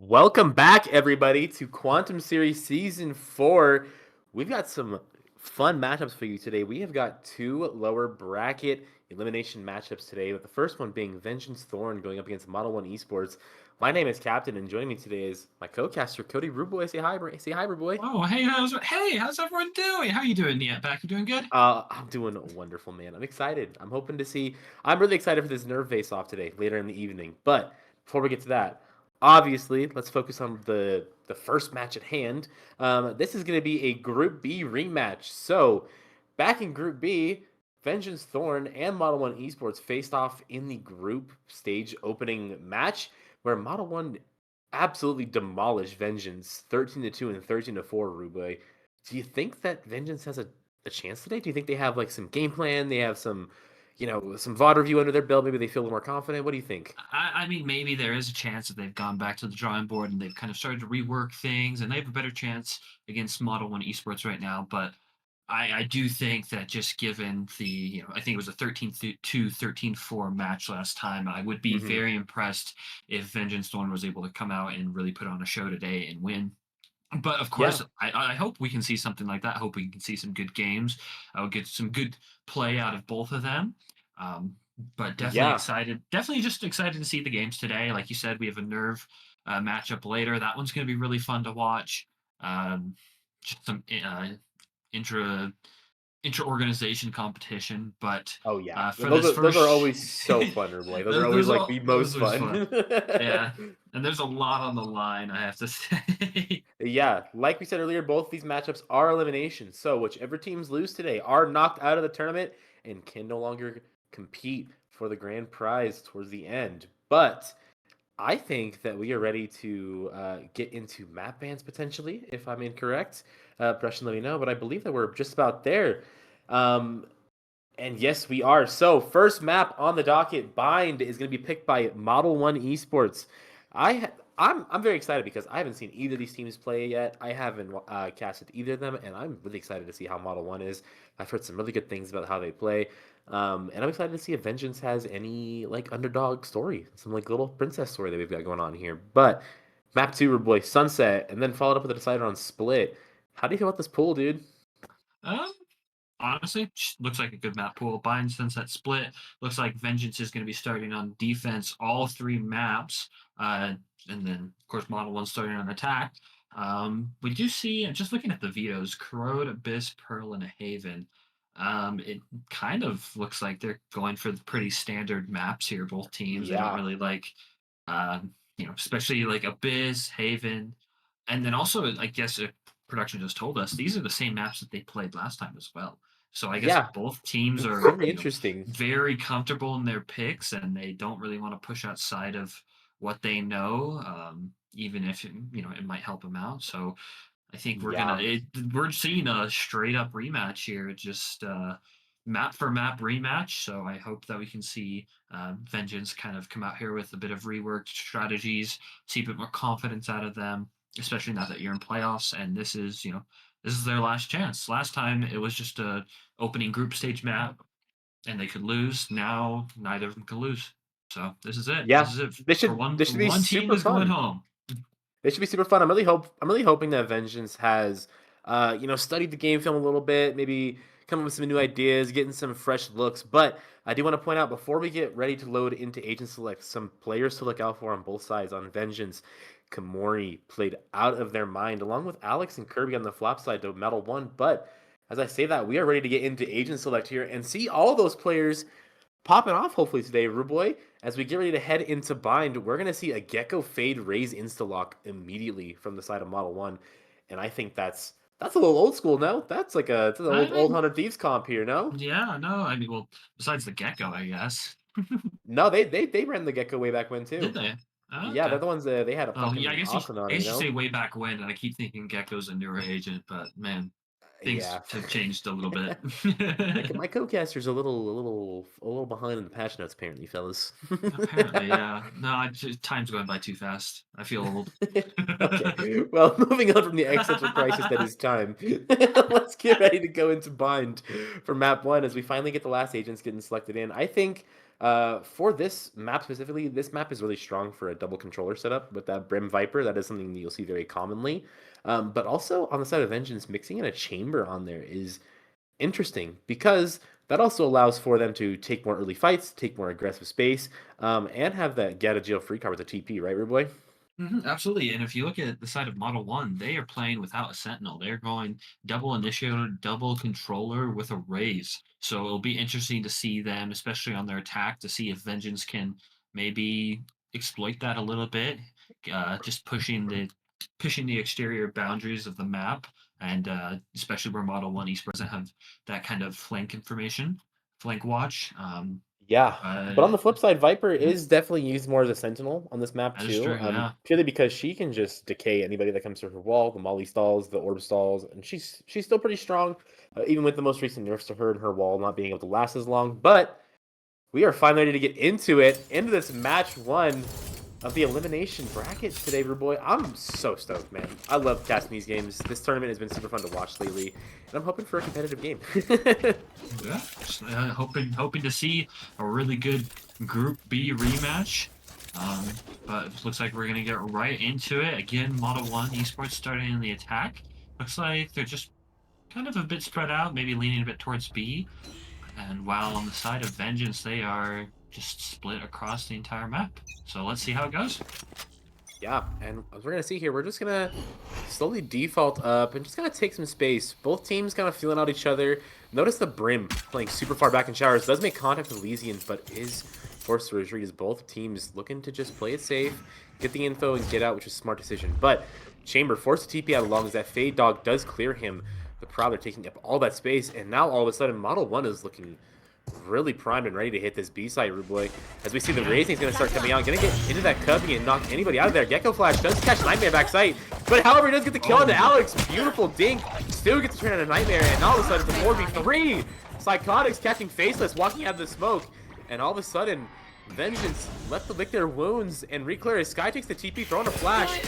Welcome back, everybody, to Quantum Series Season 4. We've got some fun matchups for you today. We have got two lower bracket elimination matchups today, with the first one being Vengeance Thorn going up against Model 1 Esports. My name is Captain, and joining me today is my co-caster, Cody Ruboy. Say hi, Ruboy. Oh, how's everyone doing? How you doing, Nia? Back, you doing good? I'm doing wonderful, man. I'm excited. I'm really excited for this nerve face off today, later in the evening. But before we get to that, obviously, let's focus on the first match at hand. This is going to be a Group B rematch. So, back in Group B, Vengeance Thorn and Model 1 Esports faced off in the group stage opening match, where Model 1 absolutely demolished Vengeance 13-2 and 13-4, Rube. Do you think that Vengeance has a chance today? Do you think they have like some game plan? They have some, some VOD review under their belt. Maybe they feel a little more confident. What do you think? I mean, maybe there is a chance that they've gone back to the drawing board and they've kind of started to rework things, and they have a better chance against Model 1 Esports right now. But I do think that just given I think it was a 13-2, 13-4 match last time, I would be Hmm. very impressed if Vengeance Thorn was able to come out and really put on a show today and win. But of course, Yeah, I hope we can see something like that. I hope we can see some good games. I'll get some good play out of both of them. Um, but definitely yeah, excited. Definitely just excited to see the games today. Like you said, we have a nerve matchup later. That one's going to be really fun to watch. Um, just some intra intra-organization competition. But oh yeah. for Those this are those are first, always so fun, boy. Those are always those like all the those most was fun. fun. Yeah, and there's a lot on the line, I have to say. Yeah, like we said earlier, both these matchups are eliminations. So whichever teams lose today are knocked out of the tournament and can no longer compete for the grand prize towards the end. But I think that we are ready to get into map bans potentially, if I'm incorrect. Brush, let me know, but I believe that we're just about there. Um, and yes, we are. So, first map on the docket, Bind, is going to be picked by Model One Esports. I'm very excited because I haven't seen either of these teams play yet. I haven't casted either of them, and I'm really excited to see how Model One is. I've heard some really good things about how they play, and I'm excited to see if Vengeance has any like underdog story, some like little princess story that we've got going on here. But map two, boy, Sunset, and then followed up with a decider on Split. How do you feel about this pool, dude? Um, Honestly, looks like a good map pool. Bind Sunset Split. Looks like Vengeance is going to be starting on defense all three maps. And then, of course, Model 1 starting on attack. We do see, just looking at the vetoes, Corrode, Abyss, Pearl, and a Haven. It kind of looks like they're going for the pretty standard maps here, both teams. They don't Yeah, really like, especially like Abyss, Haven. And then also, I guess production just told us these are the same maps that they played last time as well. So I guess yeah, both teams it's are, very interesting. very comfortable in their picks, and they don't really want to push outside of what they know, even if it might help them out. So I think Yeah. we're seeing a straight up rematch here, just map for map rematch. So I hope that we can see Vengeance kind of come out here with a bit of reworked strategies, see a bit more confidence out of them, especially now that you're in playoffs. And this is their last chance. Last time it was just a opening group stage map, and they could lose. Now neither of them can lose. So this is it. This Yeah. is it This for should this should be one team super is going fun. home. This should be super fun. I'm really hoping that Vengeance has studied the game film a little bit, maybe come up with some new ideas, getting some fresh looks. But I do want to point out before we get ready to load into Agent Select, some players to look out for on both sides. On Vengeance, Kamori played out of their mind, along with Alex and Kirby on the flop side to Metal One. But as I say that, we are ready to get into Agent Select here and see all those players popping off hopefully today, Ruboy. As we get ready to head into Bind, we're going to see a Gecko Fade raise Instalock immediately from the side of Model 1. And I think that's a little old school, no? It's an I old mean, 100 Thieves comp here, no? yeah, no, I mean, well, besides the gecko, I guess. No, they ran the Gecko way back when Did too. they? Oh, Yeah, okay. they're the ones they had a Oh, yeah, fucking Austin on I it, guess you you say way back when, and I keep thinking Gecko's a newer agent, but man, things Yeah. have changed a little bit. My co-caster's a little behind in the patch notes apparently, fellas. Apparently, yeah. No, time's going by too fast. I feel old. Okay, well, moving on from the existential crisis that is time, let's get ready to go into Bind for map one as we finally get the last agents getting selected in. I think For this map specifically, this map is really strong for a double controller setup with that Brim Viper. That is something that you'll see very commonly. But also on the side of Vengeance, mixing in a chamber on there is interesting because that also allows for them to take more early fights, take more aggressive space, and have that get a jail free card with a TP, right, Rude Boy? Absolutely. And if you look at the side of Model 1, they are playing without a Sentinel. They're going double initiator, double controller with a raise. So it'll be interesting to see them, especially on their attack, to see if Vengeance can maybe exploit that a little bit, just pushing the exterior boundaries of the map, and especially where Model 1 East doesn't have that kind of flank information, flank watch. Yeah, but on the flip side, Viper Yeah, is definitely used more as a sentinel on this map that is too. true. Yeah. Purely because she can just decay anybody that comes through her wall. The Molly stalls, the orb stalls, and she's still pretty strong, even with the most recent nerfs to her and her wall not being able to last as long. But we are finally ready to get into this match one of the elimination bracket today, Rude Boy. I'm so stoked, man. I love casting these games. This tournament has been super fun to watch lately, and I'm hoping for a competitive game. Yeah, just, hoping to see a really good Group B rematch. Um, but it looks like we're gonna get right into it again. Model 1 Esports starting in the attack. Looks like they're just kind of a bit spread out, maybe leaning a bit towards B. And while on the side of Vengeance, they are just split across the entire map. So let's see how it goes. Yeah, and as we're gonna see here, we're just gonna slowly default up and just gonna take some space. Both teams kind of feeling out each other. Notice the Brim playing super far back in showers. Does make contact with Elysian, but is forced to retreat as both teams looking to just play it safe, get the info, and get out, which is a smart decision. But Chamber forced to TP out along as that Fade Dog does clear him. The Prowler taking up all that space, and now all of a sudden, Model 1 is looking really primed and ready to hit this B side, Rude Boy. As we see the Raising's going to start coming out, going to get into that cubby and knock anybody out of there. Gecko Flash does catch Nightmare back sight, but however, he does get the kill onto Alex. Beautiful dink. Stu gets to turn into Nightmare, and all of a sudden it's a 4v3. Psychotics catching Faceless, walking out of the smoke, and all of a sudden, Vengeance left to lick their wounds and reclear his Sky takes the TP, throwing a flash.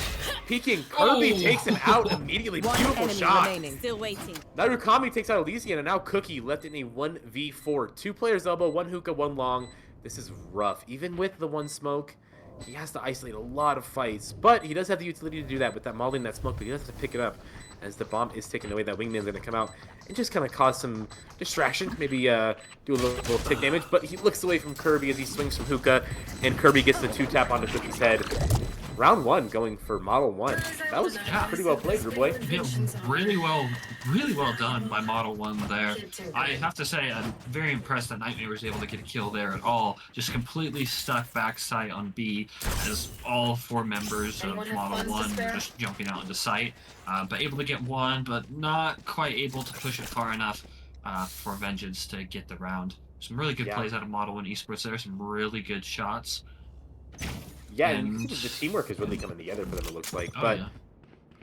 Peeking, Kirby takes him out immediately. Beautiful shot. Still waiting. Narukami takes out Elysian, and now Cookie left in a 1v4. 2 players elbow, 1 hookah, 1 long. This is rough. Even with the 1 smoke, he has to isolate a lot of fights. But he does have the utility to do that with that Molly and that smoke, but he does have to pick it up. As the bomb is taken away, that Wingman's going to come out and just kind of cause some distraction. Maybe do a little tick damage. But he looks away from Kirby as he swings from hookah, and Kirby gets the 2-tap onto Cookie's head. Round 1 going for Model 1. That was pretty well played, Rude Boy. Yeah, really well done by Model 1 there. I have to say, I'm very impressed that Nightmare was able to get a kill there at all. Just completely stuck backside on B as all 4 members of Model 1 were just jumping out into sight. But able to get one, but not quite able to push it far enough for Vengeance to get the round. Some really good plays out of Model 1 Esports there. Some really good shots. Yeah, and you can see the teamwork is really coming together for them, it looks like. But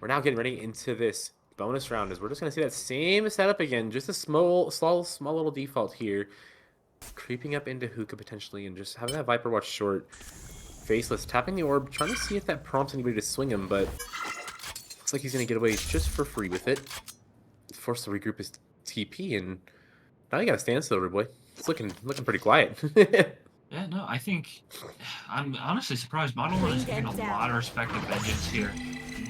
we're now getting ready into this bonus round as we're just going to see that same setup again. Just a small little default here. Creeping up into hookah potentially and just having that Viper watch short. Faceless tapping the orb, trying to see if that prompts anybody to swing him, but looks like he's going to get away just for free with it. Forced to regroup his TP, and now you got to stand still, Rude Boy. It's looking pretty quiet. Yeah, no, I think I'm honestly surprised. Model 1 is giving a lot of respect to Vengeance here.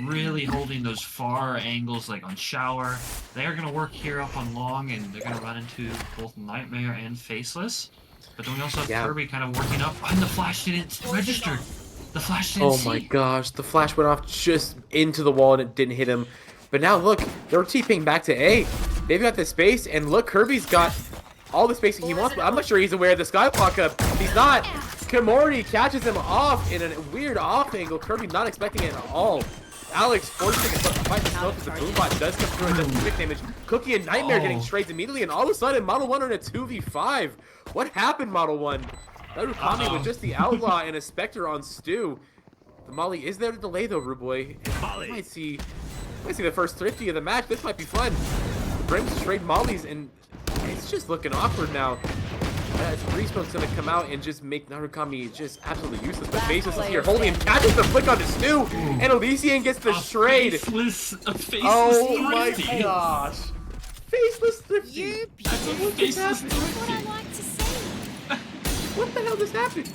Really holding those far angles like on Shower. They are going to work here up on Long, and they're going to run into both Nightmare and Faceless. But then we also have Kirby kind of working up, and the flash didn't register. The flash didn't Oh my gosh, the flash went off just into the wall and it didn't hit him. But now look, they're TPing back to A. They've got the space, and look, Kirby's got all the spacing he wants, but I'm not sure he's aware of the Skywalk up. He's not. Kimori catches him off in a weird off angle. Kirby not expecting it at all. Alex forcing himself to fight the smoke as the Boombot does come through and does some quick damage. Cookie and Nightmare getting trades immediately, and all of a sudden, Model 1 are in a 2v5. What happened, Model 1? Narukami with just the Outlaw and a Spectre on Stu. The Molly is there to delay, though, Rude Boy. We might see the first thrifty of the match. This might be fun. The Brims trade Mollies, and it's just looking awkward now. Respawn's gonna come out and just make Narukami just absolutely useless. But Faceless is here holding him, catches the flick onto Stu, and Elysian gets the trade. A faceless Oh my thrifty. gosh. Faceless thrifty. You That's a faceless That's what I thrifty. like to see. What the hell just happened?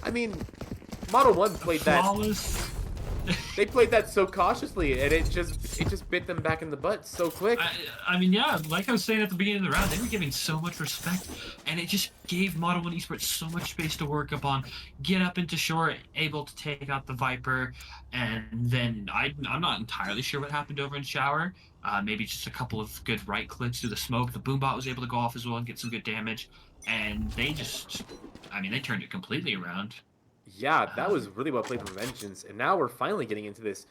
I mean, Model 1 played that. Flawless. They played that so cautiously, and it just bit them back in the butt so quick. I mean, yeah, like I was saying at the beginning of the round, they were giving so much respect, and it just gave Model 1 Esports so much space to work upon, get up into short, able to take out the Viper, and then I'm not entirely sure what happened over in Shower. Maybe just a couple of good right clicks through the smoke. The Boombot was able to go off as well and get some good damage, and they just, I mean, they turned it completely around. Yeah, that was really well played from Vengeance, and now we're finally getting into this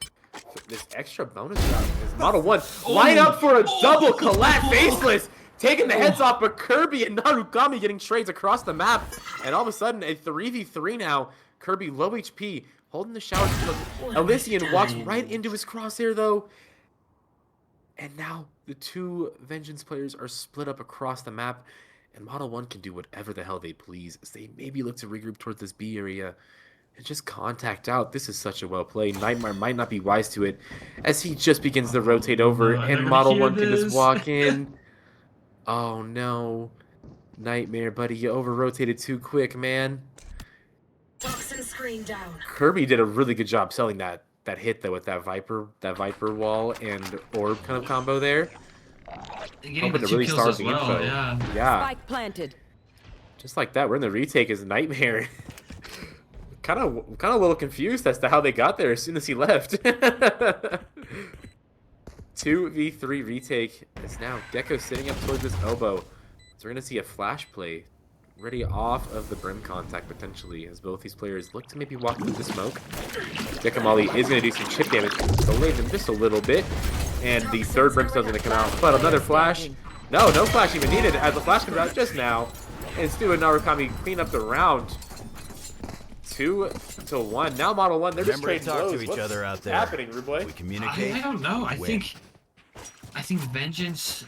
extra bonus round. Because Model 1 line up for a double collat faceless, taking the heads off, but Kirby and Narukami getting trades across the map, and all of a sudden a 3v3 now. Kirby low HP, holding the shower. Elysian walks right into his crosshair though, and now the two Vengeance players are split up across the map. And Model 1 can do whatever the hell they please as they maybe look to regroup towards this B area and just contact out. This is such a well played. Nightmare might not be wise to it as he just begins to rotate over and Model 1 can just walk in. Oh no. Nightmare, buddy, you over-rotated too quick, man. Screen down. Kirby did a really good job selling that hit though with that Viper wall and orb kind of combo there. Getting the two kills as well, yeah. Spike planted. Just like that, we're in the retake as Nightmare. kind of a little confused as to how they got there as soon as he left. 2v3 retake is now Gecko sitting up towards his elbow. So we're gonna see a flash play ready off of the brim contact potentially as both these players look to maybe walk through the smoke. Gecko Molly is gonna do some chip damage, delay them just a little bit. And the third brimstone's gonna come out, but another flash. No flash even needed as the flash comes out just now. And Stu and Narukami clean up the round. 2-1. Now Model 1, they're just trading blows. To each other out there. Happening, Rude Boy? We communicate. I don't know. I think Vengeance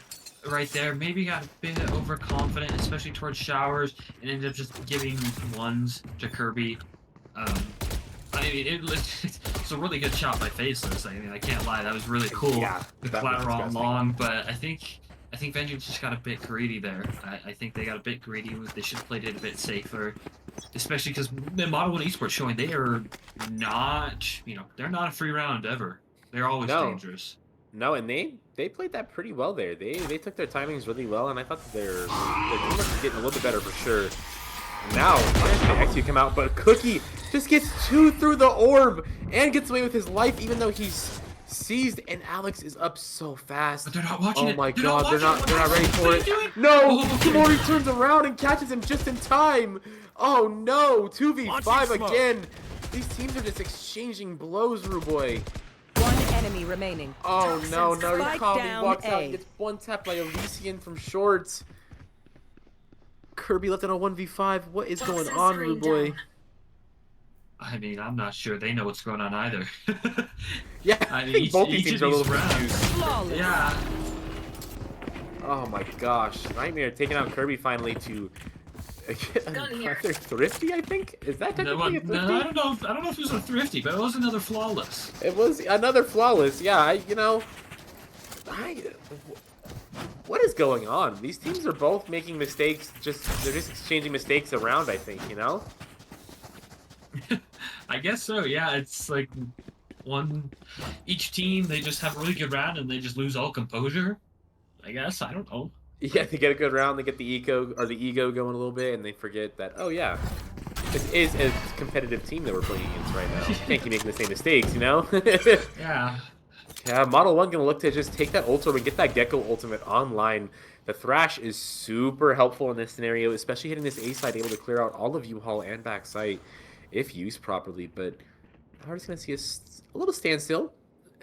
right there maybe got a bit overconfident, especially towards Showers, and ended up just giving ones to Kirby. I mean, it's a really good shot by Faceless. I mean, I can't lie, that was really cool. Yeah, the collateral long, but I think Vengeance just got a bit greedy there. I think they got a bit greedy. They should have played it a bit safer, especially because the Model 1 Esports showing they are not, they're not a free round ever. They're always dangerous. No, and they played that pretty well there. They took their timings really well, and I thought that their teamwork was getting a little bit better for sure. Now, X2 come out, but Cookie just gets 2 through the orb and gets away with his life, even though he's seized. And Alex is up so fast. But they're not watching it. Oh my god, they're not ready for it. No, Kimori turns around and catches him just in time. Oh no, 2v5 again. These teams are just exchanging blows, Ruboy. One enemy remaining. Oh no, Narukami walks out and gets one tap by Elysian from short. Kirby left in a 1v5. What is going on, Rude Boy? I mean, I'm not sure they know what's going on either. Yeah, I mean, both these teams are a little confused. Flawless. Yeah. Oh my gosh. Nightmare taking out Kirby finally to another Thrifty, I think? Is that technically a Thrifty? No, I don't know if it was a Thrifty, but it was another Flawless. It was another Flawless, yeah. What is going on? These teams are both making mistakes. They're just exchanging mistakes around, I think, I guess so, yeah. It's like each team, they just have a really good round and they just lose all composure. I guess, I don't know. Yeah, they get a good round, they get the ego going a little bit, and they forget that, oh yeah, this is a competitive team that we're playing against right now. Can't keep making the same mistakes, Yeah. Yeah, Model 1 gonna look to just take that ult and get that Gecko ultimate online. The Thrash is super helpful in this scenario, especially hitting this A side, able to clear out all of U-Haul and back sight if used properly. But now we're just gonna see a little standstill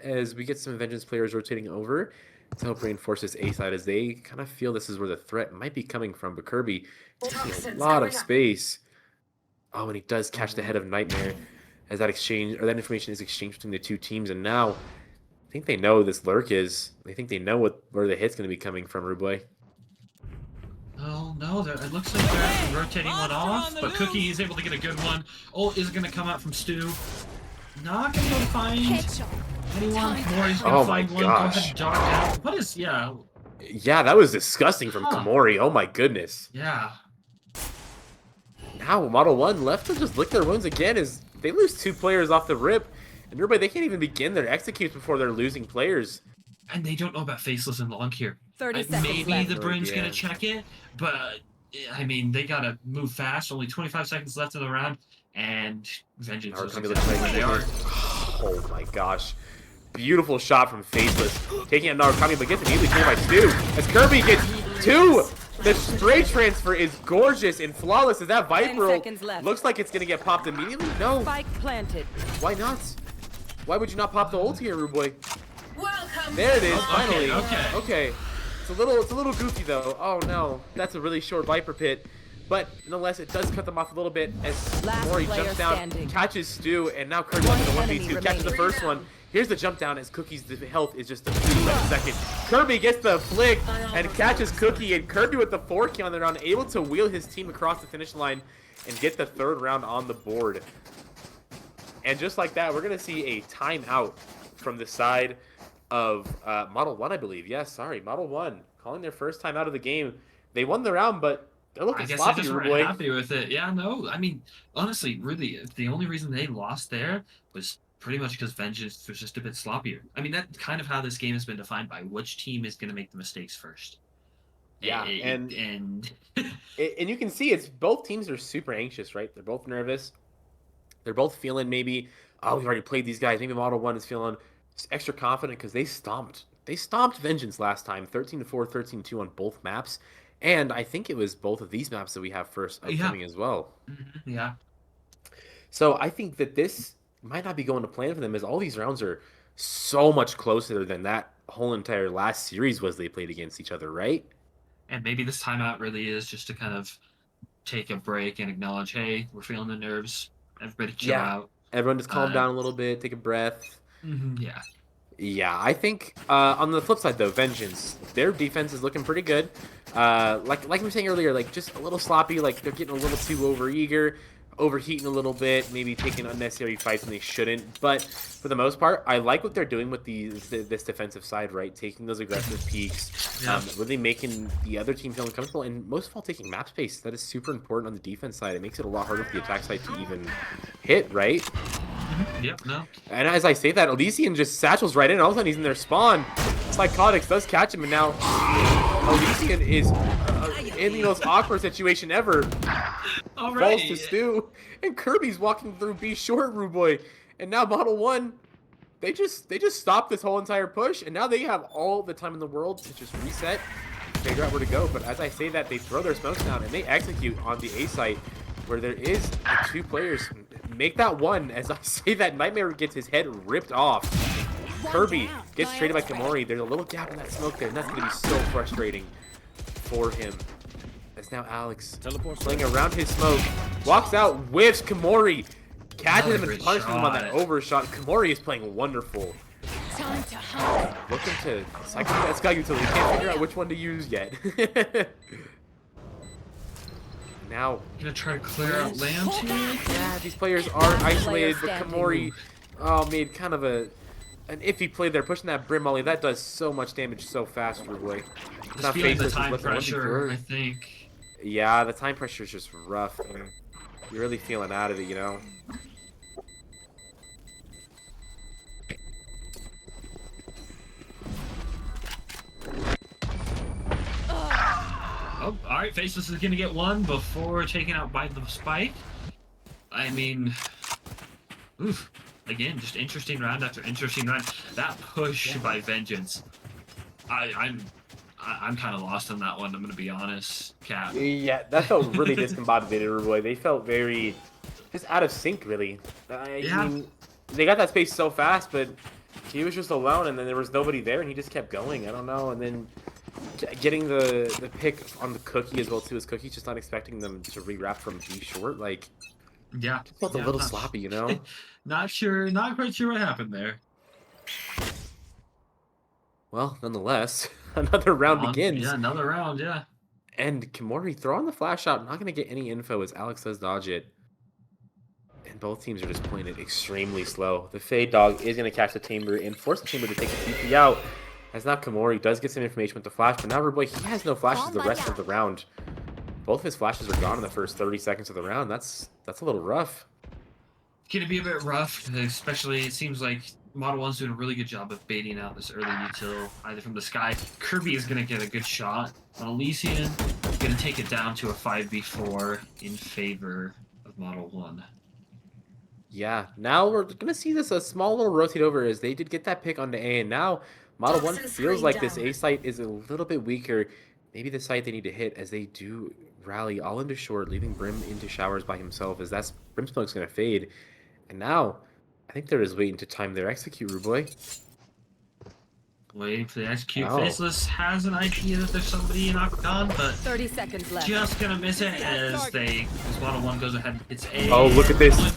as we get some Vengeance players rotating over to help reinforce this A side as they kind of feel this is where the threat might be coming from. But Kirby taking a lot of space. Oh, and he does catch the head of Nightmare as that information is exchanged between the two teams, and now I think they know this lurk is. They think they know where the hit's going to be coming from, Ruboy. Oh no, it looks like they're actually rotating one off, but Cookie is able to get a good one. Ult is going to come out from Stu. Not going to find anyone. Kimori's going to find one. Go ahead and jog down. What is, yeah. Yeah, that was disgusting from Kimori. Oh my goodness. Yeah. now Model 1 left to just lick their wounds again as they lose 2 players off the rip. And everybody, they can't even begin their executes before they're losing players. And they don't know about Faceless and Long here. 30 seconds Maybe left. the Brim's Yeah. going to check it, but I mean, they got to move fast. Only 25 seconds left in the round, and Vengeance is exactly where they are. Oh my gosh. Beautiful shot from Faceless. Taking out Narukami, but gets immediately cleared by Stu. As Kirby gets 2! The stray transfer is gorgeous and flawless as that 10 Viper seconds left. looks like it's going to get popped immediately. No. Spike planted. Why not? Why would you not pop the ult here, Rude Boy? Welcome. There it is, finally. Okay. It's a little goofy though. Oh no, that's a really short Viper pit. But nonetheless, it does cut them off a little bit as Last Mori player jumps down, standing. catches Stu, and now Kirby One up in the enemy 1v2, catches the remaining. first one. Here's the jump down as Cookie's health is just depleted in a second. Kirby gets the flick and catches Cookie, and Kirby with the 4 kill on the round, able to wheel his team across the finish line and get the 3rd round on the board. And just like that, we're going to see a timeout from the side of Model 1, I believe. Yes, sorry, Model 1 calling their first time out of the game. They won the round, but they're looking I guess sloppy, they just weren't boy. happy with it. Yeah, no. I mean, honestly, really, the only reason they lost there was pretty much because Vengeance was just a bit sloppier. I mean, that's kind of how this game has been defined by which team is going to make the mistakes first. Yeah, and and you can see it's both teams are super anxious, right? They're both nervous. They're both feeling maybe, oh, we've already played these guys. Maybe Model 1 is feeling just extra confident because they stomped Vengeance last time, 13-4, 13-2 on both maps. And I think it was both of these maps that we have first upcoming as well. Yeah. So I think that this might not be going to plan for them as all these rounds are so much closer than that whole entire last series was they played against each other, right? And maybe this timeout really is just to kind of take a break and acknowledge, hey, we're feeling the nerves. Everybody chill out. Everyone just calm down a little bit, take a breath. Yeah. Yeah, I think on the flip side though, Vengeance, their defense is looking pretty good. Like we were saying earlier, like just a little sloppy, like they're getting a little too overeager, overheating a little bit, maybe taking unnecessary fights when they shouldn't. But for the most part, I like what they're doing with this defensive side, right? Taking those aggressive peaks, really making the other team feel uncomfortable, and most of all, taking map space. That is super important on the defense side. It makes it a lot harder for the attack side to even hit, right? Yep, no. And as I say that, Elysian just satchels right in. All of a sudden, he's in their spawn. Psychotics does catch him, and now Elysian is in the most awkward situation ever. Falls to Stu, and Kirby's walking through B short, Rude Boy. And now Model 1, they just stopped this whole entire push, and now they have all the time in the world to just reset, figure out where to go. But as I say that, they throw their smokes down, and they execute on the A site, where there is 2 players. Make that one. As I say that, Nightmare gets his head ripped off. Kirby gets traded by Kamori. There's a little gap in that smoke there, and that's going to be so frustrating for him. As now Alex playing around his smoke, walks out, whiffs Kamori, catches him and punishes him on that overshot. Kamori is playing wonderful. Looking to cycle that Sky Utility. Can't figure out which one to use yet. Now, Gonna try to clear out Lamb too? yeah, these players are isolated, but Kamori made kind of an iffy play there, pushing that Brim Molly. That does so much damage so fast, Rude Boy. Just feeling the time pressure, I think. Yeah, the time pressure is just rough. I mean, you're really feeling out of it, you know? Oh, alright, Faceless is gonna get one before taking out by the spike. I mean, oof. Again, just interesting round after interesting round. That push by Vengeance. I'm kind of lost on that one, I'm gonna be honest, Cap. Yeah, that felt really discombobulated, Rude Boy. They felt very just out of sync, really. I mean, they got that space so fast, but he was just alone, and then there was nobody there, and he just kept going. I don't know, and then getting the pick on the Cookie as well too, as Cookie's just not expecting them to rewrap from B short. Like, yeah, it felt a little sloppy, you know. Not quite sure what happened there. Well, nonetheless, another round begins. Yeah, another round, yeah. And Kamori throwing the flash out, not going to get any info as Alex does dodge it. And both teams are just playing it extremely slow. The Fade Dog is going to catch the Chamber and force the Chamber to take the TP out. As now Kamori does get some information with the flash, but now Rude Boy, he has no flashes the rest of the round. both of his flashes are gone in the first 30 seconds of the round. That's a little rough. Gonna be a bit rough, especially it seems like Model 1's doing a really good job of baiting out this early util, either from the sky. Kirby is gonna get a good shot on Elysian, gonna take it down to a 5v4 in favor of Model 1. Yeah, now we're gonna see this a small little rotate over as they did get that pick onto A, and now Model 1 feels like this A site is a little bit weaker. Maybe the site they need to hit as they do rally all into short, leaving Brim into showers by himself as that's Brimsmoke's gonna fade. And now, I think they're just waiting to time their execute, Ruboy. Waiting for the execute. Oh. Faceless has an idea that there's somebody in Octagon, but 30 seconds left. just gonna miss it as Model 1 goes ahead and hits A. Oh, look at this.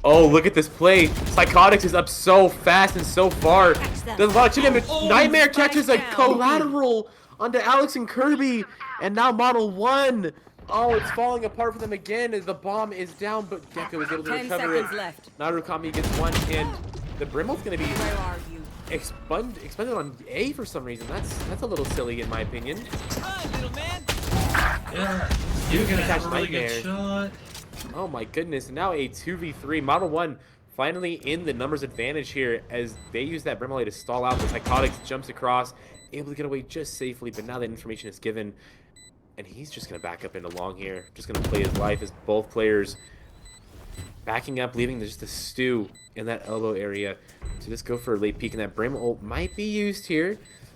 Oh, look at this play. Psychotics is up so fast and so far. There's a lot of damage. Nightmare catches a collateral onto Alex and Kirby. And now Model 1. Oh, it's falling apart for them again as the bomb is down, but Gecko is able to 10 recover it. seconds left. Narukami gets one, and the Brimmel's going to be Where are you? expended on A for some reason. That's a little silly in my opinion. Yeah, You're gonna have catch a really good Nightmare. shot. Oh my goodness, now a 2v3. Model 1 finally in the numbers advantage here as they use that Brimmelay to stall out. The Psychotics jumps across, able to get away just safely, but now that information is given, and he's just going to back up into long here. Just going to play his life as both players backing up, leaving just a stew in that elbow area to just go for a late peek, and that Brim ult might be used here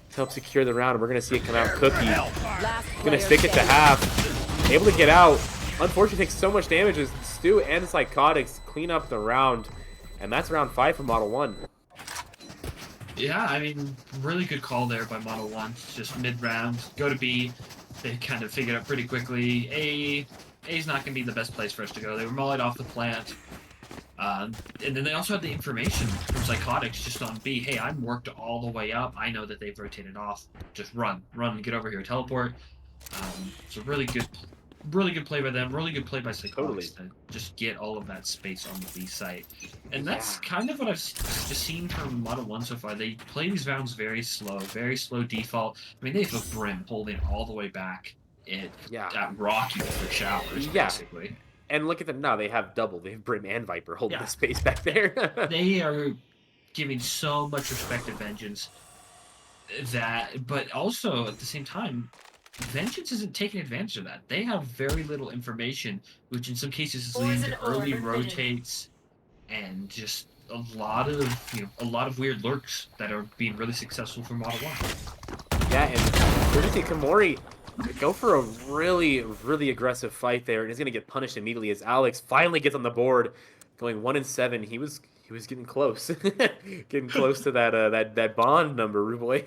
to help secure the round. We're going to see it come out. Cookie going to stick it to half, able to get out. Unfortunately, takes so much damage as Stu and Psychotics clean up the round, and that's round 5 for Model 1. Yeah, I mean, really good call there by Model 1. Just mid-round, go to B. They kind of figured out pretty quickly. A's not going to be the best place for us to go. They were mullied off the plant. And then they also had the information from Psychotics just on B. Hey, I'm worked all the way up. I know that they've rotated off. Just run, get over here, teleport. So really good play by them. Really good play by Psychotics to just get all of that space on the B site. And that's kind of what I've just seen from Model 1 so far. They play these rounds very slow default. I mean, they have a Brim holding all the way back at Rocky for showers, basically. And look at them now. They have double. They have Brim and Viper holding the space back there. They are giving so much respect to Vengeance. But also, at the same time, Vengeance isn't taking advantage of that. They have very little information, which in some cases is leading to early rotates and just a lot of weird lurks that are being really successful for Model 1. Yeah, and we're gonna see Komori go for a really aggressive fight there, and he's gonna get punished immediately as Alex finally gets on the board, going 1-7. He was getting close, getting close to that bond number, Ruboy.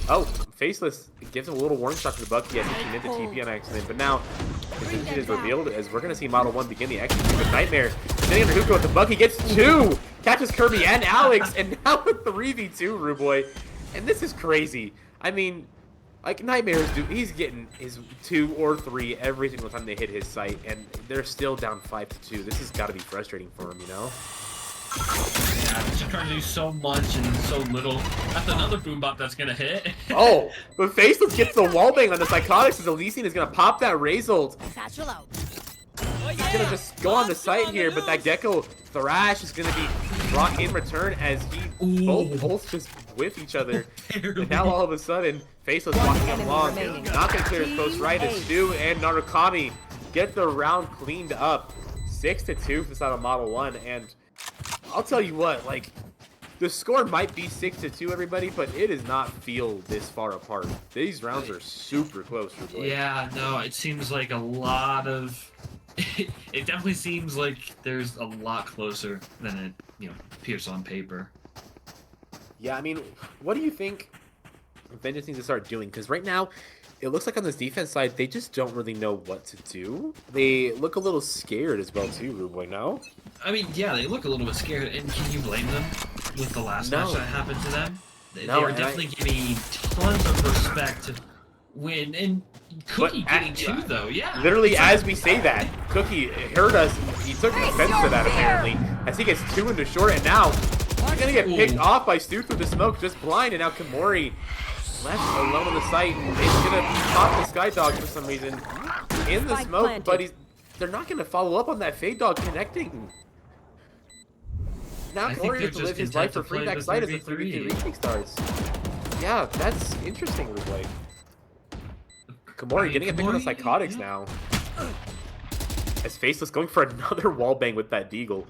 Oh, Faceless gives him a little warning shot to the Bucky. I think he meant the TP on accident, but now his intention is revealed as we're gonna see Model 1 begin the execute with Nightmare. Sitting under Huko with the Bucky, gets 2, catches Kirby and Alex, and now with 3v2, Ruboy. And this is crazy. I mean, like Nightmare's he's getting his 2 or 3 every single time they hit his site, and they're still down 5-2. This has got to be frustrating for him, you know? Yeah, just trying to do so much and so little. That's another boom bot that's gonna hit. Oh, but Faceless gets the wallbang on the Psychotics as Elysian is gonna pop that Raze ult. He's gonna just go on the site here, but that Gecko Thrash is gonna be brought in return as both just whiff each other. And now all of a sudden, Faceless walking up long, not gonna clear his post right as Stu and Narukami get the round cleaned up. 6-2 for the side of Model 1, and I'll tell you what, like, the score might be 6-2, everybody, but it does not feel this far apart. These rounds are super close. Yeah, no, it seems like a lot of... it definitely seems like there's a lot closer than it, appears on paper. Yeah, I mean, what do you think Vengeance needs to start doing? Because right now, it looks like on this defense side, they just don't really know what to do. They look a little scared as well, too, Ruboy, no? I mean, yeah, they look a little bit scared, and can you blame them with the last match that happened to them? They were definitely giving tons of respect to win, and Cookie getting 2, though, yeah. Literally, as we say that, Cookie heard us, he took offense to that, apparently, as he gets 2 into short, and now he's gonna get picked off by Stu through the smoke, just blind, and now Komori left alone on the site. He's gonna pop the Sky Dog for some reason in the Spike smoke, planted. but they're not gonna follow up on that Fade Dog connecting. Now Corey gets to live his life for free backside as the 3v3 retake starts. Yeah, that's interesting, Rublay. Kamori getting a pick on the Psychotics now. As Faceless going for another wallbang with that Deagle.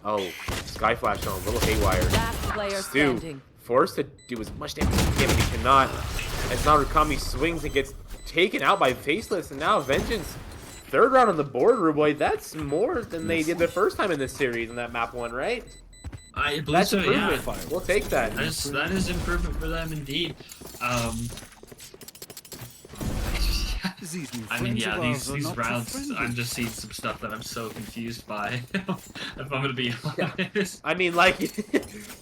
Oh, Sky Flash on a little haywire. Last player Stu standing. forced to do as much damage as he can, but he cannot. As now Rukami swings and gets taken out by Faceless, and now Vengeance. Third round on the board, Ruboy. That's more than they did the first time in this series in that map one, right? I believe That's so, yeah. improvement. We'll take that. That is improvement for them indeed. I mean, yeah, these rounds, I'm just seeing some stuff that I'm so confused by. If I'm gonna be honest. I mean, like,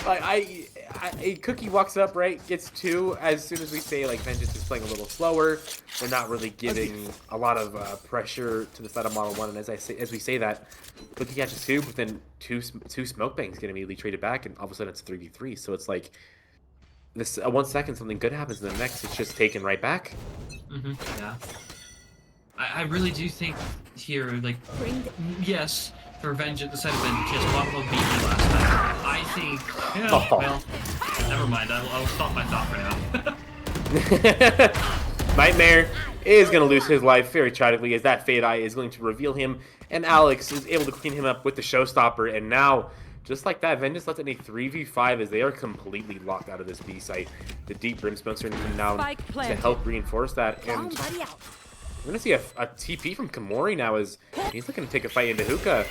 a Cookie walks up, right, gets 2. As soon as we say, like, Vengeance is playing a little slower, they're not really giving a lot of pressure to the side of Model 1. And as we say that, Cookie catches 2, but then two smoke bangs get immediately traded back, and all of a sudden it's 3v3. So it's like, this 1 second something good happens, and the next it's just taken right back. Yeah. I really do think here, like, yes, for Vengeance, the side of Vengeance, yes, Model 1 beat me last time. I think, yeah, well, never mind, I'll stop my thought for now. Nightmare is going to lose his life very tragically as that Fade Eye is going to reveal him, and Alex is able to clean him up with the Showstopper, and now, just like that, Vengeance left in a 3v5 as they are completely locked out of this B site. The deep Brimstone starting to come down to help reinforce that, and we're going to see a TP from Kamori now as he's looking to take a fight into Hookah.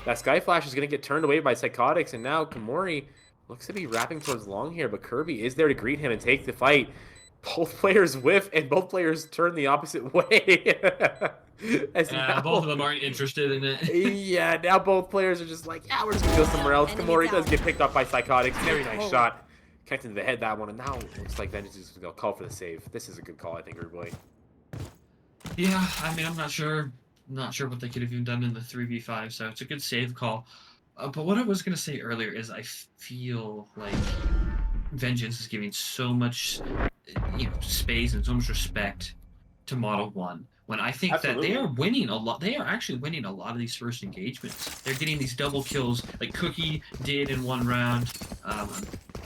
That Sky Flash is going to get turned away by Psychotics, and now Kamori looks to be wrapping towards long here, but Kirby is there to greet him and take the fight. Both players whiff, and both players turn the opposite way. Now, both of them aren't interested in it. Yeah, now both players are just like, yeah, we're just going to go somewhere else. Kamori does get picked up by Psychotics. Very nice shot. Connecting to the head, that one, and now it looks like Vengeance is going to call for the save. This is a good call, I think, Ruboy. Yeah, I mean, I'm not sure what they could have even done in the 3v5, so it's a good save call. But what I was going to say earlier is I feel like Vengeance is giving so much space and so much respect to Model 1, when I think that they are winning a lot. They are actually winning a lot of these first engagements. They're getting these double kills like Cookie did in 1 round. I'm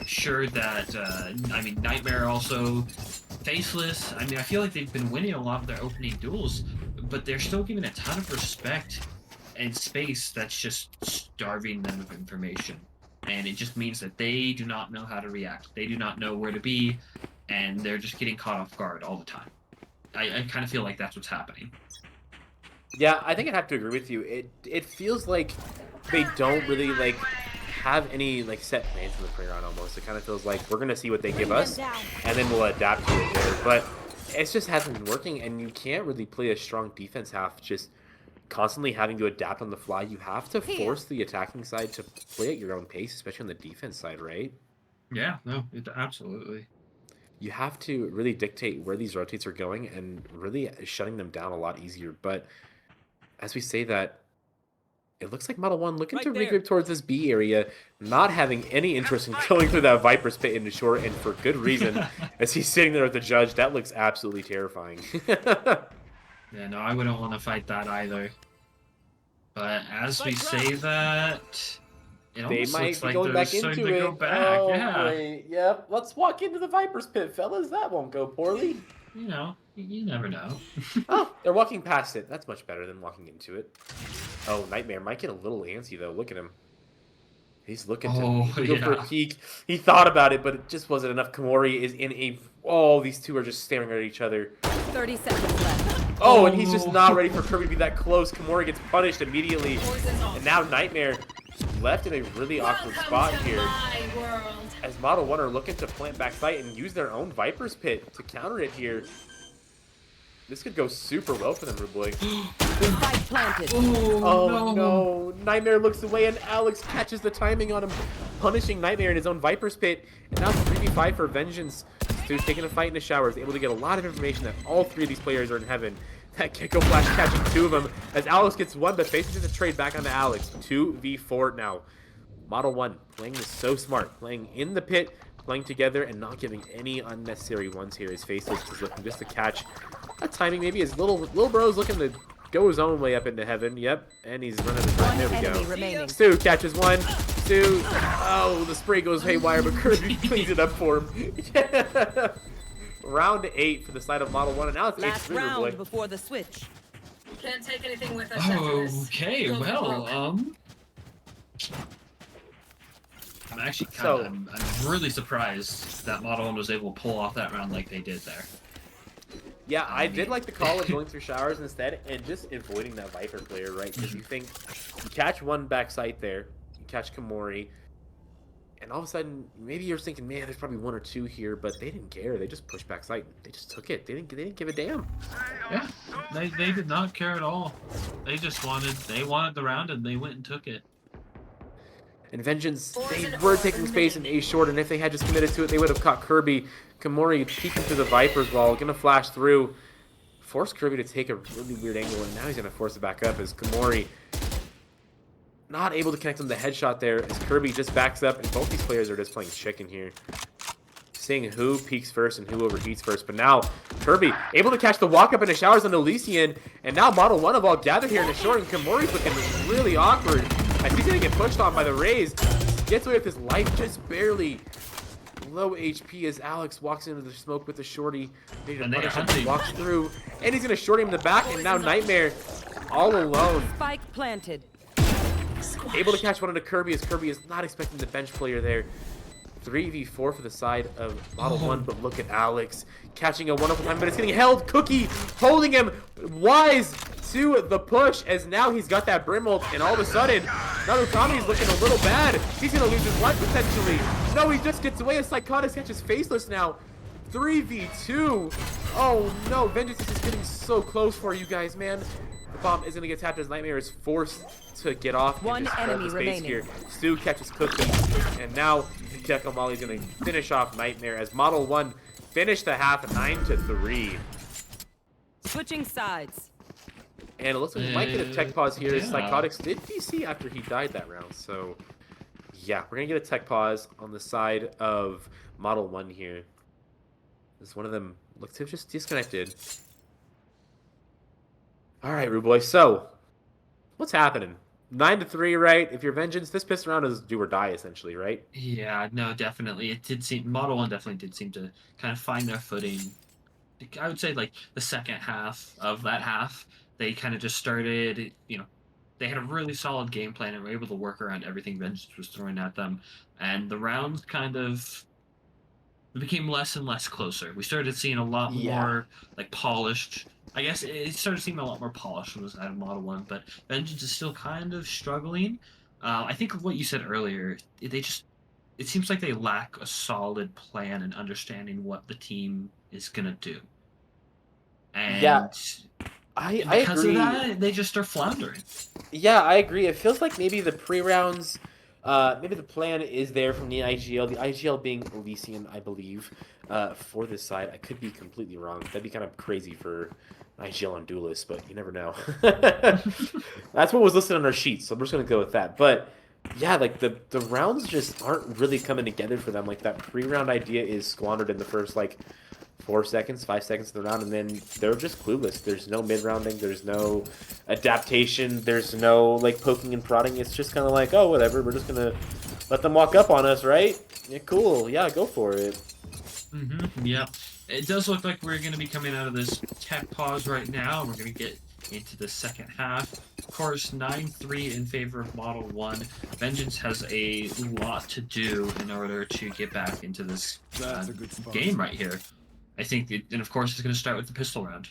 sure that, I mean, Nightmare also, Faceless. I mean, I feel like they've been winning a lot of their opening duels, but they're still giving a ton of respect and space that's just starving them of information. And it just means that they do not know how to react. They do not know where to be, and they're just getting caught off guard all the time. I kind of feel like that's what's happening. Yeah, I think I'd have to agree with you. It feels like they don't really like have any like set plans for the pre-round almost. It kind of feels like we're gonna see what they give us, and then we'll adapt to it there. But it just hasn't been working, and you can't really play a strong defense half just constantly having to adapt on the fly. You have to force the attacking side to play at your own pace, especially on the defense side, right? Yeah, no, absolutely. You have to really dictate where these rotates are going and really shutting them down a lot easier. But as we say that, it looks like Model 1 looking to regroup towards this B area, not having any interest in going through that Viper's pit into short, and for good reason. As he's sitting there with the judge, that looks absolutely terrifying. Yeah, no, I wouldn't want to fight that either. But as we say that, it they almost might looks be like going they're back starting into to it. go back. Oh, Yeah. great. Yep. Let's walk into the Viper's pit, fellas. That won't go poorly. You know, you never know. Oh, they're walking past it. That's much better than walking into it. Oh, Nightmare might get a little antsy, though. Look at him. He's looking to go for a peek. He thought about it, but it just wasn't enough. Kamori is in a... Oh, these two are just staring at each other. 30 seconds left. Oh, and he's just not ready for Kirby to be that close. Kamori gets punished immediately. And now Nightmare left in a really awkward spot here. As Model 1 are looking to plant back sight and use their own Viper's Pit to counter it here. This could go super well for them, Ruboy. Spike planted. Oh no. Nightmare looks away and Alex catches the timing on him, punishing Nightmare in his own Viper's Pit. And now it's 3v5 for Vengeance. Stu's taking a fight in the showers, able to get a lot of information that all 3 of these players are in heaven. That Kiko Flash catching 2 of them as Alex gets 1, but faces a trade back onto Alex. 2v4 now. Model 1 playing this so smart, playing in the pit, playing together and not giving any unnecessary ones here. His Faceless is looking just to catch a timing. Maybe his little bro's looking to go his own way up into heaven. Yep, and he's running the time. There we go. Remaining. Stu catches one. Stu. Oh, the spray goes haywire, but Kirby cleans it up for him. Round 8 for the side of Model 1, and now it's Last 8-3, round boy. before the switch. Can't take anything with us after this. Okay, Go well, broke. I'm actually So- I'm really surprised that Model 1 was able to pull off that round like they did there. Yeah, I did like the call of going through showers instead and just avoiding that Viper player, right? Because you think you catch one backside there, you catch Kamori, and all of a sudden maybe you're thinking, man, there's probably 1 or 2 here, but they didn't care. They just pushed backside. They just took it. They didn't give a damn. Yeah, they did not care at all. They just wanted the round and they went and took it. And Vengeance, they were taking space in A short, and if they had just committed to it, they would have caught Kirby. Kamori peeking through the Viper's wall, gonna flash through, force Kirby to take a really weird angle, and now he's gonna force it back up as Kamori not able to connect on the headshot there as Kirby just backs up, and both these players are just playing chicken here. Seeing who peaks first and who overheats first, but now Kirby elyable to catch the walk up into showers on Elysian, and now Model 1 have all gathered here in the short, and Kamori's looking really awkward as he's gonna get pushed on by the Rays. Gets away with his life just barely. Low HP as Alex walks into the smoke with the shorty. Ready to And they punish are him, hunting. walks through, and he's gonna short him in the back, and now Nightmare all alone. Spike planted. Able to catch one into Kirby as Kirby is not expecting the bench player there. 3v4 for the side of Model 1, but look at Alex catching a wonderful time, but it's getting held. Cookie holding him wise to the push as now he's got that Brimhold, and all of a sudden, Narukami is looking a little bad. He's going to lose his life potentially. No, he just gets away as Psychotics catches Faceless now. 3v2. Oh no, Vengeance is just getting so close for you guys, man. The bomb is going to get tapped as Nightmare is forced to get off. and One just hold enemy the space remaining. here. Stu catches Cookie, and now Keko Molly's going to finish off Nightmare as Model 1 finish the half 9-3. Switching sides. And it looks like we might get a tech pause here as Yeah. Psychotics did PC after he died that round. So, yeah, we're going to get a tech pause on the side of Model 1 here. As one of them looks to have just disconnected. All right, Rude Boy. So, what's happening? 9-3, right? If you're Vengeance, this pistol round is do or die, essentially, right? Yeah, no, definitely. It did seem Model 1 definitely did seem to kind of find their footing. I would say like the second half of that half, they kind of just started, they had a really solid game plan and were able to work around everything Vengeance was throwing at them. And the rounds kind of became less and less closer. We started seeing a lot more like polished. I guess it started seeming a lot more polished on the side of Model 1, but Vengeance is still kind of struggling. I think of what you said earlier. It seems like they lack a solid plan and understanding what the team is gonna do. And Yeah, I because agree. of that, they just are floundering. Yeah, I agree. It feels like maybe the pre-rounds, maybe the plan is there from the IGL. The IGL being Elysian, I believe, for this side. I could be completely wrong. That'd be kind of crazy for IGL on Duelist, but you never know. That's what was listed on our sheet, so we're just gonna go with that. But yeah, like the rounds just aren't really coming together for them. Like that pre-round idea is squandered in the first 4 seconds, 5 seconds of the round, and then they're just clueless. There's no mid-rounding, there's no adaptation, there's no poking and prodding. It's just kind of like, oh, whatever, we're just gonna let them walk up on us, right? Yeah, cool. Yeah, go for it. Yeah, it does look like we're going to be coming out of this tech pause right now. We're going to get into the second half. Of course, 9-3 in favor of Model 1. Vengeance has a lot to do in order to get back into this game right here. I think, and of course, it's going to start with the pistol round.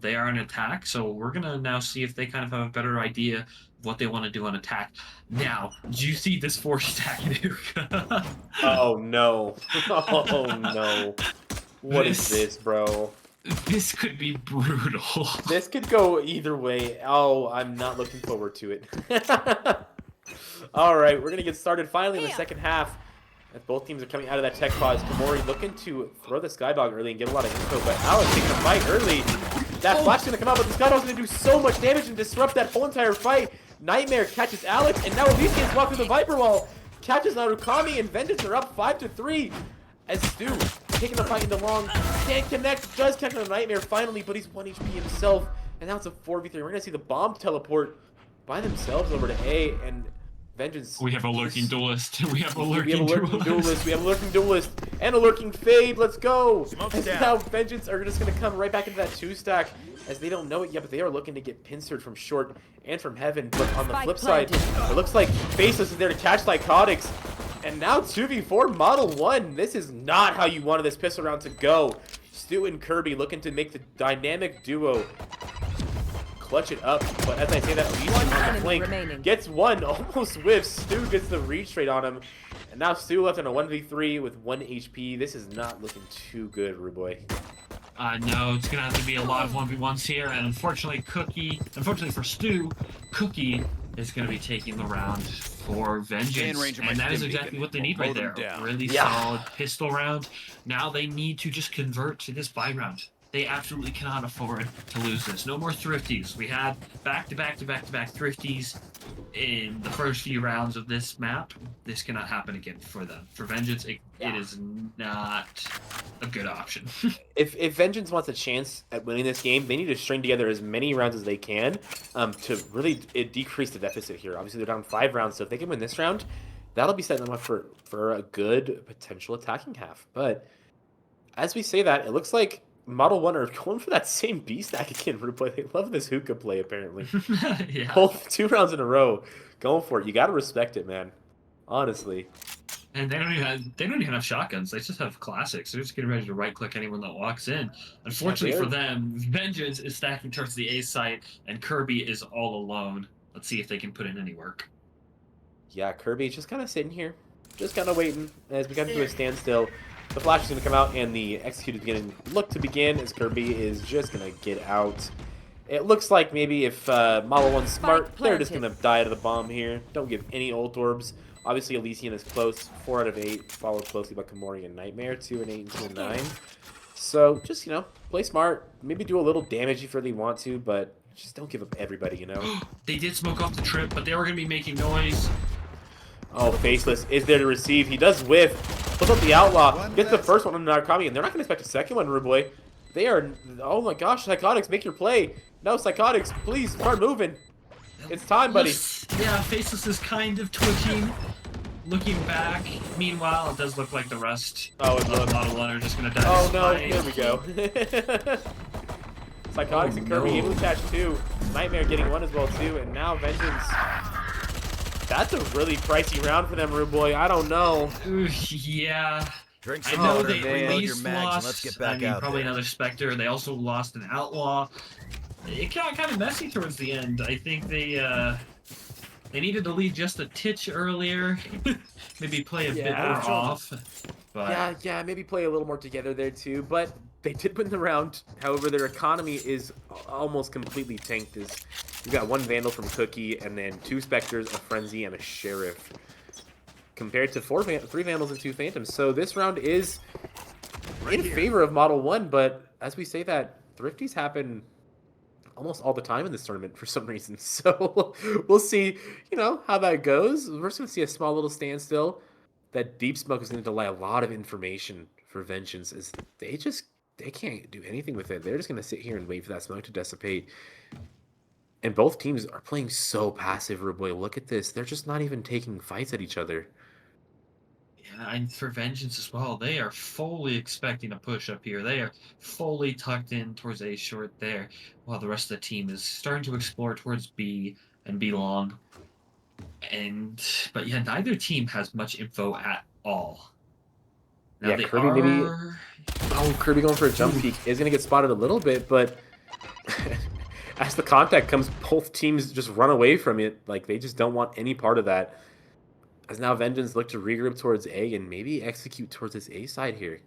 They are in attack, so we're going to now see if they kind of have a better idea of what they want to do on attack. Now, do you see this force stack nuke? Oh, no. Oh, no. What is this, bro? This could be brutal. This could go either way. Oh, I'm not looking forward to it. All right, we're going to get started finally in the second half. As both teams are coming out of that tech pause, Kamori looking to throw the Skydog early and get a lot of info, but Alex taking a fight early. That flash's going to come out, but the Skydog's going to do so much damage and disrupt that whole entire fight. Nightmare catches Alex, and now Elysian's walking through the Viper wall. Catches Narukami, and Vengeance are up 5-3. as Stu taking the fight into long. Can't connect, does connect on a Nightmare finally, but he's 1 HP himself. And now it's a 4v3. We're going to see the bomb teleport by themselves over to A, and Vengeance. We have a lurking duelist. We have a lurking duelist. We have a lurking duelist and a lurking fade. Let's go. And now Vengeance are just going to come right back into that 2-stack as they don't know it yet, but they are looking to get pincered from short and from heaven. But on the flip side, it looks like Faceless is there to catch Psychotics. And now 2v4 Model 1. This is not how you wanted this pistol round to go. Stu and Kirby looking to make the dynamic duo clutch it up, but as I say that, Elysian on the flank gets one, almost whiffs. Stu gets the reach straight on him, and now Stu left on a 1v3 with 1 HP. This is not looking too good, Ruboy. No, it's gonna have to be a lot of 1v1s here, and unfortunately for Stu, Cookie is gonna be taking the round for Vengeance, and that is exactly what they need right there. A really solid pistol round. Now they need to just convert to this buy round. They absolutely cannot afford to lose this. No more thrifties. We had back-to-back thrifties in the first few rounds of this map. This cannot happen again for them. For Vengeance, it is not a good option. If Vengeance wants a chance at winning this game, they need to string together as many rounds as they can to really decrease the deficit here. Obviously, they're down 5 rounds, so if they can win this round, that'll be setting them up for a good potential attacking half. But as we say that, it looks like Model 1 are going for that same B stack again, Ruboy. They love this hookah play, apparently. Yeah. Both 2 rounds in a row, going for it. You got to respect it, man. Honestly. And they don't even have shotguns. They just have classics. They're just getting ready to right-click anyone that walks in. Unfortunately for them, Vengeance is stacking towards the A site, and Kirby is all alone. Let's see if they can put in any work. Yeah, Kirby's just kind of sitting here, just kind of waiting as we come to a standstill. The flash is going to come out, and the execute is going to look to begin as Kirby is just going to get out. It looks like maybe if Model 1's smart, they're just going to die to the bomb here. Don't give any ult orbs. Obviously, Elysian is close, 4 out of 8, followed closely by Kamori and Nightmare, 2 and 8 and 2 and 9. So just, play smart. Maybe do a little damage if you really want to, but just don't give up everybody, They did smoke off the trip, but they were going to be making noise. Oh, Faceless is there to receive. He does whiff. Pulls up the Outlaw. Gets the first one on Narcomi, and they're not going to expect a second one, Ruboy. They are... Oh my gosh, Psychotics, make your play. No, Psychotics, please, start moving. It's time, buddy. Yeah, Faceless is kind of twitching. Looking back. Meanwhile, it does look like the rest of Model 1 are just going to die. Oh no, there we go. Psychotics and Kirby able to catch 2. Nightmare getting 1 as well, too, and now Vengeance... That's a really pricey round for them, Ruboy. I don't know. Yeah. Drink I some know water, they reload your released mags, lost. and let's get back out probably there. another Spectre. They also lost an Outlaw. It got kind of messy towards the end. I think they needed to lead just a titch earlier. Maybe play a bit more off. But Yeah, maybe play a little more together there too. But they did win the round. However, their economy is almost completely tanked. You got 1 Vandal from Cookie, and then 2 Spectres, a Frenzy, and a Sheriff. Compared to 3 Vandals and 2 Phantoms. So this round is in favor of Model 1, but as we say that, thrifties happen almost all the time in this tournament for some reason. So we'll see, how that goes. We're just going to see a small little standstill. That deep smoke is going to delay a lot of information for Vengeance, as they can't do anything with it. They're just going to sit here and wait for that smoke to dissipate. And both teams are playing so passive, Ruboy. Look at this. They're just not even taking fights at each other. yeah, and for Vengeance as well, they are fully expecting a push up here. They are fully tucked in towards A short there, while the rest of the team is starting to explore towards B and B long. But yeah, neither team has much info at all. Now Yeah, Kirby Kirby going for a jump peek is going to get spotted a little bit, but as the contact comes, both teams just run away from it. Like, they just don't want any part of that. As now Vengeance look to regroup towards A and maybe execute towards this A side here.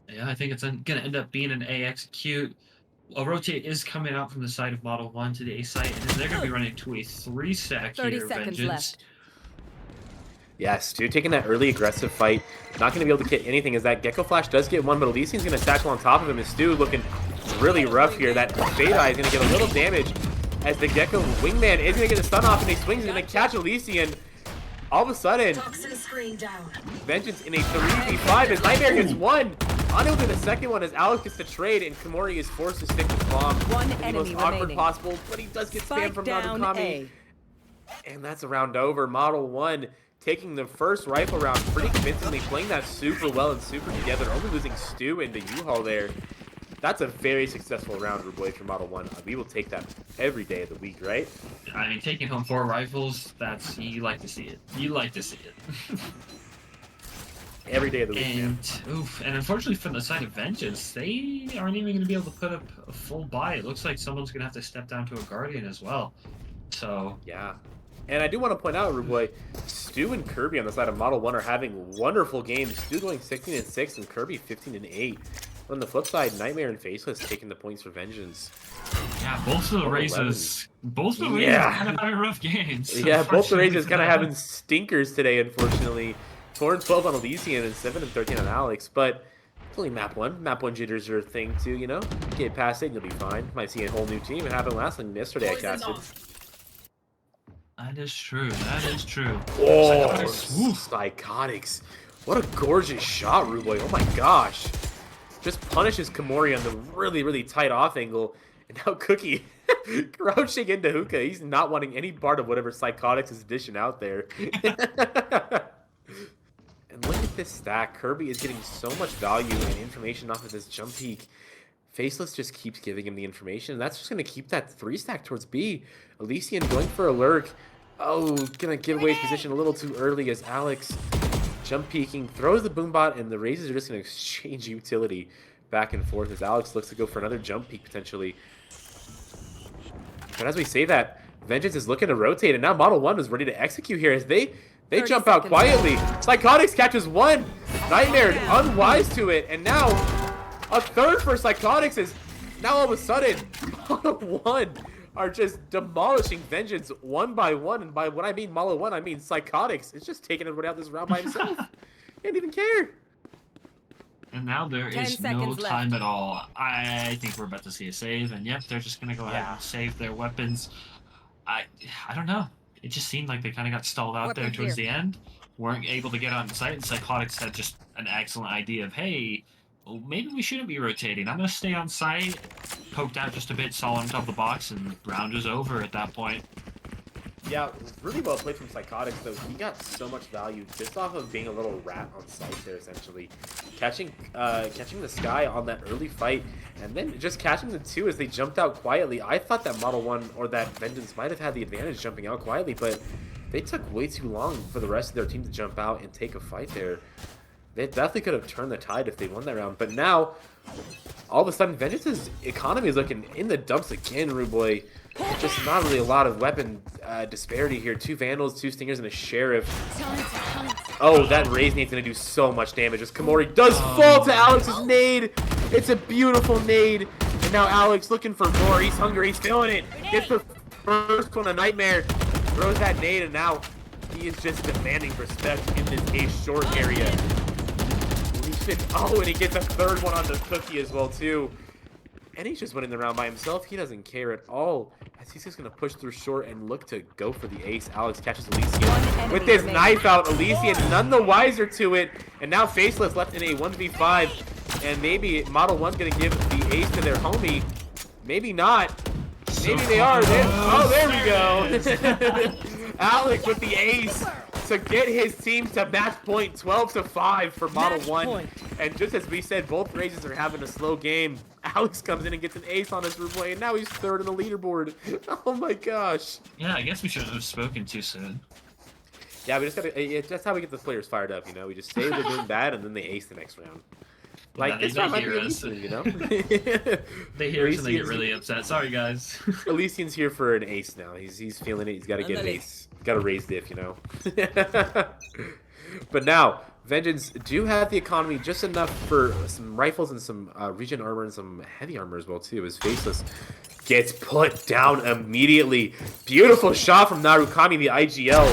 Yeah, I think it's going to end up being an A execute. A rotate is coming out from the side of Model 1 to the A site, and they're going to be running to a 3-stack 30 here, seconds Vengeance. left. Yeah, Stu taking that early aggressive fight. Not going to be able to get anything as that Gecko Flash does get 1, but Elysian's going to satchel on top of him. And Stu looking really rough here. That Fade Eye is going to get a little damage as the Gecko Wingman is going to get a stun off, and he swings and going to catch Elysian. all of a sudden, Toxin screen down. Vengeance in a 3v5 as Nightmare gets one. Unable to the second one as Alex gets the trade and Kamori is forced to stick with bomb. One in the enemy most awkward remaining. possible, but he does get spammed Spike from down Narukami. A. And that's a round over. Model 1 taking the first rifle round pretty convincingly, playing that super well and super together, only losing Stu into U-Haul there. That's a very successful round, Ruboy, for Model 1. We will take that every day of the week, right? I mean, taking home 4 rifles, you like to see it. You like to see it. Every day of the week, man. And unfortunately for the side of Vengeance, they aren't even going to be able to put up a full buy. It looks like someone's going to have to step down to a Guardian as well. So yeah. And I do want to point out, Ruboy, Stu and Kirby on the side of Model 1 are having wonderful games. Stu going 16-6 and Kirby 15-8. On the flip side, Nightmare and Faceless taking the points for Vengeance. Yeah, both of the races kind of having rough games. Yeah, both the races kind of having stinkers today, unfortunately. 4-12 on Elysian and 7-13 on Alex, but it's only map 1. Map 1 jitters are a thing too, you know? Get past it and you'll be fine. Might see a whole new team. It happened yesterday I casted. That is true. That is true. Oh, Psychotics. What a gorgeous shot, Ruboy. Oh my gosh. Just punishes Kamori on the really, really tight off angle. And now Cookie crouching into Hookah. He's not wanting any part of whatever Psychotics is dishing out there. And look at this stack. Kirby is getting so much value and information off of this jump peak. Faceless just keeps giving him the information. And that's just going to keep that 3-stack towards B. Elysian going for a lurk. Oh, going to give away his position a little too early as Alex jump peeking, throws the boombot, and the Razes are just going to exchange utility back and forth as Alex looks to go for another jump peek potentially. But as we say that, Vengeance is looking to rotate, and now Model 1 is ready to execute here as they jump out quietly. Psychotics catches one. Nightmare unwise to it, and now a third for Psychotics is now all of a sudden Model 1 are just demolishing Vengeance one by one. And by when I mean Model 1, I mean Psychotics. It's just taking everybody out this round by himself. He didn't even care. And now there is no time at all. I think we're about to see a save, and yep, they're just gonna go ahead and save their weapons. I don't know. It just seemed like they kind of got stalled out there towards the end. Weren't able to get on site, and Psychotics had just an excellent idea of, hey, well, maybe we shouldn't be rotating. I'm gonna stay on site, poked out just a bit, saw on top of the box, and the round was over at that point. Yeah, really well played from Psychotics, though. He got so much value just off of being a little rat on site there, essentially. Catching the Sky on that early fight, and then just catching the two as they jumped out quietly. I thought that Model 1 or that Vengeance might have had the advantage jumping out quietly, but they took way too long for the rest of their team to jump out and take a fight there. They definitely could have turned the tide if they won that round, but now, all of a sudden, Vengeance's economy is looking in the dumps again, Ruboy. Just not really a lot of weapon disparity here. 2 Vandals, 2 Stingers, and a Sheriff. Oh, that Raise Nade's going to do so much damage as Kamori does fall to Alex's nade. It's a beautiful nade. And now Alex looking for more. He's hungry. He's feeling it. Gets the first one, a Nightmare. Throws that nade, and now he is just demanding respect in this A short area. Oh, and he gets a third one on the Cookie as well, too. And he's just winning the round by himself. He doesn't care at all. As he's just going to push through short and look to go for the ace. Alex catches Elysian with his knife out. Elysian none the wiser to it. And now Faceless left in a 1v5. And maybe Model 1's going to give the ace to their homie. Maybe not. Maybe they are. Oh, there we go. Alex with the ace to get his team to match point 12-5 for Model 1. And just as we said, both races are having a slow game. Alex comes in and gets an ace on this replay, and now he's third in the leaderboard. Oh my gosh. Yeah, I guess we shouldn't have spoken too soon. Yeah, we just gotta. That's how we get the players fired up, you know. We just say they're doing bad, and then they ace the next round. Like this round might be Elysian, you know. They hear us and they get really upset. Sorry, guys. Elysian's here for an ace now. He's feeling it. He's got to get an ace. Got to raise diff, you know. But now, Vengeance do have the economy just enough for some rifles and some regen armor and some heavy armor as well too. As Faceless gets put down immediately. Beautiful shot from Narukami, the IGL.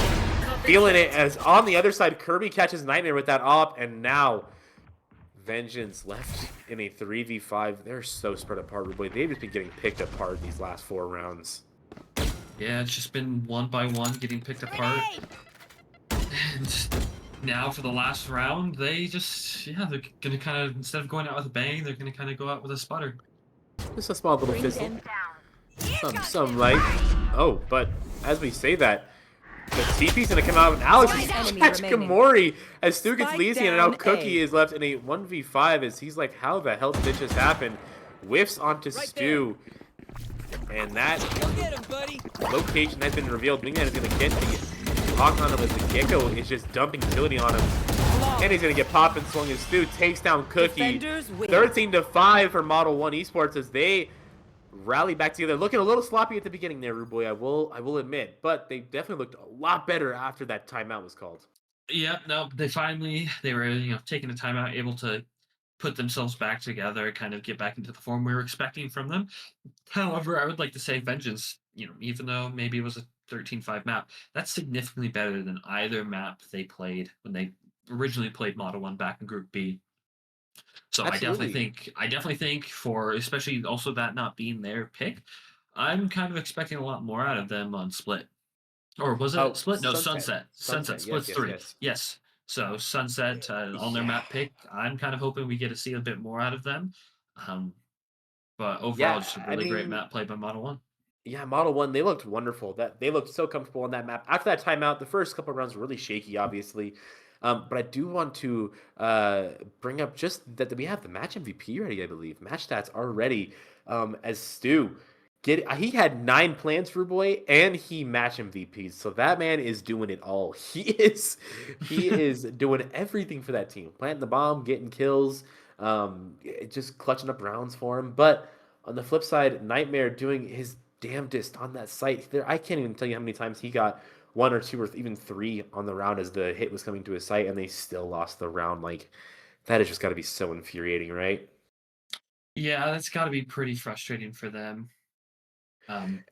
Feeling it as on the other side, Kirby catches Nightmare with that op, and now Vengeance left in a 3v5. They're so spread apart, Ruboy. They've just been getting picked apart these last 4 rounds. Yeah, it's just been one by one getting picked apart. And now for the last round, they just they're gonna kind of instead of going out with a bang, they're gonna kind of go out with a sputter. Just a small little Bring fizzle. them Some light. Oh, but as we say that, the TP's gonna come out and Alex One is enemy catch remaining. Kamori as Stu gets Spike Leezy and now down Cookie A. is left in a 1v5 as he's like, how the hell did this just happen? Whiffs onto Right Stu. And that Go get him, buddy. location has been revealed. Meaning that is gonna get the hawk on him as the Gecko is just dumping utility on him. And he's gonna get popped and swung as Stu takes down Cookie. Defenders win. 13-5 for Model 1 Esports as they rally back together. Looking a little sloppy at the beginning there, Rude Boy, I will admit, but they definitely looked a lot better after that timeout was called. Yeah, no, they were taking a timeout, able to put themselves back together, kind of get back into the form we were expecting from them. However, I would like to say Vengeance, even though maybe it was a 13-5 map, that's significantly better than either map they played when they originally played Model 1 back in Group B. So Absolutely. I definitely think for especially also that not being their pick, I'm kind of expecting a lot more out of them on Split. Or was it Oh, Split? No, Sunset. Sunset. Sunset. Sunset. Split's Yes, yes, 3. yes. Yes. So Sunset on their Yeah. map pick. I'm kind of hoping we get to see a bit more out of them. Um, but overall, Yeah, just a I really great mean, map played by Model 1. yeah, Model 1, they looked wonderful. That they looked so comfortable on that map. After that timeout, the first couple of rounds were really shaky, obviously. But I do want to bring up just that we have the match MVP ready, I believe. Match stats are ready. As Stu he had 9 plans for Boy and he match MVPs. So that man is doing it all. He is doing everything for that team. Planting the bomb, getting kills, just clutching up rounds for him. But on the flip side, Nightmare doing his damnedest on that site. There, I can't even tell you how many times he got 1 or 2 or even 3 on the round as the hit was coming to his site, and they still lost the round. Like that has just got to be so infuriating, right? Yeah, that's got to be pretty frustrating for them. Um,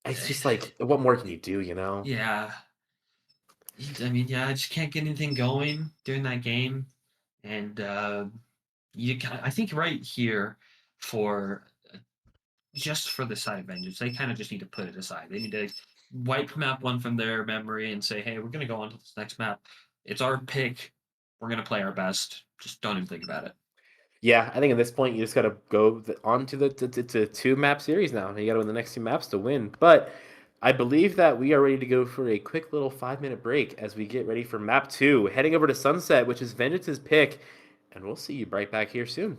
It's just like, what more can you do, you know? yeah, I mean, yeah, I just can't get anything going during that game, and I think right here for just for the side of Vengeance, they kind of just need to put it aside. They need to wipe map 1 from their memory and say, hey, we're gonna go on to this next map. It's our pick. We're gonna play our best. Just don't even think about it. Yeah, I think at this point you just got to go on to the 2 map series now. You got to win the next 2 maps to win. But I believe that we are ready to go for a quick little 5-minute break as we get ready for map 2, heading over to Sunset, which is Vengeance's pick, and we'll see you right back here soon.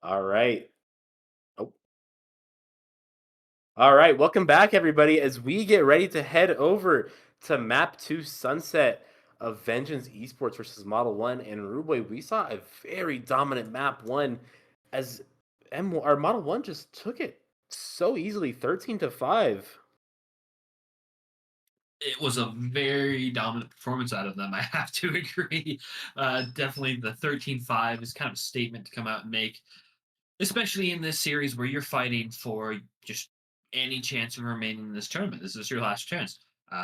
All right. Oh, all right. Welcome back, everybody, as we get ready to head over to Map 2 Sunset of Vengeance Esports versus Model 1. And Ruboy, we saw a very dominant Map 1 as our Model 1 just took it so easily, 13-5. It was a very dominant performance out of them. I have to agree. Definitely the 13-5 is kind of a statement to come out and make, especially in this series where you're fighting for just any chance of remaining in this tournament. This is your last chance.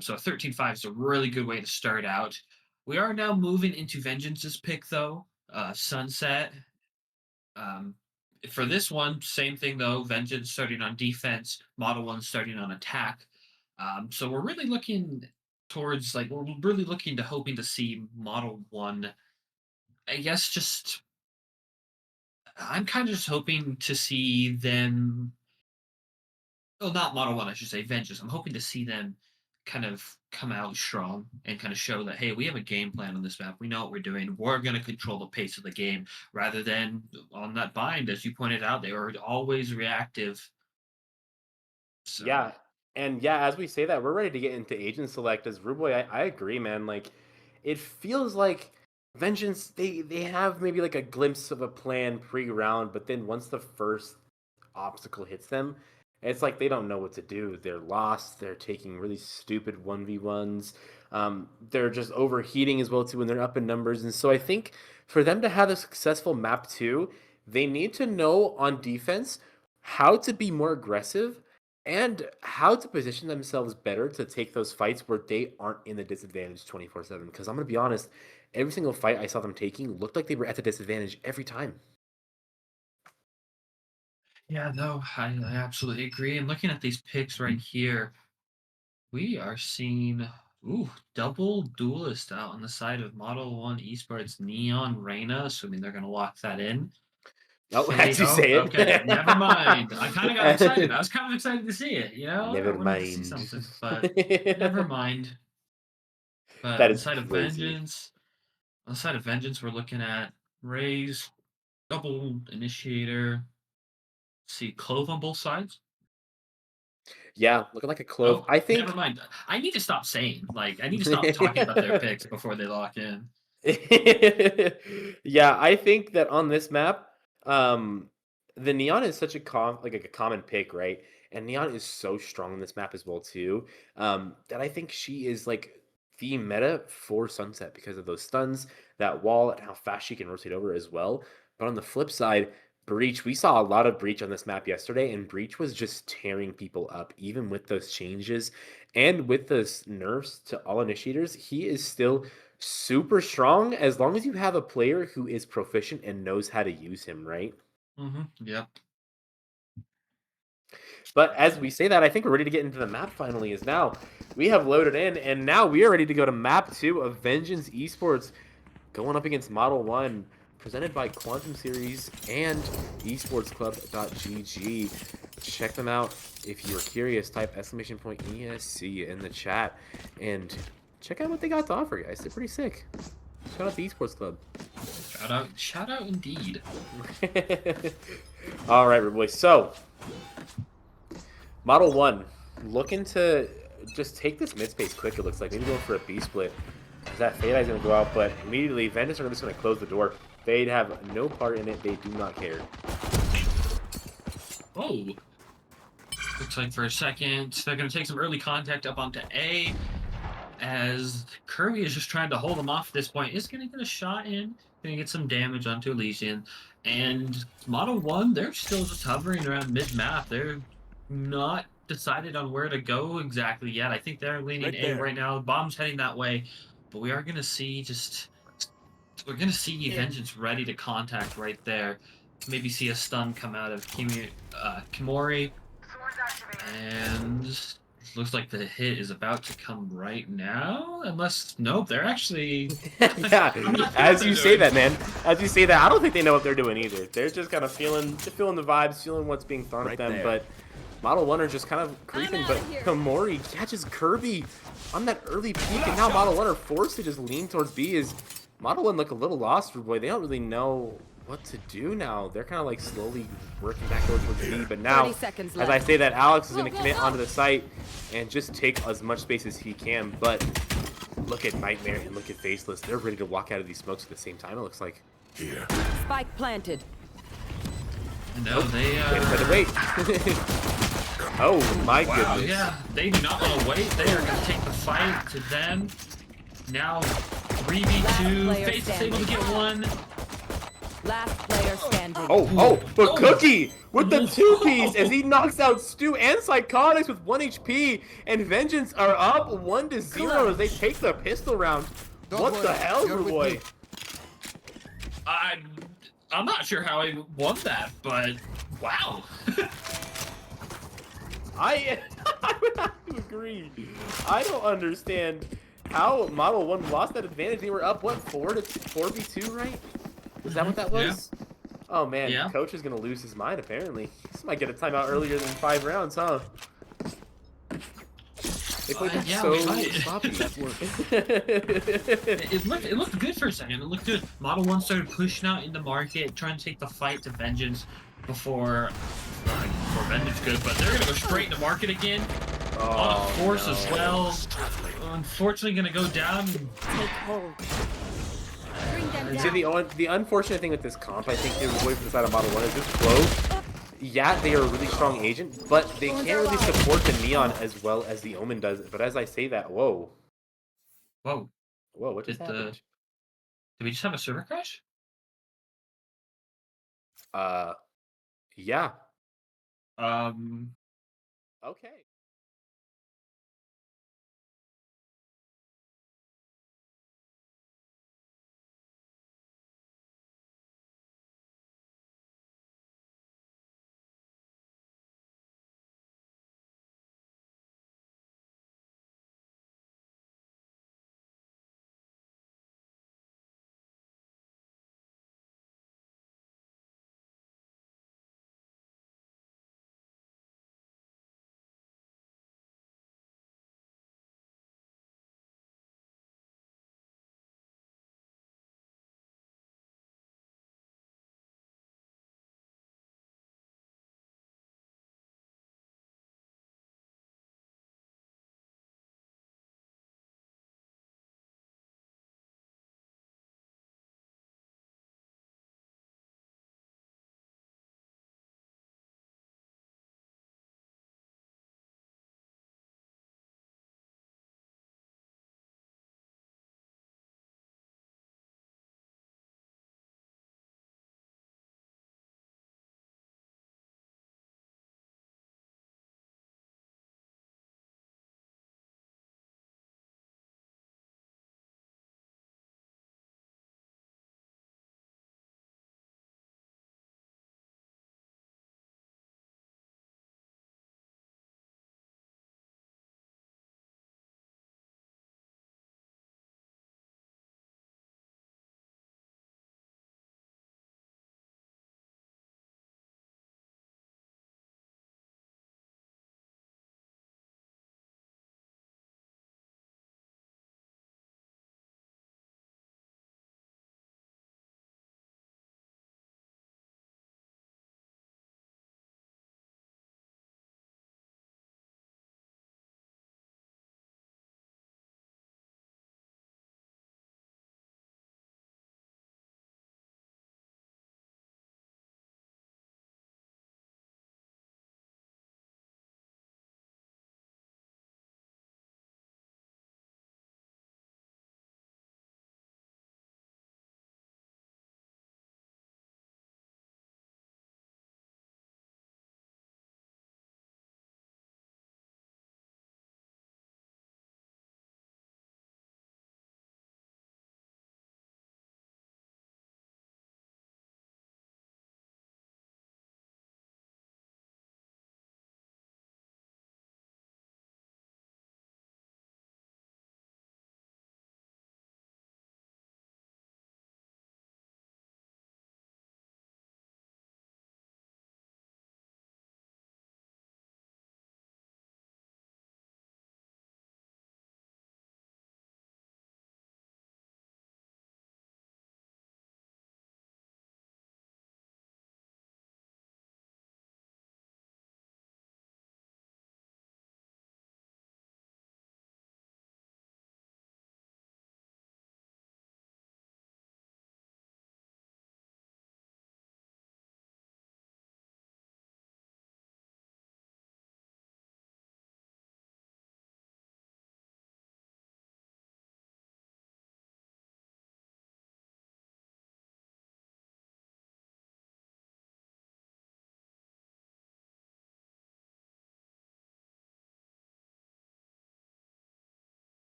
So 13-5 is a really good way to start out. We are now moving into Vengeance's pick, though. Sunset. Um, for this one, same thing, though. Vengeance starting on defense, Model 1 starting on attack. So we're really looking towards, like, we're really looking to hoping to see Model 1, I guess, just I'm kind of just hoping to see them. Well, not Model 1, I should say, Vengeance. I'm hoping to see them kind of come out strong and kind of show that, hey, we have a game plan on this map. We know what we're doing. We're going to control the pace of the game rather than on that bind, as you pointed out, they were always reactive. So, Yeah. And yeah, as we say that, we're ready to get into agent select as Ruboy. I agree, man. Like, it feels like Vengeance, they have maybe like a glimpse of a plan pre-round, but then once the first obstacle hits them, it's like they don't know what to do. They're lost. They're taking really stupid 1v1s. They're just overheating as well too when they're up in numbers. And so I think for them to have a successful map 2, they need to know on defense how to be more aggressive and how to position themselves better to take those fights where they aren't in the disadvantage 24/7. Because I'm going to be honest, every single fight I saw them taking looked like they were at the disadvantage every time. yeah, no, I absolutely agree. And looking at these picks right here, we are seeing double duelist out on the side of Model 1 Esports Neon Reina, assuming they're going to lock that in. Oh, as Fade. you Oh, say okay. Never mind. I kind of got excited. it. I was kind of excited to see it. I Never wanted to see mind. something, but never mind. But That on the is side of crazy. Vengeance, we're looking at Raise, double initiator. See Clove on both sides. Yeah, looking like a clove. Oh, I never think. mind. I need to stop saying, like, I need to stop talking about their picks before they lock in. Yeah, I think that on this map, the neon is such a like a common pick, right? And neon is so strong on this map as well too. That I think she is like the meta for Sunset because of those stuns, that wall, and how fast she can rotate over as well. But on the flip side, Breach, we saw a lot of Breach on this map yesterday, and Breach was just tearing people up, even with those changes and with those nerfs to all initiators. He is still super strong as long as you have a player who is proficient and knows how to use him, right? Yep. But as we say that, I think we're ready to get into the map finally. Is now we have loaded in, and now we are ready to go to map 2 of Vengeance Esports, going up against Model 1, presented by Quantum Series and esportsclub.gg. Check them out if you're curious. Type !ESC in the chat and check out what they got to offer, guys. They're pretty sick. Shout out to Esports Club. Shout out indeed. All right, boys. So, Model 1, looking to just take this mid space quick, it looks like. Maybe going for a B split. That Fade Eye's going to go out, but immediately Vengeance are just going to close the door. They'd have no part in it. They do not care. Oh. Looks like for a second, they're going to take some early contact up onto A. As Kirby is just trying to hold him off at this point. Is going to get a shot in. Going to get some damage onto Elysian. And Model 1, they're still just hovering around mid-map. They're not decided on where to go exactly yet. I think they're leaning A right now. Bomb's heading that way. But we are going to see we're going to see Vengeance ready to contact right there. Maybe see a stun come out of Kimori. And looks like the hit is about to come right now. Unless, nope, they're actually... Yeah, as you say that, man. As you say that, I don't think they know what they're doing either. They're just kind of feeling the vibes, feeling what's being thrown at them. There. But Model 1 are just kind of creeping. But Kimori catches Kirby on that early peak, and now Model 1 are forced to just lean towards B. As Model 1 look a little lost for boy. They don't really know what to do now. They're kind of like slowly working back over towards B, but now, 30 seconds as I left. say that, Alex is going to commit onto the site and just take as much space as he can, but look at Nightmare and look at Faceless. They're ready to walk out of these smokes at the same time, it looks like. Spike planted. No, they Wait. Oh my wow, goodness. yeah, they do not want to wait. They are going to take the fight to them. Now 3v2. Last player Faceless able to get one. Last player standing. But Cookie with the 2-piece as he knocks out Stu and Psychotics with 1 HP, and Vengeance are up 1-0 as they take the pistol round. What the hell, rude boy? I'm not sure how he won that, but wow. I would have to agree. I don't understand how Model 1 lost that advantage. They were up, what, 4v2, right? Is that what that was? Yeah. Oh, man. Yeah. Coach is going to lose his mind, apparently. This might get a timeout earlier than 5 rounds, huh? They played so sloppy. It looked good for a second. It looked good. Model 1 started pushing out in the market, trying to take the fight to Vengeance before Vengeance could, but they're going to go straight into market again. On a force as well. Unfortunately, going to go down. Take hold. See, the unfortunate thing with this comp, I think, away from the side of Model 1 is this close. Yeah, they are a really strong agent, but they can't really support the Neon as well as the Omen does. But as I say that, whoa, what just happened? Did we just have a server crash? Yeah. Okay.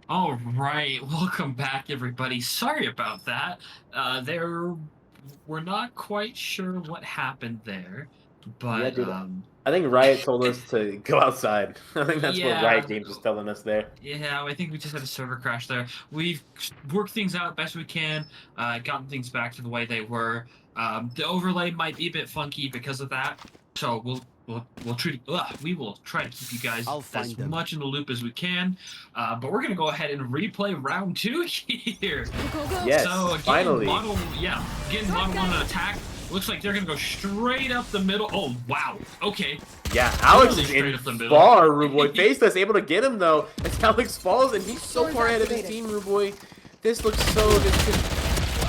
All right, welcome back, everybody. Sorry about that. We're not quite sure what happened there, Yeah, but dude. I think Riot told us to go outside. I think that's what yeah, Riot Games was telling us there. yeah. I think we just had a server crash there. We've worked things out best we can, gotten things back to the way they were. The overlay might be a bit funky because of that, so we will try to keep you guys I'll as find them. much in the loop as we can. But we're gonna go ahead and replay round 2 here. Go, go. Yes, So again, finally. Model 1 on attack. Looks like they're gonna go straight up the middle. Oh wow. Okay. Yeah, Alex Really is straight in up the middle. far, Ruboy. Faceless able to get him though. As Alex falls, and he's so far ahead of his team, Ruboy. This looks so.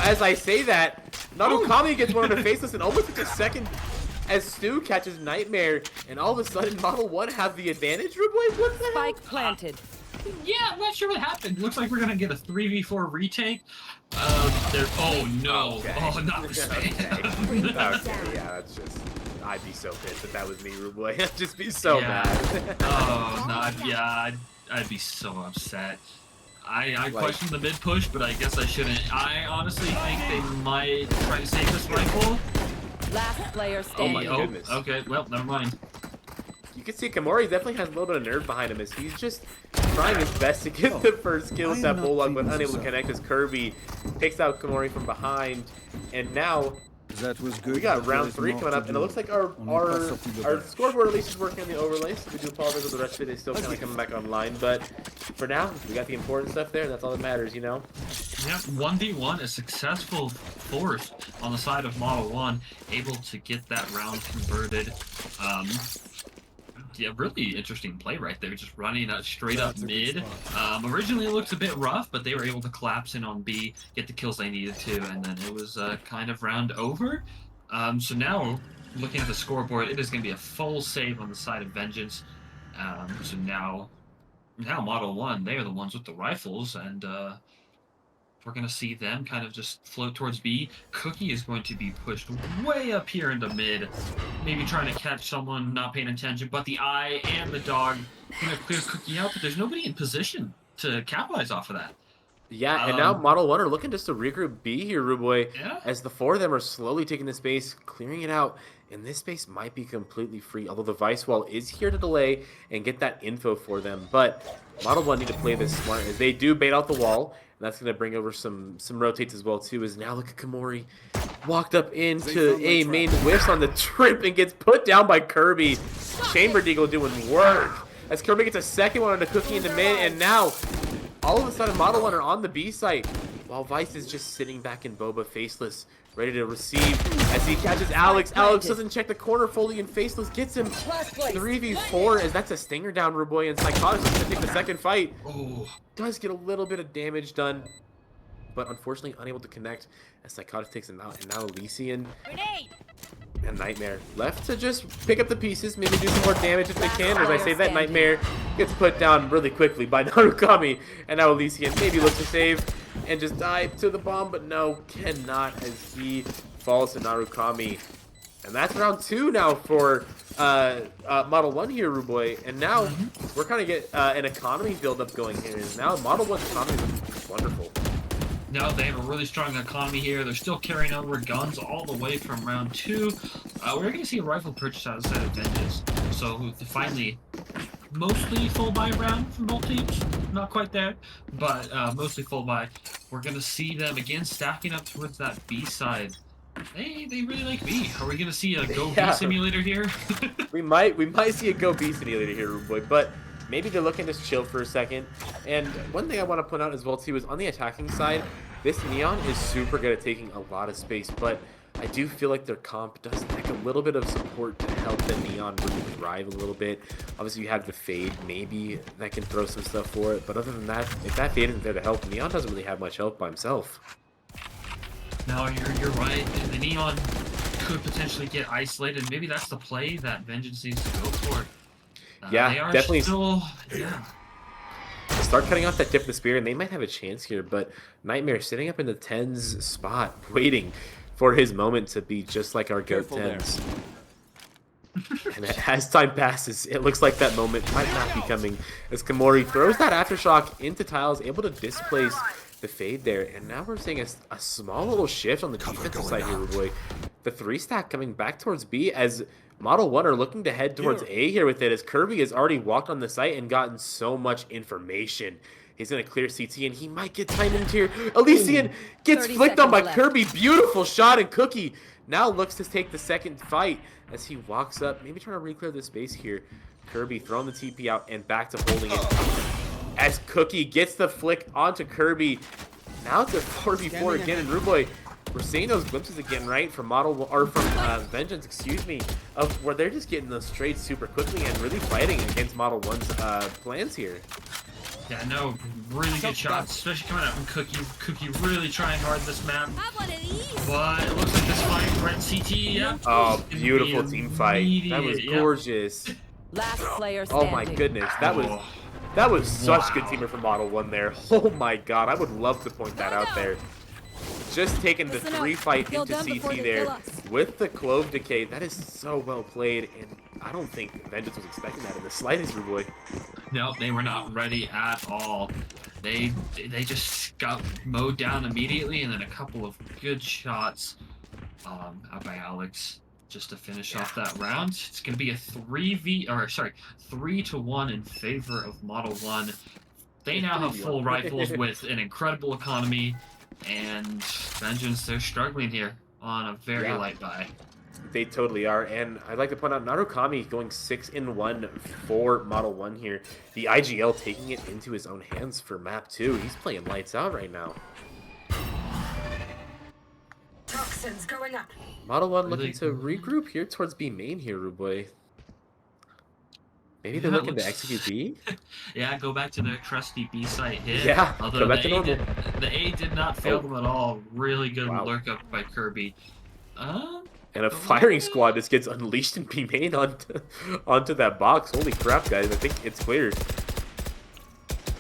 As I say that, Narukami gets one on the Faceless and almost gets a second. As Stu catches Nightmare, and all of a sudden Model 1 have the advantage, Ruboy. What the heck? Spike planted. Yeah, I'm not sure what happened. Looks like we're gonna get a 3v4 retake. Oh no. Okay. Oh, not the spam. Okay, yeah, that's just. I'd be so pissed if that was me, Ruboy. I'd just be so Yeah. mad. Oh no, yeah, I'd be so upset. I questioned the mid push, but I guess I shouldn't. I honestly think they might try to save this rifle. Last player Oh my standing. goodness. Okay, well, never mind. You can see Kamori definitely has a little bit of nerve behind him as he's just trying his best to get the first kill with that bulldog, but unable to connect as Kirby takes out Kamori from behind. And now That was good. we got but round there is 3 more coming to up, and it do. looks like our scoreboard at least is working on the overlays. So we do apologize for the rest of it. It's still kind of coming back online, but for now, we got the important stuff there, and that's all that matters, you know? Yep, 1v1, a successful force on the side of Model 1, able to get that round converted. Yeah, really interesting play right there, just running that straight up mid. Originally it looked a bit rough, but they were able to collapse in on B, get the kills they needed to, and then it was kind of round over. So now, looking at the scoreboard, it is going to be a full save on the side of Vengeance. So now Model 1, they are the ones with the rifles, and we're going to see them kind of just float towards B. Cookie is going to be pushed way up here into mid, maybe trying to catch someone not paying attention, but the eye and the dog going to clear Cookie out, but there's nobody in position to capitalize off of that. Yeah, and now Model 1 are looking just to regroup B here, Ruboy, Yeah. as the 4 of them are slowly taking the space, clearing it out, and this space might be completely free, although the Vice Wall is here to delay and get that info for them. But Model 1 need to play this smart, as they do bait out the wall, and that's going to bring over some rotates as well, too, as now look at Kamori, walked up into A, main whiffs on the trip, and gets put down by Kirby. Chamber Deagle doing work, as Kirby gets a second one on the Cookie into mid, and now all of a sudden, Model 1 are on the B site, while Vice is just sitting back in Boba, Faceless, ready to receive as he catches Alex. Alex doesn't check the corner fully, and Faceless gets him 3v4, as that's a stinger down, Ruboy, and Psychotic is going to take the second fight. Oh, Does get a little bit of damage done, but unfortunately unable to connect as Psychotic takes him out, and now Elysian and Nightmare left to just pick up the pieces, maybe do some more damage if they can. As I say that, Nightmare gets put down really quickly by Narukami, and now Elysian maybe looks to save and just die to the bomb, but no, cannot, as he falls to Narukami. And that's round 2 now for Model 1 here, Ruboy. And now we're kind of get an economy build-up going here. And now Model 1's economy is wonderful. no, they have a really strong economy here. They're still carrying over guns all the way from round 2. We're going to see a rifle purchase outside of Vengeance. So finally, mostly full buy round from both teams. Not quite there, but mostly full buy. We're going to see them again stacking up towards that B side. They really like B. Are we going to see a Go Yeah. B simulator here? We might see a Go B simulator here, Ruboy, but maybe they're looking to chill for a second. And one thing I want to point out as well, too, is on the attacking side, this Neon is super good at taking a lot of space, but I do feel like their comp does lack a little bit of support to help the Neon really thrive a little bit. Obviously, you have the Fade, maybe that can throw some stuff for it, but other than that, if that Fade isn't there to help, Neon doesn't really have much help by himself. No, you're right. The Neon could potentially get isolated. Maybe that's the play that Vengeance needs to go for. Yeah, they are definitely. Still, yeah. Start cutting off that tip of the spear, and they might have a chance here, but Nightmare sitting up in the 10s spot, waiting for his moment to be just like our GOAT Careful there. 10s. And as time passes, it looks like that moment might not be coming as Komori throws that aftershock into tiles, able to displace the fade there. And now we're seeing a small little shift on the defensive side here, Ruboy. The 3-stack coming back towards B as Model 1 are looking to head towards A here with it, as Kirby has already walked on the site and gotten so much information. He's going to clear CT, and he might get timed into here. Elysian gets flicked on by Kirby. Beautiful shot, and Cookie now looks to take the second fight as he walks up, maybe trying to re-clear the space here. Kirby throwing the TP out and back to holding it. As Cookie gets the flick onto Kirby. Now it's a 4v4 again, and Ruboy, we're seeing those glimpses again, right, from Vengeance, excuse me, of where they're just getting those trades super quickly and really fighting against Model 1's plans here. Yeah, no, really good shots, especially coming out from Cookie. Cookie really trying hard this map. But it looks like this fight right CT. Yeah. Oh, beautiful team fight. That was gorgeous. Last player standing. Oh my goodness, that was such good teamwork from Model 1 there. Oh my god, I would love to point that out there. Just taking the 3-fight into CT there with the Clove Decay. That is so well played, and I don't think Vengeance was expecting that in the slightest, Ruboy. No, they were not ready at all. They just got mowed down immediately, and then a couple of good shots out by Alex just to finish off that round. It's going to be a 3-1 in favor of Model 1. They now have full rifles with an incredible economy, and Vengeance, they're struggling here on a very light buy. They totally are, and I'd like to point out Narukami going 6-1 for Model 1 here. The IGL taking it into his own hands for map 2. He's playing lights out right now. Toxins going up. Model 1 looking to regroup here towards B main here, Ruboy. Maybe they're looking to execute B? Yeah, go back to their trusty B site hit. Yeah, although go back to normal. The A did not fail them at all. Really good lurk up by Kirby. And a firing squad just gets unleashed in B main onto that box. Holy crap, guys. I think it's clear.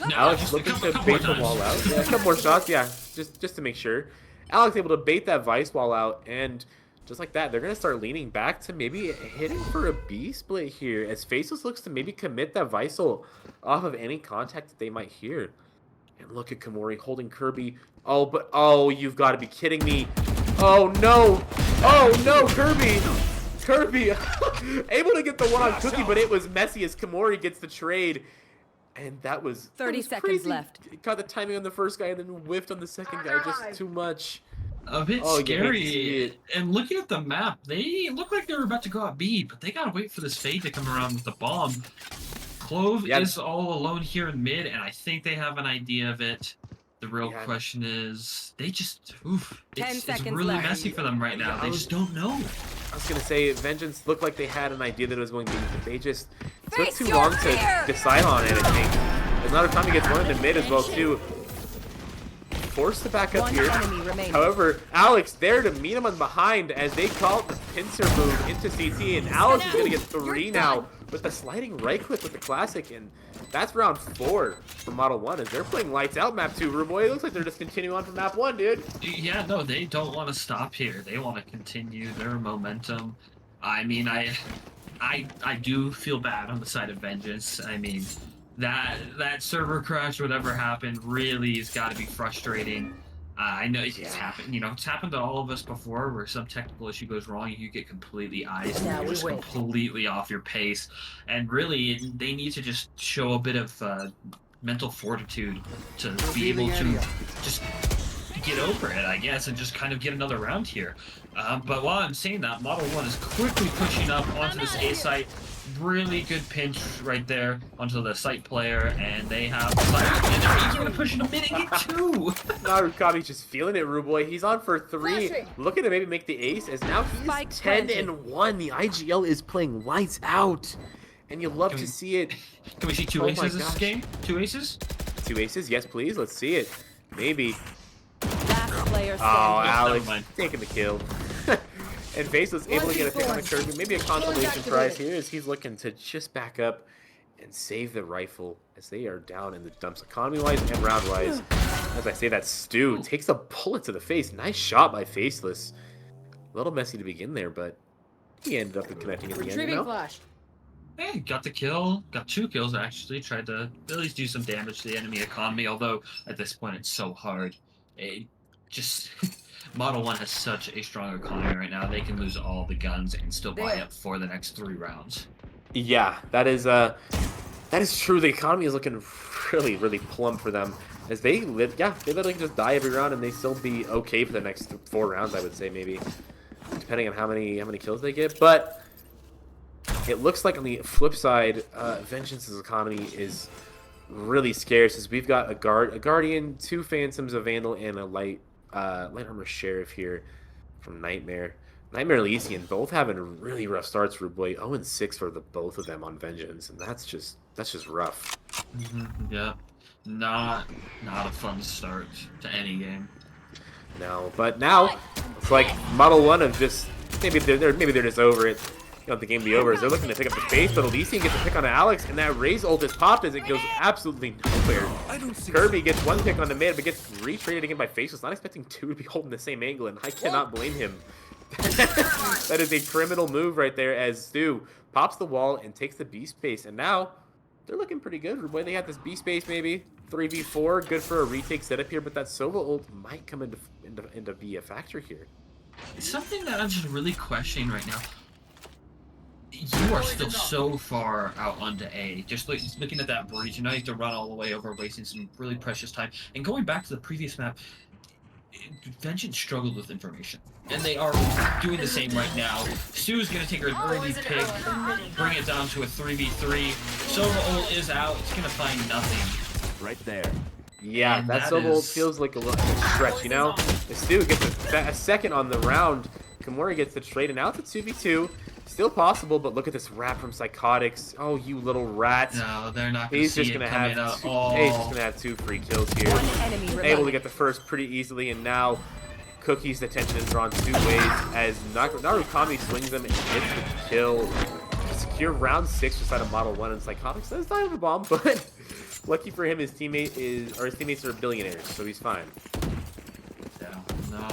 No, Alex looking to bait the wall out. Yeah, a couple more shots, yeah, just to make sure. Alex able to bait that Vice wall out, and just like that, they're going to start leaning back to maybe hitting for a B split here, as Faceless looks to maybe commit that Visal off of any contact that they might hear. And look at Komori holding Kirby. Oh, you've got to be kidding me. Oh, no. Oh, no, Kirby. Kirby able to get the one on Cookie, but it was messy as Komori gets the trade. And that was 30 seconds crazy. left. Got the timing on the first guy and then whiffed on the second guy. Just too much. A bit scary. And looking at the map, they look like they were about to go out B, but they gotta wait for this fade to come around with the bomb. Clove is all alone here in mid, and I think they have an idea of it. The real question is, they just, it's really messy for them right now. They just don't know. I was going to say, Vengeance looked like they had an idea that it was going to be, but they just took too long to decide on it, I think. There's not a time to get one in the mid as well, too. Forced to back up here. However, Alex there to meet him on behind as they call it the pincer move into CT, and Alex is going to get 3 now with the sliding right click with the classic, and that's round 4 for Model 1 as they're playing lights out map 2. Ruboy, it looks like they're just continuing on from map 1, dude. Yeah, no, they don't want to stop here. They want to continue their momentum. I mean, I do feel bad on the side of Vengeance. I mean, that server crash, whatever happened, really has got to be frustrating. I know it's happened. You know, it's happened to all of us before, where some technical issue goes wrong, you get completely iced, and you're just completely off your pace. And really, they need to just show a bit of mental fortitude to be able to just get over it, I guess, and just kind of get another round here. But while I'm saying that, Model 1 is quickly pushing up onto this A site. Really good pinch right there onto the site player, and they have and they're even pushing a mid and get 2. Narukami's just feeling it, Ruboy. He's on for 3, looking to maybe make the ace, as now he's 10-1. The IGL is playing lights out, and you love to see it. Can we see 2 aces this game? 2 aces? 2 aces? Yes, please. Let's see it. Maybe. Last player Alex taking the kill. And Faceless able to get a pick on the Kirby. Maybe a consolation prize here as he's looking to just back up and save the rifle as they are down in the dumps economy-wise and round-wise. As I say that, Stu takes a bullet to the face. Nice shot by Faceless. A little messy to begin there, but he ended up connecting at the end, you Retrieving know? flash. Hey, got the kill. Got 2 kills actually. Tried to at least do some damage to the enemy economy. Although at this point it's so hard. It just Model 1 has such a strong economy right now. They can lose all the guns and still buy up for the next 3 rounds. Yeah, that is true. The economy is looking really, really plump for them. As they live, yeah, they literally can just die every round and they still be okay for the next 4 rounds, I would say, maybe. Depending on how many kills they get. But it looks like on the flip side, Vengeance's economy is really scarce as we've got a Guardian, 2 Phantoms, a Vandal, and a light armor Sheriff here from Nightmare. Nightmare and Elysian both having really rough starts for boy. 0-6 for the both of them on Vengeance, and that's just rough. Yeah, not a fun start to any game. No, but now it's like Model 1 of just maybe they're just over it. You know, the game be over as they're looking to pick up the space, but Elysian gets a pick on Alex, and that Raze ult is popped as it goes absolutely nowhere. Kirby gets 1 pick on the mid, but gets retraded again by Faceless. Not expecting 2 to be holding the same angle, and I cannot blame him. That is a criminal move right there as Stu pops the wall and takes the B space, and now they're looking pretty good. Boy, they have this B space maybe 3v4, good for a retake setup here, but that Sova ult might come into be a factor here. It's something that I'm just really questioning right now. You are still so far out onto A. Just looking at that breach, you know you have to run all the way over, wasting some really precious time. And going back to the previous map, Vengeance struggled with information, and they are doing the same right now. Stu's gonna take her early pick, bring it down to a 3v3. Sova ult is out. It's gonna find nothing. Right there. Yeah, And that Sova ult feels like a little stretch, you know? The Stu gets a second on the round. Kimura gets the trade, and now it's a 2v2. Still possible, but look at this wrap from Psychotics. Oh, you little rat. No, they're not gonna He's see just it gonna coming have out. he's just gonna have 2 free kills here. Able to get the first pretty easily, and now Cookie's attention is drawn 2 ways as Narukami swings them and gets the kill. Secure round 6 just out of Model 1, and Psychotics does die of a bomb, but lucky for him, his teammates are billionaires, so he's fine. Yeah, no.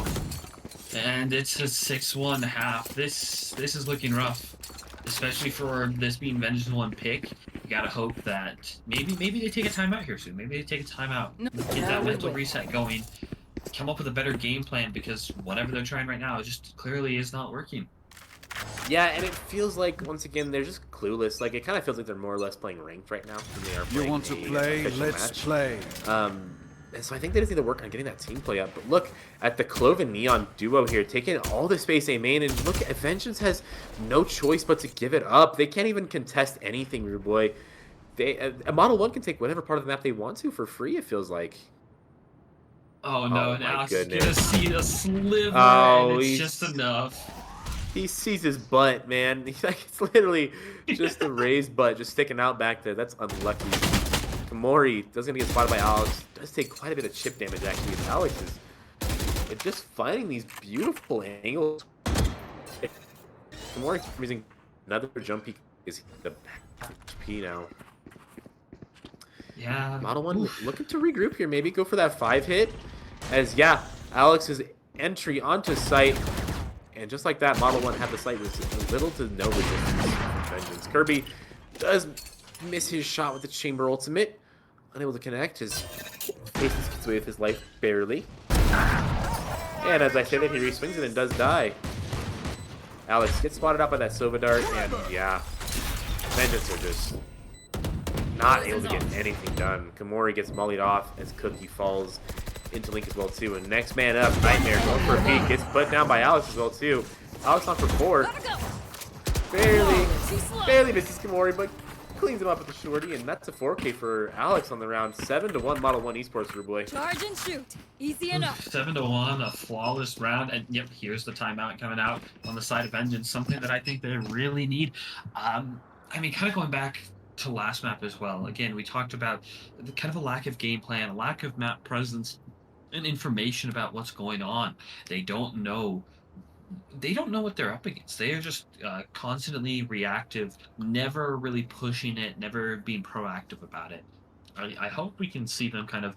And it's a 6-1 half. This is looking rough, especially for this being Vengeance 1 pick. You gotta hope that maybe they take a timeout here soon. Maybe they take a timeout, get that mental reset going, come up with a better game plan, because whatever they're trying right now just clearly is not working. Yeah, and it feels like, once again, they're just clueless. Like, it kind of feels like they're more or less playing ranked right now than they are playing You want to play? Let's play. And so I think they just need to work on getting that team play up. But look at the Cloven Neon duo here, taking all the space A main, and look, Vengeance has no choice but to give it up. They can't even contest anything, Rude Boy. A Model 1 can take whatever part of the map they want to for free, it feels like. Oh no, Oh, and my Alex is goodness. gonna see a sliver, Oh, and it's he's- just enough. He sees his butt, man. It's literally just a raised butt just sticking out back there. That's unlucky. Kamori doesn't get spotted by Alex. Does take quite a bit of chip damage, actually. Alex is just finding these beautiful angles. Kamori using another jump peak is the back HP now. Yeah. Model 1 looking to regroup here, maybe go for that 5 hit. As, yeah, Alex's entry onto site. And just like that, Model 1 had the site with little to no resistance from Vengeance. Kirby does miss his shot with the Chamber Ultimate. Unable to connect. His Faceless gets away with his life barely. And as I say that, he re-swings it and does die. Alex gets spotted out by that Sova Dart, and yeah, Vengeance are just not able to get anything done. Kamori gets mollied off as Cookie falls into Link as well too. And next man up, Nightmare going for a peek, gets put down by Alex as well too. Alex on for 4. Barely misses Kamori, but cleans him up with the shorty, and that's a 4K for Alex on the round. 7-1 Model 1 Esports for boy. Charge and shoot. Easy enough. 7-1, a flawless round, and yep, here's the timeout coming out on the side of Vengeance, something that I think they really need. I mean, kind of going back to last map as well. Again, we talked about the kind of a lack of game plan, a lack of map presence, and information about what's going on. They don't know what they're up against. They are just constantly reactive, never really pushing it, never being proactive about it. I hope we can see them kind of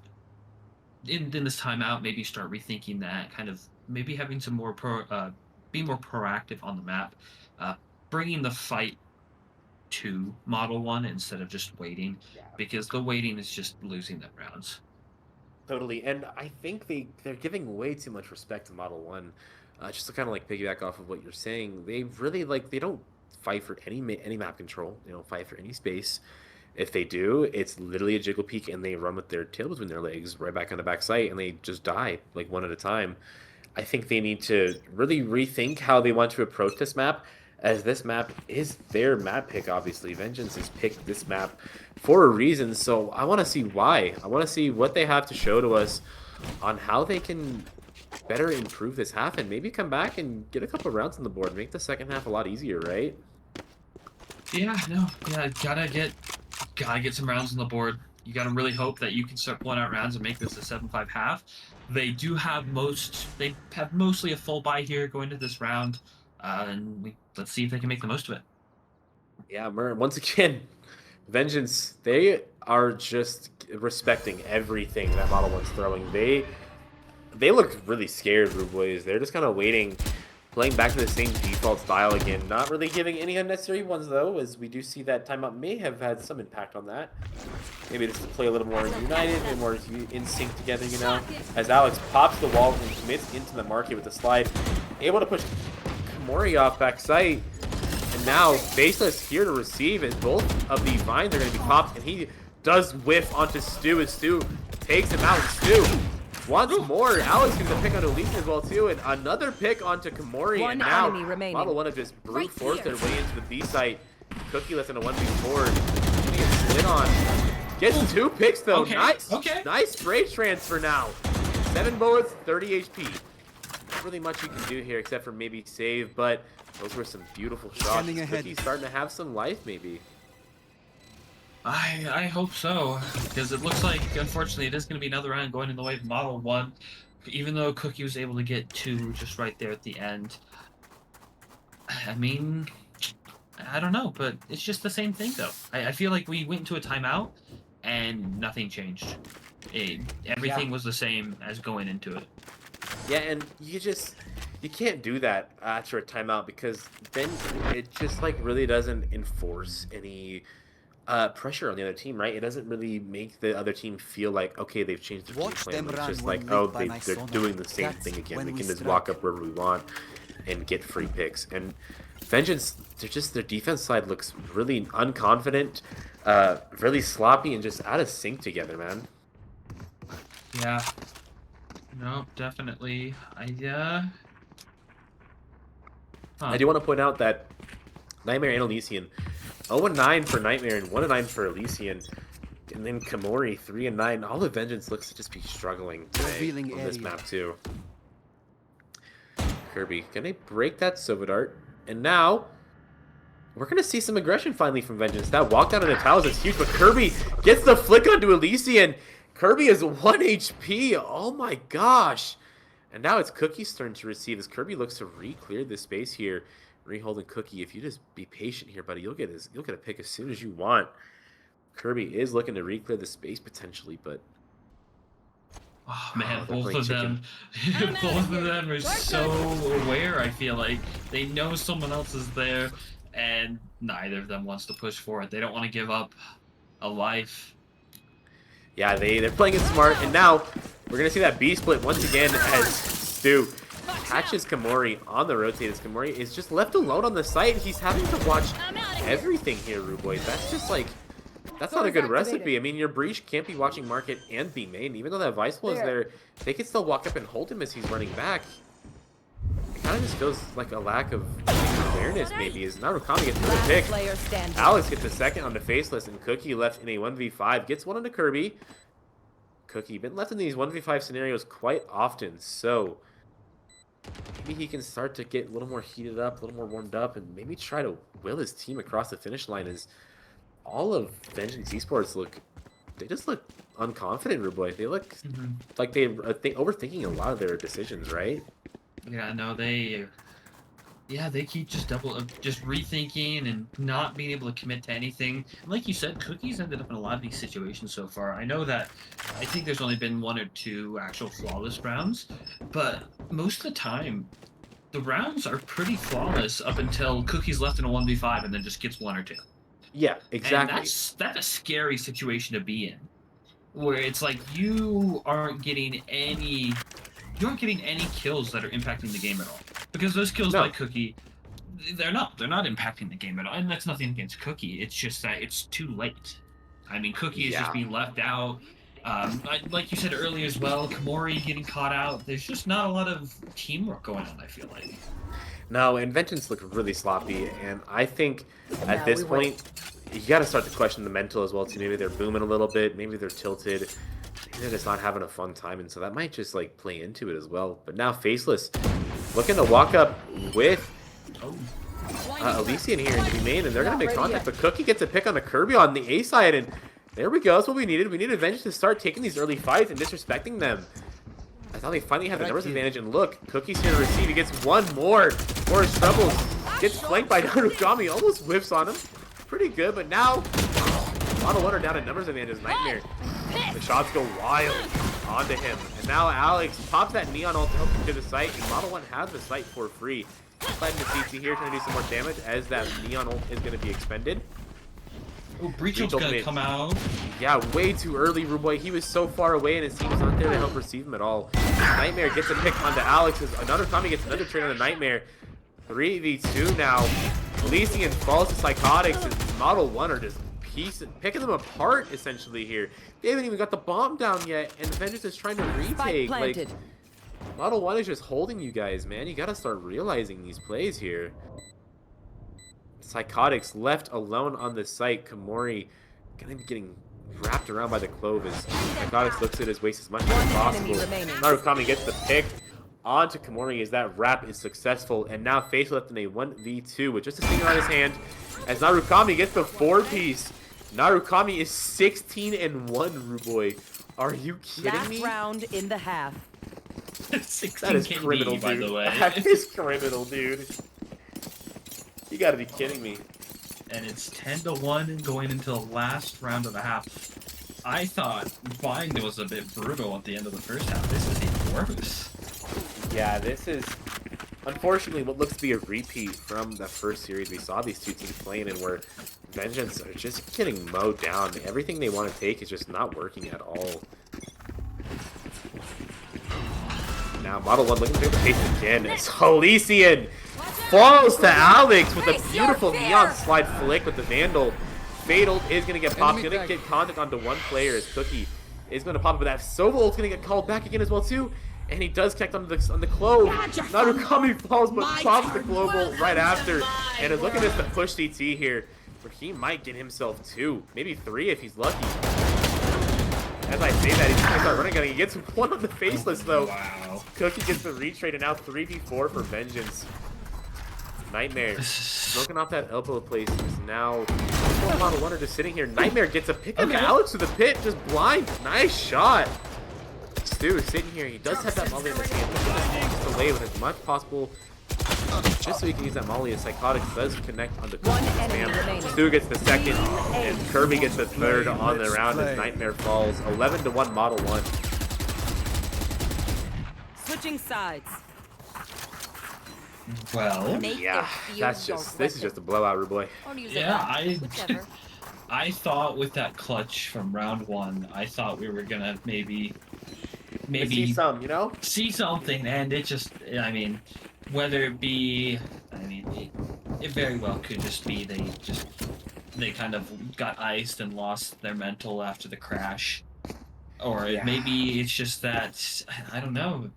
in this timeout maybe start rethinking that, kind of maybe having some more be more proactive on the map, bringing the fight to Model 1 instead of just waiting, Yeah. because the waiting is just losing them rounds. Totally, and I think they're giving way too much respect to Model One. Just to kind of like piggyback off of what you're saying, they really like they don't fight for any map control. They don't fight for any space. If they do, it's literally a jiggle peek, and they run with their tail between their legs right back on the back site, and they just die like one at a time. I think they need to really rethink how they want to approach this map, as this map is their map pick, obviously. Vengeance has picked this map for a reason, so I want to see why. I want to see what they have to show to us on how they can better improve this half and maybe come back and get a couple rounds on the board, make the second half a lot easier, right? Yeah, no, yeah, gotta get some rounds on the board. You gotta really hope that you can start pulling out rounds and make this a 7-5 half. They have mostly a full buy here going to this round, and let's see if they can make the most of it. Yeah, once again, Vengeance, they are just respecting everything that Model 1's throwing. They look really scared, Rude Boys. They're just kind of waiting, playing back to the same default style again. Not really giving any unnecessary ones, though, as we do see that timeout may have had some impact on that. Maybe just to play a little more united and more in sync together, you know. As Alex pops the wall and commits into the market with the slide, able to push Komori off back sight. And now Faceless here to receive, and both of the vines are going to be popped, and he does whiff onto Stu, and Stu takes him out. Stu once more, Alex gets a pick onto Lisa as well too, and another pick onto Komori. One and now enemy remaining. Model 1 have just brute Right forced here. their way into the B site. Cookie less than a 1v4. Gonna get slid on. Gets 2 picks though. Okay, Nice. okay. Nice spray transfer now. 7 bullets, 30 HP. Not really much you can do here except for maybe save, but those were some beautiful shots. Standing ahead. Cookie's starting to have some life maybe. I hope so, because it looks like, unfortunately, it is going to be another round going in the way of Model 1, even though Cookie was able to get 2 just right there at the end. I mean, I don't know, but it's just the same thing, though. I feel like we went into a timeout, and nothing changed. Everything was the same as going into it. Yeah, and you can't do that after a timeout, because then it just like really doesn't enforce any pressure on the other team, right? It doesn't really make the other team feel like, okay, they've changed their game Watch plan. them It's run just when like, lit oh, by my they're sonar. doing the same That's thing again. when They we can just strike. walk up wherever we want and get free picks. And Vengeance, their defense side looks really unconfident, really sloppy, and just out of sync together, man. Yeah. No, definitely. I do want to point out that Nightmare and Elysian, 0-9 for Nightmare and 1-9 for Elysian, and then Komori 3-9. All of Vengeance looks to just be struggling today Revealing on this area. map too. Kirby, can they break that Sova Dart? And now we're gonna see some aggression finally from Vengeance. That walk down into Talos is huge, but Kirby gets the flick onto Elysian. Kirby is 1 HP. Oh my gosh. And now it's Cookie's turn to receive as Kirby looks to re-clear this space here. Re-holding Cookie. If you just be patient here, buddy, you'll get a pick as soon as you want. Kirby is looking to re-clear the space potentially, but Oh man, they're both playing of them, I'm both outta of here. them are Dark so aware. I feel like they know someone else is there, and neither of them wants to push forward. They don't want to give up a life. yeah, they're playing it smart. And now we're gonna see that B split once again as Stu catches Komori on the rotate. As Komori is just left alone on the site. He's having to watch I'm outta here. everything here, Rude Boy. That's just like, that's not a good recipe. I mean, your breach can't be watching market and B main. Even though that Vice Ball is there, they can still walk up and hold him as he's running back. It kind of just feels like a lack of awareness, maybe. As Narukami gets another Last pick. player standing. Alex gets the second onto Faceless, and Cookie left in a 1v5. Gets one onto Kirby. Cookie been left in these 1v5 scenarios quite often, so maybe he can start to get a little more heated up, a little more warmed up, and maybe try to will his team across the finish line. As all of Vengeance Esports they just look unconfident, Rude Boy. They look like they're overthinking a lot of their decisions, right? Yeah, no, they keep just rethinking and not being able to commit to anything. And like you said, Cookie's ended up in a lot of these situations so far. I think there's only been 1 or 2 actual flawless rounds, but most of the time, the rounds are pretty flawless up until Cookie's left in a 1v5 and then just gets 1 or 2. Yeah, And exactly. that's a scary situation to be in, where it's like you aren't getting any kills that are impacting the game at all, because those kills by Cookie, they're not impacting the game at all, and that's nothing against Cookie. It's just that it's too late. I mean, Cookie is just being left out. Like you said earlier as well, Komori getting caught out. There's just not a lot of teamwork going on, I feel like. No, Inventions look really sloppy, and I think at this point, you got to start to question the mental as well, too. Maybe they're booming a little bit, maybe they're tilted, maybe they're just not having a fun time, and so that might just, like, play into it as well. But now Faceless looking to walk up with Elysian here into the main, and they're going to make contact, but Cookie gets a pick on the Kirby on the A side, and there we go. That's what we needed. We needed Vengeance to start taking these early fights and disrespecting them. I thought they finally have the numbers advantage, and look, Cookie's here to receive. He gets one more for his troubles. Gets flanked by Narukami, almost whiffs on him. Pretty good, but now Model 1 are down in numbers advantage. Nightmare. The shots go wild onto him. And now Alex pops that Neon ult to help him to the site, and Model 1 has the site for free. Sliding the CT here, trying to do some more damage as that Neon ult is going to be expended. Oh, Breach ult's gonna come out. Yeah, way too early, Ruboy. He was so far away, and his team was not there to help receive him at all. Nightmare gets a pick onto Alex. Another Tommy gets another trade on the Nightmare. 3v2 now. Elysian falls to Psychotics, and Model 1 are just picking them apart, essentially, here. They haven't even got the bomb down yet, and Vengeance is trying to retake. Like, Model 1 is just holding you guys, man. You gotta start realizing these plays here. Psychotics left alone on the site. Komori gonna be getting wrapped around by the clove as Psychotics looks at his waist as much as possible. Narukami gets the pick onto Komori as that wrap is successful, and now Face left in a 1v2 with just a stinger on his hand as Narukami gets the 4-piece. Narukami is 16-1, Ruboy. Are you kidding me? Last round in the half. 16 That is KD, criminal, dude. by the way. That is criminal, dude. You gotta be kidding me. And it's 10-1 going into the last round of the half. I thought Bind was a bit brutal at the end of the first half. This is even worse. Yeah, this is unfortunately what looks to be a repeat from the first series. We saw these two teams playing and where Vengeance are just getting mowed down. Everything they want to take is just not working at all. Now Model 1 looking to take the pace again as Elysian falls to Alex with a beautiful Neon slide flick with the Vandal. Fatal is going to get popped. Going to get contact onto one player as Cookie is going to pop, but that Sova ult's going to get called back again as well too. And he does connect on the Clove. Narukami falls, but pops the Global right after. And is looking at the push CT here, where he might get himself 2, maybe 3 if he's lucky. As I say that, he's going to start running again. He gets 1 on the Faceless though. Wow. Cookie gets the retrade, and now 3v4 for Vengeance. Nightmare smoking off that elbow place is now Model 1 are just sitting here. Nightmare gets a pick on Alex to the pit, just blind. Nice shot. Stu sitting here. He does have that molly in his hand. Just delay with as much possible, just so he can use that molly. As Psychotics does connect on the spam. Stu gets the second, and Kirby gets the third on the round as Nightmare falls. 11-1 Model 1. Switching sides. Well, yeah, this is just a blowout, Ruboy. Yeah, I thought with that clutch from round 1, I thought we were gonna maybe see some, you know, see something, and it just, I mean, whether it be, I mean, it very well could just be they kind of got iced and lost their mental after the crash, or maybe it's just that I don't know.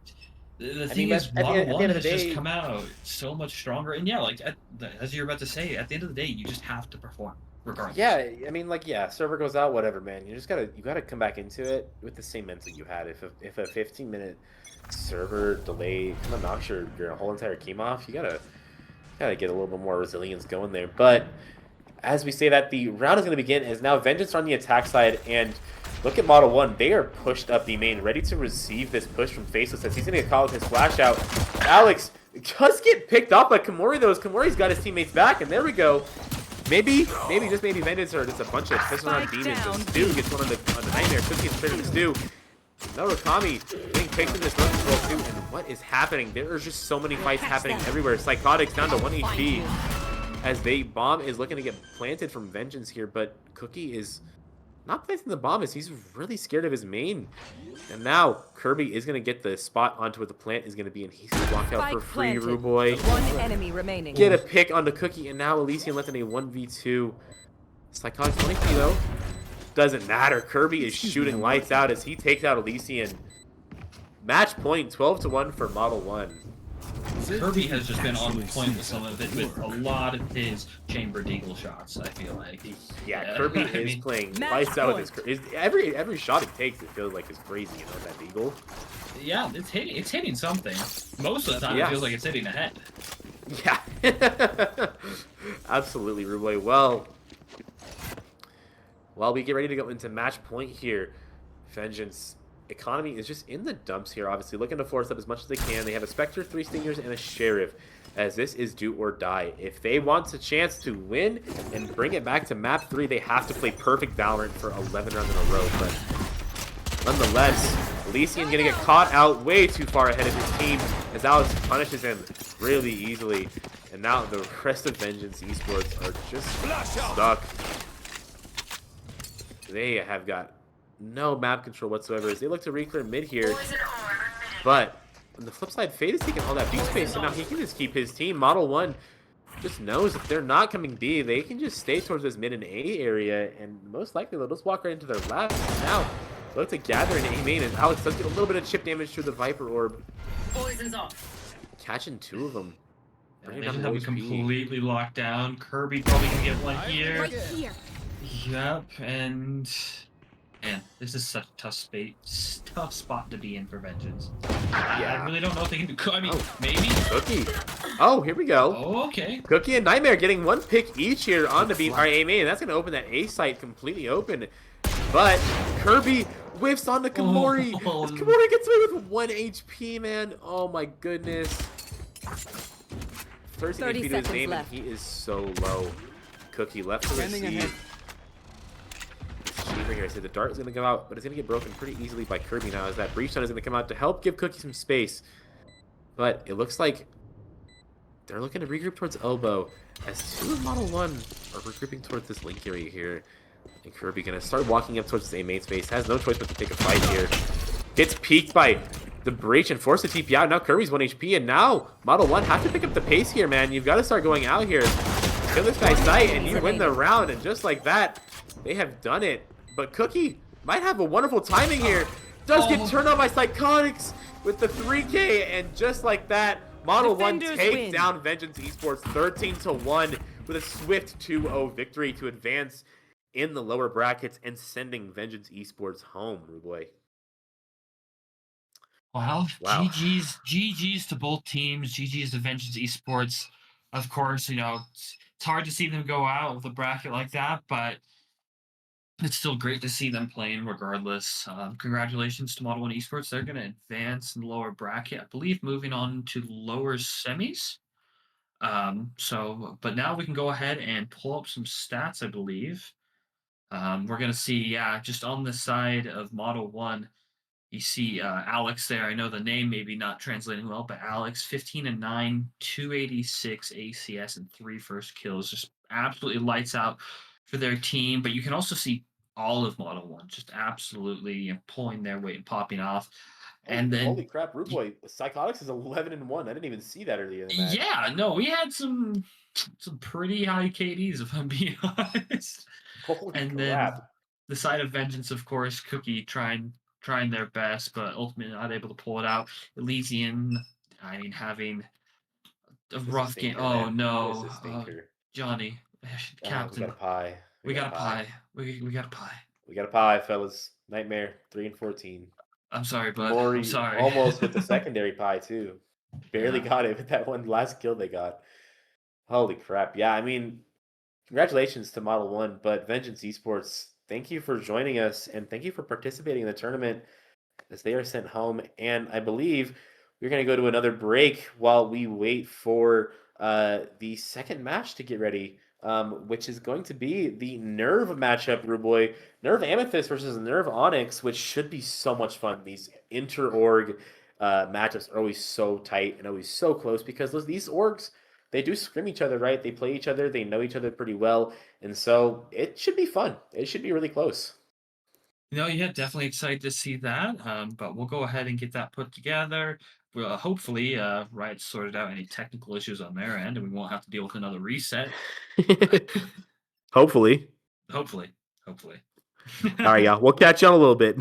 The thing is, Model 1 has just come out so much stronger, and yeah, like as you're about to say, at the end of the day, you just have to perform regardless. Yeah, I mean, like, yeah, server goes out, whatever, man. You gotta come back into it with the same mental you had. If a 15-minute server delay kind of knocks your whole entire team off, you gotta get a little bit more resilience going there. But as we say that, the round is gonna begin. As now Vengeance on the attack side, and look at Model 1. They are pushed up the main, ready to receive this push from Faceless as he's going to get caught with his flash out. Alex just get picked off by Komori, though, as Komori's got his teammates back, and there we go. Maybe Vengeance are just a bunch of pissing around demons. And Stu gets one on the Nightmare. Cookie gets straight to Stu. Norakami getting picked in this run control too. And what is happening? There are just so many fights happening everywhere. Psychotics down to 1 HP. As they bomb is looking to get planted from Vengeance here, but Cookie is not planting the bomb as he's really scared of his main. And now Kirby is going to get the spot onto what the plant is going to be, and he's going to walk out for free, Rude Boy. One enemy remaining. Get a pick on the Cookie, and now Elysian left in a 1v2. Psychotic 20p though. Doesn't matter. Kirby is shooting lights out as he takes out Elysian. Match point 12-1 for Model 1. Kirby has just been on point with some of it, with a lot of his chamber deagle shots, I feel like. Yeah, Kirby is playing lights out with his... Every shot he takes, it feels like is crazy, you know, that deagle. Yeah, it's hitting something. Most of the time, it feels like it's hitting a head. Yeah. Absolutely, Ruboy. Well, we get ready to go into match point here. Vengeance economy is just in the dumps here, obviously, looking to force up as much as they can. They have a Spectre, 3 Stingers, and a Sheriff, as this is do or die. If they want a chance to win and bring it back to map 3, they have to play perfect Valorant for 11 rounds in a row. But nonetheless, Elysian gonna get caught out way too far ahead of his team as Alex punishes him really easily. And now the rest of Vengeance Esports are just stuck. They have got no map control whatsoever as they look to reclear mid here. But on the flip side, Fade is taking all that B space, so now he can just keep his team. Model 1 just knows if they're not coming B, they can just stay towards this mid and A area, and most likely they'll just walk right into their left. Now, look to gather in A main, and Alex does get a little bit of chip damage through the Viper Orb. Poison's off. Catching 2 of them. They just have it completely locked down. Kirby probably can get one here. Right here. Yep, and man, this is such a tough spot to be in for Vengeance. I really don't know if they can do. I mean, maybe Cookie. Oh, here we go. Oh, okay. Cookie and Nightmare getting 1 pick each here on the beat our A main, and that's going to open that A site completely open. But Kirby whiffs on the Kamori. As Kamori gets away with 1 HP, man. Oh my goodness. 30 HP to his name, and he is so low. Cookie left to receive. Here, I said the dart is going to go out, but it's going to get broken pretty easily by Kirby now as that Breach Stun is going to come out to help give Cookie some space. But it looks like they're looking to regroup towards Elbow as 2 of Model 1 are regrouping towards this link area here. And Kirby going to start walking up towards his A main space. Has no choice but to take a fight here. Gets peeked by the Breach and forced to TP out. Now Kirby's 1 HP, and now Model 1 have to pick up the pace here, man. You've got to start going out here. Kill this guy's sight, and you win the round. And just like that, they have done it. But Cookie might have a wonderful timing here. Does get turned on by Psychotics with the 3K, and just like that, Model 1 takes down Vengeance Esports 13-1 with a swift 2-0 victory to advance in the lower brackets and sending Vengeance Esports home, Ruboy. Wow. GG's to both teams. GG's to Vengeance Esports. Of course, you know, it's hard to see them go out of the bracket like that, but it's still great to see them playing regardless. Congratulations to Model 1 Esports. They're going to advance in the lower bracket, I believe, moving on to lower semis. But now we can go ahead and pull up some stats, I believe. We're going to see, yeah, just on the side of Model 1, you see Alex there. I know the name maybe not translating well, but Alex, 15-9, 286 ACS, and 3 first kills. Just absolutely lights out for their team. But you can also see all of Model 1 just absolutely pulling their weight and popping off. And then, holy crap, Rude Boy, Psychotics is 11-1. I didn't even see that earlier in the match. Yeah, no, we had some pretty high KDs, if I'm being honest. Holy and crap. Then the side of Vengeance, of course, Cookie trying their best, but ultimately not able to pull it out. Elysian, I mean, having a rough game. Oh no, Johnny, Captain. We got a pie. We got a pie. We got a pie. We got a pie, fellas. Nightmare 3-14. I'm sorry, bud. Maury I'm sorry. Almost with the secondary pie too. Barely got it with that one last kill they got. Holy crap! Yeah, I mean, congratulations to Model 1, but Vengeance Esports, thank you for joining us and thank you for participating in the tournament as they are sent home. And I believe we're going to go to another break while we wait for the second match to get ready which is going to be the Nerve matchup, Rude Boy. Nerve Amethyst versus Nerve Onyx, which should be so much fun. These inter-org matchups are always so tight and always so close because these orgs, they do scrim each other, right? They play each other, they know each other pretty well, and so it should be fun. It should be really close. Yeah, definitely excited to see that. But we'll go ahead and get that put together. Well, hopefully, Riot sorted out any technical issues on their end, and we won't have to deal with another reset. Hopefully. Hopefully, hopefully. All right, y'all. We'll catch you on a little bit.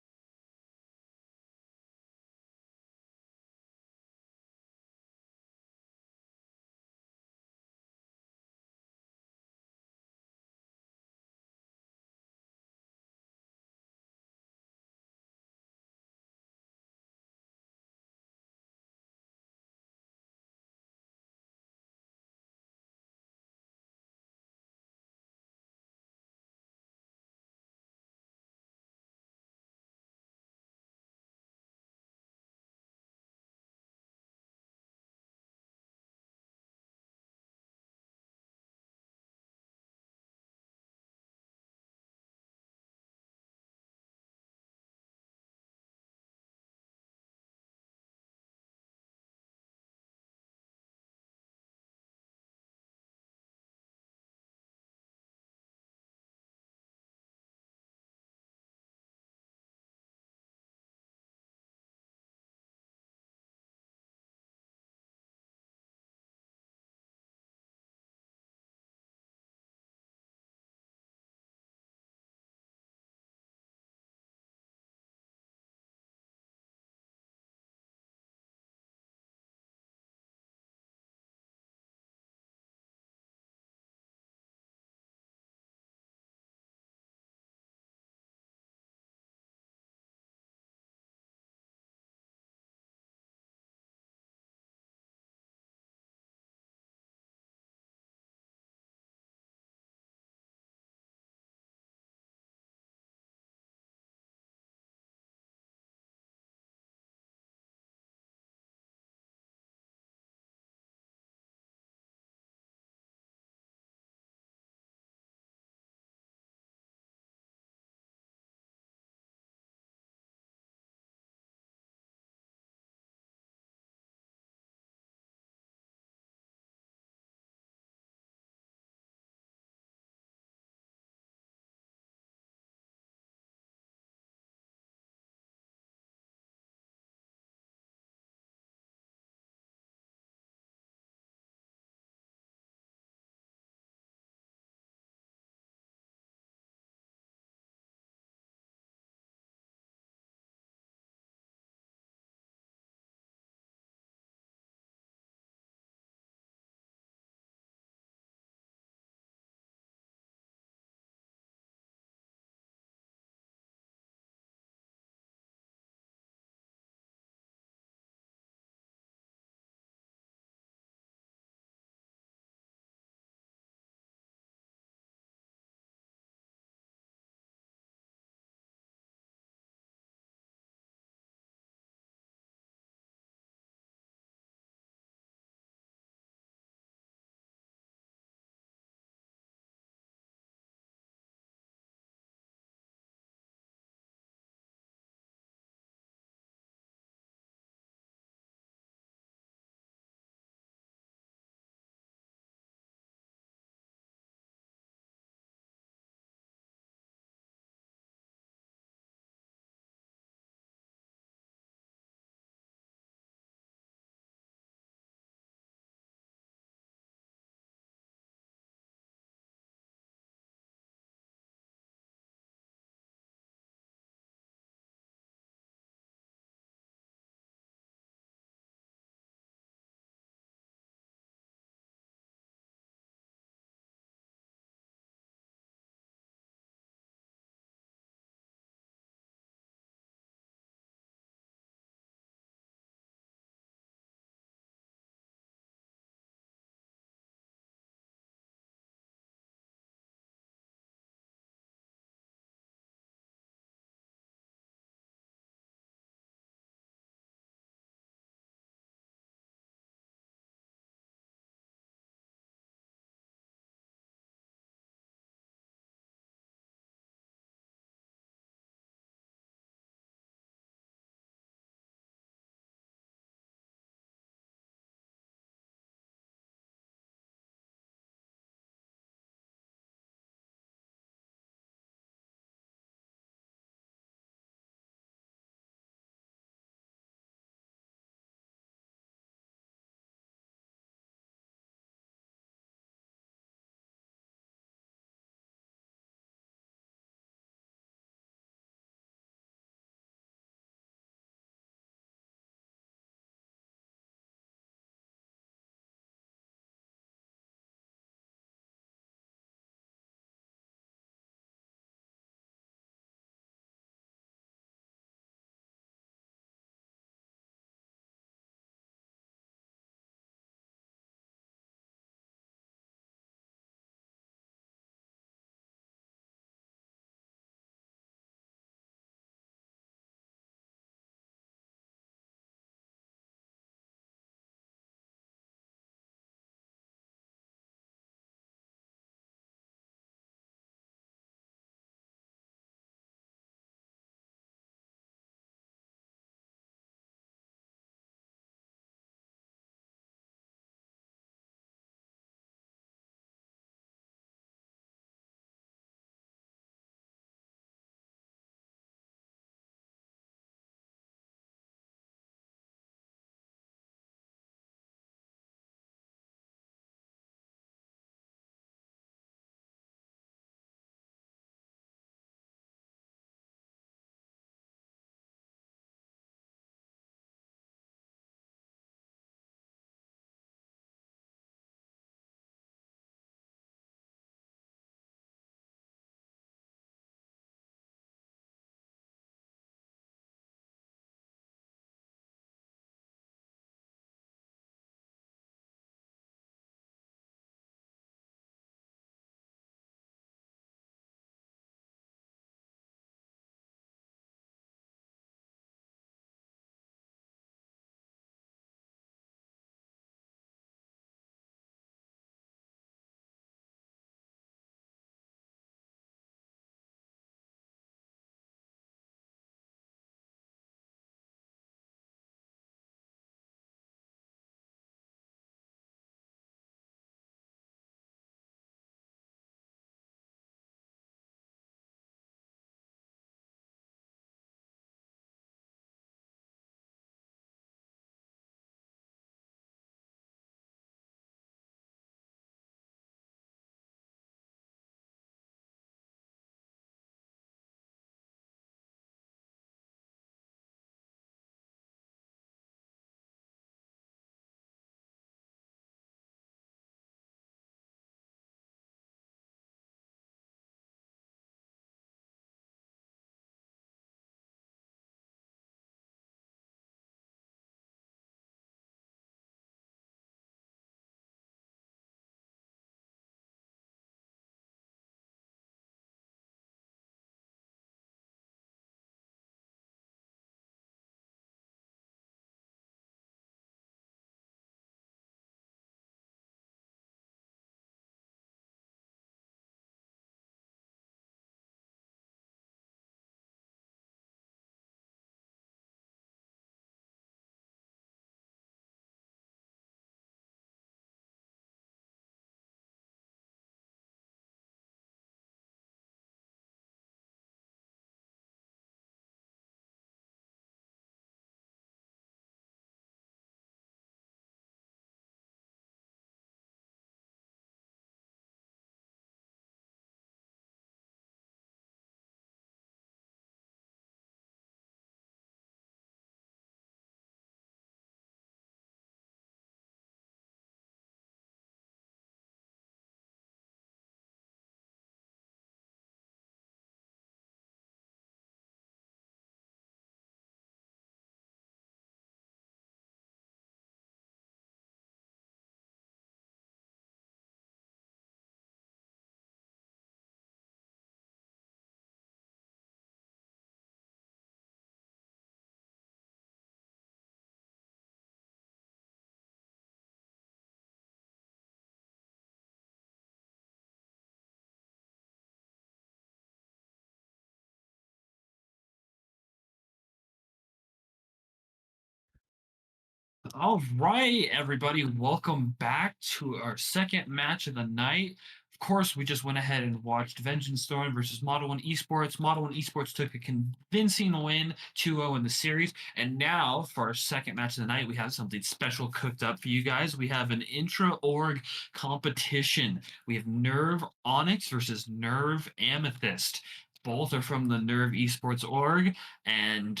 All right, everybody, welcome back to our second match of the night. Of course, we just went ahead and watched Vengeance Storm versus Model 1 Esports. Model 1 Esports took a convincing win 2-0 in the series. And now, for our second match of the night, we have something special cooked up for you guys. We have an intra-org competition. We have Nerve Onyx versus Nerve Amethyst. Both are from the Nerve Esports org, and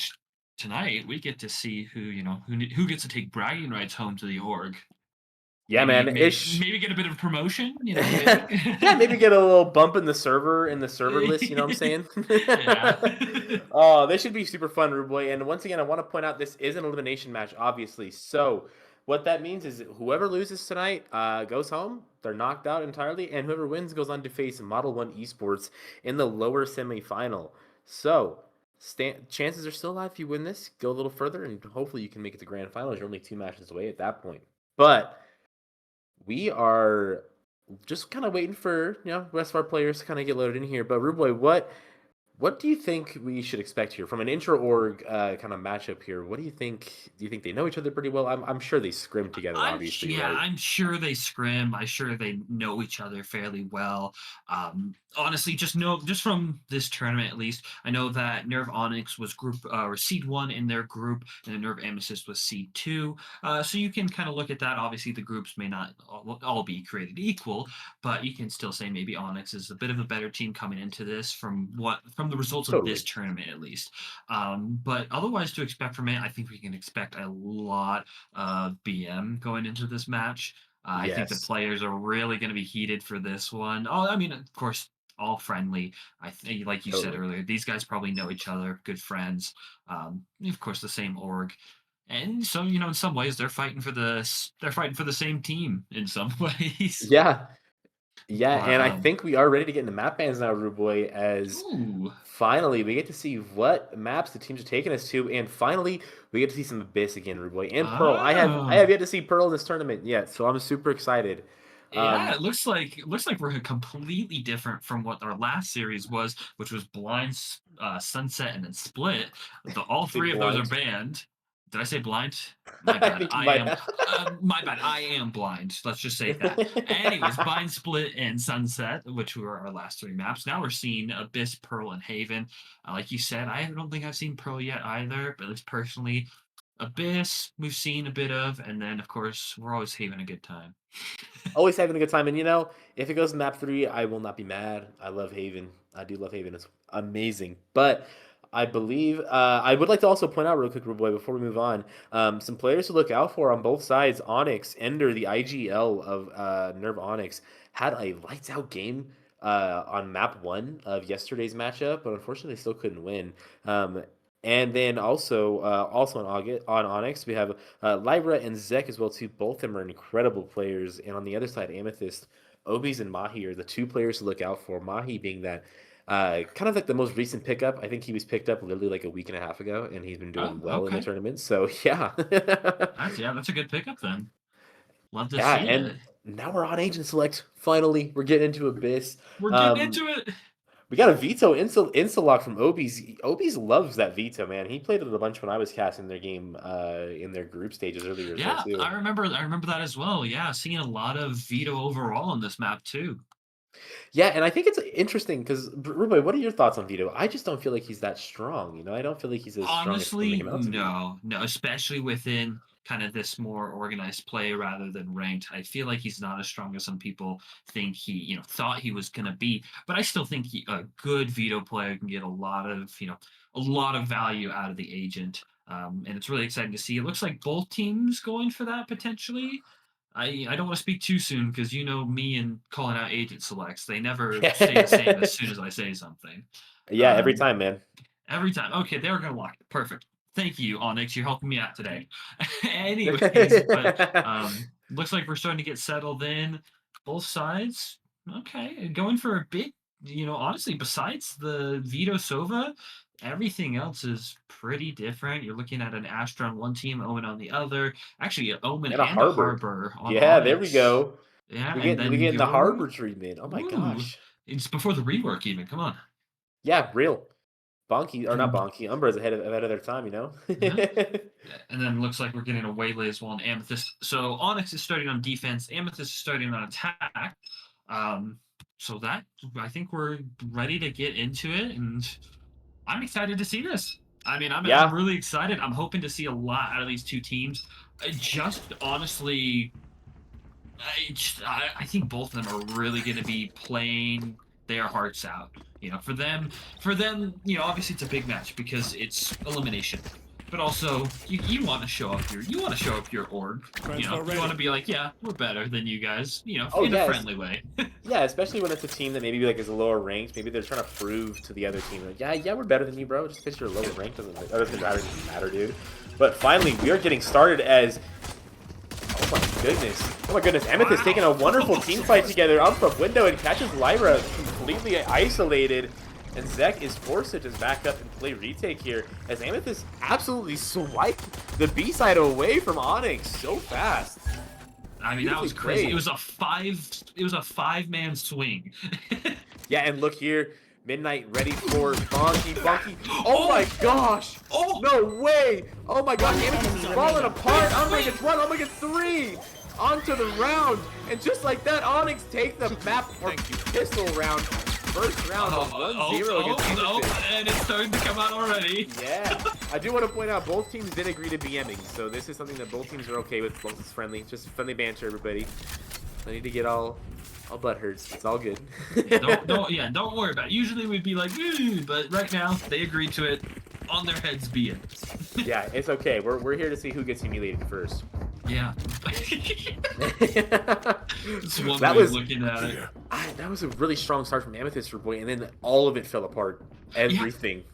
tonight we get to see who gets to take bragging rights home to the org. Yeah, Maybe man. maybe maybe get a bit of promotion, maybe. Yeah, maybe get a little bump in the server list. You know what I'm saying? Yeah. Oh, this should be super fun, Rude Boy. And once again, I want to point out this is an elimination match, obviously. So what that means is whoever loses tonight goes home. They're knocked out entirely, and whoever wins goes on to face Model One Esports in the lower semifinal. So chances are still alive if you win this. Go a little further, and hopefully you can make it to grand finals. You're only 2 matches away at that point. But we are just kind of waiting for the rest of our players to kind of get loaded in here. But Ruboy, what do you think we should expect here from an intra org kind of matchup here? What do you think? Do you think they know each other pretty well? I'm sure they scrim together, obviously, right? I'm sure they scrim. I'm sure they know each other fairly well. Honestly, just from this tournament at least, I know that Nerve Onyx was group or seed 1 in their group, and the Nerve Amethyst was seed 2. So you can kind of look at that. Obviously, the groups may not all be created equal, but you can still say maybe Onyx is a bit of a better team coming into this from the results of Totally. this tournament at least. But otherwise, to expect from it, I think we can expect a lot of BM going into this match. I think the Yes. players are really going to be heated for this one. Oh, I mean, of course, all friendly. I think, like you said Totally. earlier, these guys probably know each other, good friends. Of course, the same org, and so in some ways, they're fighting for the same team in some ways. Yeah. Yeah, But and I think we are ready to get into map bans now, Ruboy, as ooh, finally we get to see what maps the teams are taking us to, and finally we get to see some Abyss again, Ruboy, and Pearl. I have oh. yet to see Pearl in this tournament yet, so I'm super excited. Yeah, Um, it looks like we're completely different from what our last series was, which was Blind, Sunset, and then Split. All say three of those are blind. banned. Did I say blind? My I bad. think you I might am. have. My bad. I am blind. Let's just say that. Anyways, Blind, Split, and Sunset, which were our last 3 maps. Now we're seeing Abyss, Pearl, and Haven. Like you said, I don't think I've seen Pearl yet either, but at least personally, Abyss we've seen a bit of, and then of course we're always having a good time. Always having a good time, and if it goes to map 3, I will not be mad. I love Haven. I do love Haven. It's amazing, but I believe I would like to also point out real quick, Boy, before we move on, some players to look out for on both sides. Onyx, Ender, the IGL of Nerve Onyx, had a lights out game on map 1 of yesterday's matchup, but unfortunately, they still couldn't win. And then also on Onyx, we have Lyra and Zek as well too. Both of them are incredible players. And on the other side, Amethyst, Obies and Mahi are the 2 players to look out for. Mahi being that kind of like the most recent pickup. I think he was picked up literally like a week and a half ago, and he's been Oh, doing well in the okay. tournament. So yeah, That's a good pickup then. Love to yeah. see And it. now we're on Agent Select. Finally, we're getting into Abyss. We're getting Um, into it. We got a veto insta lock from Obies. Obies loves that veto, man. He played it a bunch when I was casting their game in their group stages earlier as well Yeah, too. I remember that as well. Yeah, seeing a lot of veto overall on this map too. Yeah, and I think it's interesting because Rubai, what are your thoughts on veto? I just don't feel like he's that strong. I don't feel like he's as strong as people make Honestly, him out to be. no, no, especially within kind of this more organized play rather than ranked. I feel like he's not as strong as some people think thought he was gonna be. But I still think a good veto player can get a lot of value out of the agent. And it's really exciting to see. It looks like both teams going for that potentially. I don't want to speak too soon because me and calling out agent selects. They never stay the same as soon as I say something. Yeah, every Um, time, man. Every time. Okay, they were gonna lock it. Perfect. Thank you, Onyx. You're helping me out today. Anyways, but looks like we're starting to get settled in. Both sides. Okay, going for a bit. Honestly, besides the Vito Sova, everything else is pretty different. You're looking at an Astra on one team, Omen on the other. Actually, an Omen And a and a harbor. Harbor on Yeah, there we Onyx. go. Yeah, We and get we then getting the your harbor treatment. Oh my ooh, gosh. it's before the rework even. Come on. Yeah, real. Bonky, or not Bonky, Umbra's ahead of their time, you know? And then looks like we're getting a waylay as well in Amethyst. So Onyx is starting on defense. Amethyst is starting on attack. So that I think we're ready to get into it, and I'm excited to see this. I mean, I'm really excited. I'm hoping to see a lot out of these two teams. Just honestly, I think both of them are really going to be playing their hearts out. You know, for them, you know, obviously it's a big match because it's elimination. But also, you want to show up your org. You know, you want to be like, yeah, we're better than you guys. You know, in a friendly way. Yeah, especially when it's a team that maybe like is a lower ranked. Maybe they're trying to prove to the other team, like, yeah, we're better than you, bro. Just because you're lower ranked doesn't matter, dude. But finally, we are getting started as. Oh my goodness, Amethyst taking a wonderful team fight together up from window and catches Lyra completely isolated. And Zek is forced to just back up and play retake here as Amethyst absolutely swiped the B side away from Onyx so fast. I mean, that was crazy. It was a 5-man swing. Yeah, and look here, Midnight ready for Bonky. Oh my gosh! Oh no way! Oh my gosh, Amethyst is falling apart. Umbra gets 1, Umbra gets 3 onto the round, and just like that, Onyx take the map or pistol round. First round on 1-0 against Amethyst. And it's starting to come out already. Yeah. I do want to point out both teams did agree to BMing, so this is something that both teams are okay with. Both is friendly. Just friendly banter, everybody. I need to get all butt hurts. It's all good. Don't worry about it. Usually we'd be like, but right now they agreed to it. On their heads be it. Yeah, it's okay. We're here to see who gets humiliated first. Yeah. That was looking at it. That was a really strong start from Amethyst for boy, and then all of it fell apart. Everything.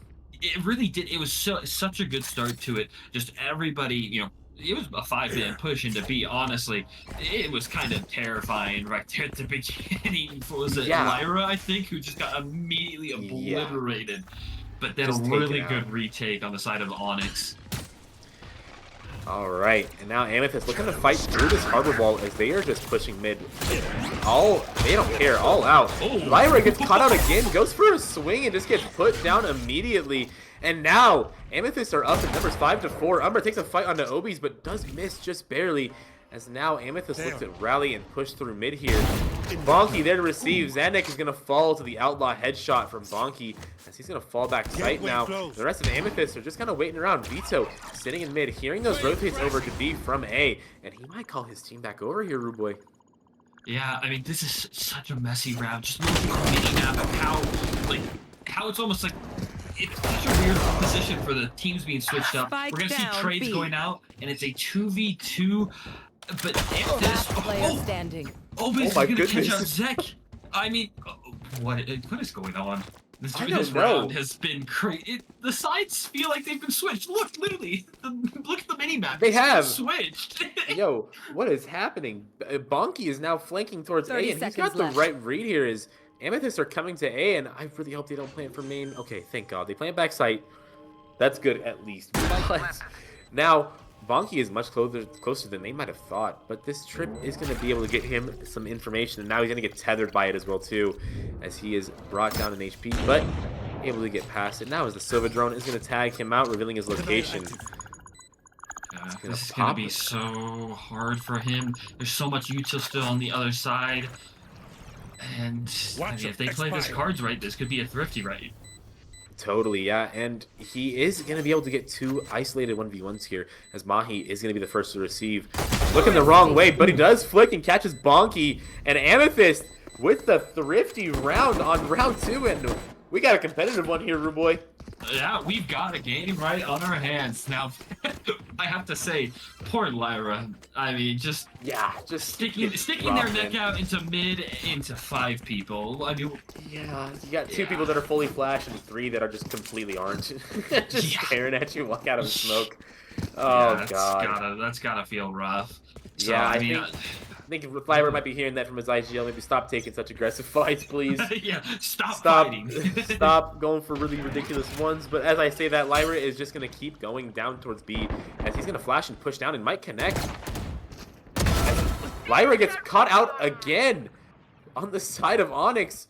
Yeah, it really did. It was such a good start to it. Just everybody, you know, it was a 5-man push into B. Honestly, it was kind of terrifying right there at the beginning. What was it, Lyra, I think, who just got immediately obliterated. But then just a really good retake on the side of Onyx. All right, and now Amethyst looking to fight through this harbor wall as they are just pushing mid. They don't care, all out. Lyra gets caught out again, goes for a swing and just gets put down immediately. And now Amethyst are up in numbers 5-4. Umbra takes a fight onto Obies, but does miss just barely. As now Amethyst looks at rally and push through mid here. Bonky there to receive. Xanac is going to fall to the outlaw headshot from Bonky as he's going to fall back sight now. The rest of Amethyst are just kind of waiting around. Vito sitting in mid, hearing those rotates over to B from A, and he might call his team back over here, Rude Boy. Yeah, I mean, this is such a messy round. Just looking at the mini-map and how it's almost like it's such a weird position for the teams being switched up. We're going to see trades going out, and it's a 2v2. But standing. Oh my goodness! Catch out Zek. I mean, what is going on? This round has been crazy. The sides feel like they've been switched. Look, literally, look at the mini map. They have switched. Yo, what is happening? Bonky is now flanking towards A, and he's got the right read here. Is Amethyst are coming to A, and I really hope they don't plant for main. Okay, thank God they plant backside. That's good at least. Now. Bonky is much closer than they might have thought, but this trip is going to be able to get him some information, and now he's going to get tethered by it as well too, as he is brought down in HP, but able to get past it. Now as the Silva drone is going to tag him out, revealing his location. This is going to be so hard for him. There's so much util still on the other side, and I mean, if they play his cards right, this could be a thrifty right. Totally, yeah, and he is going to be able to get 2 isolated 1v1s here, as Mahi is going to be the first to receive. Looking the wrong way, but he does flick and catches Bonky, and Amethyst with the thrifty round on round 2, and we got a competitive one here, Rude Boy. Yeah, we've got a game right on our hands. Now, I have to say, poor Lyra. I mean, just sticking their neck out into mid, into 5 people. I mean, yeah, you got 2 people that are fully flash and 3 that are just completely aren't. Just staring at you, walk out of the smoke. Oh, God. That's gotta feel rough. So, yeah, I think Lyra might be hearing that from his IGL. Maybe stop taking such aggressive fights, please. Yeah, stop fighting. Stop going for really ridiculous ones. But as I say that, Lyra is just going to keep going down towards B as he's going to flash and push down and might connect. As Lyra gets caught out again on the side of Onyx.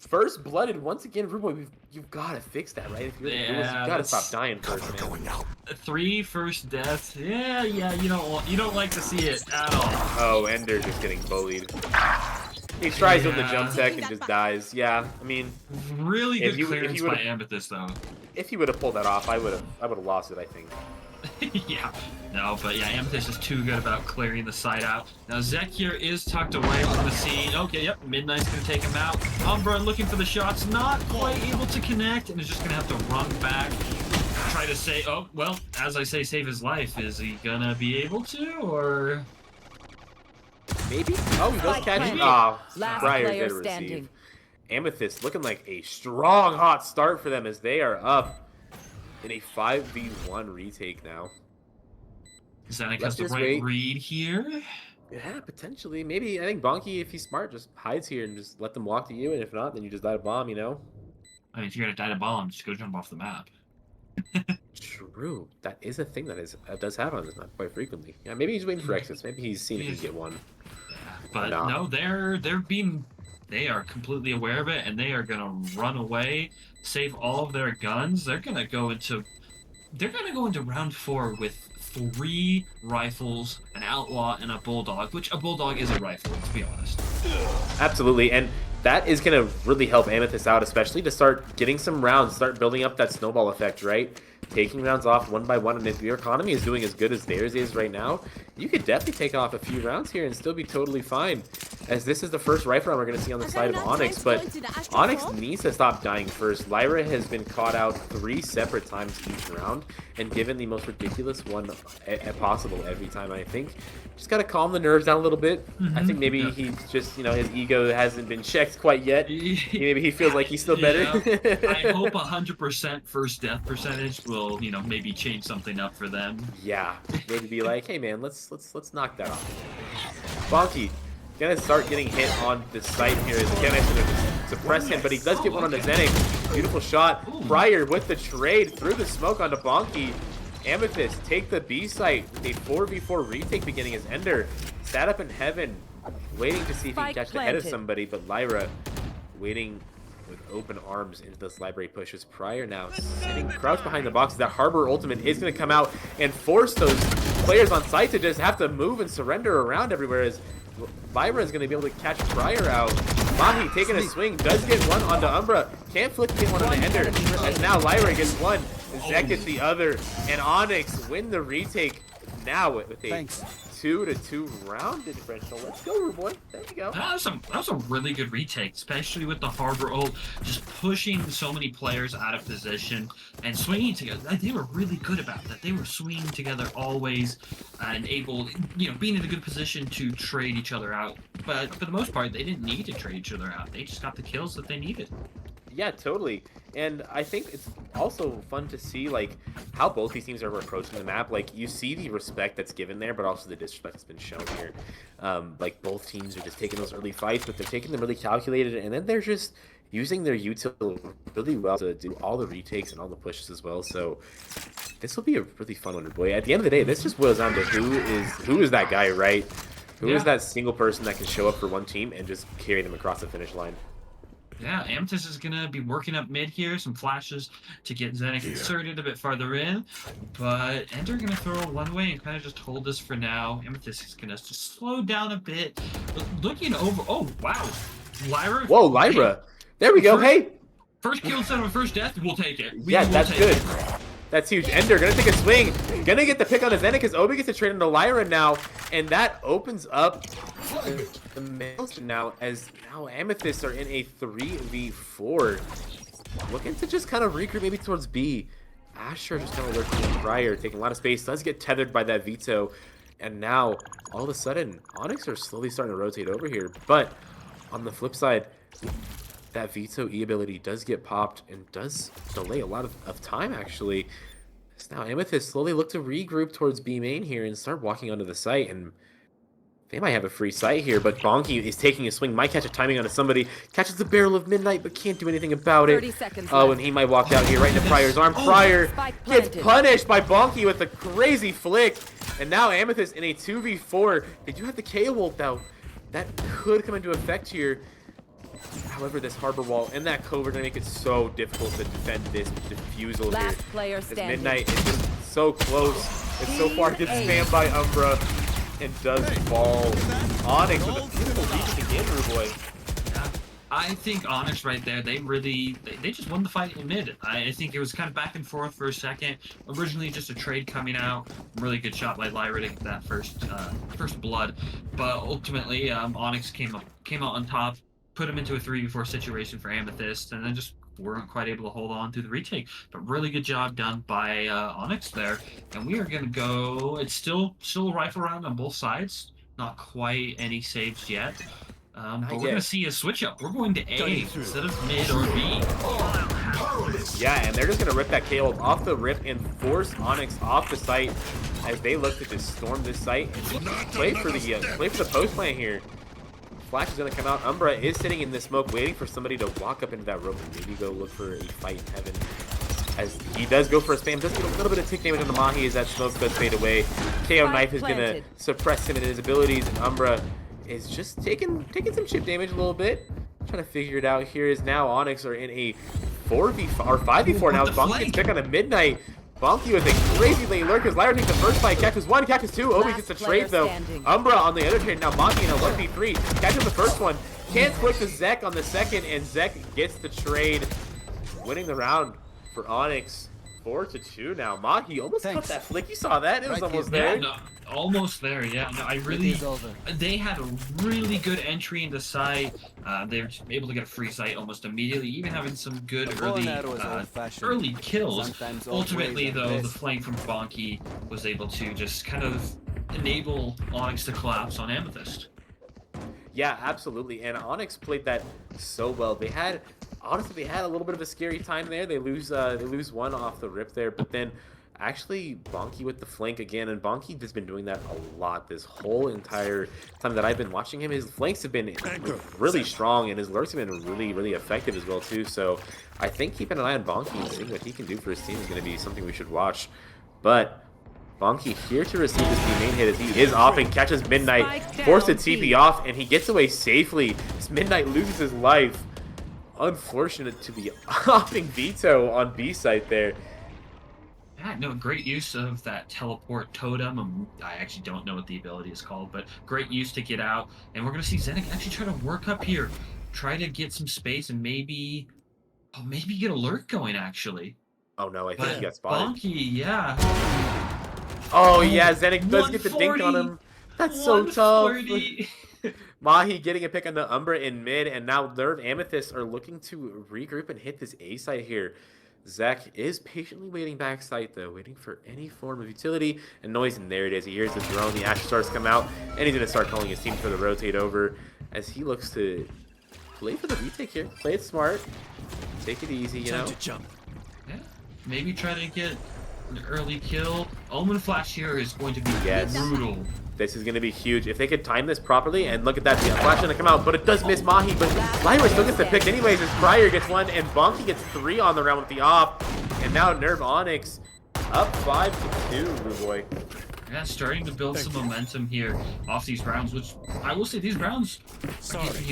first blooded once again, Ruboy. You've got to fix that, right? If you're Yeah, you've got to stop that's- dying first, man. Going out. 3 first deaths. Yeah, you don't like to see it at all. Oh, Ender just getting bullied. He tries with the Yeah. jump tech and just dies. Yeah, I mean, Really If good you- if clearance you by would've- Amethyst though. if he would have pulled that off, I would have lost it, I think. Yeah, no, but yeah, Amethyst is too good about clearing the site out. Now Zek here is tucked away from the scene. Okay, yep, Midnight's gonna take him out. Umbra looking for the shots, not quite able to connect, and is just gonna have to run back. Try to say, oh, well, as I say, save his life. Is he gonna be able to, or? Maybe. Oh, he does Spike catch it. planted. Oh, Last Briar player did receive. standing. Amethyst looking like a strong, hot start for them as they are up in a 5v1 retake now. Zenek Let's has the just right wait. read here. Yeah, potentially. Maybe, I think Bonky, if he's smart, just hides here and just let them walk to you, and if not, then you just die to bomb, you know? I mean, if you're gonna die to bomb, just go jump off the map. True. That is a thing that does happen on this map quite frequently. Yeah, maybe he's waiting for exits. Maybe he's seeing if he can get one. Yeah, but Nah. no, they are completely aware of it, and they are gonna run away, save all of their guns. They're gonna go into round 4 with 3 rifles, an outlaw, and a bulldog. Which a bulldog is a rifle, to be honest. Absolutely, and that is going to really help Amethyst out, especially to start getting some rounds, start building up that snowball effect, right? Taking rounds off one by one, and if your economy is doing as good as theirs is right now, you could definitely take off a few rounds here and still be totally fine, as this is the first rifle round we're going to see on the side of Onyx, but Onyx needs to stop dying first. Lyra has been caught out 3 separate times each round, and given the most ridiculous one possible every time, I think. Just got to calm the nerves down a little bit. I think maybe Yeah. he's just, his ego hasn't been checked quite yet. Maybe he feels like he's still better. I hope 100% first death percentage will, maybe change something up for them. Yeah, maybe be like, hey man, let's knock that off. Bonky gonna start getting hit on the site here. As again, I'm gonna suppress him, but he does get one on the Zenek. Beautiful shot. Briar with the trade through the smoke onto Bonky. Amethyst take the B site with a 4v4 retake beginning as Ender sat up in heaven, waiting to see if he can Spike catch the head of planted. somebody, but Lyra waiting with open arms into this library pushes. Prior now sitting crouched behind the box. That Harbor ultimate is going to come out and force those players on site to just have to move and surrender around everywhere, as Lyra is going to be able to catch Prior out. Mahi taking a swing, does get one onto Umbra, can't flick get one on the Ender, as now Lyra gets one, Zek gets the other, and Onyx win the retake now with a Thanks. 2-2 round differential. Let's go, Rude Boy. There you go. That was a really good retake, especially with the Harbor ult, just pushing so many players out of position and swinging together. They were really good about that. They were swinging together always and able, being in a good position to trade each other out. But for the most part, they didn't need to trade each other out. They just got the kills that they needed. Yeah, totally. And I think it's also fun to see how both these teams are approaching the map. You see the respect that's given there, but also the disrespect that's been shown here. Both teams are just taking those early fights, but they're taking them really calculated, and then they're just using their util really well to do all the retakes and all the pushes as well. So this will be a really fun one, boy. At the end of the day, this just boils down to who is that guy, right? Who is that single person that can show up for one team and just carry them across the finish line? Yeah, Amethyst is going to be working up mid here, some flashes to get Zenek inserted a bit farther in, but Ender going to throw one way and kind of just hold this for now. Amethyst is going to just slow down a bit, looking over. Oh, wow. Lyra. Whoa, Lyra. There we go. Hey. First kill instead of a first death, we'll take it. Yeah, will that's take good. it. That's huge. Ender gonna take a swing. Gonna get the pick on his Zenek because Obi gets to trade into Lyra now. And that opens up the maelstrom now, as now Amethyst are in a 3v4. Looking to just kind of regroup maybe towards B. Asher just kind of lurking in Prior, taking a lot of space. Does get tethered by that veto. And now, all of a sudden, Onyx are slowly starting to rotate over here. But on the flip side, that veto E ability does get popped and does delay a lot of time, actually. So now Amethyst slowly look to regroup towards B main here and start walking onto the site, and they might have a free site here, but Bonky is taking a swing, might catch a timing onto somebody, catches the barrel of Midnight, but can't do anything about it. 30 seconds Oh, left. and he might walk out here right into Prior's arm. Prior Spike gets planted. punished by Bonky with a crazy flick, and now Amethyst in a 2v4. They do have the KO ult, though. That could come into effect here. Now However, this harbor wall and that cove are going to make it so difficult to defend this defusal here. Last player Because standing. Midnight is just so close. And so far gets spammed by Umbra and does fall. Onyx with a beautiful retake again, Ruboy. Yeah. I think Onyx right there, they just won the fight in mid. I think it was kind of back and forth for a second. Originally just a trade coming out. Really good shot by Lyra to get that first blood. But ultimately, Onyx came out on top, put him into a 3v4 situation for Amethyst, and then just weren't quite able to hold on through the retake. But really good job done by Onyx there. And we are going to go, it's still a rifle round on both sides. Not quite any saves yet. But we're going to see a switch up. We're going to A instead of mid or B. Yeah, and they're just going to rip that KO off the rip and force Onyx off the site as they look to just storm this site and play for the post plant here. Flash is going to come out. Umbra is sitting in the smoke waiting for somebody to walk up into that rope and maybe go look for a fight in heaven. As he does go for a spam, does get a little bit of tick damage on the Mahi as that smoke does fade away. KO Knife is going to suppress him and his abilities, and Umbra is just taking some chip damage a little bit. Trying to figure it out here is now Onyx are in a 4v4 or 5v4 now. Bonky gets picked on a Midnight. Bonky with a crazy late lurk as Lyra takes the first fight. Cactus 1, Cactus 2. Obi gets the trade though. Umbra on the other trade now. Bonky in a 1v3. Catches the first one. Can't split to Zek on the second, and Zek gets the trade, winning the round for Onyx. 4-2 now. Mahi almost caught that flick. You saw that? It was almost there. Yeah, no, almost there. Yeah, no, they had a really good entry into site. They were able to get a free site almost immediately, even having some good early kills. Ultimately, though, the flank from Bonky was able to just kind of enable Onyx to collapse on Amethyst. Yeah, absolutely. And Onyx played that so well. Honestly, they had a little bit of a scary time there. They lose one off the rip there, but then actually Bonky with the flank again, and Bonky has been doing that a lot this whole entire time that I've been watching him. His flanks have been really strong, and his lurks have been really, really effective as well too. So I think keeping an eye on Bonky and seeing what he can do for his team is going to be something we should watch. But Bonky here to receive his team main hit as he is off and catches Midnight, forces TP off, and he gets away safely. As Midnight loses his life. Unfortunate to be offing Veto on B site there. Yeah, no, great use of that teleport totem. I actually don't know what the ability is called, but great use to get out. And we're going to see Zenik actually try to work up here, try to get some space, and maybe get a lurk going, actually. Oh, no, I think he got spotted. Bonky, yeah. Oh, yeah, Zenik does get the dink on him. That's so tough. Mahi getting a pick on the Umbra in mid, and now Nerve Amethyst are looking to regroup and hit this A site here. Zach is patiently waiting backside though, waiting for any form of utility and noise, and there it is. He hears the drone, the Ash Stars come out, and he's going to start calling his team for the rotate over as he looks to play for the retake here. Play it smart, take it easy, you know? To jump. Yeah, maybe try to get an early kill. Omen Flash here is going to be brutal. This is going to be huge. If they could time this properly, and look at that, the Flash going to come out, but it does miss Mahi, but Lyra still gets the pick anyways as Pryor gets one, and Bonky gets 3 on the round with the off, and now Nerve Onyx up 5-2, Ruboy. Yeah, starting to build some momentum here off these rounds, which I will say these rounds,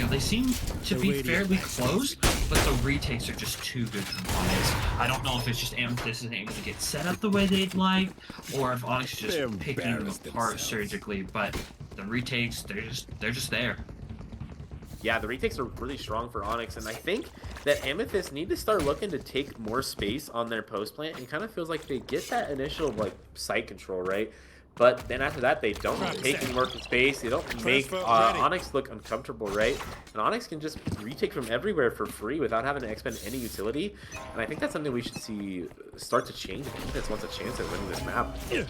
they seem to be fairly close, but the retakes are just too good for Onyx. I don't know if it's just Amethyst isn't able to get set up the way they'd like, or if Onyx is just picking them apart surgically, but the retakes, they're just there. Yeah, the retakes are really strong for Onyx, and I think that Amethyst need to start looking to take more space on their post plant, and kind of feels like they get that initial site control, right? But then after that, they don't take any more space. They don't make Onyx look uncomfortable, right? And Onyx can just retake from everywhere for free without having to expend any utility. And I think that's something we should see start to change. I think that's wants a chance at winning this map. Yeah.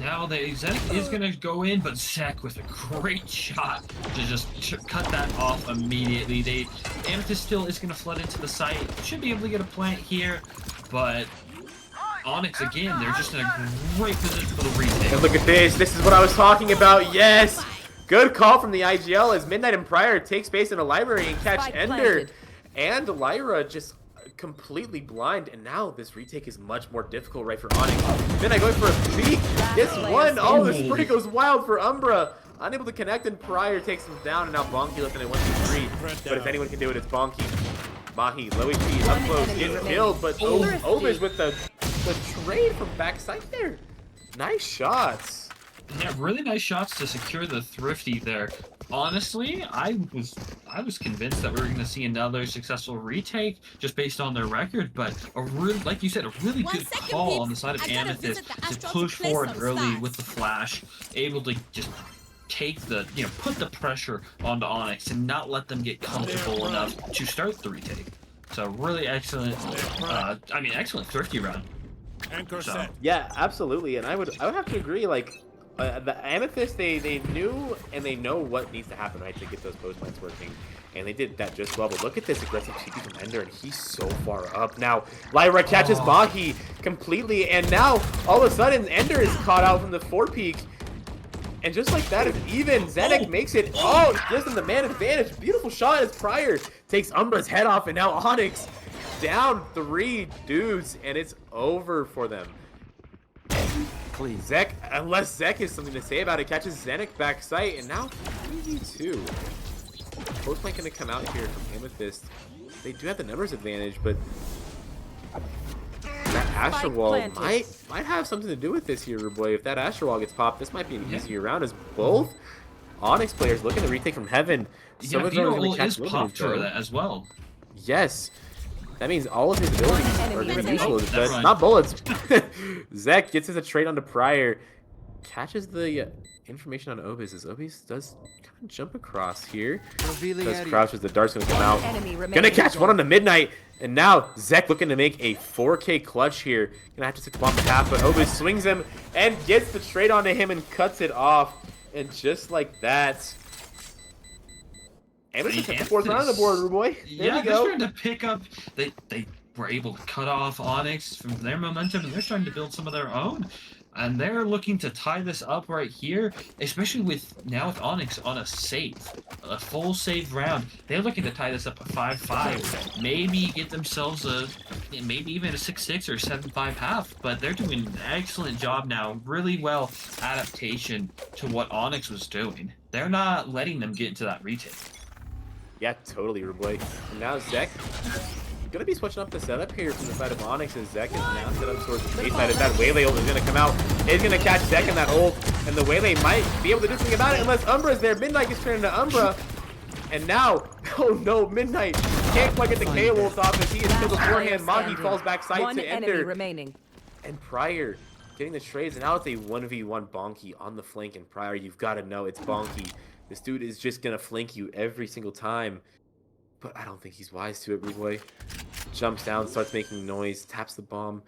Now Zenik is going to go in, but Zek with a great shot to just cut that off immediately. Amethyst still is going to flood into the site. Should be able to get a plant here, but Onyx again, they're just in a great position for the retake. And look at this. This is what I was talking about. Yes. Good call from the IGL as Midnight and Pryor take space in a library and catch Ender. And Lyra just completely blind. And now this retake is much more difficult, right, for Onyx. Midnight going for a peek. Gets one. Oh, this spray goes wild for Umbra. unable to connect, and Pryor takes him down, and now Bonky looking at 1, 2, 3. But if anyone can do it, it's Bonky. Mahi, low HP, up close, gets killed, but Obish with the trade from backside there. Nice shots. Yeah, really nice shots to secure the Thrifty there. Honestly, I was convinced that we were going to see another successful retake just based on their record, but like you said, a really good call on the side of Amethyst to push forward early with the flash, able to just take the, put the pressure onto Onyx and not let them get comfortable enough to start the retake. So really excellent, excellent Thrifty round. Anchor set. Yeah, absolutely, and I would have to agree. Like the Amethyst, they knew and they know what needs to happen, right, to get those post plants working, and they did that just well. But look at this aggressive TP from Ender, and he's so far up now. Lyra catches Mahi completely, and now all of a sudden Ender is caught out from the 4-peak. And just like that, it's even. Zenek makes it. Oh, gives them the man advantage. Beautiful shot as Pryor takes Umbra's head off, and now Onyx down 3 dudes, and it's over for them. Zek, unless Zek has something to say about it, catches Zenek back sight, and now 3v2. Post lane gonna come out here from Amethyst. They do have the numbers advantage, but that Astral Wall might have something to do with this here, boy. If that Astral Wall gets popped, this might be an easier round, as both Onyx players looking to retake from Heaven. Someone's going to catch popped for that as well. Yes. That means all of his abilities are going to be useful. Not bullets. Zek gets his trade onto Pryor. Catches the information on Obis, as Obis does kind of jump across here. Does crouch as the dart's going to come out. Gonna catch one on the Midnight. And now Zek looking to make a 4K clutch here. Gonna have to stick off the half, but Obis swings him and gets the trade onto him and cuts it off. And just like that, Amethyst took the 4th round on the board, rude boy. There we go. They're starting to pick up. They were able to cut off Onyx from their momentum, and they're starting to build some of their own. And they're looking to tie this up right here, especially with Onyx on a full save round. They're looking to tie this up at 5-5, maybe get themselves maybe even a 6-6 or 7-5 half. But they're doing an excellent job now, really well adaptation to what Onyx was doing. They're not letting them get into that retake. Yeah, totally, Ruboy. And now Zek gonna be switching up the setup here from the side of Onyx, as Zek is now set up towards the A side. As that Waylay ult is gonna come out, is gonna catch Zek in that ult, and the Waylay might be able to do something about it unless Umbra is there. Midnight gets turned into Umbra, and now, oh no, Midnight can't quite get the KO ult off as he is killed beforehand. Mahi falls back sight to Ender. And Pryor getting the trades, and now it's a 1v1 Bonky on the flank, and Pryor, you've got to know it's Bonky. This dude is just gonna flank you every single time. But I don't think he's wise to it, Ruboy. Jumps down, starts making noise, taps the bomb.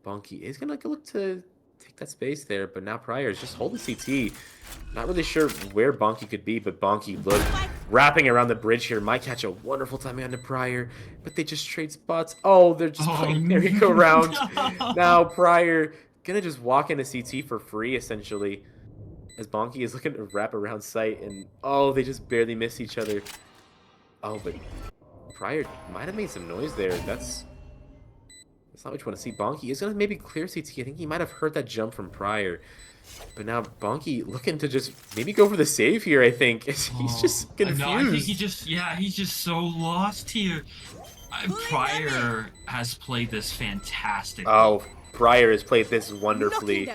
Bonky is gonna look to take that space there, but now Pryor is just holding CT. Not really sure where Bonky could be, but Bonky, look, wrapping around the bridge here, might catch a wonderful timing onto Pryor, but they just trade spots. Oh, they're just playing merry-go-round. Now Pryor gonna just walk into CT for free, essentially, as Bonky is looking to wrap around sight, and oh, they just barely miss each other. Oh, but Pryor might have made some noise there. That's not what you want to see. Bonky is going to maybe clear CT. I think he might have heard that jump from Pryor. But now Bonky looking to just maybe go for the save here, I think. He's just confused. No, I think he's just so lost here. Pryor has played this fantastic. Oh, Pryor has played this wonderfully.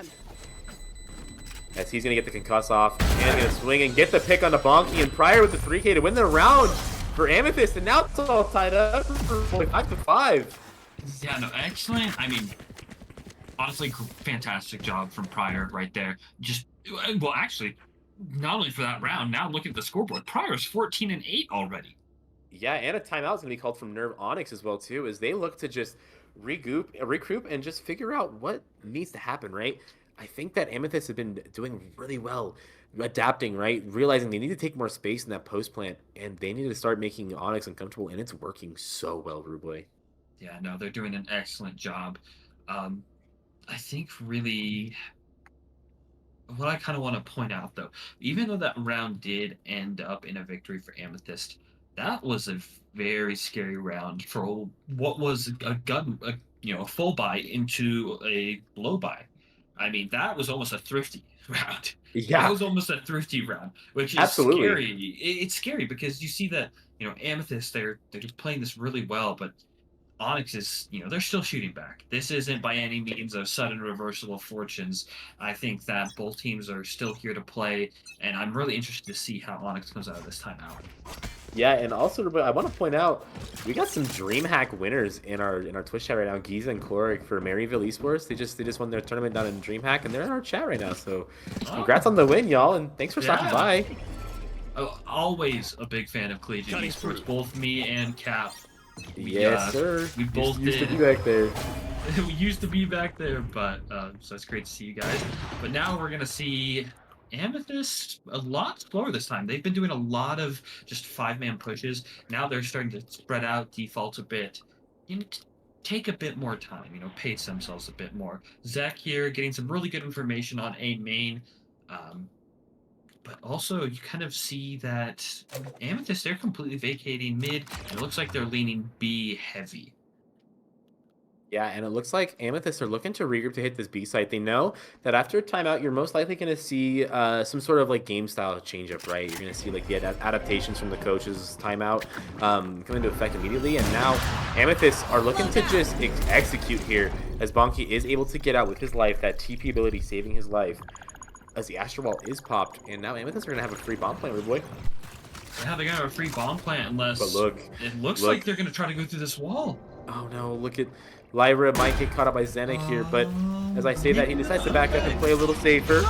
As he's going to get the concuss off and going to swing and get the pick on the Bonky, and Pryor with the 3K to win the round for Amethyst, and now it's all tied up for 5-5. Yeah, no, excellent. I mean, honestly, fantastic job from Pryor right there. Just, well, actually, not only for that round, now look at the scoreboard. Pryor's 14-8 already. Yeah, and a timeout is going to be called from Nerve Onyx as well, too, as they look to just regroup and just figure out what needs to happen, right? I think that Amethyst have been doing really well, adapting, right? Realizing they need to take more space in that post plant, and they need to start making Onyx uncomfortable, and it's working so well, Ruboy. Yeah, no, they're doing an excellent job. I think really what I kind of want to point out, though, even though that round did end up in a victory for Amethyst, that was a very scary round for what was a full buy into a blow buy. I mean, that was almost a thrifty round. That Yeah, was almost a thrifty round, which is absolutely. scary. It's scary because you see that, Amethyst, they're just playing this really well, but Onyx is, they're still shooting back. This isn't by any means a sudden reversal of fortunes. I think that both teams are still here to play, and I'm really interested to see how Onyx comes out of this timeout. Yeah, and also I want to point out we got some DreamHack winners in our Twitch chat right now. Giza and Klorik for Maryville Esports. They just won their tournament down in DreamHack, and they're in our chat right now. So congrats on the win, y'all, and thanks for stopping by. Oh, always a big fan of collegiate esports. Both me and Cap. Yes, sir. We both used to did. be back there. We used to be back there, but so it's great to see you guys. But now we're gonna see Amethyst a lot slower this time. They've been doing a lot of just 5-man pushes. Now they're starting to spread out, default a bit. Take a bit more time. Pace themselves a bit more. Zach here getting some really good information on A main. But also, you kind of see that Amethyst, they're completely vacating mid, and it looks like they're leaning B heavy. Yeah, and it looks like Amethyst are looking to regroup to hit this B site. They know that after a timeout, you're most likely going to see some sort of like game style change up, right? You're going to see like the adaptations from the coach's timeout come into effect immediately. And now Amethyst are looking to just execute here as Bonky is able to get out with his life, that TP ability saving his life. As the Astro Wall is popped, and now Amethyst are going to have a free bomb plant, boy. Yeah, they're going to have a free bomb plant unless it looks like they're going to try to go through this wall. Oh no, look at Lyra might get caught up by Zenik here, but as I say that, he decides to back up and play a little safer.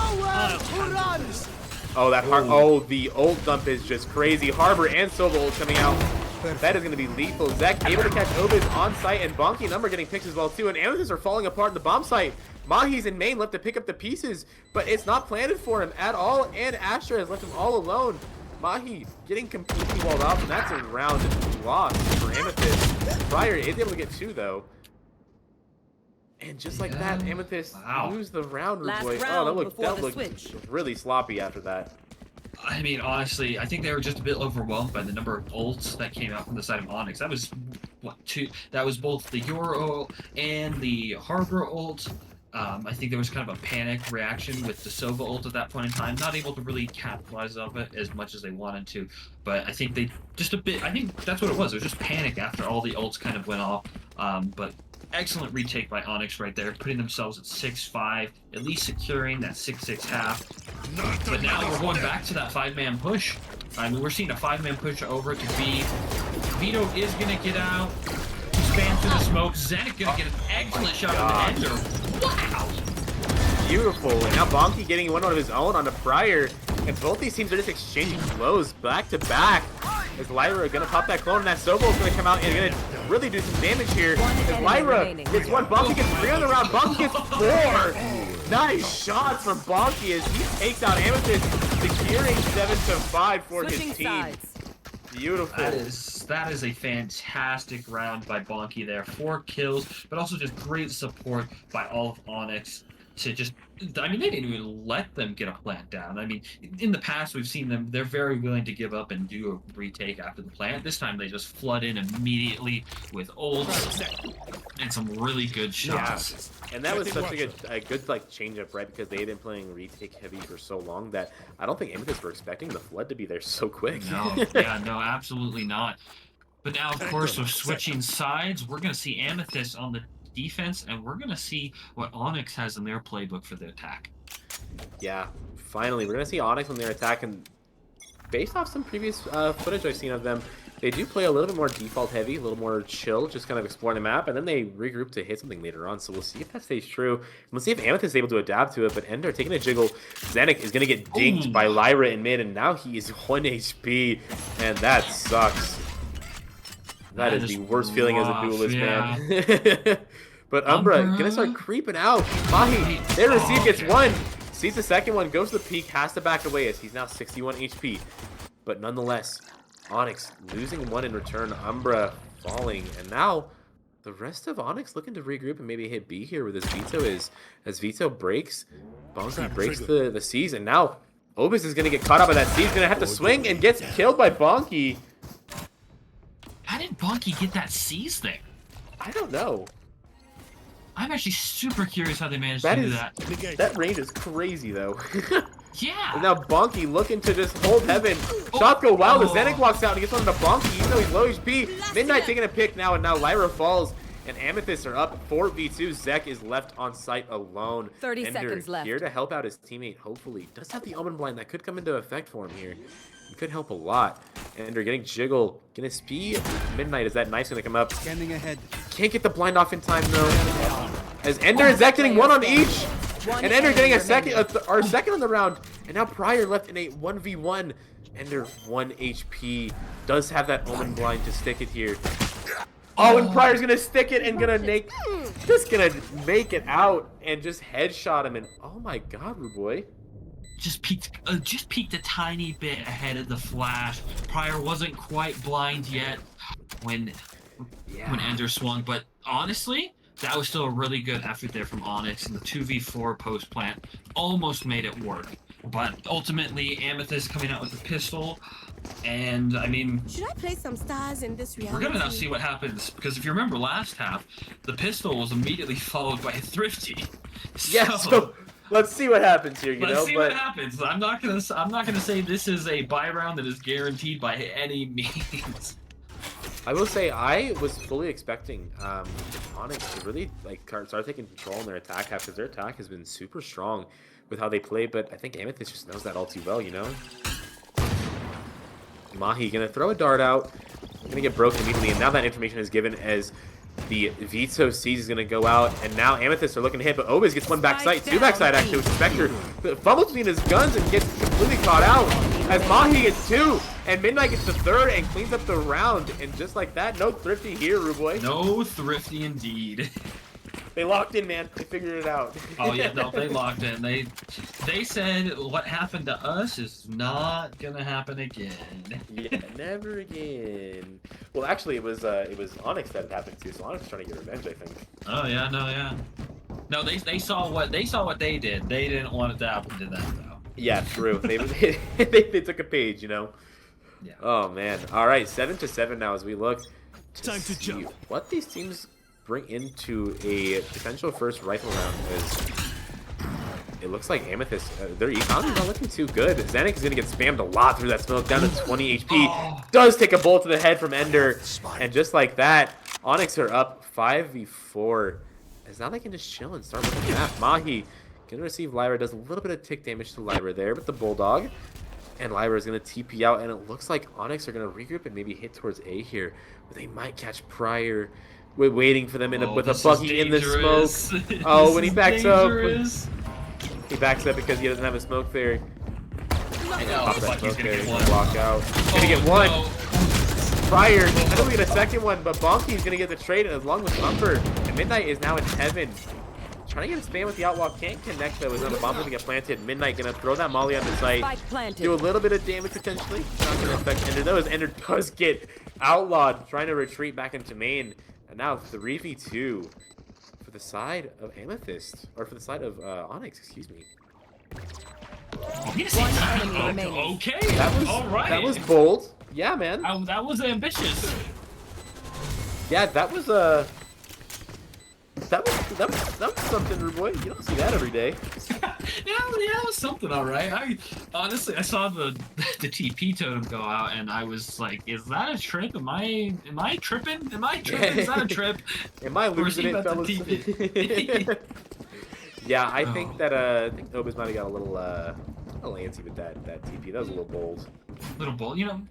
Oh, the ult dump is just crazy. Harbor and Sova ult coming out. That is going to be lethal. Zach able to catch Obis on site, and Bonky and Umber getting picked as well too, and Amethyst are falling apart in the bomb site. Mahi's in main left to pick up the pieces, but it's not planted for him at all, and Astra has left him all alone. Mahi getting completely walled off, and that's a round lost for Amethyst. Fryer is able to get 2, though. And just like that, Amethyst lose the round, boy. Oh, that looked really sloppy after that. I mean, honestly, I think they were just a bit overwhelmed by the number of ults that came out from the side of Onyx. That was, that was both the Euro and the Harbor ult. I think there was kind of a panic reaction with the Sova ult at that point in time, not able to really capitalize on it as much as they wanted to. But I think I think that's what it was. It was just panic after all the ults kind of went off. But excellent retake by Onyx right there, putting themselves at 6-5, at least securing that 6-6 half. But now we're going back to that 5-man push. I mean, we're seeing a 5-man push over to B. Vito is going to get out. Spam through the smoke. Zenik going to get an excellent shot on the ender. Wow! Beautiful. And now Bonky getting one of his own on the Fryer. And both these teams are just exchanging blows back to back. Is Lyra going to pop that clone, and that Sobol is going to come out and going to really do some damage here. As Lyra gets 1, Bonky gets 3 on the round, Bonky gets 4. Nice shots from Bonky as he takes out Amethyst, securing 7-5 for his team. Beautiful. That is a fantastic round by Bonky there. 4 kills, but also just great support by all of Onyx to just, I mean, they didn't even let them get a plant down. I mean, in the past, we've seen them, they're very willing to give up and do a retake after the plant. This time, they just flood in immediately with ults and some really good shots. Yeah. And that was such a good like change up, right? Because they had been playing retake heavy for so long that I don't think Amethyst were expecting the flood to be there so quick. No, no, absolutely not. But now, of course, with switching sides, we're going to see Amethyst on the defense, and we're going to see what Onyx has in their playbook for the attack. Yeah, finally, we're going to see Onyx on their attack, and based off some previous footage I've seen of them, they do play a little bit more default heavy, a little more chill, just kind of exploring the map, and then they regroup to hit something later on. So we'll see if that stays true. We'll see if Amethyst is able to adapt to it, but Ender taking a jiggle. Zenik is going to get dinked by Lyra in mid, and now he is 1 HP, and that sucks. That is the worst feeling as a duelist, man. But Umbra gonna start creeping out. Mahi, there Receive gets 1. Sees the second one, goes to the peak, has to back away as he's now 61 HP. But nonetheless, Onyx losing 1 in return. Umbra falling, and now the rest of Onyx looking to regroup and maybe hit B here with his Vito as Vito breaks. Bonky breaks the C's, and now Obis is gonna get caught up by that C. He's gonna have to swing and gets killed by Bonky. How did Bonky get that seize there? I don't know. I'm actually super curious how they managed That to do is- that. That range is crazy, though. Yeah. And now Bonky looking to just hold heaven. Shots go wild as Zenek walks out and he gets one to Bonky, even though he's low HP. Midnight taking a pick now, and now Lyra falls. And Amethyst are up 4v2. Zek is left on site alone. 30 Ender seconds left. here to help out his teammate, hopefully. Does have the Omen Blind that could come into effect for him here. It could help a lot. Ender getting Jiggle. Gonna speed Midnight. Is that Knife's gonna come up? Scanning ahead. Can't get the blind off in time, though. As Ender and Zek getting one on each. And Ender getting a second, our second on the round. And now Pryor left in a 1v1. Ender 1 HP. Does have that Omen Blind to stick it here. Oh, and Pryor's gonna stick it and gonna make, just gonna make it out and just headshot him. And oh my God, Rude Boy. Just peeked a tiny bit ahead of the flash. Pryor wasn't quite blind yet when Ender swung, but honestly, that was still a really good effort there from Onyx, and the 2v4 post plant almost made it work. But ultimately, Amethyst coming out with the pistol, and I mean, Should I play some stars in this reality? we're gonna now see what happens, because if you remember last half, the pistol was immediately followed by a Thrifty. Yeah, so let's see what happens here, you know. Let's see but what happens. I'm not gonna say this is a buy round that is guaranteed by any means. I will say I was fully expecting Onyx to really start taking control in their attack half, because their attack has been super strong with how they play, but I think Amethyst just knows that all too well, you know. Mahi gonna throw a dart out, gonna get broken immediately, and now that information is given as the Vito sees is gonna go out, and now Amethyst are looking to hit, but Obis gets one backside, two backside actually with Spectre. Fumbles between his guns and gets completely caught out as Mahi gets two, and Midnight gets the third and cleans up the round, and just like that, no Thrifty here, Rude Boy. No Thrifty indeed. They locked in, man. They figured it out. Oh yeah, no, they locked in. They said what happened to us is not gonna happen again. Yeah, never again. Well, actually, it was Onyx that it happened to. So Onyx is trying to get revenge, I think. Oh yeah, no, yeah. No, they saw what they did. They didn't want it to happen to them though. Yeah, true. They took a page, you know. Yeah. Oh man. All right, 7-7 now as we look. Time to see jump. what these teams bring into a potential first rifle round is. It looks like Amethyst, their econ is not looking too good. Xanax is going to get spammed a lot through that smoke, down to 20 HP. Oh. Does take a bullet to the head from Ender. And just like that, Onyx are up 5v4. As now they can just chill and start looking at Mahi. Going to receive Lyra, does a little bit of tick damage to Lyra there with the Bulldog. And Lyra is going to TP out, and it looks like Onyx are going to regroup and maybe hit towards A here. But they might catch Pryor. We're waiting for them with a buggy in the smoke. Oh, when he backs up. He backs up because he doesn't have a smoke there. I know. He's gonna get one. Walk out. He's gonna get one. No. Pryor, I know we get a second one, but Bonky's gonna get the trade along with Bumper. And Midnight is now in heaven. Trying to get a spam with the Outlaw. Can't connect though. Is on the bomb gonna get planted. Midnight gonna throw that molly on the site. Do a little bit of damage potentially. Not gonna affect Ender though, as Ender does get outlawed, trying to retreat back into main. And now 3v2 for the side of Amethyst, or for the side of Onyx, excuse me. Okay, That was all right. That was bold. Yeah, man. That was ambitious. Yeah, that was something, Rude Boy. You don't see that every day. Yeah, that was something, all right. Honestly, I saw the TP totem go out, and I was like, "Is that a trip? Am I tripping? Am I tripping? Is that a trip? Am I losing it, fellas?" Yeah, I think that I think Obis might have got a little antsy with that TP. That was a little bold. Little bold, you know.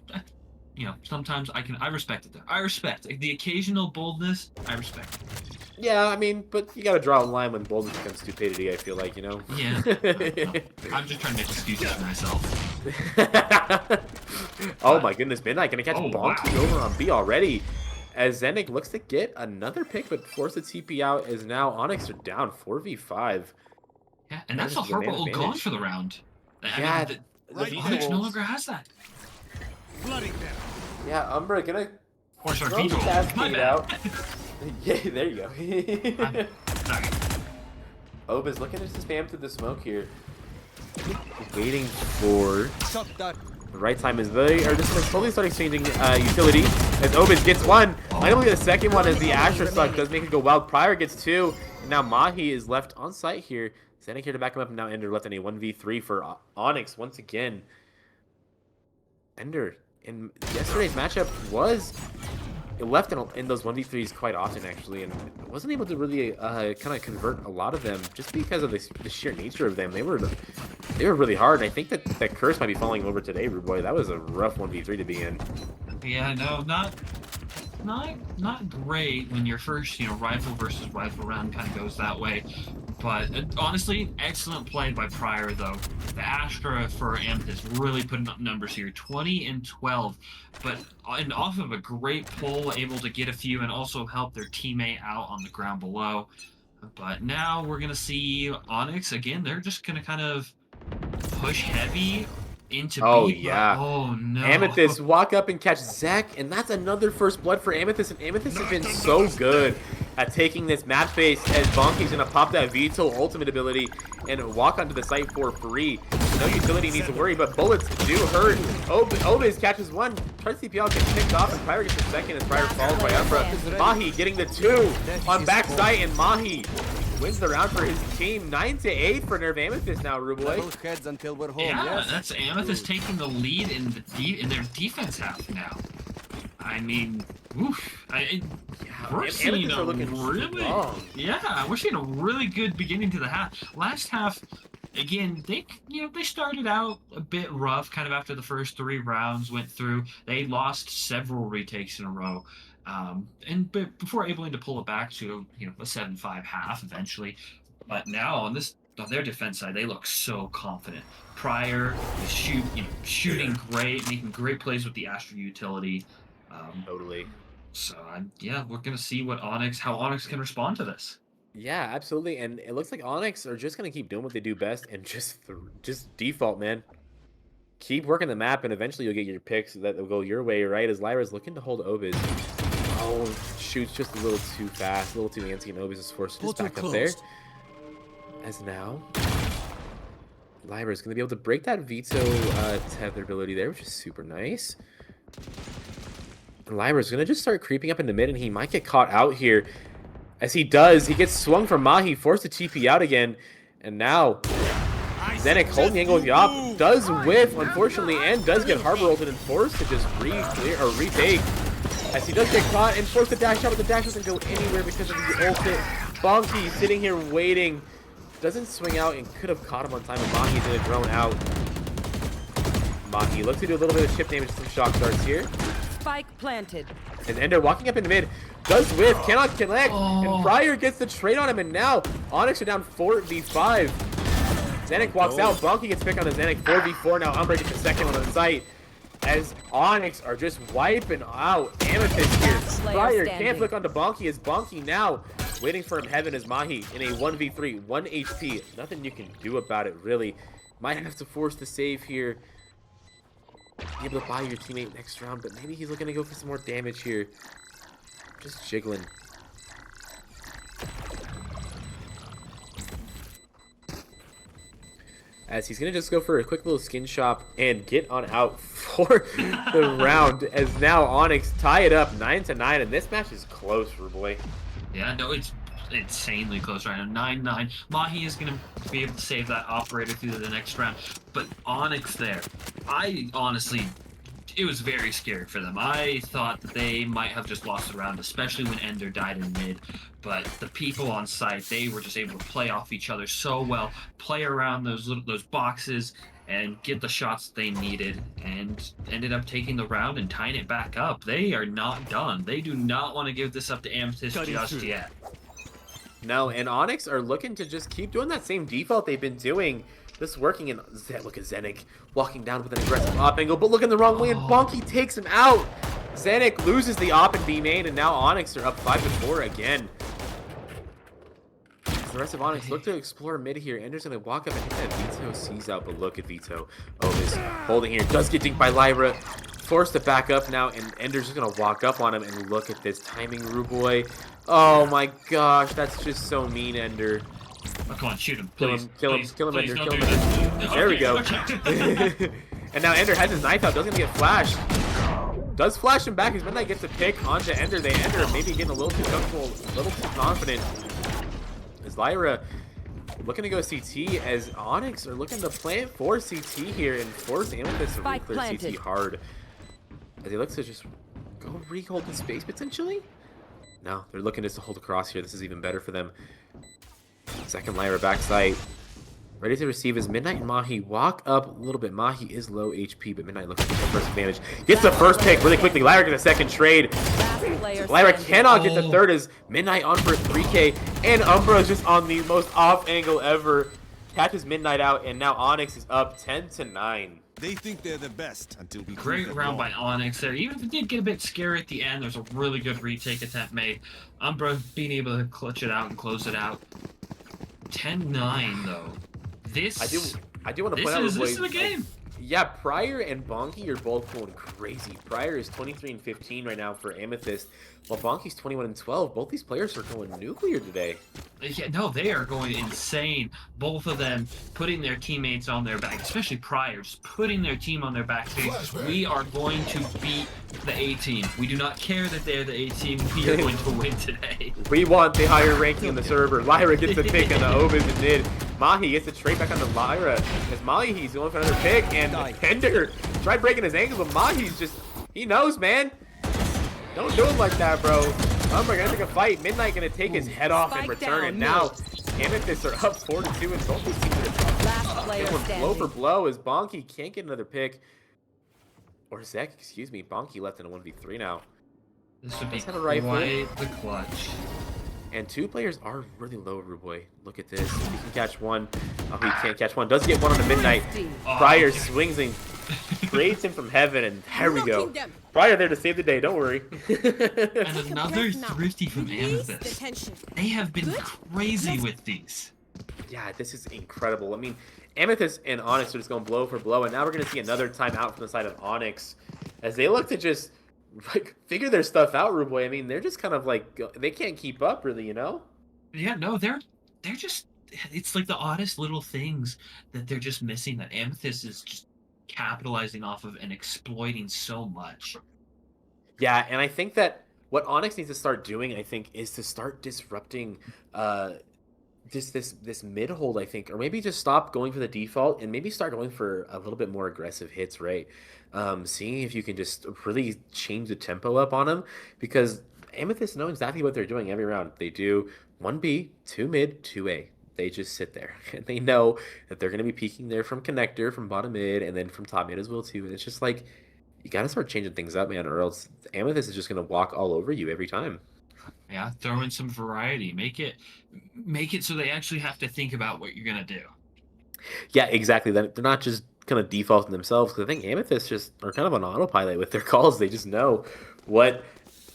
Sometimes I respect it. There, I respect the occasional boldness. I respect it. Yeah, I mean, but you gotta draw a line when boldness becomes stupidity, I feel like, you know? Yeah. I'm just trying to make excuses for myself. Oh my goodness, Midnight gonna catch Bonky wow. over on B already. As Zenik looks to get another pick, but force the TP out, as now Onyx are down 4v5. Yeah, and that's a horrible gone for the round. Yeah, Onyx no longer has that. Flooding them. Yeah, Umbra gonna Or sorry, throw the Vito. My cascade bad. out. Yeah, there you go. Sorry. Obis looking to spam through the smoke here. Waiting for Stop that. The right time is they are just gonna slowly start exchanging utility as Obis gets one. Finally the second one as the Asher Suck does make it go wild. Pryor gets two, and now Mahi is left on site here. Zenek here to back him up, and now Ender left in a 1v3 for Onyx once again. Ender in yesterday's matchup was left in those 1v3s quite often actually, and wasn't able to really kind of convert a lot of them just because of the sheer nature of them. They were really hard, and I think that curse might be falling over today, Rude Boy. That was a rough 1v3 to be in. Yeah, no, not great when your first, rifle versus rifle round kind of goes that way. But honestly, excellent play by Pryor, though. The Astra for Amethyst really putting up numbers here, 20 and 12. But and off of a great pull, able to get a few and also help their teammate out on the ground below. But now we're going to see Onyx, again, they're just going to kind of push heavy into B. Yeah. Oh, no. Amethyst walk up and catch Zach, and that's another first blood for Amethyst, and Amethyst has been so good at taking this map space as Bonky's going to pop that Veto ultimate ability and walk onto the site for free. No utility needs to worry, but bullets do hurt. Obis catches one, tries CPL, gets picked off, and Pryor gets the second, and Pryor falls by Umbra. Mahi getting the two on backside, and Mahi wins the round for his team. 9-8 for Nerve Amethyst now, Ruboy. Both heads until we're home. Yeah, that's Amethyst taking the lead in their defense half now. I mean, oof. We're seeing a really, we're seeing a really good beginning to the half. Last half, again, they started out a bit rough, kind of after the first 3 rounds went through. They lost several retakes in a row. But before able to pull it back to a 7-5 half eventually. But now on their defense side, they look so confident. Pryor is shooting great, making great plays with the Astra utility. Totally. So we're gonna see how Onyx can respond to this. Yeah, absolutely. And it looks like Onyx are just gonna keep doing what they do best and just default, man. Keep working the map, and eventually you'll get your picks that will go your way, right? As Lyra's looking to hold Obis. Oh, shoots just a little too fast, a little too antsy, and Obis is forced to just back up there. As now, Lyra's going to be able to break that Veto tether ability there, which is super nice. And Lyra's going to just start creeping up into mid, and he might get caught out here. As he does, he gets swung from Mahi, forced to TP out again, and now Zenek holding the angle with the op, does whiff, unfortunately, and does get harbor ulted and forced to just retake. As he does get caught and forced to dash out, but the dash doesn't go anywhere because of the ultimate. Bonky sitting here waiting. Doesn't swing out and could have caught him on time, and Mahi did a drone out. Mahi looks to do a little bit of chip damage to some shock darts here. Spike planted. And Ender walking up in mid. Does whiff, cannot connect, and Pryor gets the trade on him, and now Onyx are down 4v5. Zenek walks out, Bonky gets picked on the Zenek, 4v4 now. Umbra gets the second one on the site. As Onyx are just wiping out Amethyst here. Pryor can't flick onto Bonky as Bonky now waiting for him heaven as Mahi in a 1v3, 1 HP. Nothing you can do about it, really. Might have to force the save here. Be able to buy your teammate next round, but maybe he's looking to go for some more damage here. Just jiggling. As he's going to just go for a quick little skin shop and get on out for the round. As now Onyx tie it up 9-9, and this match is close, Ruboy. Yeah, no, it's insanely close right now. 9-9. Mahi is going to be able to save that operator through the next round. But Onyx there, it was very scary for them. I thought that they might have just lost the round, especially when Ender died in mid. But the people on site, they were just able to play off each other so well, play around those boxes, and get the shots they needed, and ended up taking the round and tying it back up. They are not done. They do not want to give this up to Amethyst just yet. No, and Onyx are looking to just keep doing that same default they've been doing. Just working in. Look at Zenek walking down with an aggressive op angle, but looking the wrong way, and Bonky takes him out. Zenek loses the op in B main, and now Onyx are up 5-4 again. The rest of Onyx look to explore mid here. Ender's gonna walk up and hit that Veto, sees out, but look at Veto. This holding here, does get dinked by Lyra. Forced to back up now, and Ender's just gonna walk up on him, and look at this timing, Ruboy. Oh my gosh, that's just so mean, Ender. Oh, come on, shoot him, Kill please. him, kill him, please, kill him, please Ender, don't kill him, do Ender. this. There we Okay, go. okay. And now Ender has his knife out, doesn't get flashed. Does flash him back as Midnight gets a pick onto Ender. They Ender maybe getting a little too comfortable, a little too confident. As Lyra looking to go CT, as Onyx are looking to plant for CT here and force Amethyst to re-clear CT hard. As he looks to just go re-hold the space potentially? No, they're looking just to hold across here. This is even better for them. Second Lyra backside. Ready to receive as Midnight and Mahi walk up a little bit. Mahi is low HP, but Midnight looking for the first advantage. Gets the first pick really quickly. Lyra gets a second trade. Lyra cannot get the third as Midnight on for 3K. And Umbra is just on the most off angle ever. Catches Midnight out, and now Onyx is up 10-9. They think they're the best until we Great round by Onyx there. Even if it did get a bit scary at the end, there's a really good retake attempt made. Umbra being able to clutch it out and close it out. 10-9 though. I do want to point out this is a game. Yeah, Pryor and Bonky are both going crazy. Pryor is 23-15 right now for Amethyst, while Bonky's 21-12. Both these players are going nuclear today. Yeah, no, they are going insane. Both of them putting their teammates on their back, especially Pryor, just putting their team on their back. We are going to beat the A team. We do not care that they're the A team. We are going to win today. We want the higher ranking on the server. Lyra gets the pick on the Obis and did. Mahi gets the trade back on the Lyra. As Mahi's going for another pick, and Ender tried breaking his ankles, but Mahi's just, he knows, man. Don't do him like that, bro. Umbra gonna take a fight. Midnight gonna take his head off and return, and now Amethyst are up 4-2, and both these teams are going blow for blow as Bonky can't get another pick. Or Zek, excuse me. Bonky left in a 1v3 now. This would be Let's have a rifle. quite the clutch. And two players are really low, Ruboy. Look at this. He can catch one. Oh, he can't catch one. Does get one on the Midnight. Pryor swings and creates him from heaven, and there we go. Pryor there to save the day. Don't worry. And another thrifty from Amethyst. They have been crazy with these. Yeah, this is incredible. I mean, Amethyst and Onyx are just going blow for blow, and now we're going to see another timeout from the side of Onyx as they look to just like figure their stuff out, Ruboy. I mean, they're just kind of like, they can't keep up really, you know? Yeah, no, they're just, it's like the oddest little things that they're just missing that Amethyst is just capitalizing off of and exploiting so much. Yeah, and I think that what Onyx needs to start doing, I think, is to start disrupting this mid hold, I think, or maybe just stop going for the default and maybe start going for a little bit more aggressive hits, right? Seeing if you can just really change the tempo up on them, because Amethyst know exactly what they're doing every round. They do 1B, 2 mid, 2A. They just sit there and they know that they're going to be peeking there from connector, from bottom mid, and then from top mid as well too. And it's just like, you got to start changing things up, man, or else Amethyst is just going to walk all over you every time. Yeah, throw in some variety. Make it so they actually have to think about what you're going to do. Yeah, exactly. They're not just kind of defaulting themselves, because I think Amethyst just are kind of on autopilot with their calls. They just know what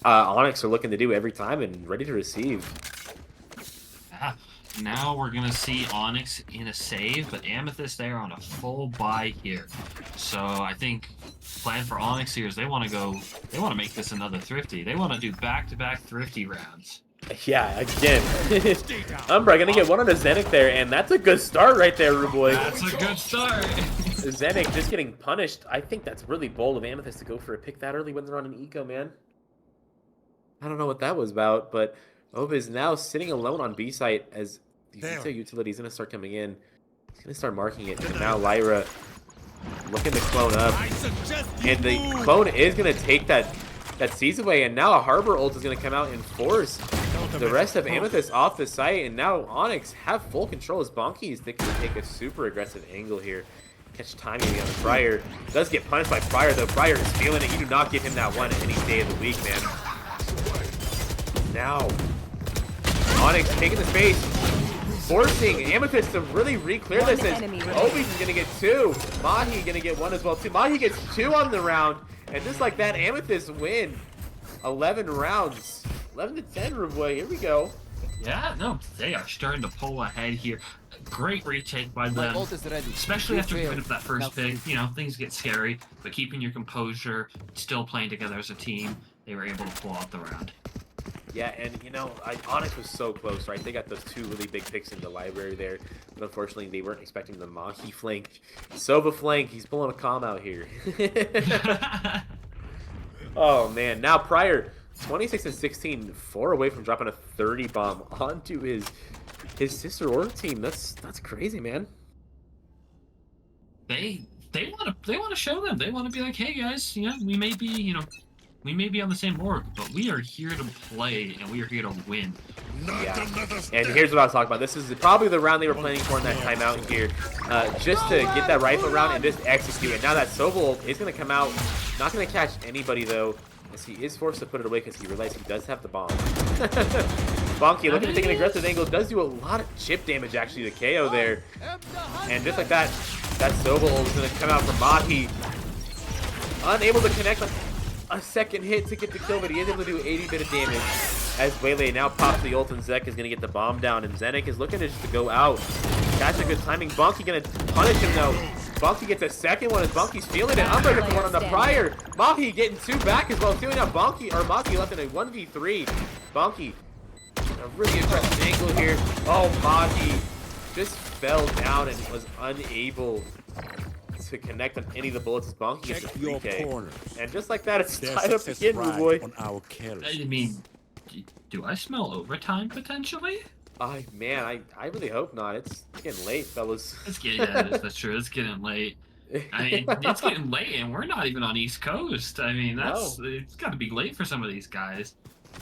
Onyx are looking to do every time and ready to receive. Yeah. Now we're going to see Onyx in a save, but Amethyst there on a full buy here. So I think plan for Onyx here is they want to make this another thrifty. They want to do back-to-back thrifty rounds. Yeah, again. Umbra gonna get one on the Zenik there, and that's a good start right there, Ruboy. That's a good start. Zenik just getting punished. I think that's really bold of Amethyst to go for a pick that early when they're on an eco, man. I don't know what that was about, but Ova is now sitting alone on B site as the Vito utility is gonna start coming in. He's gonna start marking it, and now Lyra looking to clone up. And the clone is gonna take that sees away, and now a Harbor ult is going to come out and force the rest of Amethyst off the site, and now Onyx have full control as Bonky is thinking to take a super aggressive angle here. Catch timing on the Pryor. Does get punished by Pryor, though. Pryor is feeling it. You do not give him that one any day of the week, man. Now, Onyx taking the space, forcing Amethyst to really re-clear this as Obi's is going to get 2. Mahi going to get 1 as well, too. Mahi gets 2 on the round. And just like that, Amethyst win 11 rounds. 11-10, Ruboy. Here we go. Yeah, no, they are starting to pull ahead here. Great retake by them, especially after giving up that first pick. You know, things get scary, but keeping your composure, still playing together as a team, they were able to pull out the round. Yeah, and you know, Onyx was so close, right? They got those two really big picks in the library there, but unfortunately, they weren't expecting the Mahi flank. Sova flank, he's pulling a calm out here. Oh man, now Pryor, 26 and 16, 4 away from dropping a 30 bomb onto his sister org team. That's crazy, man. They want to show them. They want to be like, hey guys, we may be we may be on the same org, but we are here to play and we are here to win. Yeah. And here's what I was talking about. This is probably the round they were planning for in that timeout here, just to get that rifle round and just execute it. Now that Sobel is going to come out, not going to catch anybody though, as he is forced to put it away because he realized he does have the bomb. Bonky looking to take an aggressive angle, does do a lot of chip damage actually to KO there. And just like that, that Sobel is going to come out from Mahi. Unable to connect a second hit to get the kill, but he is able to do 80 bit of damage. As Waylay now pops the ult and Zek is going to get the bomb down, and Zenik is looking to just to go out. That's a good timing. Bonky going to punish him though. Bonky gets a second one as Bonky's feeling it. Umbra gets the one on the Pryor. Mahi getting 2 back as well, feeling out Bonky, or Mahi left in a 1v3. Bonky, a really impressive angle here. Oh, Mahi just fell down and was unable to connect on any of the bullets as Bonky gets a 3K. And just like that, it's tied up again, boy. On our kills. I mean, do I smell overtime potentially? Man, I really hope not. It's getting late, fellas. That's true. It's getting late. I mean, it's getting late, and we're not even on East Coast. I mean, it's got to be late for some of these guys.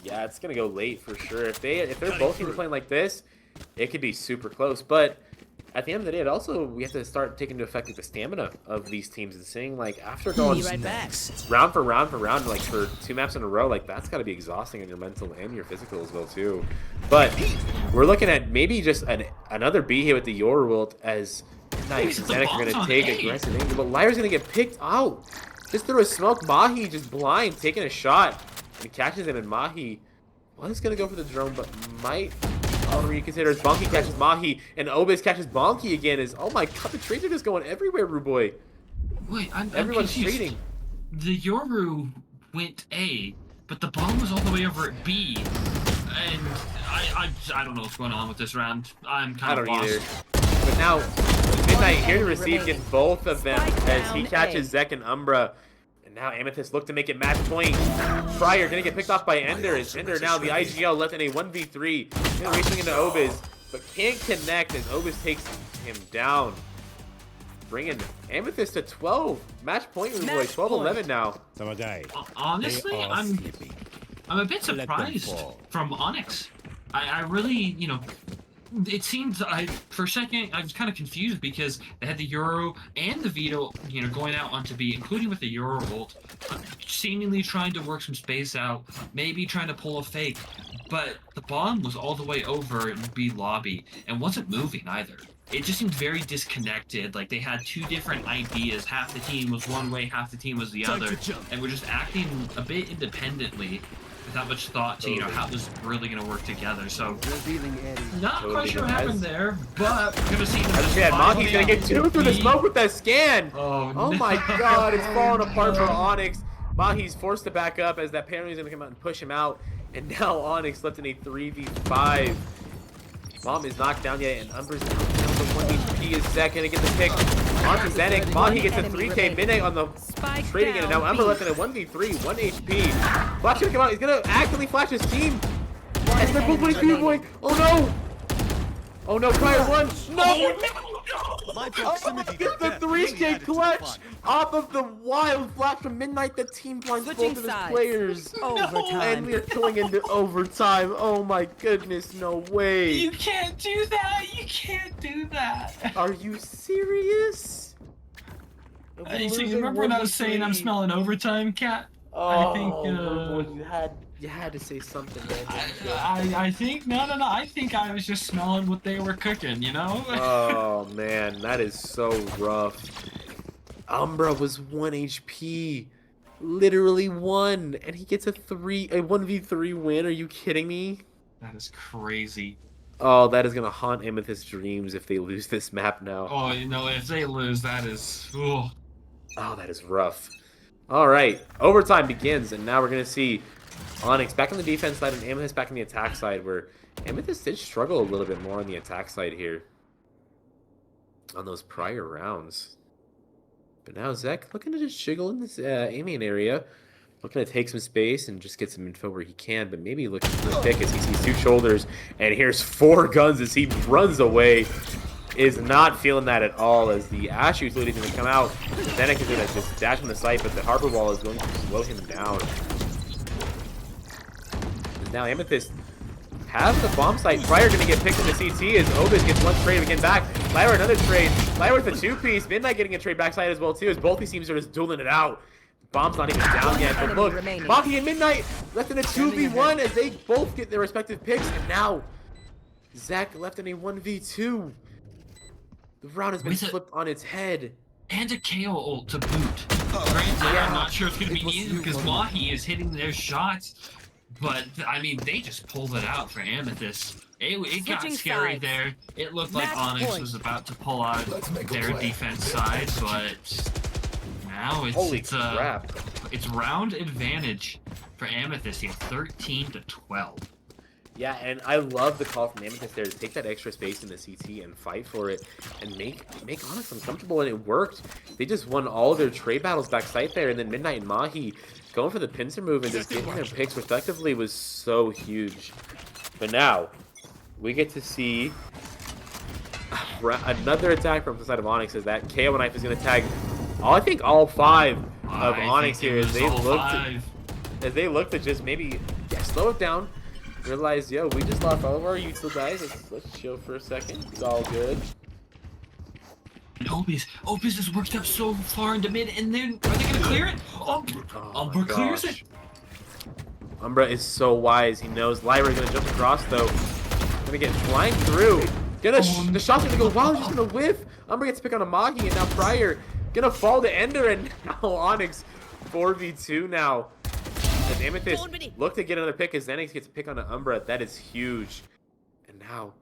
Yeah, it's gonna go late for sure. If they're both even playing like this, it could be super close. But at the end of the day, we have to start taking into effect the stamina of these teams and seeing like after going round for round, like for 2 maps in a row, like that's got to be exhausting on your mental and your physical as well too. But we're looking at maybe just another B here with the Yorworld as Knight and Zenik are gonna take aggressive anger, but Lyra's gonna get picked out. Just through a smoke, Mahi just blind, taking a shot and catches him, and Mahi was gonna go for the drone, but might reconsider as Bonky catches Mahi, and Obis catches Bonky again. Oh my god, the trades are just going everywhere, Ruboy. Wait, Everyone's I'm confused. trading. The Yoru went A, but the bomb was all the way over at B, and I don't know what's going on with this round. I'm kind of lost. I don't either. But now, Midnight here to receive gets both of them as he catches Zek and Umbra. Now Amethyst look to make it match point. Pryor gonna get picked off by Ender. As Ender now the IGL left in a 1v3. Gonna racing into Obis, but can't connect as Obis takes him down. Bringing Amethyst to 12. Match point, boy. 12-11 now. Honestly, I'm a bit surprised from Onyx. I really, it seems for a second I was kind of confused because they had the Euro and the Vito, going out onto B, including with the Euro ult, seemingly trying to work some space out, maybe trying to pull a fake, but the bomb was all the way over in B lobby and wasn't moving either. It just seemed very disconnected, like they had 2 different ideas. Half the team was one way, half the team was the other, and we're just acting a bit independently without much thought to how this is really going to work together. So not quite sure what happened there, but we're going to see Mahi's going to get 2 through the smoke with that scan. Oh no. My god, it's falling apart for Onyx. Mahi's forced to back up as that parry is going to come out and push him out, and now Onyx left in a 3v5. Bomb is knocked down yet, and Umbra's down to 1 HP is Zek going to get the pick onto Zenik. Mahi gets a 3K Midnight on the trading it, and now Umbra left in a 1v3, 1 HP. Flash gonna come out, he's gonna actively flash his team. And they're both 1 HP, boy. Oh no! Oh no, Pryor 1! No! My proximity Gets the 3K clutch off of the wild flash from Midnight. The team blinds both of his players. Overtime. And we are going into overtime. Oh my goodness, no way. You can't do that! You can't do that! Are you serious? So you remember when I was saying I'm smelling overtime, Cat? Oh, I think you had to say something, man. I think no. I think I was just smelling what they were cooking, Oh man, that is so rough. Umbra was 1 HP, literally 1, and he gets a 1v3 win. Are you kidding me? That is crazy. Oh, that is gonna haunt Amethyst's dreams if they lose this map now. Oh, if they lose, that is. Ugh. Oh, that is rough. All right, overtime begins, and now we're gonna see Onyx back on the defense side and Amethyst back on the attack side, where Amethyst did struggle a little bit more on the attack side here on those prior rounds. But now Zek looking to just jiggle in this aiming area, looking to take some space and just get some info where he can, but maybe looking for the pick as he sees 2 shoulders, and here's 4 guns as he runs away. Is not feeling that at all as the Ash utility is going to come out. Zenek is going to just dash on the site, but the Harper Wall is going to slow him down. Now Amethyst has the bomb site. Prior going to get picked in the CT as Obis gets 1 trade again back. Lyra another trade. Lyra with the 2-piece. Midnight getting a trade backside as well too, as both these teams are just dueling it out. Bomb's not even down yet, but look, Maki and Midnight left in a 2v1 as they both get their respective picks, and now Zach left in a 1v2. The round has been flipped on its head. And a KO ult to boot. Granted, I'm not sure it's going to be easy because Mahi is hitting their shots. But, I mean, they just pulled it out for Amethyst. It got scary there. It looked like Onyx was about to pull out their defense side, but now it's round advantage for Amethyst here, 13-12. Yeah, and I love the call from Amethyst there to take that extra space in the CT and fight for it and make Onyx uncomfortable, and it worked. They just won all their trade battles backside there, and then Midnight and Mahi going for the pincer move and just getting their picks respectively was so huge. But now, we get to see another attack from the side of Onyx as that KO knife is going to tag, I think, all 5 of Onyx here as they look to just maybe slow it down. Realize, yo, we just lost all of our util guys. Let's chill for a second. It's all good. And Opus has worked up so far into mid, and then are they gonna clear it? Umbra clears it. Umbra is so wise. He knows Lyra's gonna jump across though. Gonna get flying through. The shot's gonna go wild. He's gonna whiff. Umbra gets to pick on a Magi, and now Prior gonna fall to Ender, and now Onyx 4v2 now. And Amethyst look to get another pick as Xenix gets a pick on an Umbra. That is huge. And now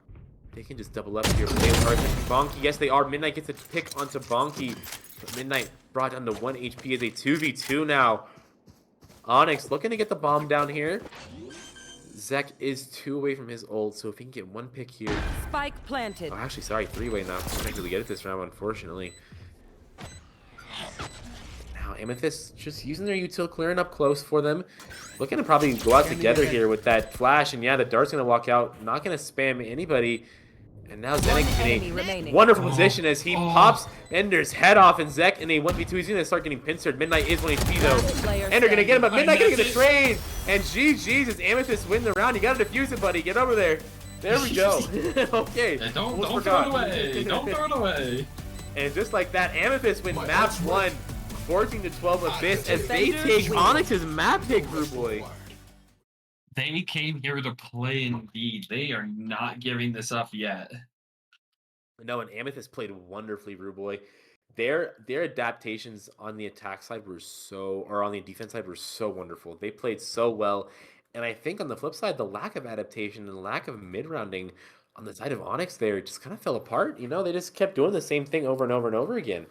they can just double up here. They are Bonky. Yes, they are. Midnight gets a pick onto Bonky. But Midnight brought down to 1 HP as a 2v2 now. Onyx looking to get the bomb down here. Zek is 2 away from his ult, so if he can get 1 pick here. Spike planted. Oh, actually, sorry, 3 away now. Can't actually get it this round, unfortunately. Amethyst just using their util, clearing up close for them. Looking to probably go out together here with that flash. And yeah, the dart's going to walk out. Not going to spam anybody. And now Zenek in a wonderful position as he pops Ender's head off. And Zek in a 1v2. He's going to start getting pincered. Midnight is 1 HP though. Ender going to get him, but Midnight going to get a trade. And GG's as Amethyst win the round. You got to defuse it, buddy. Get over there. There we go. Okay. Don't throw it away. Don't throw it away. And just like that, Amethyst win map 1. 14-12 Abyss as they take Onyx's map pick, Brew Boy. They came here to play indeed. They are not giving this up yet. No, and Amethyst played wonderfully, Brew Boy. Their adaptations on the attack side were on the defense side were so wonderful. They played so well. And I think on the flip side, the lack of adaptation and the lack of mid-rounding on the side of Onyx there just kind of fell apart. You know, they just kept doing the same thing over and over and over again.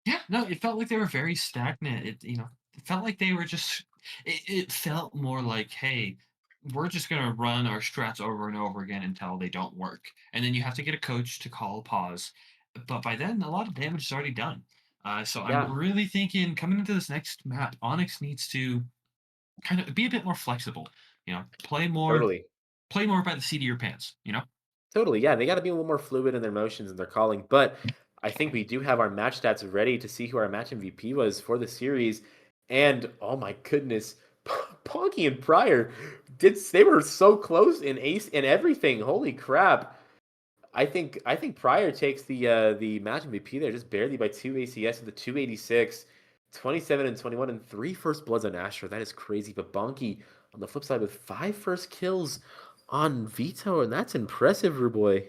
Yeah, no, it felt like they were very stagnant. It felt like they were just. It felt more like, hey, we're just gonna run our strats over and over again until they don't work, and then you have to get a coach to call a pause. But by then, a lot of damage is already done. So yeah. I'm really thinking coming into this next map, Onyx needs to kind of be a bit more flexible. You know, play more by the seat of your pants. You know. Totally, yeah. They got to be a little more fluid in their motions and their calling, but. I think we do have our match stats ready to see who our match MVP was for the series. And, oh my goodness, Ponky and Prior, they were so close in ace and everything. Holy crap. I think Prior takes the match MVP there just barely by 2 ACS with a 286, 27 and 21, and 3 first bloods on Astra. That is crazy. But Bonky on the flip side with 5 first kills on Vito, and that's impressive, Ruboy.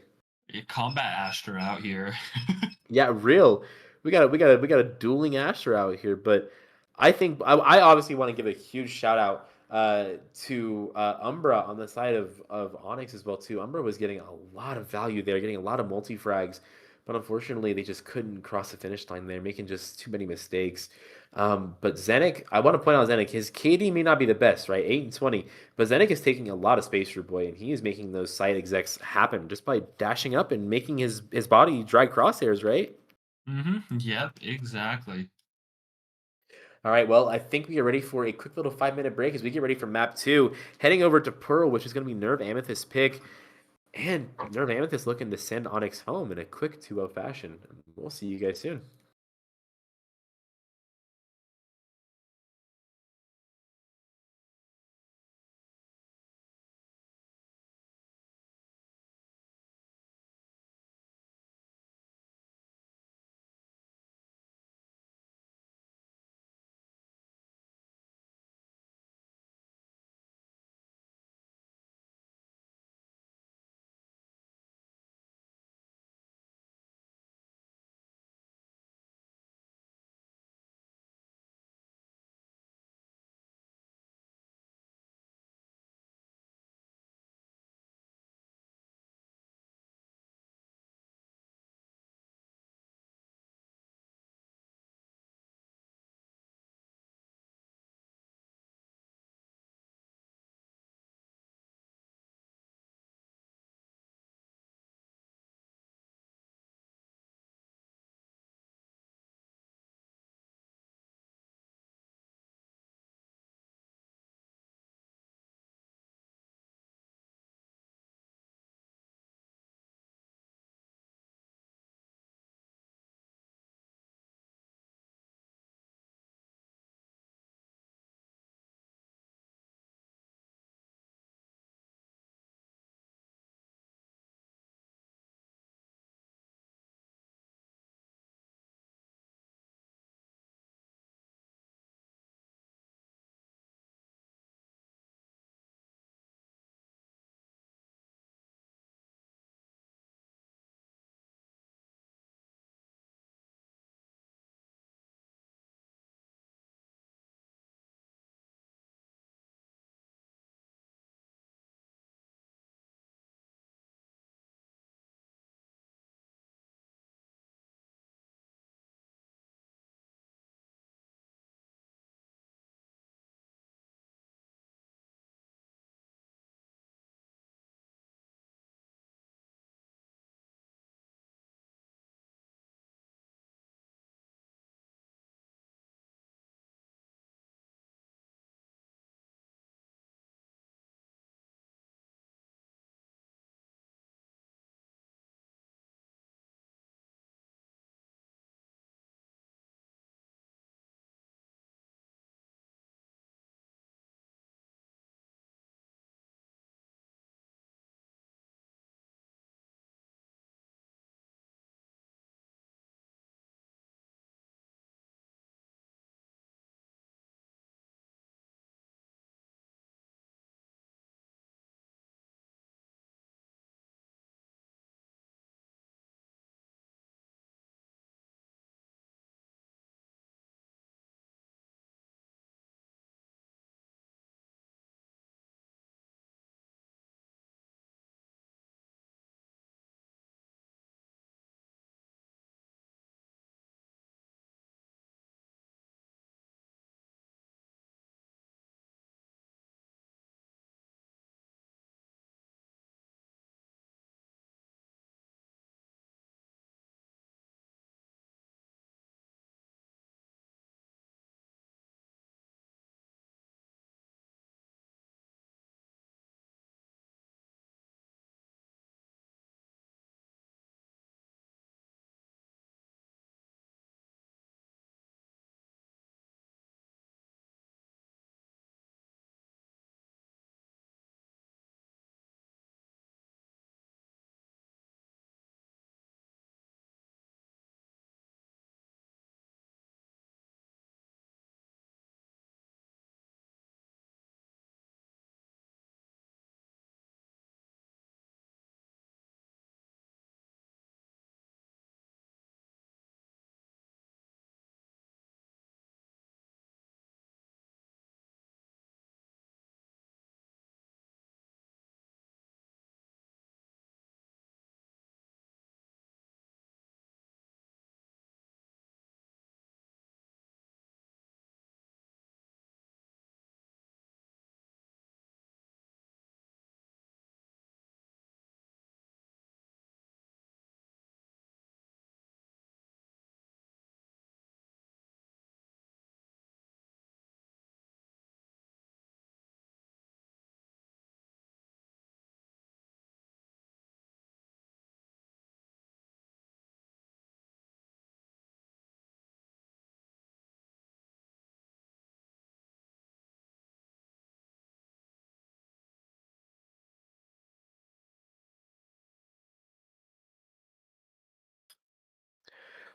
Combat Astra out here. Yeah, real. We got a dueling Astra out here, but I think I obviously want to give a huge shout out to Umbra on the side of Onyx as well too. Umbra was getting a lot of value there, getting a lot of multi frags, but unfortunately, they just couldn't cross the finish line there, making just too many mistakes. But Zenik, I want to point out Zenik, his KD may not be the best, right? 8 and 20, but Zenik is taking a lot of space for Boy, and he is making those side execs happen just by dashing up and making his body drag crosshairs, right? Yep, exactly. All right, well, I think we are ready for a quick little 5-minute break as we get ready for map 2, heading over to Pearl, which is going to be Nerve Amethyst pick. And Nerve Amethyst looking to send Onyx home in a quick 2-0 fashion. We'll see you guys soon.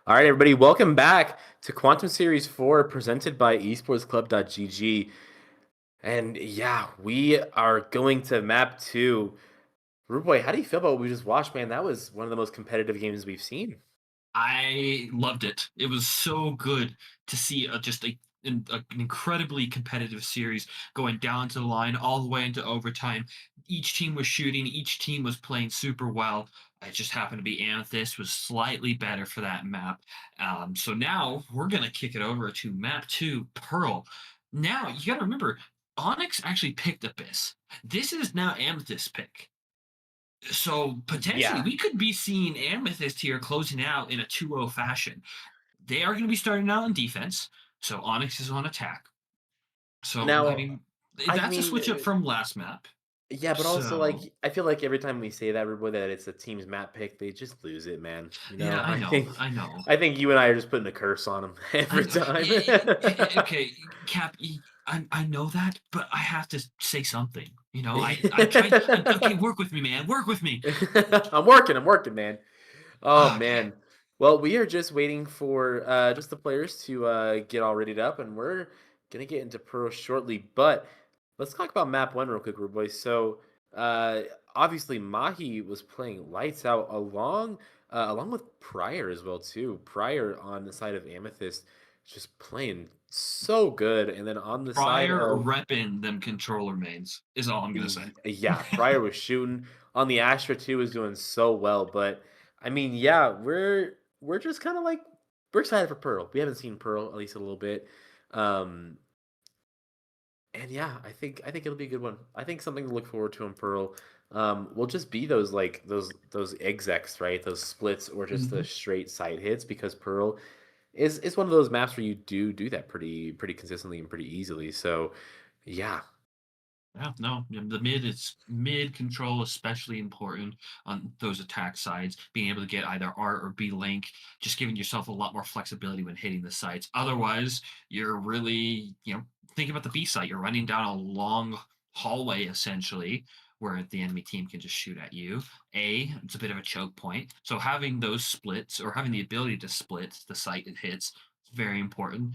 All right, everybody, welcome back to Quantum Series 4 presented by esportsclub.gg. And yeah, we are going to map 2. Rude Boy, how do you feel about what we just watched, man? That was one of the most competitive games we've seen. I loved it. It was so good to see an incredibly competitive series going down to the line all the way into overtime. Each team was shooting, each team was playing super well. It just happened to be Amethyst was slightly better for that map. So now we're gonna kick it over to map 2, Pearl. Now you gotta remember, Onyx actually picked Abyss. This is now Amethyst's pick. So potentially Yeah. we could be seeing Amethyst here closing out in a 2-0 fashion. They are going to be starting out on defense, so Onyx is on attack. So I Now, mean, I that's a mean, switch up from last map. yeah, but also, So like, I feel like every time we say that, Rude Boy, that it's a team's map pick, they just lose it, man. yeah, I I know, think, I know. I think you and I are just putting a curse on them every time. Okay, Cap, I know that, but I have to say something. I tried. Okay, work with me, man. Work with me. I'm working, man. Oh Okay. man. Well, we are just waiting for just the players to get all readied up, and we're gonna get into Pearl shortly. But let's talk about map 1 real quick, Rude Boys. So uh, obviously Mahi was playing lights out along with Pryor as well too. Pryor on the side of Amethyst, just playing so good, and then on the side Prior of repping them controller mains is all I'm gonna say. Yeah, Pryor was shooting on the Astra too, was doing so well. But I mean, yeah, we're just kind of like we're excited for Pearl. We haven't seen Pearl at least a little bit, um, and yeah, I think it'll be a good one. I think something to look forward to in Pearl will just be those like those execs, right? Those splits or just the Mhm. straight side hits because Pearl is one of those maps where you do that pretty consistently and pretty easily. So yeah. Yeah, no, the mid control, especially important on those attack sides. Being able to get either R or B link, just giving yourself a lot more flexibility when hitting the sites. Otherwise, you're really, think about the B site. You're running down a long hallway essentially, where the enemy team can just shoot at you. It's a bit of a choke point. So having those splits or having the ability to split the site it hits is very important.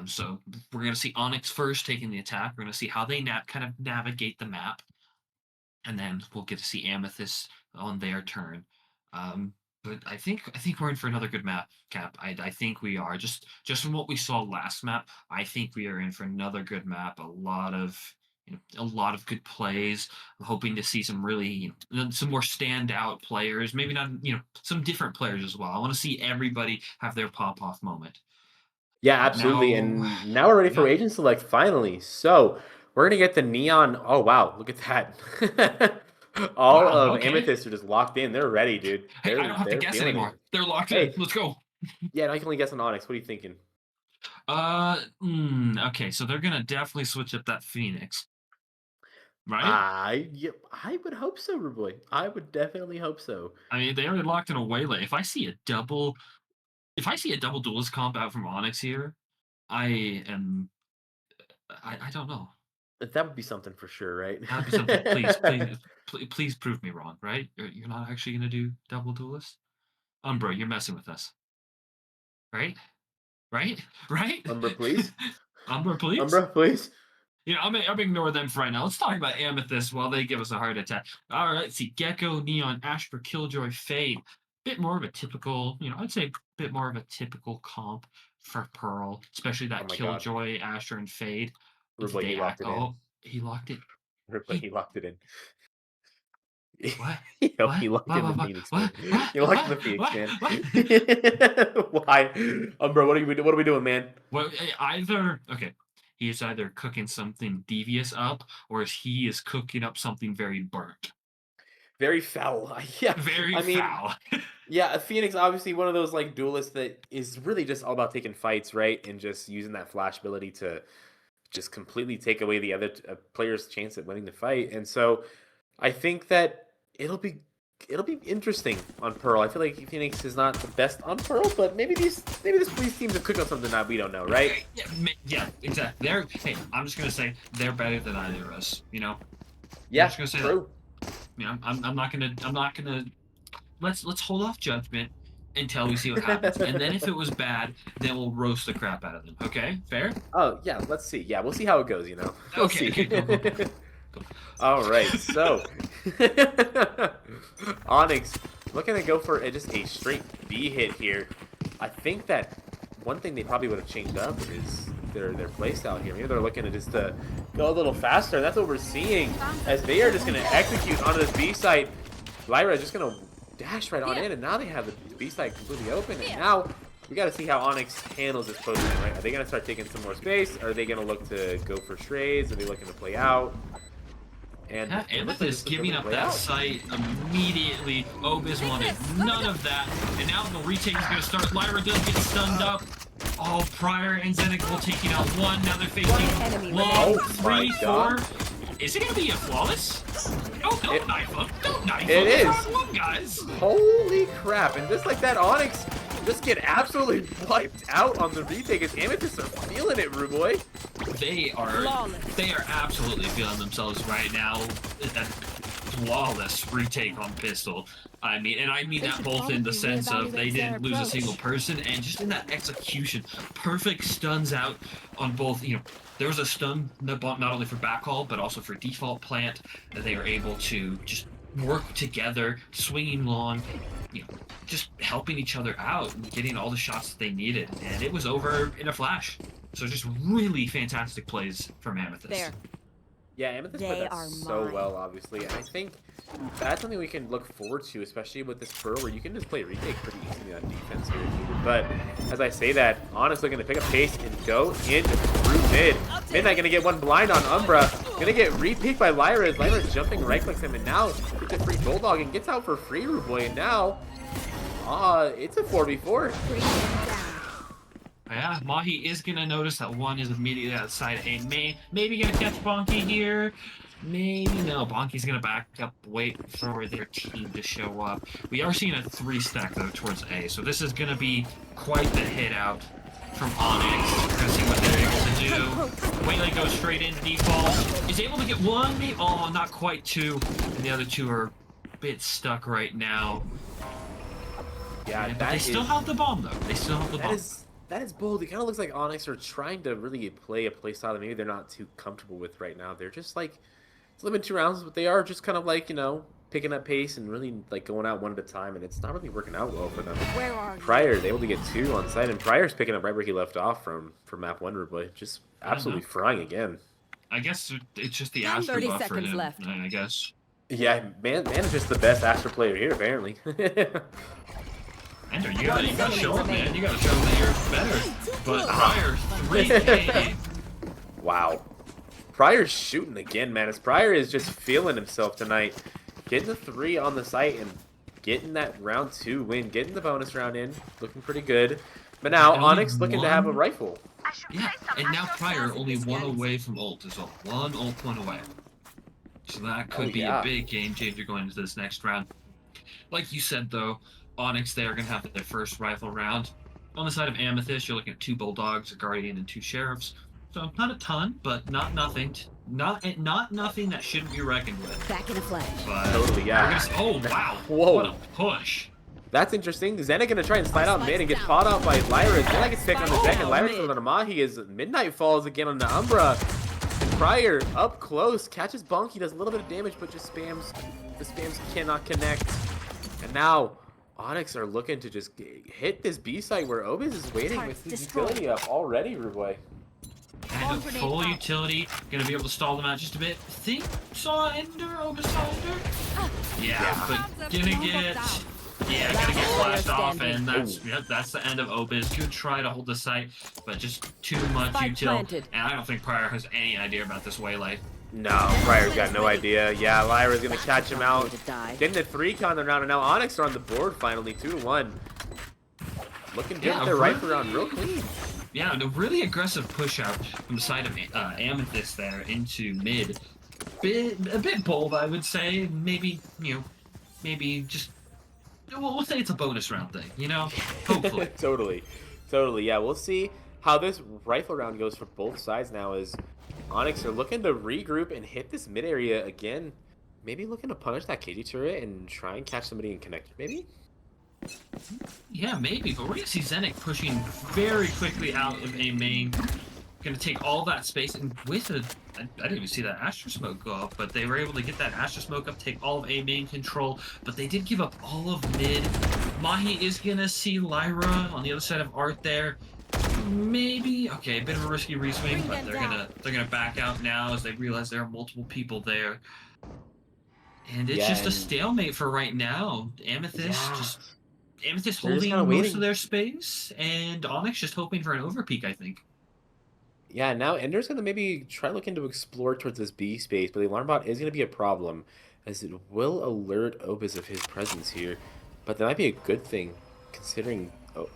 So we're going to see Onyx first taking the attack. We're going to see how they kind of navigate the map, and then we'll get to see Amethyst on their turn. But I think we're in for another good map, Cap. I think we are just from what we saw last map. I think we are in for another good map. A lot of good plays. I'm hoping to see some really some more standout players. Maybe not some different players as well. I want to see everybody have their pop off moment. Yeah, absolutely. Now, And now we're ready for yeah. Agent Select finally. So we're gonna get the neon. Oh wow, look at that. All Wow. of Okay. Amethyst are just locked in. They're ready, dude. Hey, I don't have to They're guess feeling anymore. it. They're locked in. Hey, Let's go. yeah, I can only guess on Onyx. What are you thinking? Okay, so they're gonna definitely switch up that Phoenix, right? I would hope so, Ruboy. I would definitely hope so. I mean, they already locked in a waylay. If I see a double duelist comp out from Onyx here, I am. I don't know. That would be something for sure, right? That'd be something. Please prove me wrong, right? You're not actually gonna do double duelist, Umbro. You're messing with us, right? Right? Right? Umbra, please. Umbro, please. Umbra, please. I'm ignore them for right now. Let's talk about Amethyst while they give us a heart attack. All right, let's see. Gecko, Neon, Asper, Killjoy, Fade. Bit more of a typical, I'd say a bit more of a typical comp for Pearl, especially Oh that my God, Killjoy, Asher, and Fade. Ruboy, he They locked act. it in. Oh, he locked it. Ruboy, He he locked it in. what? Yo, What? he locked What? in the What? What? Phoenix, man. What? What? He locked in What? the Phoenix, What? man. What? Why? Bro, what are we doing, man? Well, either okay. He is either cooking something devious up, or he is cooking up something very burnt, Very foul. Yeah, very I mean, foul. yeah, Phoenix obviously one of those like duelists that is really just all about taking fights, right, and just using that flash ability to just completely take away the other player's chance at winning the fight. And so I think that it'll be interesting on Pearl. I feel like Phoenix is not the best on Pearl, but these teams have cooked up something that we don't know, right? Yeah, exactly. Hey, I'm just gonna say they're better than either of us. I'm Yeah, just gonna say that. true. I'm not gonna. Let's hold off judgment. until we see what happens. And then if it was bad, then we'll roast the crap out of them. Okay? Fair? Oh, yeah, let's see. Yeah, we'll see how it goes, you know. We'll Okay, see. okay, go. All right, so Onyx looking to go for just a straight B hit here. I think that one thing they probably would have changed up is their playstyle here. Maybe they're looking to just go a little faster. That's what we're seeing as they are just going to execute onto this B site. Lyra is just going to dash right on in, and now they have the B site completely open. And now we got to see how Onyx handles this position, right? Are they going to start taking some more space? Are they going to look to go for trades? Are they looking to play out? And Yeah, Amethyst giving up that site immediately. Obis wanted none of that. And now the retake is going to start. Lyra does get stunned up. Oh, Pryor and Zenik will taking out one. Now they're facing long, 3, 4. Is it going to be a flawless? Oh, don't knife him. Don't knife him. It is. One, guys. Holy crap. And just like that, Onyx just get absolutely wiped out on the retake as Amethyst are feeling it, Rude Boy. They are absolutely feeling themselves right now. That flawless retake on pistol. I mean that both in the sense of they didn't lose a single person and just in that execution. Perfect stuns out on both, you know, there was a stun not only for backhaul but also for default plant that they were able to just work together, swinging long, you know, just helping each other out and getting all the shots that they needed. And it was over in a flash. So just really fantastic plays from Amethyst. There. Yeah, Amethyst played that so well, obviously, and I think that's something we can look forward to, especially with this Pearl, where you can just play retake pretty easily on defense here. But as I say that, Onyx looking to pick up pace and go in through mid. Midnight gonna get one blind on Umbra. Gonna get re-picked by Lyra as Lyra's jumping right clicks him, and now gets a free Bulldog and gets out for free, Rude Boy, and now it's a 4v4. Yeah, Mahi is going to notice that one is immediately outside A main. Maybe going to catch Bonky here. Maybe no. Bonky's going to back up, wait for their team to show up. We are seeing a 3-stack, though, towards A. So this is going to be quite the hit out from Onyx. We're going to see what they're able to do. Waylay goes straight into default. Is able to get one. Oh, not quite two. And the other two are a bit stuck right now. Yeah, but they still have the bomb, though. They still have the bomb. That is bold. It kind of looks like Onyx are trying to really play a playstyle that maybe they're not too comfortable with right now. They're just like, it's limited 2 rounds, but they are just kind of like, you know, picking up pace and really like going out one at a time, and it's not really working out well for them. Where are you? Pryor's able to get 2 on site, and Pryor's picking up right where he left off from map 1, but just absolutely frying again. I guess it's just the Astra 30 buff for seconds him, left. I guess. Yeah, man is just the best Astra player here, apparently. Ender, you gotta show him, man. You gotta show him that you're better. But Pryor, 3K. Wow. Pryor's shooting again, man. As Pryor is just feeling himself tonight. Getting the 3 on the site and getting that round 2 win. Getting the bonus round in. Looking pretty good. But now, Onyx looking to have a rifle. Yeah, and now Pryor only 1 away from ult as well. 1 ult point away. So that could be a big game changer going into this next round. Like you said, though, Onyx, they are going to have their first rifle round. On the side of Amethyst, you're looking at 2 Bulldogs, a Guardian, and 2 Sheriffs. So not a ton, but not nothing. Not nothing that shouldn't be reckoned with. Back in a flash. But Totally, yeah. Oh, wow. Whoa. What a push. That's interesting. Zenna gonna try and slide out mid and get caught out by Lyra. Zenna gets picked on the second. Lyra's on the Mahi as Midnight falls again on the Umbra. And Pryor up close, catches Bonky, does a little bit of damage, but just spams. The spams cannot connect. And now Onyx are looking to just hit this B site where Obis is waiting with his utility up already, Ruboy. And a full utility, gonna be able to stall them out just a bit. Think saw Ender, Obis saw Ender. Yeah, but gonna get flashed off, and that's the end of Obis. Good try to hold the site, but just too much util. And I don't think Pryor has any idea about this Waylay. No, Pryor's got no idea. Yeah, Lyra's gonna catch him out. Getting the 3 count around, and now Onyx are on the board finally, 2-1. Looking good with their rifle round, real clean. Yeah, and a really aggressive push out from the side of Amethyst there into mid. A bit bold, I would say. Maybe, maybe just, we'll say it's a bonus round thing, Hopefully. Totally. Yeah, we'll see how this rifle round goes for both sides now as Onyx are looking to regroup and hit this mid area again. Maybe looking to punish that KG turret and try and catch somebody in connector, maybe? Yeah, maybe, but we're gonna see Zenik pushing very quickly out of A main. Gonna take all that space, and with a, I didn't even see that Astra smoke go up, but they were able to get that Astra smoke up, take all of A main control, but they did give up all of mid. Mahi is gonna see Lyra on the other side of Art there. Maybe, okay, a bit of a risky reswing, but they're gonna back out now as they realize there are multiple people there. And it's just a stalemate for right now. Amethyst They're holding kinda most waiting. of their space, and Onyx just hoping for an overpeak, I think. Yeah, now Ender's gonna maybe try looking to explore towards this B space, but the alarm bot is gonna be a problem, as it will alert Obis of his presence here. But that might be a good thing, considering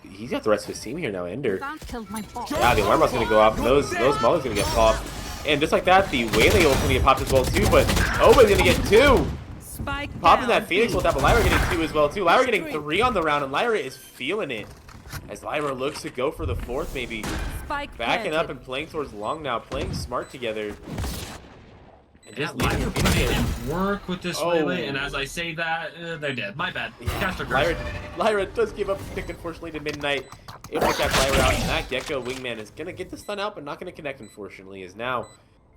he's got the rest of his team here now. Ender. Yeah, the alarm bot's gonna go off, and those mollies gonna get popped, and just like that, the Waylay ult's gonna get popped as well too. But Obis gonna get 2. Spike Popping down. that Phoenix ult, but Lyra getting 2 as well too. Lyra getting 3 on the round, and Lyra is feeling it. As Lyra looks to go for the 4th, maybe. Spike Backing up planted. and playing towards long now, playing smart together. And Yeah, just leaving Lyra it in putting there. in work with this Waylay, and as I say that, they're dead. My bad. Caster curse. Lyra does give up the pick, unfortunately, to Midnight. Able to catch Lyra out, and that Gecko Wingman is going to get the stun out, but not going to connect, unfortunately, as now,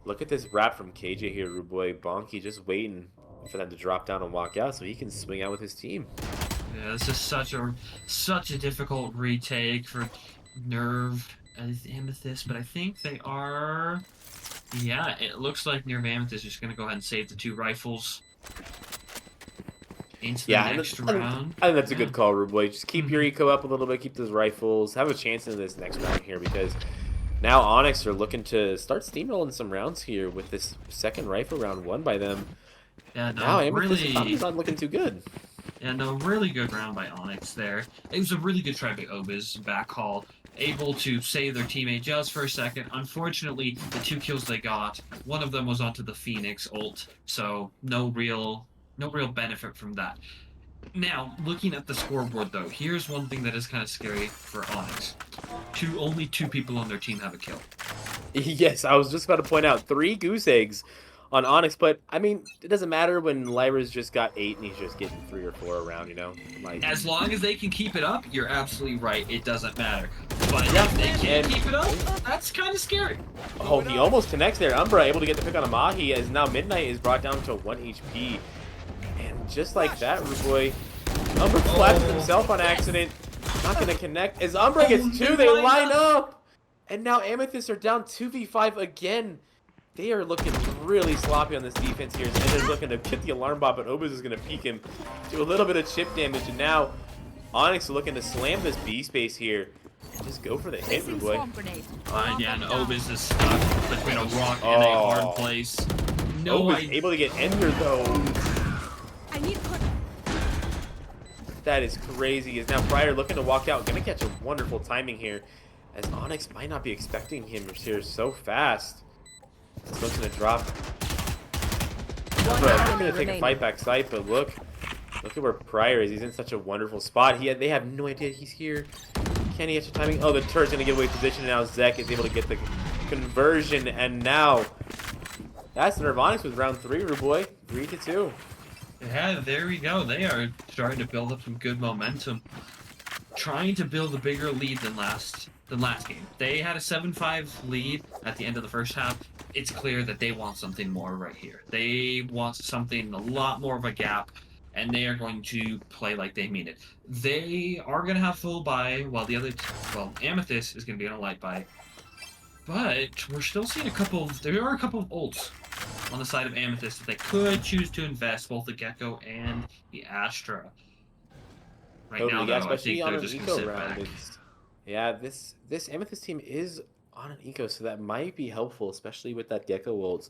look at this wrap from KJ here, Rude Boy. Bonky just waiting for them to drop down and walk out so he can swing out with his team. Yeah, this is such a difficult retake for Nerve and Amethyst, but I think they are. Yeah, it looks like Nerve Amethyst is just gonna go ahead and save the 2 rifles into the next round. I think that's a good call, Rude Boy. Just keep your eco up a little bit, keep those rifles, have a chance in this next round here, because now Onyx are looking to start steamrolling some rounds here with this second rifle round won by them. Yeah, no, Now Amethyst really. is not looking too good. Yeah, no, really good round by Onyx there. It was a really good try by Obis, backhaul, able to save their teammate just for a second. Unfortunately, the 2 kills they got, one of them was onto the Phoenix ult, so no real benefit from that. Now, looking at the scoreboard though, here's one thing that is kind of scary for Onyx. Only 2 people on their team have a kill. Yes, I was just about to point out 3 goose eggs on Onyx, but I mean, it doesn't matter when Lyra's just got 8 and he's just getting 3 or 4 around, you know? Like, As long as they can keep it up, you're absolutely right. It doesn't matter. But Yeah, if they can't and- keep it up, that's kind of scary. oh, he almost connects there. Umbra able to get the pick on a Mahi, as now Midnight is brought down to 1 HP. And just like that, Rude Boy, Umbra flashes himself on accident. Not going to connect. As Umbra gets 2, they line up! And now Amethyst are down 2v5 again. They are looking really sloppy on this defense here. And they're looking to get the alarm bot, but Obis is going to peek him. Do a little bit of chip damage. And now Onyx is looking to slam this B space here. Just go for the hit, Rude Boy. Yeah, and Obis is stuck between a rock and a hard place. No, Obis able to get entered, though. I need That is crazy. Is now Pryor looking to walk out. Going to catch a wonderful timing here, as Onyx might not be expecting him here so fast. Smoke's going to drop. They're going to take a fight back site, but look at where Pryor is. He's in such a wonderful spot. They have no idea he's here. Can he catch the timing? Oh, the turret's going to give away position, and now Zek is able to get the conversion, and now that's the Onyx with round 3, Rude Boy. 3-2. Yeah, there we go. They are starting to build up some good momentum. Trying to build a bigger lead than last game. They had a 7-5 lead at the end of the first half. It's clear that they want something more right here. They want something, a lot more of a gap, and they are going to play like they mean it. They are going to have full buy, while Amethyst is going to be on a light buy. But we're still seeing there are a couple of ults on the side of Amethyst that they could choose to invest, both the Gecko and the Astra. Right now, though, I think they're just going to sit back. Yeah, this Amethyst team is on an eco, so that might be helpful, especially with that Gecko ult,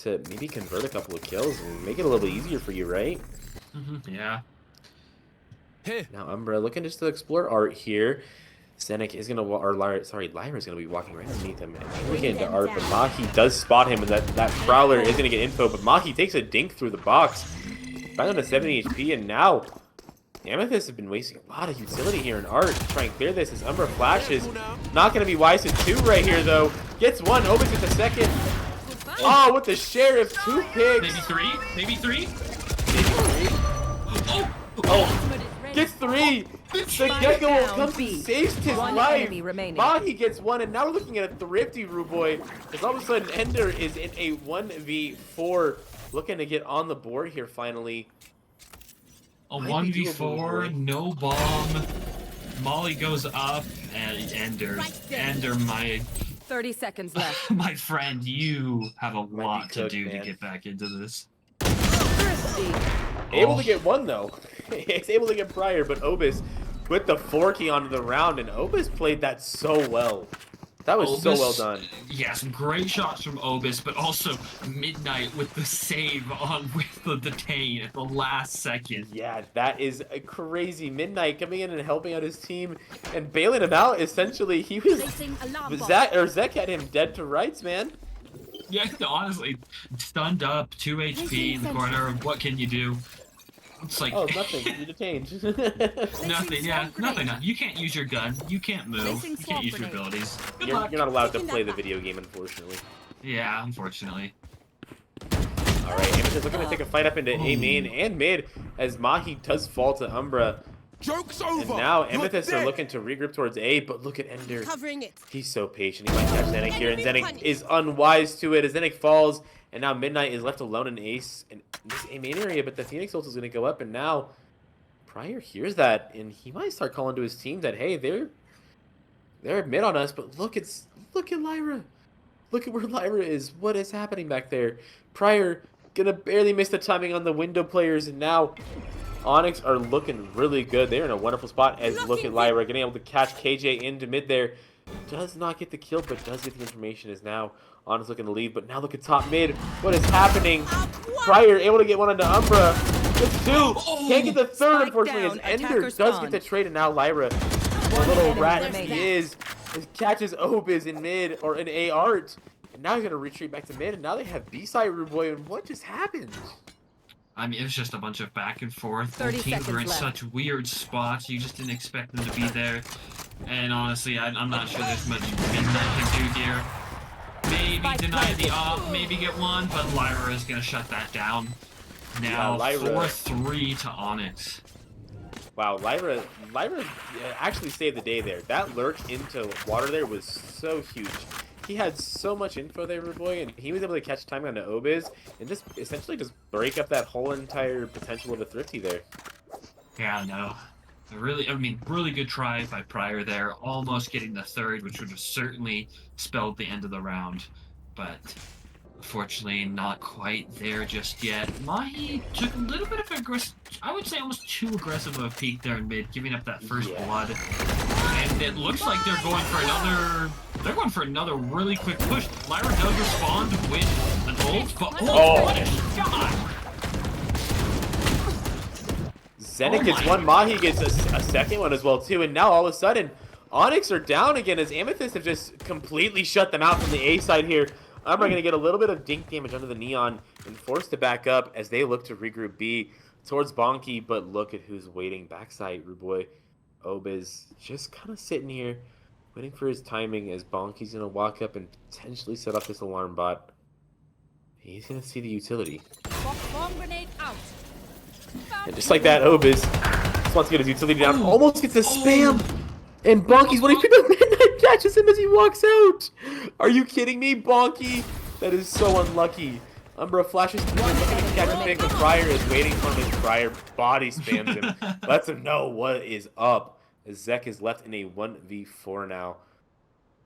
to maybe convert a couple of kills and make it a little bit easier for you, right? Yeah. Now Umbra looking just to explore Art here. Zenik is gonna, Lyra is gonna be walking right underneath him, and we get into Art, but Mahi does spot him, and that Prowler is gonna get info, but Mahi takes a dink through the box, finally to 70 HP, and now Amethyst has been wasting a lot of utility here in Art to try and clear this as Umbra flashes. Not gonna be wise to 2 right here though. Gets 1, Obis gets a second. Oh, with the Sheriff, 2 picks. Maybe 3? Maybe 3? Maybe 3. Oh! gets 3. The Spike Gecko down, comes and B. saves his One life. enemy remaining. Mahi gets 1, and now we're looking at a thrifty Rude Boy. Because all of a sudden, Ender is in a 1v4, looking to get on the board here finally. A Might be doable, 1v4, Rude Boy. no bomb. Molly goes up, and Ender, my 30 seconds left. my friend, you have a lot to cooked, do man. to get back into this. Thirsty. Able Oh. to get 1 though. He's able to get Pryor, but Obis with the 4 key onto the round, and Obis played that so well. That was so well Obis, done. Yeah, some great shots from Obis, but also Midnight with the save on with the detain at the last second. Yeah, that is a crazy. Midnight coming in and helping out his team and bailing him out. Essentially, he was Placing alarm bomb. Zek had him dead to rights, man. Yeah, honestly, stunned up, 2 HP in the corner. What can you do? It's like Oh, nothing. You detained. nothing. Yeah, nothing. You can't use your gun. You can't move. Placing You can't swamp use your grenade. abilities. Good You're luck. not allowed to Taking play that the back. video game, unfortunately. Yeah, unfortunately. All right, Amos is looking to take a fight up into A main and mid as Mahi does fall to Umbra. Joke's And over. now You're Amethyst are dead. looking to regroup towards A, but look at Ender. Covering it. He's so patient. He might catch Zenik here, and Enemy Zenik punished. is unwise to it as Zenik falls, and now Midnight is left alone in Ace in this A main area, but the Phoenix ult is going to go up, and now Pryor hears that, and he might start calling to his team that, hey, they're mid on us, but look at Lyra. Look at where Lyra is. What is happening back there? Pryor gonna barely miss the timing on the window players, and now Onyx are looking really good. They're in a wonderful spot as look at Lyra getting able to catch KJ into mid there. Does not get the kill, but does get the information as now Onyx looking to lead. But now look at top mid. What is happening? Pryor able to get 1 onto Umbra. Gets 2. Can't get the 3rd, Spike unfortunately, down. as Ender Attacker does spawn. get the trade, and now Lyra, the One little enemy rat remaining. he is catches Obiz in mid, or in A art. And now he's going to retreat back to mid, and now they have B-side Rude Boy, and what just happened? I mean, it was just a bunch of back and forth. 30 Both teams were in seconds left. such weird spots. You just didn't expect them to be there. And honestly, I'm not sure there's much Midnight can do here. Maybe Spike deny the planted. off, maybe get 1, but Lyra is going to shut that down. Now, Yeah, Lyra- 4-3 to Onyx. Wow, Lyra actually saved the day there. That lurch into water there was so huge. He had so much info there, Rude Boy, and he was able to catch time on the Obiz and just essentially just break up that whole entire potential of a Thrifty there. Yeah, no. Really good try by Pryor there. Almost getting the 3rd, which would have certainly spelled the end of the round. But unfortunately, not quite there just yet. Mahi took a little bit of aggressive, I would say almost too aggressive of a peek there in mid, giving up that first Yeah. blood. And it looks like they're going for another really quick push. Lyra does respond with an ult, but what a shot! Zenik Oh gets my 1, Mahi gets a second one as well too, and now all of a sudden, Onyx are down again as Amethyst have just completely shut them out from the A side here. Umbra going to get a little bit of dink damage under the Neon and forced to back up as they look to regroup B towards Bonky, but look at who's waiting backside, Rude Boy. Obiz just kind of sitting here, waiting for his timing as Bonky's going to walk up and potentially set off this alarm bot. He's going to see the utility. Bomb grenade out. And just like that, Obiz just wants to get his utility down, almost gets a spam! And Bonky's when he picked up Midnight, catches him as he walks out! Are you kidding me, Bonky? That is so unlucky. Umbra flashes through, looking to catch a pick, but Pryor is waiting for him as Pryor body spams him. Lets him know what is up. As Zek is left in a 1v4 now.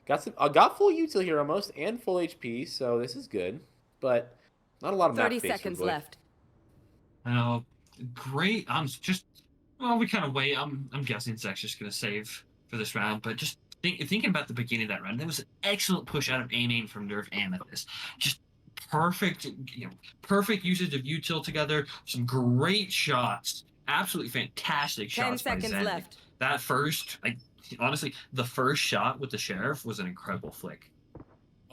Got full util here almost, and full HP, so this is good. But not a lot of map 30 space, seconds Rude Boy. left. Great. We kind of wait. I'm guessing Zek's just gonna save for this round, but just thinking about the beginning of that round, that was an excellent push out of A-Main from Nerve Amethyst. Just perfect, perfect usage of util together. Some great shots. Absolutely fantastic 10 shots by seconds Zen. left. That first, honestly, the first shot with the Sheriff was an incredible flick.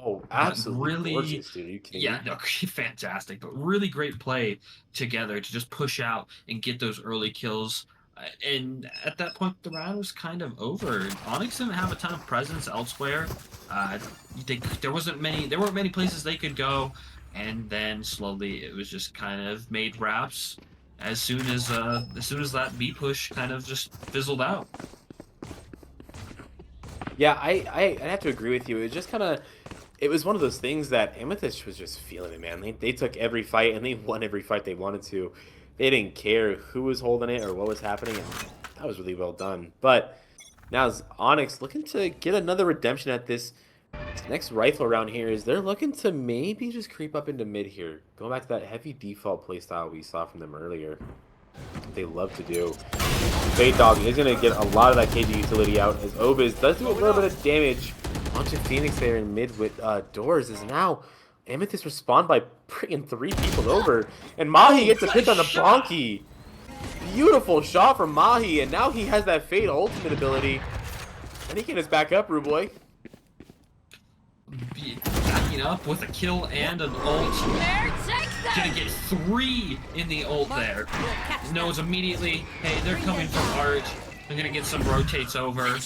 Oh, absolutely really- gorgeous, dude. Are you kidding Yeah, me? no, fantastic, but really great play together to just push out and get those early kills. And at that point, the round was kind of over. Onyx didn't have a ton of presence elsewhere. There weren't many places they could go, and then slowly it was just kind of made wraps. as soon as that B push kind of just fizzled out. Yeah, I have to agree with you. It just kind of, it was one of those things that Amethyst was just feeling it, man. They took every fight and they won every fight they wanted to. They didn't care who was holding it or what was happening, and that was really well done. But now is Onyx looking to get another redemption at this next rifle round here. Is they're looking to maybe just creep up into mid here. Going back to that heavy default playstyle we saw from them earlier. They love to do. Fade Dog is going to get a lot of that KG utility out as Obiz does do a little bit of damage onto Phoenix there in mid with doors. Is now Amethyst respawned by bringing 3 people over. And Mahi gets a pick on the Bonky. Beautiful shot from Mahi, and now he has that Fade ultimate ability. And he can just back up, Rude Boy. Backing up with a kill and an ult. Gonna get 3 in the ult there. Knows immediately, hey, they're coming from Arch. I'm gonna get some rotates over.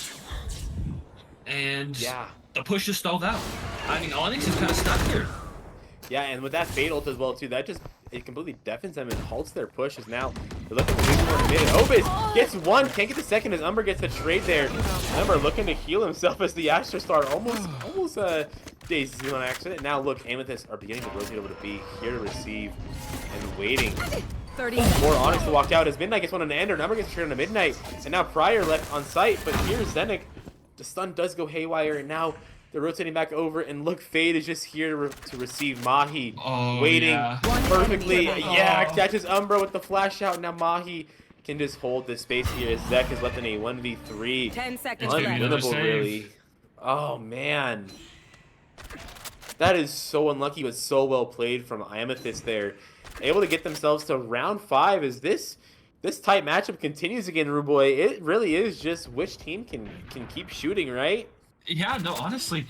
And Yeah. the push is stalled out. I mean, Onyx is kind of stuck here. Yeah, and with that Fade ult as well, too, that just, it completely deafens them and halts their push. As now they're looking for maybe 1 minute. Obiz gets 1, can't get the second as Umber gets the trade there. Umber looking to heal himself as the Astra Star almost daisies on accident. Now look, Amethyst are beginning to rotate over to B, here to receive and waiting 30 for seconds. Onyx to walk out as Midnight gets one on the ender. Number gets traded on Midnight, and now Pryor left on site. But here's Zenik. The stun does go haywire, and now they're rotating back over. And look, Fade is just here to receive Mahi, waiting yeah. perfectly. One enemy Yeah, remaining. catches Umbra with the flash out. Now Mahi can just hold this space here as Zek is left in a 1v3. 10 seconds It's gonna be another left. Unwinnable, save. really. Oh man, that is so unlucky, but so well played from Amethyst there. Able to get themselves to round 5. As this tight matchup continues again, Ruboy. It really is just which team can keep shooting, right? Yeah, no, honestly,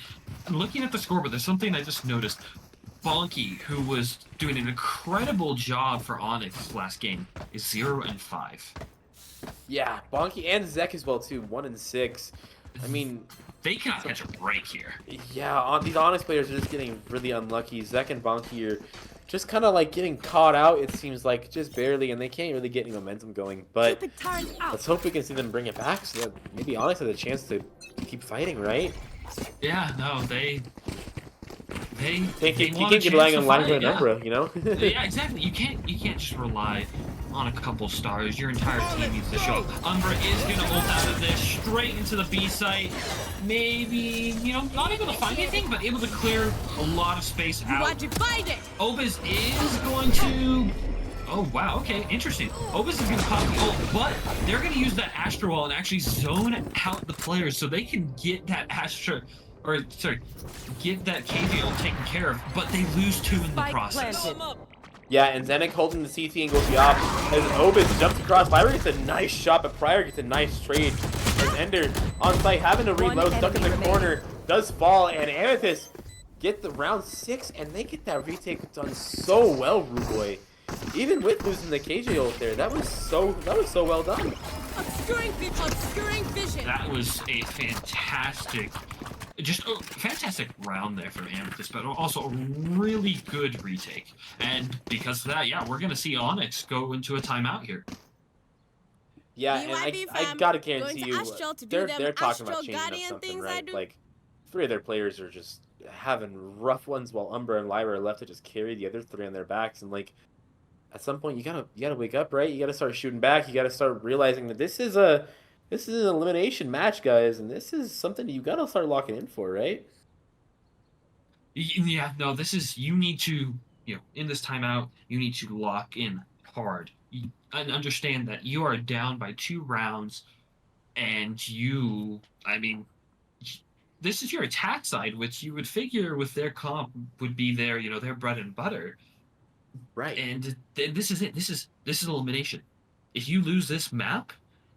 looking at the scoreboard, there's something I just noticed. Bonky, who was doing an incredible job for Onyx last game, is 0-5. Yeah, Bonky and Zek as well too, 1 and 6. I mean, They cannot catch a break here. yeah, these Onyx players are just getting really unlucky. Zek and Bonky are just kind of like getting caught out, it seems like, just barely, and they can't really get any momentum going. But Keep it turned out. let's hope we can see them bring it back so that maybe Onyx has a chance to keep fighting, right? Yeah, no, they You want can't a keep relying chance on to Lion fight, and yeah. Umbra, you know? Yeah, exactly. You can't just rely on a couple stars. Your entire team needs to show up. Umbra is gonna ult out of this straight into the B site. Maybe, not able to find anything, but able to clear a lot of space You out. want to find it? Obiz is going to. Oh wow, okay, interesting. Obiz is gonna pop the ult, but they're gonna use that Astra wall and actually zone out the players so they can get that get that KV ult taken care of, but they lose 2 in the Spike process. planted. Yeah, and Zenek holding the CT and goes off as Obiz jumps across. Lyra gets a nice shot, but Pryor gets a nice trade. As Ender on site having to reload, One stuck in the enemy corner, does fall, and Amethyst get the round 6, and they get that retake done so well, Ruboy. Even with losing the KJ ult there, that was so well done. Obscuring vision. That was a fantastic round there for Amethyst, but also a really good retake. And because of that, yeah, we're gonna see Onyx go into a timeout here. Yeah, and BYB I fam, gotta going guarantee to you, Astral to do them they're talking about Astral changing up Guardian something, things I right? do. Like, 3 of their players are just having rough ones, while Umbra and Lyra are left to just carry the other 3 on their backs. And like, at some point, you gotta wake up, right? You gotta start shooting back. You gotta start realizing that this is an elimination match, guys, and this is something you gotta start locking in for, right? Yeah, no, you need to, in this timeout, you need to lock in hard. And understand that you are down by 2 rounds, and this is your attack side, which you would figure with their comp would be their bread and butter. Right. And this is it. This is elimination. If you lose this map,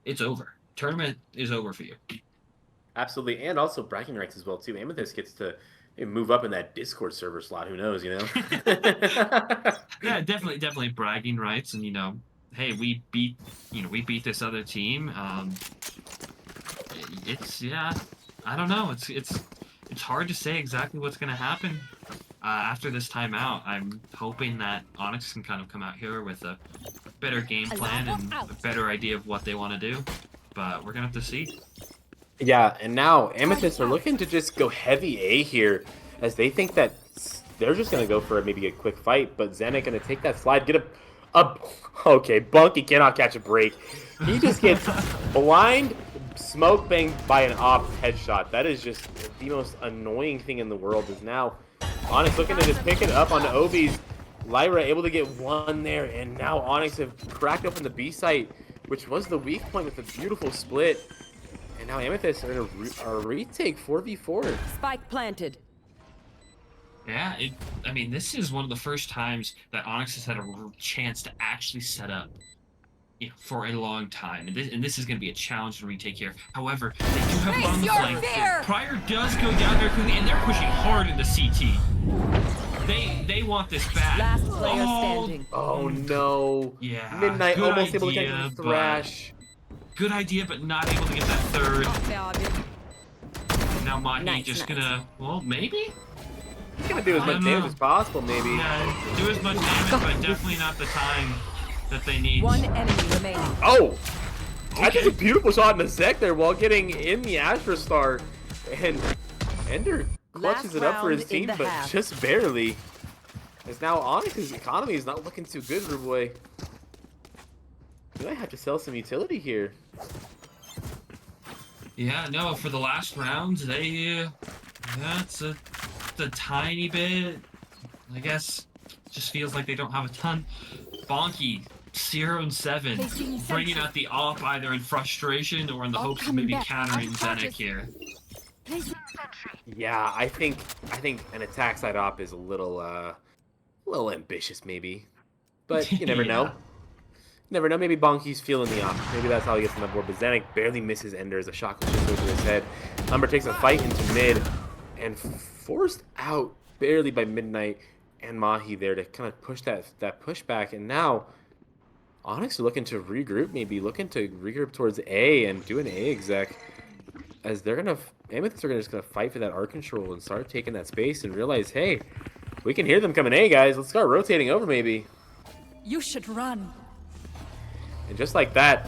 it's over. Tournament is over for you. Absolutely, and also bragging rights as well too. Amethyst gets to move up in that Discord server slot. Who knows, Yeah, definitely bragging rights, and hey, we beat this other team. I don't know. It's hard to say exactly what's gonna happen after this timeout. I'm hoping that Onyx can kind of come out here with a better game plan and a better idea of what they want to do. But we're gonna have to see. Yeah, and now Amethyst are looking to just go heavy A here, as they think that they're just gonna go for maybe a quick fight, but Zenek gonna take that slide, get a okay, Bunky cannot catch a break. He just gets blind smoke banged by an op headshot. That is just the most annoying thing in the world. Is now Onyx looking to just pick it up onto Obi's. Lyra able to get one there, and now Onyx have cracked open the B site, which was the weak point with a beautiful split. And now Amethyst are in a retake 4v4. Spike planted. Yeah, I mean, this is one of the first times that Onyx has had a chance to actually set up, you know, for a long time. And this is going to be a challenge to retake here. However, they do have one on the flank. Pryor does go down there quickly, and they're pushing hard into CT. They want this back. Last player standing. Oh no. Yeah. Midnight good almost able to idea, catch the Thrash. Good idea, but not able to get that third. Now Mahi just gonna, well, maybe? He's gonna do as much damage as possible, maybe. Yeah, do as much damage, but definitely not the time that they need. One enemy remaining. Oh! That's just a beautiful shot in the sec there while getting in the Astra Star. And Ender clutches Last it up for his round in team, the but half. just barely. As now Onyx's economy is not looking too good, Ruboy. You might have to sell some utility here. Yeah, no, for the last round, they, yeah, it's a tiny bit, I guess, just feels like they don't have a ton. Bonky, 0 and 7, bringing out the op either in frustration or in the hopes of maybe countering Zenek here. Yeah, I think an attack side op is a little ambitious maybe. But you never know. Never know, maybe Bonky's feeling the op. Maybe that's how he gets on the board. But Zenek barely misses Ender as a shot goes just over his head. Umber takes a fight into mid and forced out barely by Midnight and Mahi there to kind of push that pushback. And now Onyx are looking to regroup, maybe looking to regroup towards A and do an A exec. As they're gonna, Amethyst are just gonna fight for that art control and start taking that space and realize, hey, we can hear them coming A, guys. Let's start rotating over maybe. You should run. And just like that,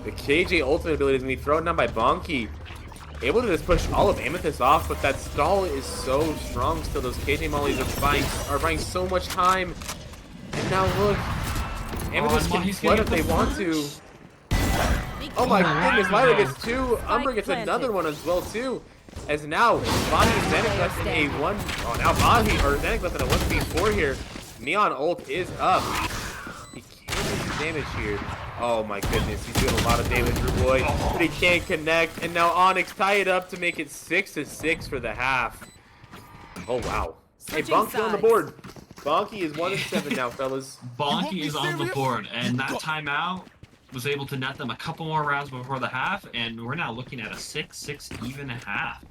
the KJ ultimate ability is going to be thrown down by Bonky. Able to just push all of Amethyst off, but that stall is so strong still. Those KJ mollies are buying so much time. And now look, Amethyst can flood if they want to. Oh my goodness, Lyra gets two. Umber gets another one as well too. As now, Mahi and Zenek left in a one. Oh, now Zenek left in a 1v4 here. Neon ult is up. He can't do some damage here. Oh my goodness, he's doing a lot of damage, Ruboy, but he can't connect. And now Onyx tie it up to make it 6-6 for the half. Oh wow. Hey, Bonky on the board. Bonky is 1 and 7 now, fellas. Bonky is on the board, and that timeout was able to net them a couple more rounds before the half, and we're now looking at a 6-6 even half.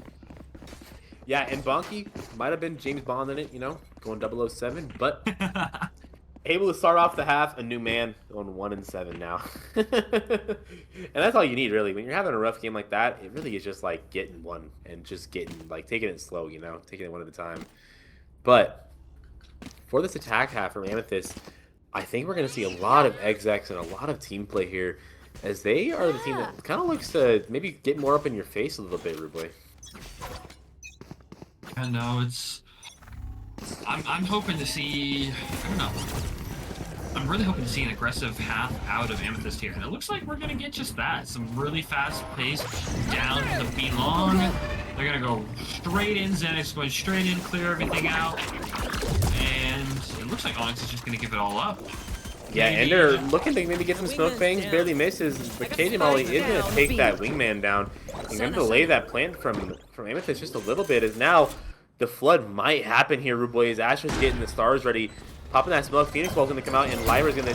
Yeah, and Bonky might have been James Bond in it, you know, going 007, but able to start off the half a new man, going 1 and 7 now. And that's all you need, really. When you're having a rough game like that, it really is just like getting one and just taking it slow, you know, taking it one at a time. But for this attack half from Amethyst, I think we're going to see a lot of execs and a lot of team play here, as they are the team that kind of looks to maybe get more up in your face a little bit, Ruboy. I know, it's... I'm hoping to see... I don't know. I'm really hoping to see an aggressive half out of Amethyst here, and it looks like we're going to get just that. Some really fast pace down to the B long. They're going to go straight in. Zenek's going straight in, clear everything out. And it looks like Onyx is just going to give it all up. Yeah, Ender looking to maybe get some smoke bangs, barely misses, but KJ Molly is going to take that wingman down. He's going to delay that plant from Amethyst just a little bit, as now the flood might happen here, Ruboy, as Astra's getting the stars ready. Popping that smoke, Phoenix Ball's going to come out, and Lyra's going to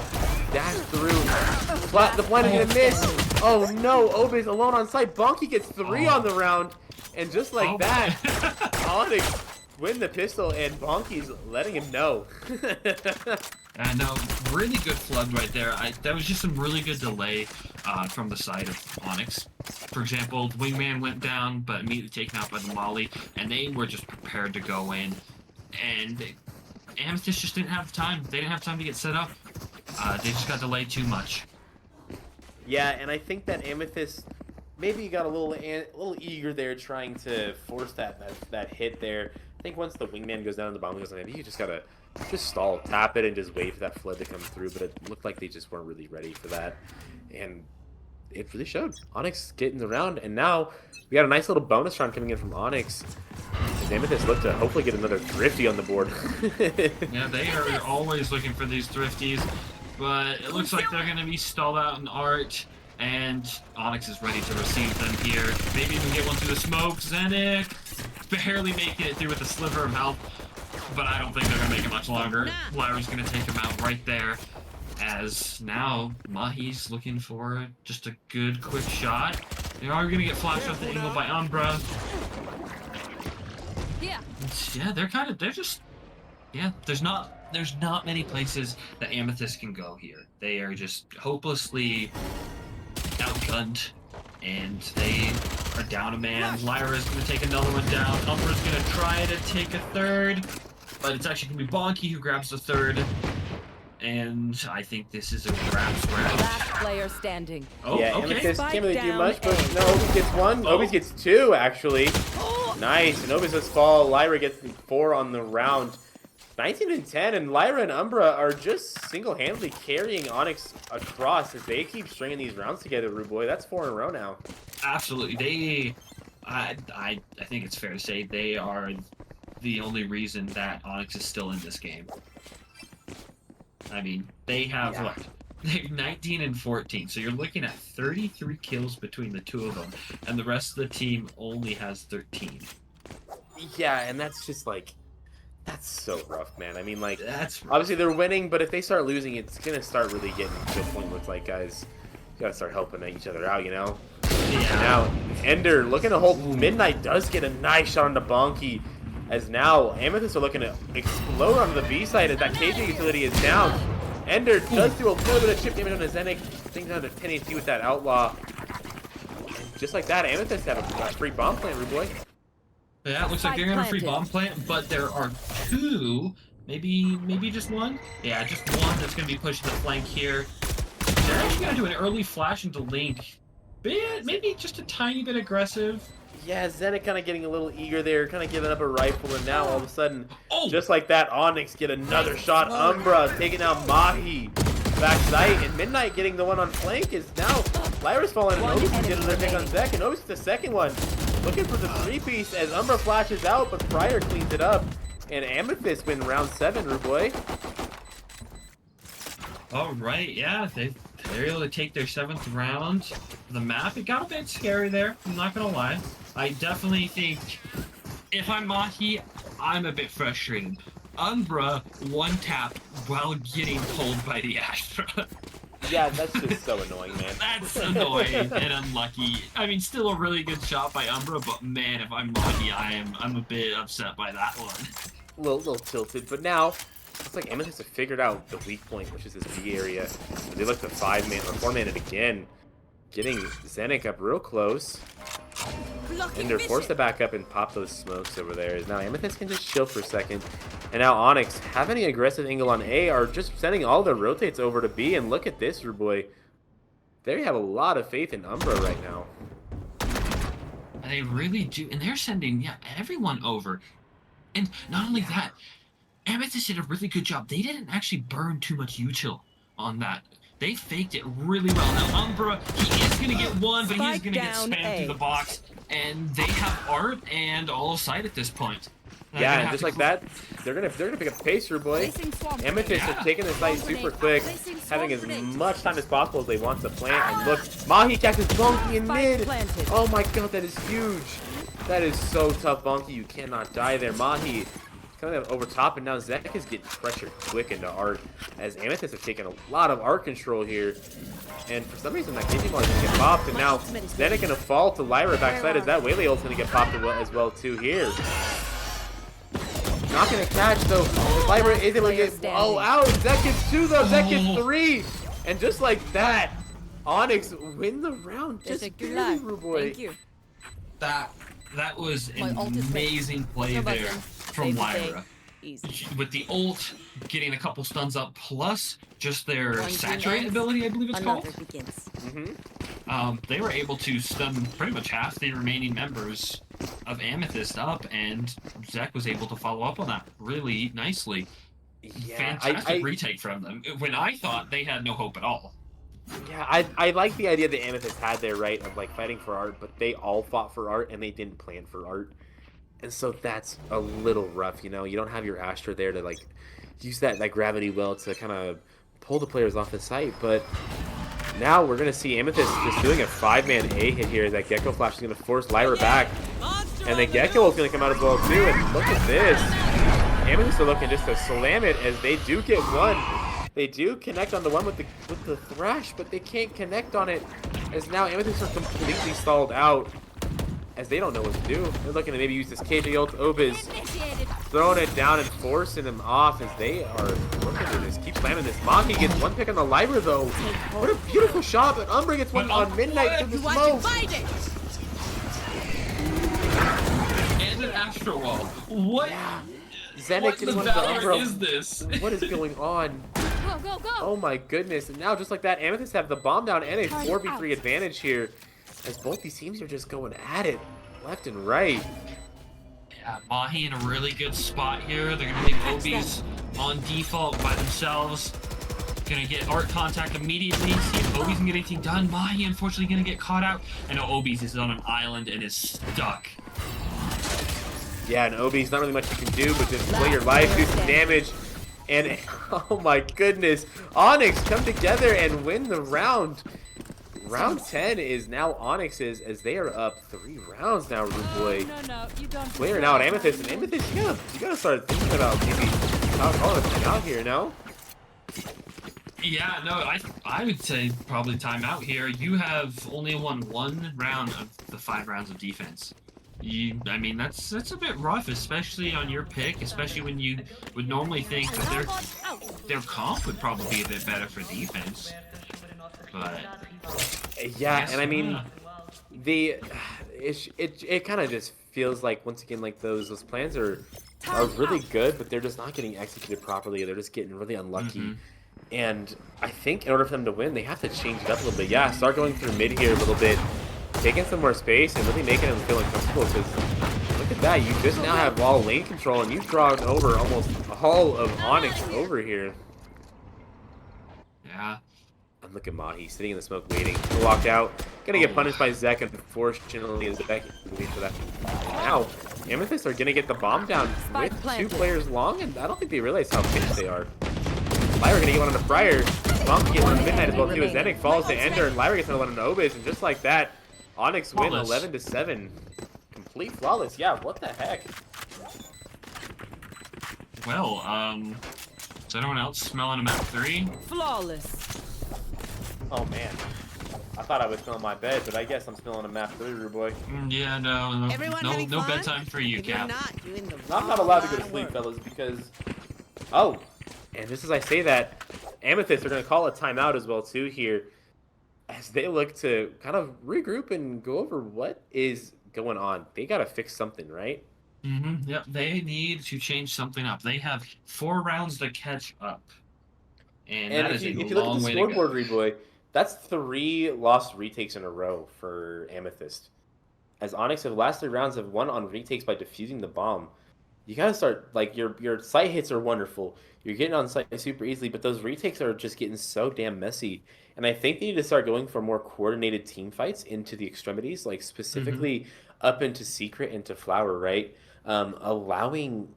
dash through. The blind is going to miss. Oh no, Obi's alone on site. Bonky gets 3 on the round, and just like that, Onyx win the pistol, and Bonky's letting him know. And no, really good flood right there. That was just some really good delay from the side of Onyx. For example, the wingman went down, but immediately taken out by the molly, and they were just prepared to go in. And Amethyst just didn't have time. They didn't have time to get set up. They just got delayed too much. Yeah, and I think that Amethyst maybe got a little eager there, trying to force that hit there. I think once the wingman goes down and the bomb goes down, maybe you just gotta stall, tap it, and just wait for that flood to come through. But it looked like they just weren't really ready for that, and it really showed. Onyx getting the round, and now we got a nice little bonus round coming in from Onyx. Amethyst look to hopefully get another thrifty on the board. Yeah, they are always looking for these thrifties, but it looks like they're going to be stalled out in art, and Onyx is ready to receive them here. Maybe even get one through the smoke. Zenik barely making it through with a sliver of health, but I don't think they're going to make it much longer. Lyra's going to take him out right there, as now Mahi's looking for just a good quick shot. They are going to get flashed off the angle by Umbra. Yeah, there's not many places that Amethyst can go here. They are just hopelessly outgunned, and they are down a man. Lyra's gonna take another one down. Umbra's gonna try to take a third, but it's actually gonna be Bonky who grabs the third. And I think this is a wraps round. Last player standing. Oh, yeah, okay. Amethyst can't really do Spike much, down but no, Obi gets one. Oh. Obi gets two, actually. Nice, and Obi does fall. Lyra gets 4 on the round. 19 and 10, and Lyra and Umbra are just single-handedly carrying Onyx across as they keep stringing these rounds together, Rude Boy. That's 4 in a row now. Absolutely. I think it's fair to say they are the only reason that Onyx is still in this game. I mean, they have what? They're 19 and 14, so you're looking at 33 kills between the two of them, and the rest of the team only has 13. Yeah, and that's just like, that's so rough, man. I mean, like, That's obviously they're winning, but if they start losing, it's gonna start really getting to a point where it's like, guys, you gotta start helping each other out, you know? yeah. Now, Ender looking to hold. Midnight does get a nice shot on the Bonky, as now Amethyst are looking to explode onto the B side as that KJ utility is down. Ender does do a little bit of chip damage on his Zenik, things down to 10 HP with that Outlaw. And just like that, Amethyst have a free bomb plant, Rude Boy. Yeah, it looks like they're gonna have a free bomb plant, but there are two, maybe just one? Yeah, just one that's gonna be pushing the flank here. They're actually gonna do an early flash into Link. Maybe just a tiny bit aggressive. Yeah, Zenik kind of getting a little eager there, kind of giving up a rifle, and now all of a sudden, Oh! just like that, Onyx get another shot. Umbra taking out Mahi. Backside, and Midnight getting the one on flank is now Lyra's falling, and Obi's getting another pick on Zek, and Obi's the second one. Looking for the 3-piece as Umbra flashes out, but Pryor cleans it up, and Amethyst win round 7, Rude Boy. All right, yeah, they're able to take their 7th round of the map. It got a bit scary there, I'm not gonna lie. I definitely think if I'm Mahi, I'm a bit frustrated. Umbra one tap while getting pulled by the Astra. Yeah, that's just so annoying, man. That's annoying and unlucky. I mean, still a really good shot by Umbra, but man, if I'm Mahi, I'm a bit upset by that one. A little tilted, but now looks like Amethyst have figured out the weak point, which is this B area. They look to 5-man or 4-man it again, getting Zenik up real close. And they're forced to back up and pop those smokes over there. Now Amethyst can just chill for a second. And now Onyx, having an aggressive angle on A, are just sending all their rotates over to B. And look at this, Rude Boy. They have a lot of faith in Umbra right now. They really do. And they're sending, everyone over. And not only that, Amethyst did a really good job. They didn't actually burn too much util on that. They faked it really well. Now Umbra, he is going to get one, but he's going to get spammed through the box. And they have art and all of sight at this point. Yeah, and just like that, they're gonna pick up pace, Rude Boy. Amethyst are taking the site super quick, having as much time as possible as they want to plant. And look, Mahi catches Bonky in mid. Oh my god, that is huge. That is so tough, Bonky. You cannot die there. Mahi kind of over top, and now Zek is getting pressured quick into art as Amethyst have taken a lot of art control here. And for some reason, that KJ ball is going to get popped, and now Zenik going to fall to Lyra backside as that Waylay ult's going to get popped as well too here. Not going to catch, though. Lyra is able to get... Oh, out! Zek gets 2, though. Zek gets 3. And just like that, Onyx win the round. Just barely, Rude Boy. Thank you. That was an amazing play there from Lyra. Easy. with the ult, getting a couple stuns up, plus just their One saturate ends, ability, I believe it's called. Another begins. They were able to stun pretty much half the remaining members of Amethyst up, and Zek was able to follow up on that really nicely. Yeah, Fantastic retake from them, when I thought they had no hope at all. Yeah, I like the idea that Amethyst had there, right, of like fighting for art, but they all fought for art and they didn't plan for art. And so that's a little rough, you know? You don't have your Astra there to like use that gravity well to kind of pull the players off the site, but now we're going to see Amethyst just doing a 5-man A hit here. That Gecko Flash is going to force Lyra back. And the Gecko is going to come out as well too, and look at this. Amethyst are looking just to slam it as they do get one. They do connect on the one with the Thrash, but they can't connect on it as now Amethyst are completely stalled out as they don't know what to do. They're looking to maybe use this KJ ult. Obiz throwing it down and forcing him off as they are looking to just keep slamming this. Maki gets one pick on the Lyra though. What a beautiful shot, but Umbra gets one on Midnight through the You want to smoke. fight it? And an Astro Wall. What? Zenit What gets the one of the valor Umbra. is this? What is going on? Go, go, go. Oh my goodness. And now just like that, Amethyst have the bomb down and a Turn 4v3 out. advantage here as both these teams are just going at it left and right. Yeah, Mahi in a really good spot here. They're gonna leave Obies on default by themselves. Gonna get art contact immediately. See if Obies can get anything done. Mahi unfortunately gonna get caught out. And Obies is on an island and is stuck. Yeah, and Obi's not really much you can do, but just play your life, do some damage. And oh my goodness, Onyx come together and win the round. Round 10 is now Onyx's as they are up 3 rounds now, Rude Boy. No, you don't. Clearing out Amethyst, and Amethyst, you gotta start thinking about maybe calling it out here, no? Yeah, no, I would say probably timeout here. You have only won 1 round of the 5 rounds of defense. I mean, that's a bit rough, especially on your pick, especially when you would normally think that their comp would probably be a bit better for defense. But Yeah, and I mean, yeah. it kind of just feels like once again like those plans are really good, but they're just not getting executed properly. They're just getting really unlucky. And I think in order for them to win, they have to change it up a little bit. Yeah, start going through mid here a little bit, taking some more space and really making them feel uncomfortable. Because look at that, you just now have all lane control, and you've drawn over almost all of Onyx over here. Yeah. And look at Mahi sitting in the smoke waiting to walk out. Gonna get punished by Zek, unfortunately, Zek waiting for that. Now, Amethyst are gonna get the bomb down with 2 players long, and I don't think they realize how pinched they are. Lyra gonna get one on the Friar. Bomb can get one on the Midnight as well too. As Zenit falls to Ender, and Lyra gets another one on the Obiz, and just like that, Onyx win 11-7. Complete flawless. Yeah, what the heck? Well, is anyone else smelling a map 3? Flawless. Oh man. I thought I was smelling my bed, but I guess I'm smelling a map 3, Rude Boy. Yeah, no Everyone having no fun? bedtime for you, If you're Cap. not, you're in the I'm not wrong allowed to go line to of sleep, work. fellas, because... Oh, and just as I say that, Amethyst are going to call a timeout as well, too, here, as they look to kind of regroup and go over what is going on. They got to fix something, right? Yep, they need to change something up. They have 4 rounds to catch up. And that is if a you look long at the way to go. scoreboard, Rude Boy, that's 3 lost retakes in a row for Amethyst. As Onyx have last 3 rounds have won on retakes by defusing the bomb. You gotta start, like, your site hits are wonderful. You're getting on site super easily, but those retakes are just getting so damn messy. And I think they need to start going for more coordinated team fights into the extremities, like specifically up into Secret, into Flower, right? Allowing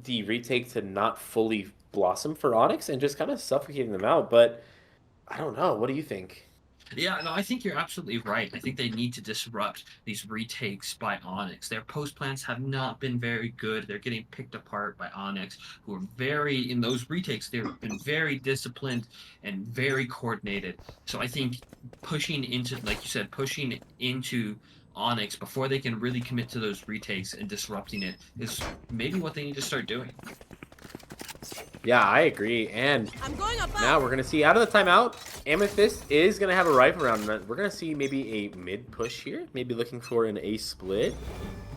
the retake to not fully blossom for Onyx and just kind of suffocating them out. But I don't know. What do you think? Yeah, no, I think you're absolutely right. I think they need to disrupt these retakes by Onyx. Their post plans have not been very good. They're getting picked apart by Onyx, who are in those retakes, they've been very disciplined and very coordinated. So I think pushing into, like you said, pushing into Onyx before they can really commit to those retakes and disrupting it is maybe what they need to start doing. Yeah, I agree. And I'm going up. now we're going to see out of the timeout, Amethyst is going to have a rifle round. We're going to see maybe a mid push here, maybe looking for an A split.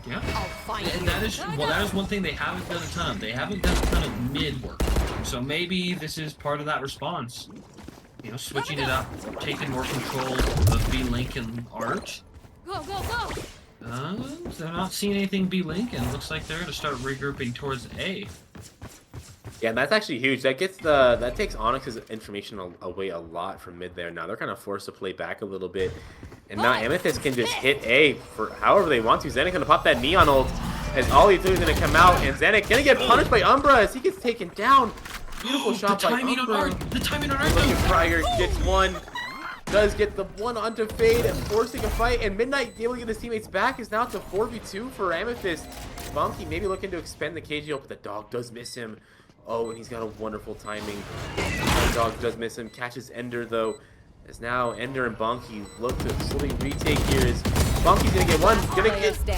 Yeah. I'll find And you. that is one thing they haven't done a ton of. They haven't done a ton of mid work. So maybe this is part of that response. You know, switching it up, taking more control of B-Link and Art. Go, go, go! They're not seeing anything B-Link, and it looks like they're going to start regrouping towards A. Yeah, and that's actually huge. That takes Onyx's information away a lot from mid there. Now they're kind of forced to play back a little bit. And now Amethyst can just hit A for however they want to. Zenik gonna pop that Neon ult as all he's doing is gonna come out, and Zenik gonna get punished by Umbra as he gets taken down. Beautiful shot by Umbra. The timing on Art! Look at Fryer gets one. Does get the one onto Fade and forcing a fight, and Midnight able to get his teammates back is now to 4v2 for Amethyst. Bunky maybe looking to expend the KGO, but the dog does miss him. Oh, and he's got a wonderful timing. The dog does miss him. Catches Ender though. As now Ender and Bunky look to slowly retake here. Is Bunky's gonna get one?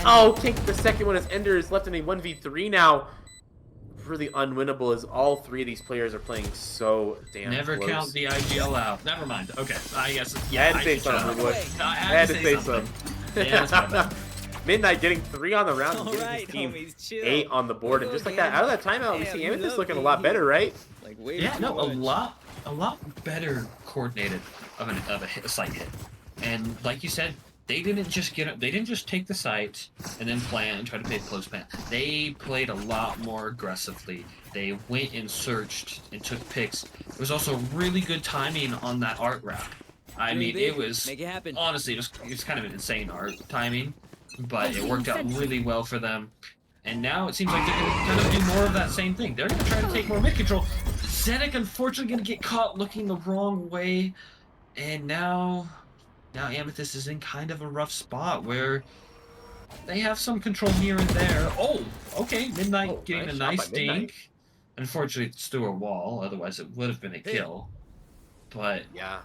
Oh, Kink the second one as Ender is left in a 1v3 now. Really unwinnable as all three of these players are playing so damn Never close. count the IGL out. Never mind. Okay, I guess. I Yeah, had to say something, boy. I I had to say something. something. Yeah, that's my bad. Midnight getting 3 on the round and getting his Alright, team homies, chill. 8 on the board. And just like that, out of that timeout, we Damn, see we Amethyst love looking a being lot here. better, right? Like, way Yeah, too no, much. a lot better coordinated of a site hit. And like you said, they didn't just take the site and then plan and try to play a close plan. They played a lot more aggressively. They went and searched and took picks. It was also really good timing on that Art round. I Dream mean, big, it was make it happen. honestly it's kind of an insane Art timing, but it worked out really well for them. And now it seems like they're going to kind of do more of that same thing. They're going to try to take more mid control. Zenik unfortunately going to get caught looking the wrong way, and now Amethyst is in kind of a rough spot where they have some control here and there. Oh, okay, Midnight getting a nice dink. Unfortunately, it's through a wall, otherwise it would have been a kill. But Yeah.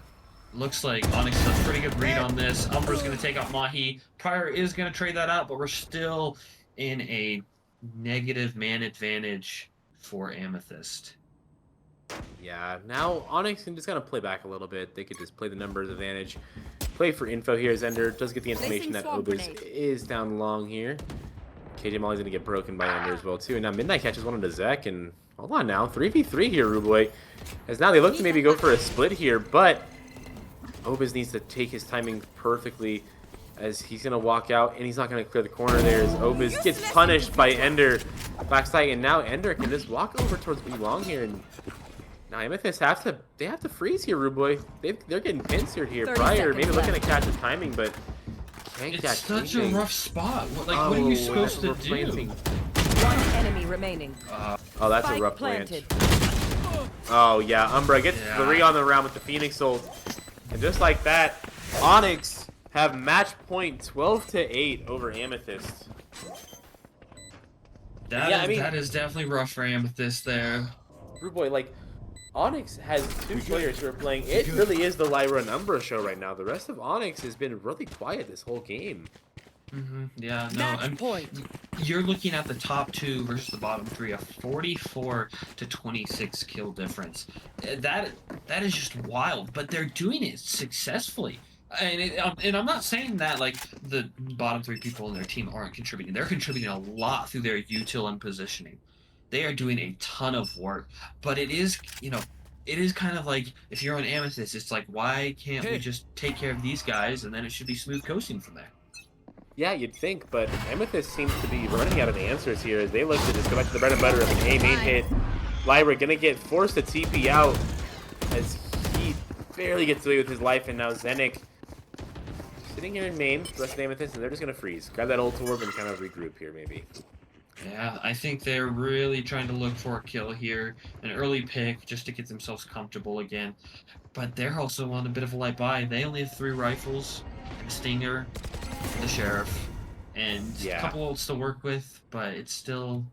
looks like Onyx has a pretty good read on this. Umbra's going to take out Mahi. Pryor is going to trade that out, but we're still in a negative man advantage for Amethyst. Yeah, now Onyx can just kind of play back a little bit. They could just play the numbers advantage. Play for info here as Ender does get the information that Placing swamp Obis grenade. is down long here. KJ Molly's gonna get broken by Ender as well too. And now Midnight catches one onto Zek, and hold on now, 3v3 here, Ruboy. As now they look to maybe go for a split here, but Obis needs to take his timing perfectly as he's gonna walk out, and he's not gonna clear the corner there as Obis gets punished by Ender backside, and now Ender can just walk over towards B long here, and now Amethyst have to freeze here, Ruboy. They're getting pincered here. 30 Pryor maybe seconds looking left. to catch his timing, but can't It's catch such anything. a rough spot. What are you supposed to do? planting. One enemy remaining. Oh, that's Spike a rough plant. planted. Oh yeah, Umbra gets Yeah. 3 on the round with the Phoenix ult, and just like that, Onyx have match point 12-8 over Amethyst. That is definitely rough for Amethyst there. Ruboy, like, Onyx has 2 players who are playing. It really is the Lyra and Umbra show right now. The rest of Onyx has been really quiet this whole game. Yeah, no, Match point. you're looking at the top 2 versus the bottom 3, a 44 to 26 kill difference. That is just wild, but they're doing it successfully. And I'm not saying that like the bottom 3 people in their team aren't contributing. They're contributing a lot through their util and positioning. They are doing a ton of work, but it is kind of like if you're on Amethyst, it's like why can't we just take care of these guys and then it should be smooth coasting from there. Yeah, you'd think, but Amethyst seems to be running out of answers here as they look to just go back to the bread and butter of an A main hit. Lyra gonna get forced to TP out as he barely gets away with his life, and now Zenik sitting here in main, the rest of Amethyst, and they're just gonna freeze. Grab that ult orb and kind of regroup here, maybe. Yeah, I think they're really trying to look for a kill here, an early pick just to get themselves comfortable again. But they're also on a bit of a light buy. They only have 3 rifles, a Stinger, the Sheriff, and a couple ults to work with, but it's still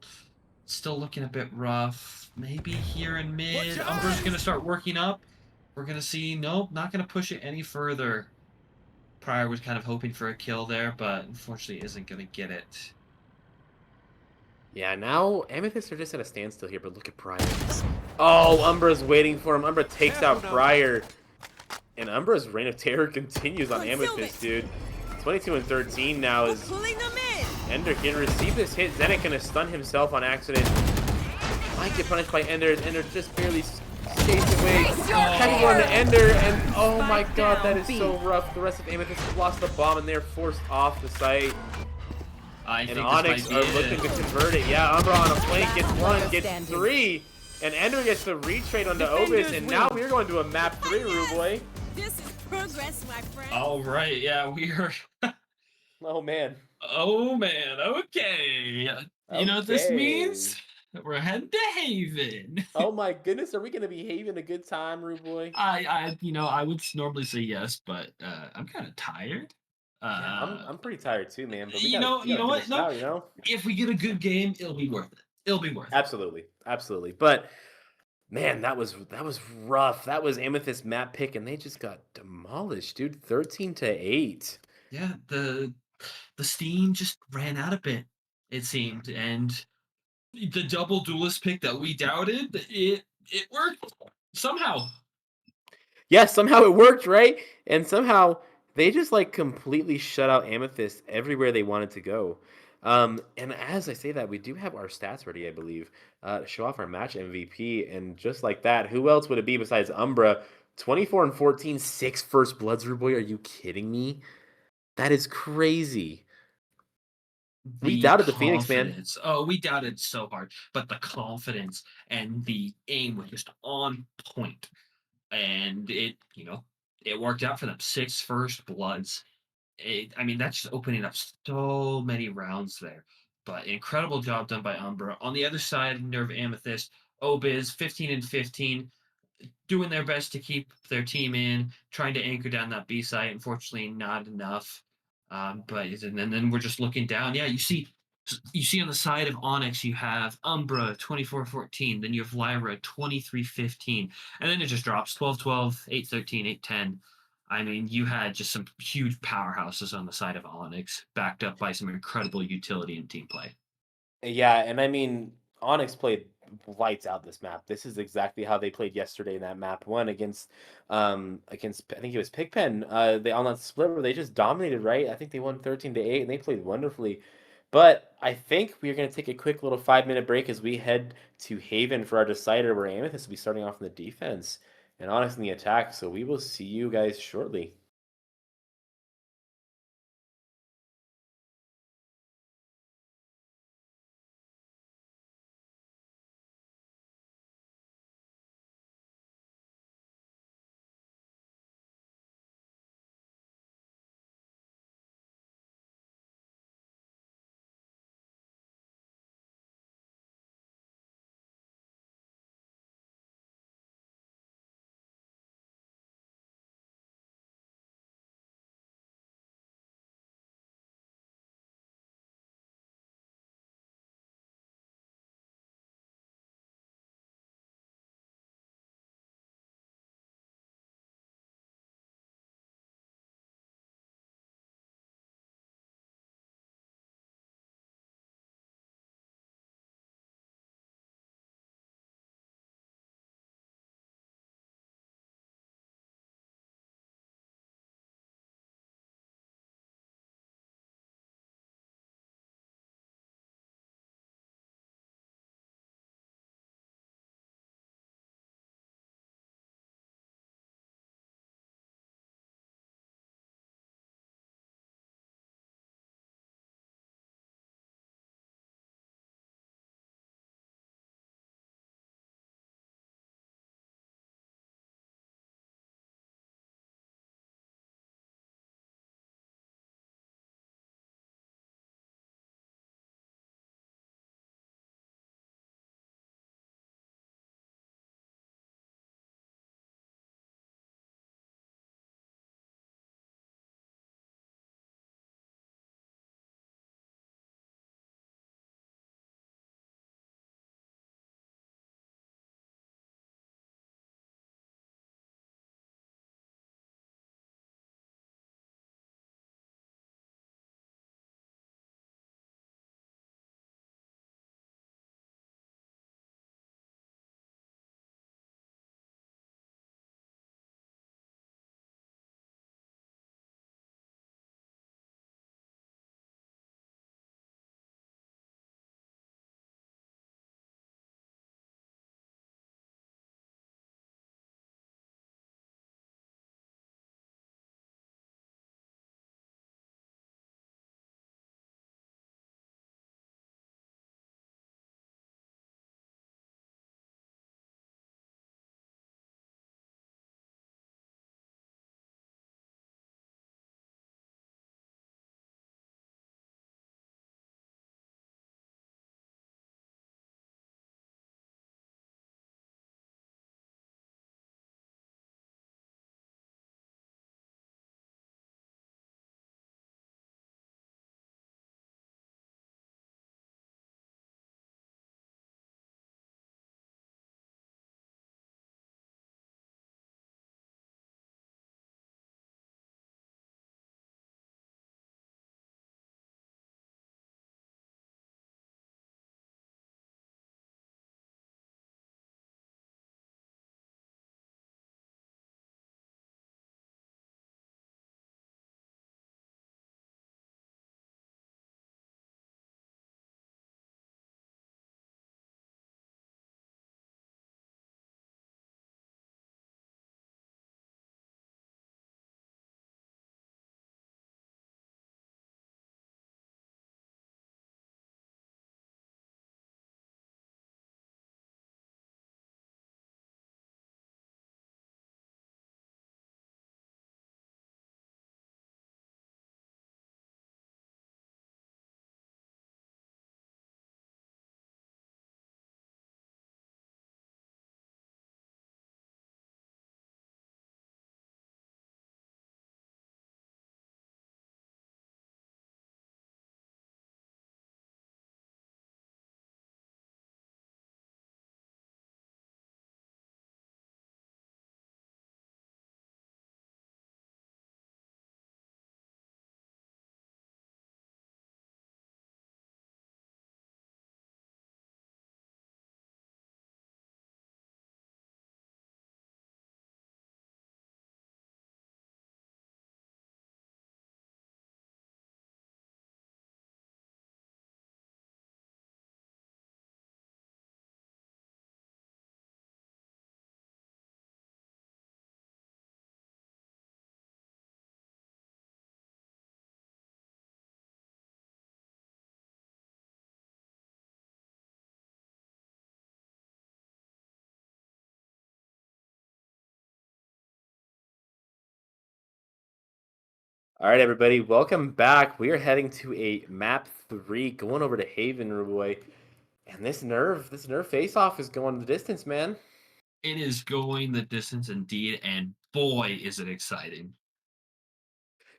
looking a bit rough. Maybe here in mid, Umbra's gonna start working up. We're gonna see, nope, not gonna push it any further. Pryor was kind of hoping for a kill there, but unfortunately isn't gonna get it. Yeah, now Amethyst are just at a standstill here, but look at Pryor. Oh, Umbra's waiting for him. Umbra takes out Pryor. And Umbra's reign of terror continues on Amethyst, dude. 22 and 13 now is Pulling them in. Ender can receive this hit. Zenit gonna stun himself on accident. Might get punished by Ender. Ender just barely skates away. Catching one to Ender, and oh my god, that is so rough. The rest of Amethyst has lost the bomb, and they're forced off the site. I And think Onyx this might are be looking to it. convert it. Yeah, Umbra on a flank gets one, gets Standing. three. And Ender gets the retrade onto Obis, and now we're going to a map 3, Rude Boy. This is progress, my friend. All right, yeah, we are. Oh, man. Oh man, okay. You know what this means? We're heading to Haven. Oh my goodness, are we going to be having a good time, Rude Boy? I would normally say yes, but I'm kind of tired. Yeah, I'm pretty tired too, man. But we you gotta, know, we you gotta know finish what? it No, out, you know? if we get a good game, it'll be worth it. It'll be worth it. Absolutely, absolutely. But man, that was rough. That was Amethyst map pick, and they just got demolished, dude. 13-8. Yeah, the steam just ran out a bit, it seemed, and the double duelist pick that we doubted, it worked somehow. Yeah, somehow it worked, right? And somehow they just like completely shut out Amethyst everywhere they wanted to go. And as I say that, we do have our stats ready, I believe, to show off our match MVP. And just like that, who else would it be besides Umbra? 24 and 14, 6 first bloods, Rude Boy. Are you kidding me? That is crazy. We The doubted the Phoenix, man. confidence. Oh, we doubted so hard, but the confidence and the aim was just on point, and it worked out for them. 6 first bloods. I mean, that's just opening up so many rounds there. But incredible job done by Umbra. On the other side, Nerve Amethyst, Obiz, 15 and 15, doing their best to keep their team in, trying to anchor down that B site. Unfortunately, not enough. But and then we're just looking down. Yeah, you see on the side of Onyx, you have Umbra 24-14, then you have Lyra 23-15, and then it just drops 12-12, 8-13, 8-10. I mean, you had just some huge powerhouses on the side of Onyx, backed up by some incredible utility and team play. Yeah, and I mean, Onyx played lights out this map. This is exactly how they played yesterday in that map one against I think it was Pigpen. They on that split where they just dominated, right? I think they won 13-8 and they played wonderfully. But I think we're gonna take a quick little 5-minute break as we head to Haven for our decider where Amethyst will be starting off in the defense and Onyx in the attack. So we will see you guys shortly. All right, everybody, welcome back. We are heading to a map 3, going over to Haven, Ruboy. And this nerve face-off is going the distance, man. It is going the distance indeed, and boy, is it exciting.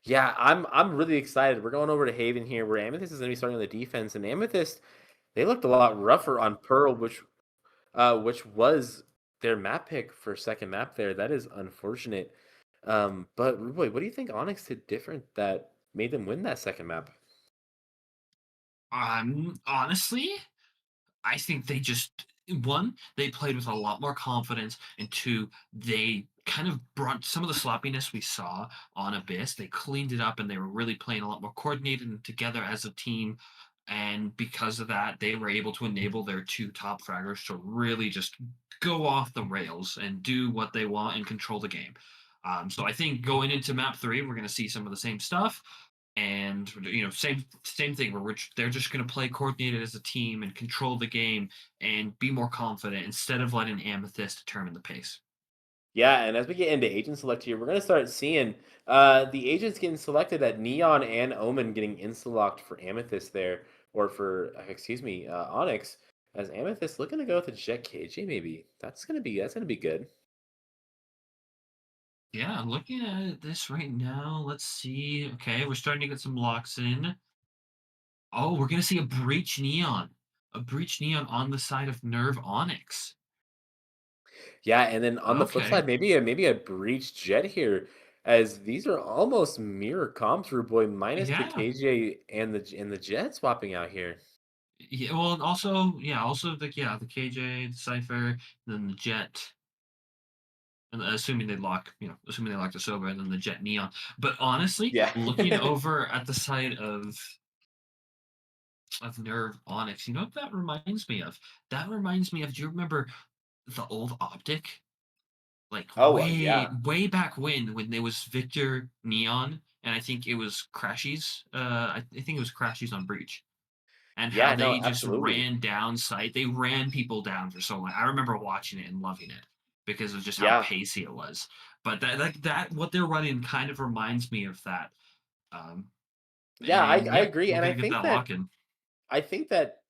Yeah, I'm really excited. We're going over to Haven here, where Amethyst is going to be starting on the defense, and Amethyst they looked a lot rougher on Pearl, which was their map pick for second map there. That is unfortunate. But Ruboy, what do you think Onyx did different that made them win that second map? Honestly, I think they just one, they played with a lot more confidence, and two, they kind of brought some of the sloppiness we saw on Abyss. They cleaned it up, and they were really playing a lot more coordinated and together as a team. And because of that, they were able to enable their two top fraggers to really just go off the rails and do what they want and control the game. So I think going into map 3, we're going to see some of the same stuff, and same thing where they're just going to play coordinated as a team and control the game and be more confident instead of letting Amethyst determine the pace. Yeah, and as we get into agent select here, we're gonna start seeing the agents getting selected at Neon and Omen getting insta-locked for Amethyst there, or for excuse me, Onyx. As Amethyst looking to go with a Jet KJ, maybe that's gonna be good. Yeah, looking at this right now, let's see. Okay, we're starting to get some locks in. Oh, we're gonna see a breach neon on the side of Nerve Onyx. Yeah, and then on the flip Okay, side, maybe a breach Jet here, as these are almost mirror comps, Rude Boy, minus the yeah, KJ and the Jet swapping out here. yeah. Well, and also the KJ, the Cipher, then the Jet. And assuming they lock the Soba and then the Jet Neon. But honestly, Yeah. looking over at the side of Nerve Onyx, you know what that reminds me of? That reminds me of, do you remember the old Optic? Like Oh, way, yeah. way back when there was Victor Neon, and I think it was I think it was Crashies on Breach. And how Yeah, no, they just absolutely. ran down site. They ran people down for so long. I remember watching it and loving it because of just how Yeah. pacey it was. But that what they're running kind of reminds me of that. Um, Yeah, and I yeah, agree, we're and gonna get that lock in. I think that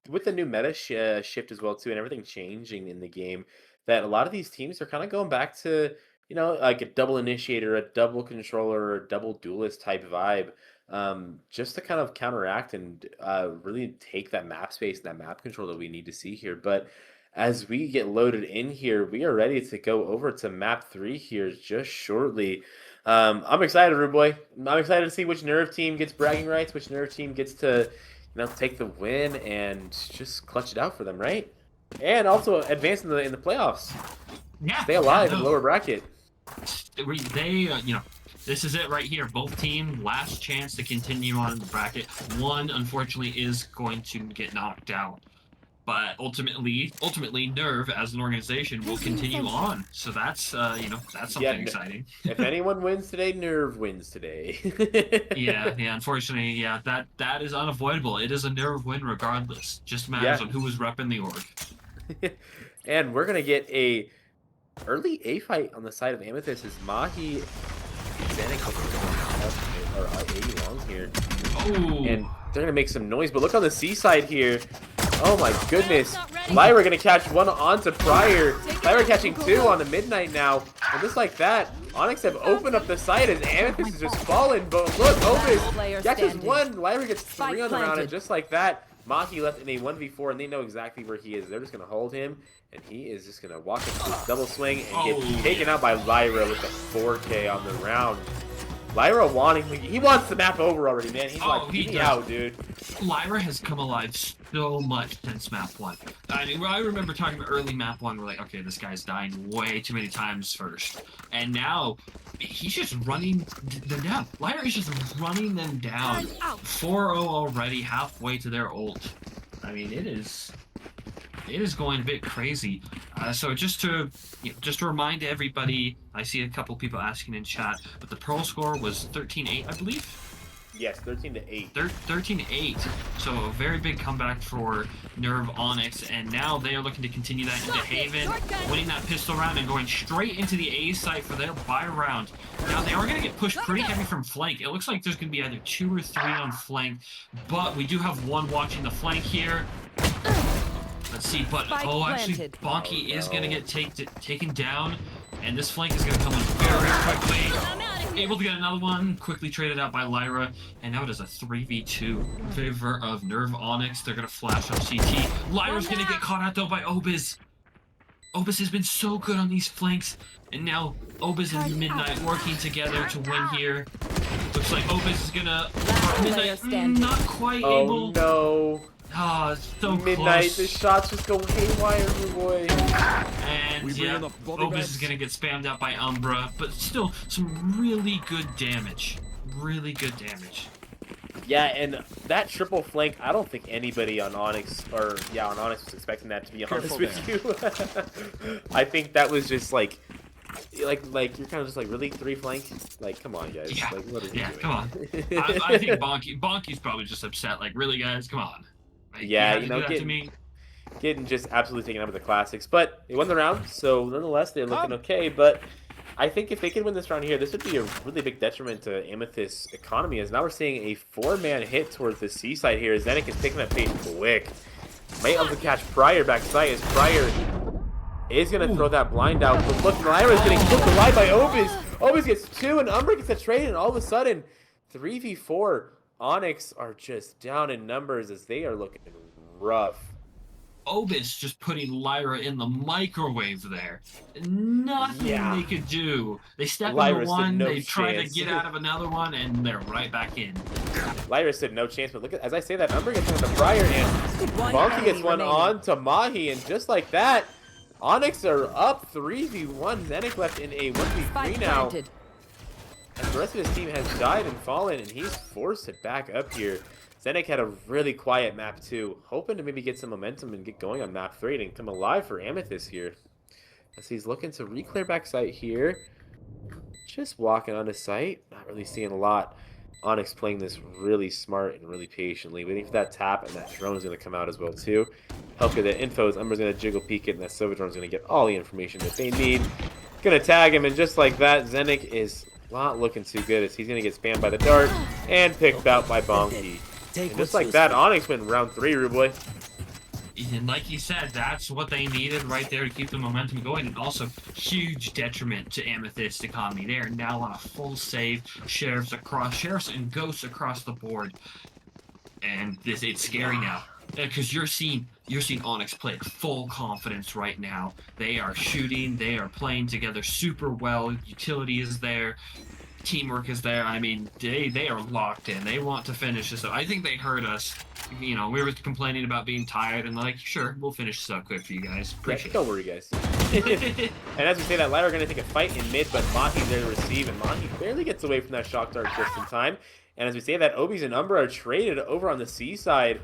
with the new meta shift as well too, and everything changing in the game, that a lot of these teams are kind of going back to like a double initiator, a double controller, or a double duelist type vibe, just to kind of counteract and really take that map space and that map control that we need to see here. But as we get loaded in here, we are ready to go over to map 3 here just shortly. I'm excited, Rude Boy. I'm excited to see which Nerve team gets bragging rights, which Nerve team gets to take the win and just clutch it out for them, right? And also advance in the playoffs. Yeah, Stay yeah, alive in the no, lower bracket. this is it right here. Both team last chance to continue on in the bracket. One unfortunately is going to get knocked out. But ultimately, Nerve as an organization will continue on. So that's Yeah, something exciting. if anyone wins today, Nerve wins today. Yeah. Unfortunately, yeah, that is unavoidable. It is a Nerve win regardless. Just matters Yeah. on who is repping the org. And we're gonna get a early A fight on the side of Amethyst as Mahi Xanax or A long here. Oh, And they're gonna make some noise, but look on the C side here. Oh my goodness. not ready. Lyra gonna catch one onto Pryor. Lyra catching two on the Midnight now. And just like that, Onyx have opened up the site as Amethyst is just falling. But look, Player Opus catches standing. one. Lyra gets Spike three on the round. And planted. just like that, Mahi left in a 1v4 and they know exactly where he is. They're just gonna hold him. And he is just gonna walk into his double swing and get Oh, taken yeah. out by Lyra with a 4K on the round. Lyra he wants the map over already, man. He's like, he get me does. out, dude. Lyra has come alive so much since map 1. I remember talking about early map 1, we're like, okay, this guy's dying way too many times first. And now, he's just running them down. Lyra is just running them down. 4-0 already, halfway to their ult. I mean, it is going a bit crazy. So just to remind everybody, I see a couple people asking in chat, but the Pearl score was 13-8, I believe. Yes, 13-8. 13-8. So So a very big comeback for Nerve Onyx, and now they are looking to continue that into Haven, winning that pistol round and going straight into the A site for their buy round. Now they are going to get pushed pretty heavy from flank. It looks like there's going to be either 2 or 3 on flank, but we do have one watching the flank here. Let's see, but actually Bonky is going to get taken down, and this flank is going to come in very quickly. Able to get another one, quickly traded out by Lyra, and now it is a 3v2 in favor of Nerve Onyx. They're going to flash up CT. Lyra's going to get caught out though by Obiz. Obiz has been so good on these flanks, and now Obiz and Midnight working together to win here. Looks like Obiz is going to... Midnight not quite able. Oh no. Ah, so Midnight, close. the shots just go haywire, new boy. And yeah, Obiz is going to get spammed out by Umbra, but still some really good damage. Really good damage. Yeah, and that triple flank, I don't think anybody on Onyx, on Onyx was expecting that, to be honest with you. I think that was just like you're kind of just like, really, 3 flank? Like, come on, guys. Yeah, like, what are you doing? come on. I think Bonky's probably just upset, like, really, guys, come on. Like, yeah, you know, getting just absolutely taken out with the classics, but they won the round, so nonetheless they're looking okay. But I think if they can win this round here, this would be a really big detriment to Amethyst's economy, as now we're seeing a 4-man hit towards the C side here. Zenik is picking up pace quick. Might able to catch Pryor back side, as Pryor is going to throw that blind out, but look, Lyra's getting cooked alive by Obiz. Obiz gets 2, and Umbra gets a trade, and all of a sudden 3v4. Onyx are just down in numbers as they are looking rough. Obiz just putting Lyra in the microwave there. Nothing they could do. They step into one, they try to get out of another one, and they're right back in. Lyra said no chance, but look at, as I say that, Umbra gets on the Briar, and Bonky gets one on to Mahi, and just like that, Onyx are up 3v1. Zenik left in a 1v3 now. And the rest of his team has died and fallen, and he's forced it back up here. Zenik had a really quiet map 2, hoping to maybe get some momentum and get going on map 3 and come alive for Amethyst here. As he's looking to re-clear back site here. Just walking on his site, not really seeing a lot. Onyx playing this really smart and really patiently, waiting for that tap, and that drone is going to come out as well too. Help get the info, as Umber's going to jiggle peek it, and that Silver Drone's going to get all the information that they need. Going to tag him, and just like that, Zenik is not looking too good, as he's going to get spammed by the dart and picked out by Bonky. And just like that, Onyx went round 3, rude boy. And like you said, that's what they needed right there to keep the momentum going, and also huge detriment to Amethyst's economy. They are now on a full save, sheriffs and ghosts across the board, and it's scary now because you're seeing Onyx play at full confidence right now. They are shooting, they are playing together super well. Utility is there. Teamwork is there. I mean, they are locked in. They want to finish this up. I think they heard us. You know, we were complaining about being tired, and like, sure, we'll finish this up quick for you guys. Appreciate it. Don't worry, guys. And as we say that, Lyra are going to take a fight in mid, but Mahi's there to receive, and Mahi barely gets away from that shock dart just in time. And as we say that, Obies and Umbra are traded over on the C side,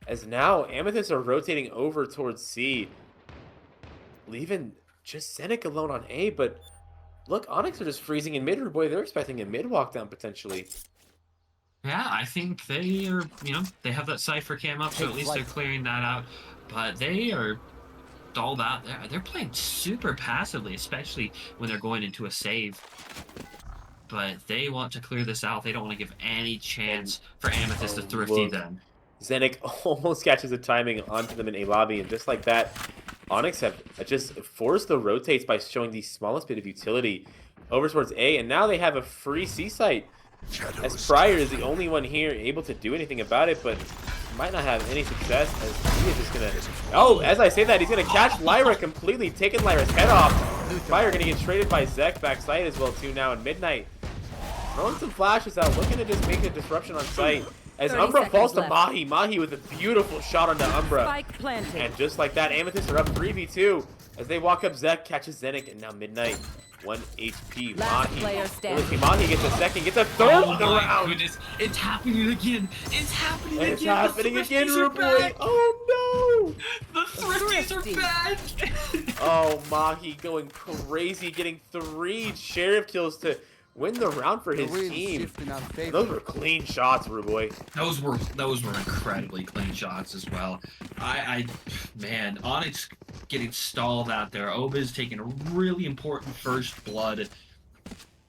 as now Amethyst are rotating over towards C, leaving just Zenik alone on A, but look, Onyx are just freezing in mid. Boy, they're expecting a mid walk down potentially. Yeah, I think they are, they have that Cypher cam up, so at least they're clearing that out. But they are all that. They're playing super passively, especially when they're going into a save. But they want to clear this out. They don't want to give any chance for Amethyst to thrifty them. Zenik almost catches the timing onto them in a lobby, and just like that, Onyx have just forced the rotates by showing the smallest bit of utility over towards A, and now they have a free C site. As Pryor is the only one here able to do anything about it, but might not have any success, as he is just gonna... Oh, as I say that, he's gonna catch Lyra completely, taking Lyra's head off. Pryor gonna get traded by Zek backside as well too now in Midnight. Throwing some flashes out, looking to just make a disruption on site. As Umbra falls to Mahi. Mahi with a beautiful shot onto Umbra. And just like that, Amethyst are up 3v2. As they walk up, Zek catches Zenik, and now Midnight. 1 HP. Mahi gets a second, gets a third in the round. Goodness. It's happening again. It's happening again. It's happening again, rude boy. Oh no. The thrifties are back. Oh, Mahi going crazy, getting 3 sheriff kills to win the round for The his wind's team. shifting our favor. Those were clean shots, Rude Boy. Those were incredibly clean shots as well. Man, Onyx getting stalled out there. Oba's taking a really important first blood.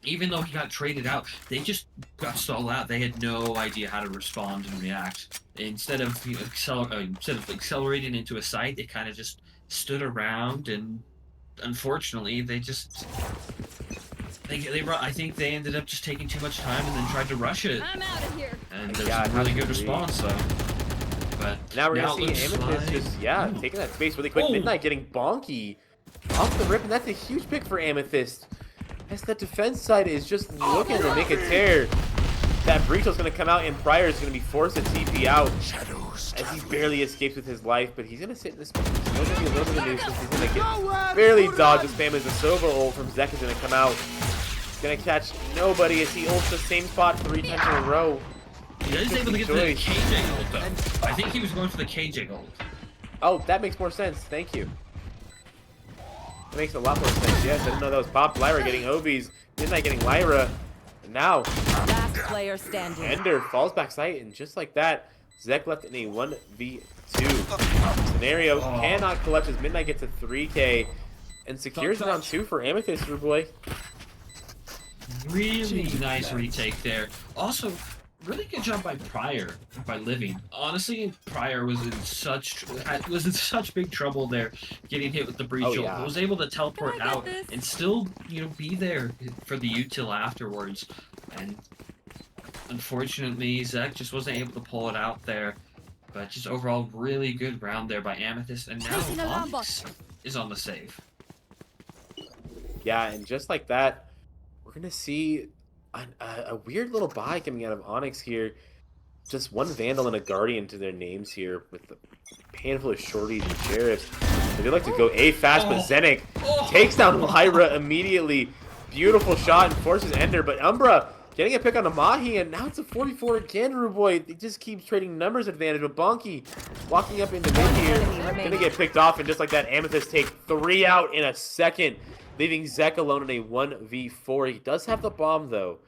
Even though he got traded out, they just got stalled out. They had no idea how to respond and react. Instead of accelerating into a site, they kind of just stood around, and unfortunately, I think they ended up just taking too much time and then tried to rush it. I'm out of here. And there's a really good response, though. But Now we're it gonna see looks Amethyst like- just taking that space really quick. Oh. Midnight getting bonky off the rip, and that's a huge pick for Amethyst. As the defense side is just looking to make a tear. That Brito's gonna come out, and Pryor is gonna be forced to TP out as he barely escapes with his life, but he's gonna sit in this space. There's gonna be a little bit of nuisance. He's gonna get barely dodge the spam as the Sova ult from Zek is gonna come out. He's gonna catch nobody as he ults the same spot 3 times in a row. He is able to get the KJ ult, though. I think he was going for the KJ ult. Oh, that makes more sense. Thank you. That makes a lot more sense. Yes, I didn't know that was Pop. Lyra getting Obies. Midnight getting Lyra. And now, Last player standing. Ender falls back sight, and just like that, Zek left in a 1v2 scenario. Cannot clutch as Midnight gets a 3K and secures round 2 for Amethyst, Rude Boy. Really nice retake there. Also, really good job by Pryor, by living. Honestly, Pryor was in such big trouble there, getting hit with the breach. yeah. Was able to teleport Can I get out this? and still, be there for the util afterwards. And unfortunately, Zek just wasn't able to pull it out there. But just overall, really good round there by Amethyst, and Placing now alarm Onyx is on the save. Yeah, and just like that, we're going to see a weird little buy coming out of Onyx here. Just one Vandal and a Guardian to their names here with a handful of Shorties and Sheriffs. They'd like to go A fast, but Zenik takes down Lyra immediately. Beautiful shot and forces Ender, but Umbra getting a pick on Amahi, and now it's a 4v4 again, Rude Boy. He just keeps trading numbers advantage, but Bonky walking up into mid here. Gonna get picked off, and just like that, Amethyst take 3 out in a second, leaving Zek alone in a 1v4. He does have the bomb, though.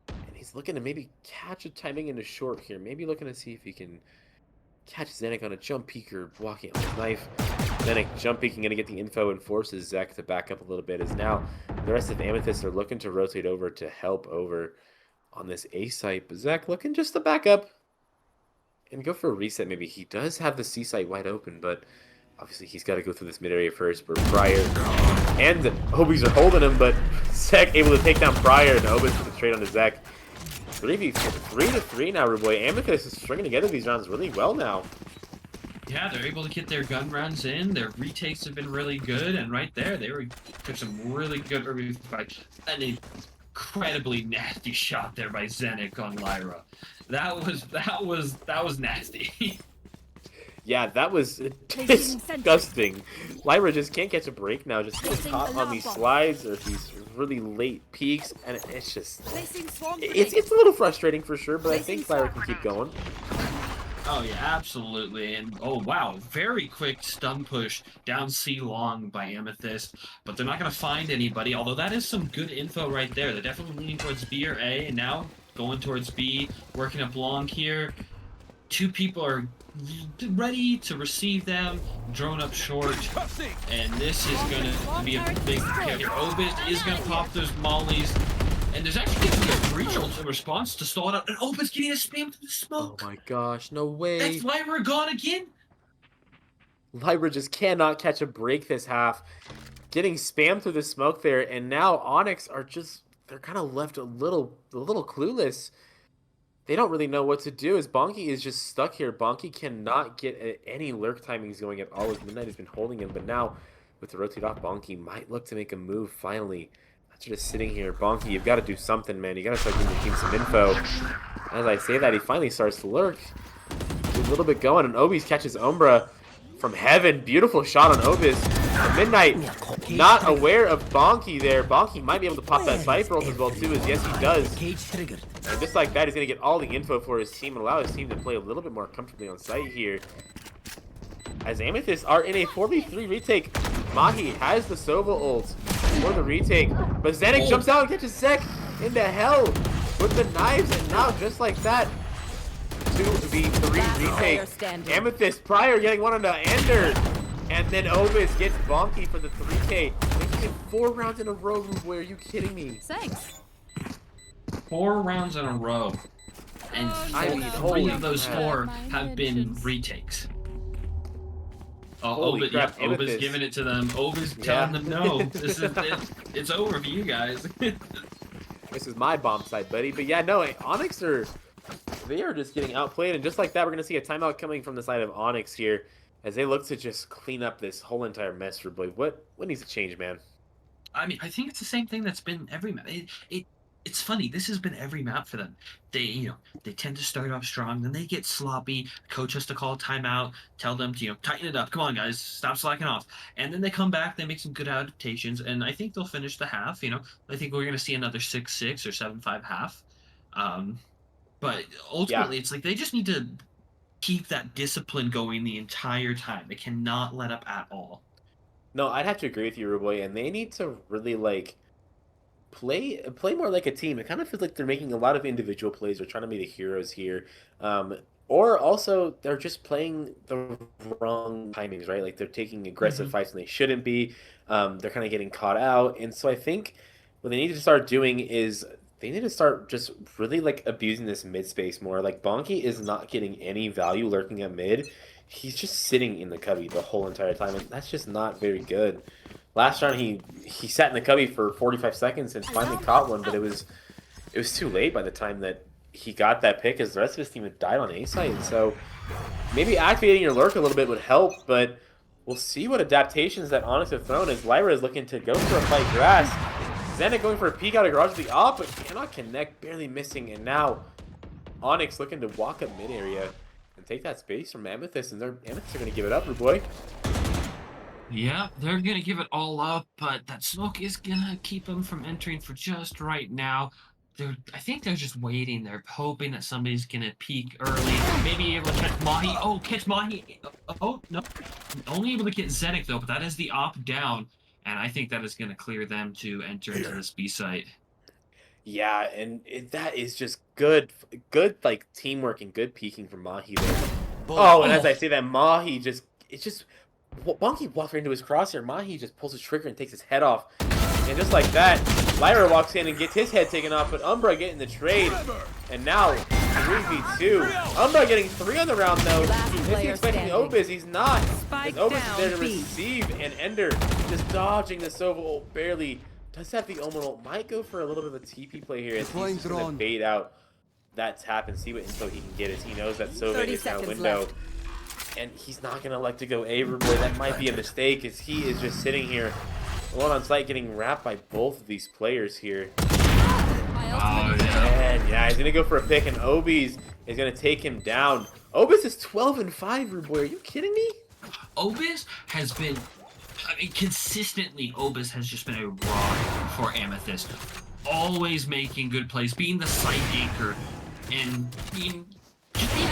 And he's looking to maybe catch a timing into short here. Maybe looking to see if he can catch Zenik on a jump peek or walking on his knife. Zenik jump peeking, gonna get the info and forces Zek to back up a little bit, as now the rest of Amethyst are looking to rotate over to help over on this A site. But Zek looking just to back up and go for a reset maybe. He does have the C site wide open, but obviously he's got to go through this mid area first. But Pryor and Obies are holding him, but Zek able to take down Pryor, and Obies with the trade on to Zek. 3-3 now, Rude Boy. Amethyst is stringing together these rounds really well now. Yeah, they're able to get their gun runs in. Their retakes have been really good, and right there, took some really good early fight. An incredibly nasty shot there by Zenik on Lyra. That was nasty. Yeah, that was disgusting. Lyra just can't catch a break now. Just gets caught on these slides or these really late peaks, and it's just Placing swarm it's a little frustrating for sure. But I think Lyra can keep going. Oh yeah, absolutely. And oh wow, very quick stun push down C long by Amethyst, but they're not gonna find anybody. Although that is some good info right there. They're definitely leaning towards B or A, and now going towards B, working up long here. 2 people are ready to receive them. Drone up short, and this is gonna be a big kill. Obis is gonna pop those mollies. And there's actually going to be a breach ult in response to stall it out. And Opus getting a spam to the smoke. Oh my gosh, no way. That's Lyra gone again? Lyra just cannot catch a break this half. Getting spammed through the smoke there, and now Onyx are just, they're kind of left a little clueless. They don't really know what to do, as Bonky is just stuck here. Bonky cannot get any lurk timings going at all, as Midnight has been holding him. But now, with the rotate off, Bonky might look to make a move finally. Just sitting here. Bonky, you've got to do something, man. You got to start giving your team some info. As I say that, he finally starts to lurk. He's a little bit going, and Obies catches Umbra from heaven. Beautiful shot on Obis. Midnight not aware of Bonky there. Bonky might be able to pop that Cypher ult as well, too, as yes, he does. And just like that, he's going to get all the info for his team and allow his team to play a little bit more comfortably on site here. As Amethyst are in a 4v3 retake, Mahi has the Sova ult for the retake, but Zenik jumps out and catches Zek. into hell with the knives, and now just like that, 2v3 Last player retake. standing. Amethyst Pryor getting one onto Ender, and then Obis gets bonky for the 3K. Making it 4 rounds in a row, Rude Boy. Are you kidding me? Thanks. 4 rounds in a row. And I mean, 3 holy of those crap. 4 My have been mentions. retakes. Oh, Holy Obis, crap, yeah, Obis Amethyst. giving it to them. Obis Yeah. telling them no. This is it. It's over for you guys. This is my bomb site, buddy. But yeah, no, Onyx they are just getting outplayed, and just like that, we're gonna see a timeout coming from the side of Onyx here, as they look to just clean up this whole entire mess for Blade. What needs to change, man? I mean, I think it's the same thing that's been every map. It's funny. This has been every map for them. They tend to start off strong, then they get sloppy. Coach has to call a timeout, tell them to tighten it up. Come on, guys, stop slacking off. And then they come back, they make some good adaptations, and I think they'll finish the half. I think we're gonna see another 6-6 or 7-5 half. But ultimately, It's like they just need to keep that discipline going the entire time. They cannot let up at all. No, I'd have to agree with you, Ruboy, and they need to really play more like a team. It kind of feels like they're making a lot of individual plays. They're trying to be the heroes here, or also they're just playing the wrong timings, right? Like they're taking aggressive fights when they shouldn't be. They're kind of getting caught out, and so I think what they need to start doing is they need to start just really abusing this mid space more. Like Bonky is not getting any value lurking at mid. He's just sitting in the cubby the whole entire time, and that's just not very good. Last round he sat in the cubby for 45 seconds and finally caught one, but it was too late by the time that he got that pick, as the rest of his team had died on A site. And so maybe activating your lurk a little bit would help, but we'll see what adaptations that Onyx have thrown, as Lyra is looking to go for a fight grass. Zenit going for a peek out of garage to the off, but cannot connect, barely missing, and now Onyx looking to walk up mid area and take that space from Amethyst, and Amethyst are going to give it up, boy. Yeah, they're going to give it all up, but that smoke is going to keep them from entering for just right now. I think they're just waiting. They're hoping that somebody's going to peek early. Maybe able to catch Mahi. Oh, catch Mahi. Oh, no. Only able to get Zenic, though, but that is the op down. And I think that is going to clear them to enter into this B site. Yeah, and that is just good teamwork and good peeking from Mahi there. Oh, and as I say that, Mahi Bonky walked right into his crosshair. Mahi just pulls his trigger and takes his head off. And just like that, Lyra walks in and gets his head taken off, but Umbra getting the trade. And now, 3v2. Umbra getting 3 on the round, though. Is he expecting the Obis? He's not. As Obis is there to receive, and Ender just dodging the Sova ult barely. Does have the Omen ult. Might go for a little bit of a TP play here, as he's just going to bait out that tap and see what info he can get, as he knows that Sova is in a window. Left. And he's not going to elect to go A, Boy. That might be a mistake, as he is just sitting here alone on site getting wrapped by both of these players here. Oh, yeah. And yeah, he's going to go for a pick, and Obis is going to take him down. Obis is 12-5, Rude Boy. Are you kidding me? Obis has been, consistently, Obis has just been a rock for Amethyst. Always making good plays, being the site anchor, and being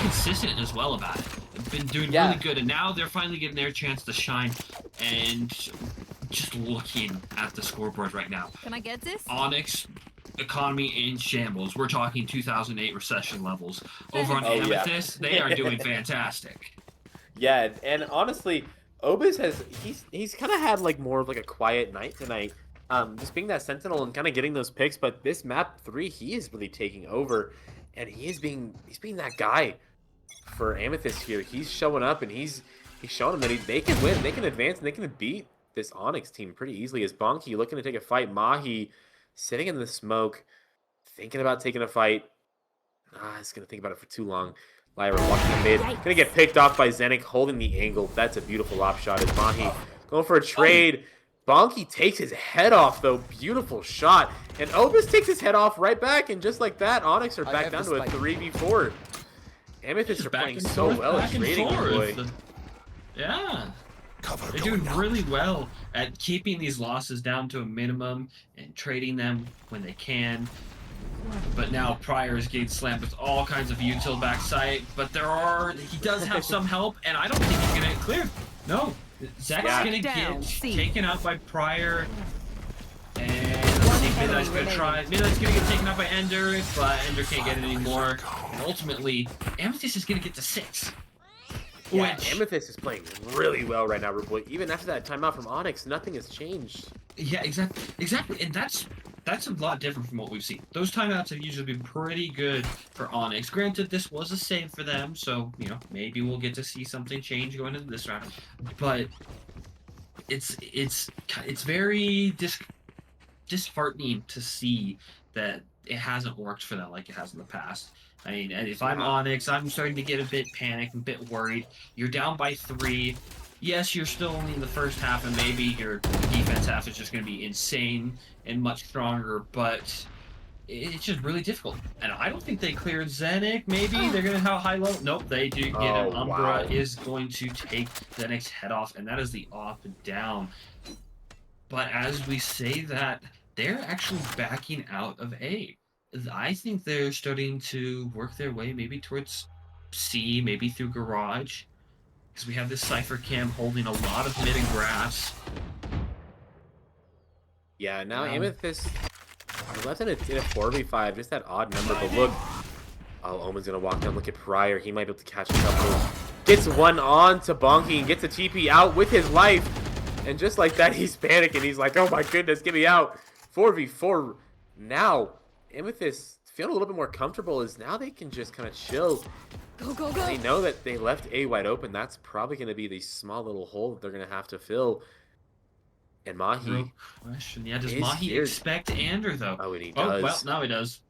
consistent as well about it. They've been doing really good, and now they're finally getting their chance to shine. And just looking at the scoreboard right now, Can I get this? Onyx economy in shambles. We're talking 2008 recession levels. Over on Amethyst, they are doing fantastic. Yeah, and honestly, Obis he's kind of had more of a quiet night tonight. Just being that sentinel and kind of getting those picks, but this map 3, he is really taking over, and he's being that guy for Amethyst here. He's showing up, and he's showing them that they can win, they can advance, and they can beat this Onyx team pretty easily. As Bonky looking to take a fight, Mahi sitting in the smoke, thinking about taking a fight. He's gonna think about it for too long. Lyra walking in mid, gonna get picked off by Zenic, holding the angle. That's a beautiful op shot. As Mahi going for a trade. Bonky takes his head off, though. Beautiful shot. And Obis takes his head off right back, and just like that, Onyx are back down to a 3v4. Amethyst are playing so well at trading, boy. Yeah. They're doing really well at keeping these losses down to a minimum and trading them when they can. But now Pryor is getting slammed with all kinds of util backside. But he does have some help, and I don't think he's going to get cleared. No. Zach's going to get taken out by Pryor. And let's see, Midnight's gonna try. Midnight's gonna get taken out by Ender, but Ender can't get it anymore. And ultimately, Amethyst is gonna get to 6. Yeah, Which, Amethyst is playing really well right now, Ruboy. Even after that timeout from Onyx, nothing has changed. yeah, exactly, and that's a lot different from what we've seen. Those timeouts have usually been pretty good for Onyx. Granted, this was a save for them, so maybe we'll get to see something change going into this round. But it's very disheartening to see that it hasn't worked for them like it has in the past. I mean, and if I'm Onyx, I'm starting to get a bit panicked, a bit worried. You're down by 3. Yes, you're still only in the first half, and maybe your defense half is just going to be insane and much stronger, but it's just really difficult. And I don't think they cleared Zenik. Maybe they're going to have a high low. Nope, they do get an Umbra. Wow. Is going to take Zenik's head off, and that is the up and down. But as we say that, they're actually backing out of A. I think they're starting to work their way maybe towards C, maybe through Garage. Because we have this Cypher Cam holding a lot of mid and grass. Yeah, now Amethyst left in a 4v5, just that odd number, but look. Oh, Omen's gonna walk down, look at Pryor, he might be able to catch a couple. Gets one on to Bonky and gets a TP out with his life. And just like that, he's panicking, he's like, oh my goodness, get me out. 4v4 now. Amethyst feeling a little bit more comfortable as now they can just kind of chill. Go, go, go. They know that they left A wide open. That's probably going to be the small little hole that they're going to have to fill. And Mahi. Real question. Yeah, does is Mahi here. expect Ander, though? Oh, and he Oh, does. well, now he does.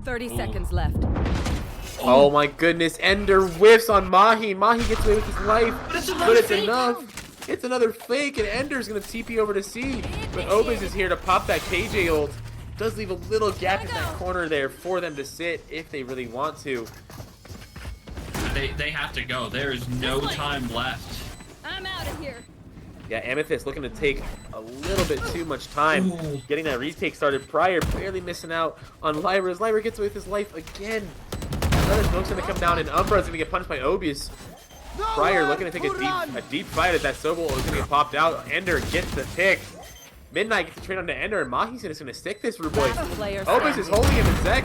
30 seconds left. Oh my goodness. Ender whiffs on Mahi. Mahi gets away with his life. But it's enough. It's another fake, and Ender's going to TP over to C. But Obis is here to pop that KJ ult. Does leave a little gap in that corner there for them to sit if they really want to. They have to go. There is no time left. I'm out of here. Yeah, Amethyst looking to take a little bit too much time getting that retake started. Pryor barely missing out on Lyra as Lyra gets away with his life again. Another smoke's going to come down, and Umbra's going to get punched by Obius. Pryor looking to take a deep fight as that Sobel is going to get popped out. Ender gets the pick. Midnight gets the trade onto Ender, and Mahi's just going to stick this, Rude Boy. Obis is holding him in Zek.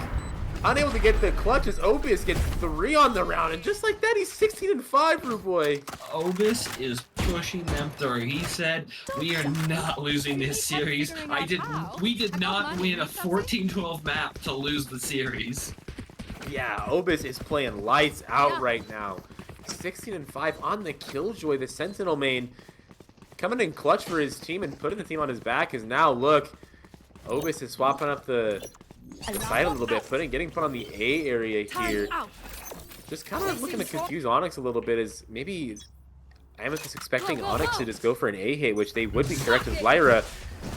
Unable to get the clutch as Obis gets 3 on the round, and just like that, he's 16-5, Rude Boy. Obis is pushing them through. He said, "We are not losing this series." We did not win a 14-12 map to lose the series. Yeah, Obis is playing lights out right now. 16-5 on the Killjoy, the Sentinel main. Coming in clutch for his team and putting the team on his back is now, look, Obis is swapping up the side a little bit, getting put on the A area here. Just kind of looking to confuse Onyx a little bit, as maybe Amethyst expecting Onyx to just go for an A hit, which they would be correct, as Lyra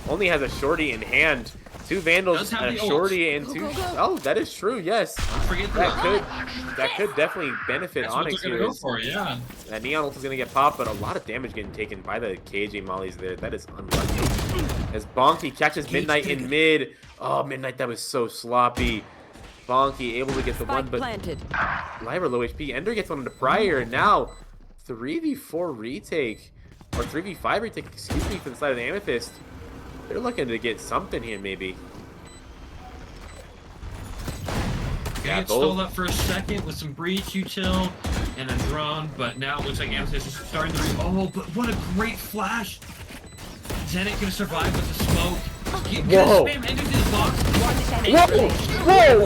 only has a shorty in hand. 2 Vandals and a shorty and 2... Oh, that is true, yes. Don't forget That could definitely benefit That's Onyx what they're here. gonna go for, yeah. That Neon ult is going to get popped, but a lot of damage getting taken by the KJ mollies there. That is unlucky. As Bonky catches Midnight in mid. Oh, Midnight, that was so sloppy. Bonky able to get the one, but Lyra low HP. Ender gets one into Pryor, and now 3v4 retake, or 3v5 retake, excuse me, for the side of the Amethyst. They're looking to get something here, maybe. Yeah, get stole up for a second with some breach util and a drone, but now it looks like Amethyst is starting to oh, but what a great flash! Zenit gonna survive with the smoke. Whoa! Spam Ender to his box. Whoa!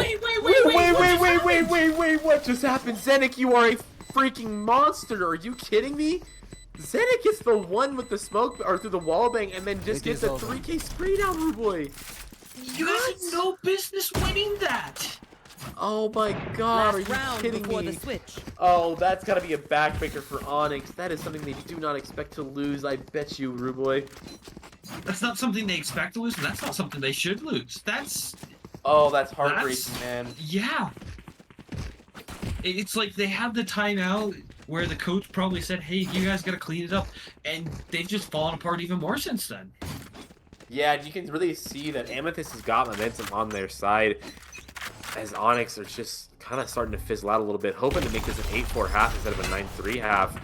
Wait, what just happened? Zenik, you are a freaking monster. Are you kidding me? Zenik gets the one with the smoke, or through the wall bang, and then just gets a 3k spray down, Rude Boy. You guys had no business winning that. Oh my god, are you kidding me? Oh, that's gotta be a backbreaker for Onyx. That is something they do not expect to lose, I bet you, Rude Boy. That's not something they expect to lose, and that's not something they should lose. That's heartbreaking, man. Yeah. It's like they had the timeout where the coach probably said, hey, you guys gotta clean it up, and they've just fallen apart even more since then. Yeah, you can really see that Amethyst has got momentum on their side, as Onyx are just kind of starting to fizzle out a little bit, hoping to make this an 8-4 half instead of a 9-3 half.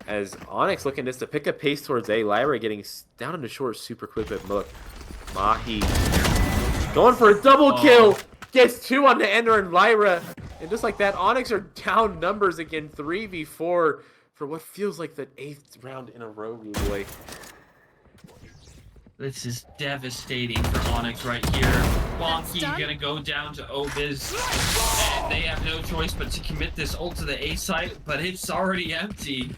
As Onyx looking just to pick up pace towards A, Lyra getting down into short super quick, but look, Mahi going for a double kill. Gets 2 on the Ender and Lyra. And just like that, Onyx are down numbers again, 3v4 for what feels like the 8th round in a row, Rude Boy. This is devastating for Onyx right here. Bonky gonna go down to Obiz. And they have no choice but to commit this ult to the A site, but it's already empty.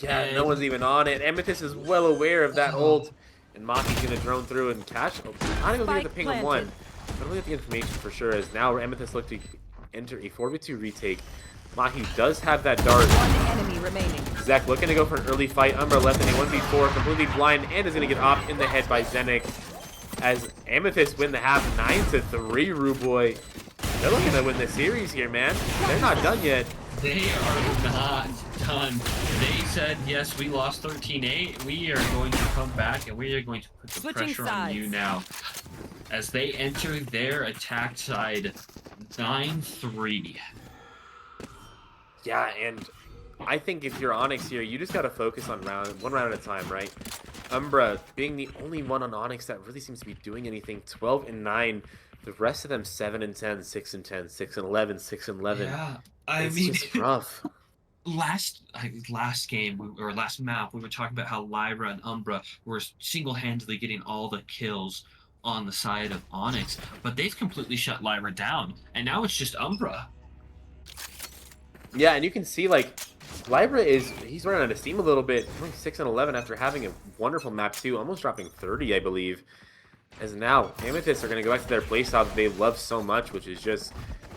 Yeah, And no one's even on it. Amethyst is well aware of that ult. And Maki's gonna drone through and catch. Oh, not even gonna get the ping on one. I don't get the information for sure, as now Amethyst look to enter a 4v2 retake. Mahi does have that dart. One enemy remaining. Zek looking to go for an early fight. Umbra left in a 1v4, completely blind, and is going to get off in the head by Zenik. As Amethyst win the half 9-3, Rude Boy. They're looking to win the series here, man. They're not done yet. they are not done. They said, yes, we lost 13-8. We are going to come back and we are going to put the pressure on you now. As they enter their attack side 9-3. Yeah, and I think if you're Onyx here, you just got to focus on one round at a time, right? Umbra being the only one on Onyx that really seems to be doing anything. 12-9. The rest of them 7-10, 6-10, 6-11, 6-11. Yeah, It's just rough. Last game or last map, we were talking about how Lyra and Umbra were single-handedly getting all the kills on the side of Onyx, but they've completely shut Lyra down, and now it's just Umbra. Yeah, and you can see, like, Lyra he's running out of steam a little bit. 6-11 after having a wonderful map too, almost dropping 30, I believe. As now, Amethyst are going to go back to their playstyle that they love so much, which is just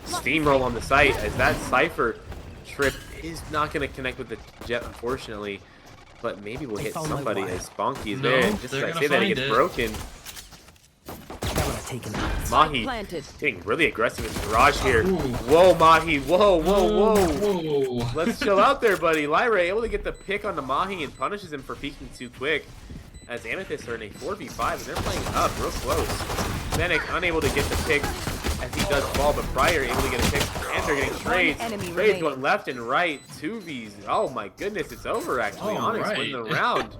steamroll on the site, as that Cypher trip is not going to connect with the Jet, unfortunately. But maybe we'll hit somebody as Bonky is there. Just as I say that, it gets broken. Mahi getting really aggressive in the garage here. Ooh. Whoa, Mahi. Whoa, whoa, whoa. Whoa. Let's chill out there, buddy. Lyra able to get the pick on the Mahi and punishes him for peeking too quick. As Amethyst are in a 4v5 and they're playing up real close. Zenik unable to get the pick as he does fall, but Pryor able to get a pick. And they're getting trades. Trades going left and right. 2vs. Oh my goodness, it's over actually. Onyx win the round.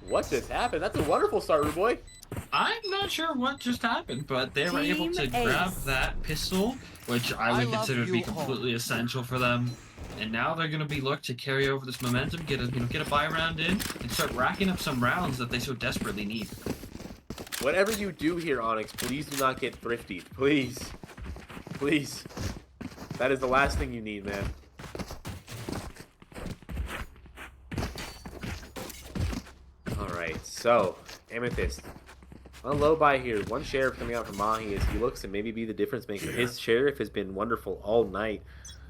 What just happened? That's a wonderful start, Rude Boy. I'm not sure what just happened, but they were able to grab that pistol, which I would consider to be completely essential for them. And now they're going to be looked to carry over this momentum, get a buy round in, and start racking up some rounds that they so desperately need. Whatever you do here, Onyx, please do not get thrifty. Please. Please. That is the last thing you need, man. Alright, so, Amethyst. A low buy here. One sheriff coming out from Mahi as he looks to maybe be the difference maker. His sheriff has been wonderful all night.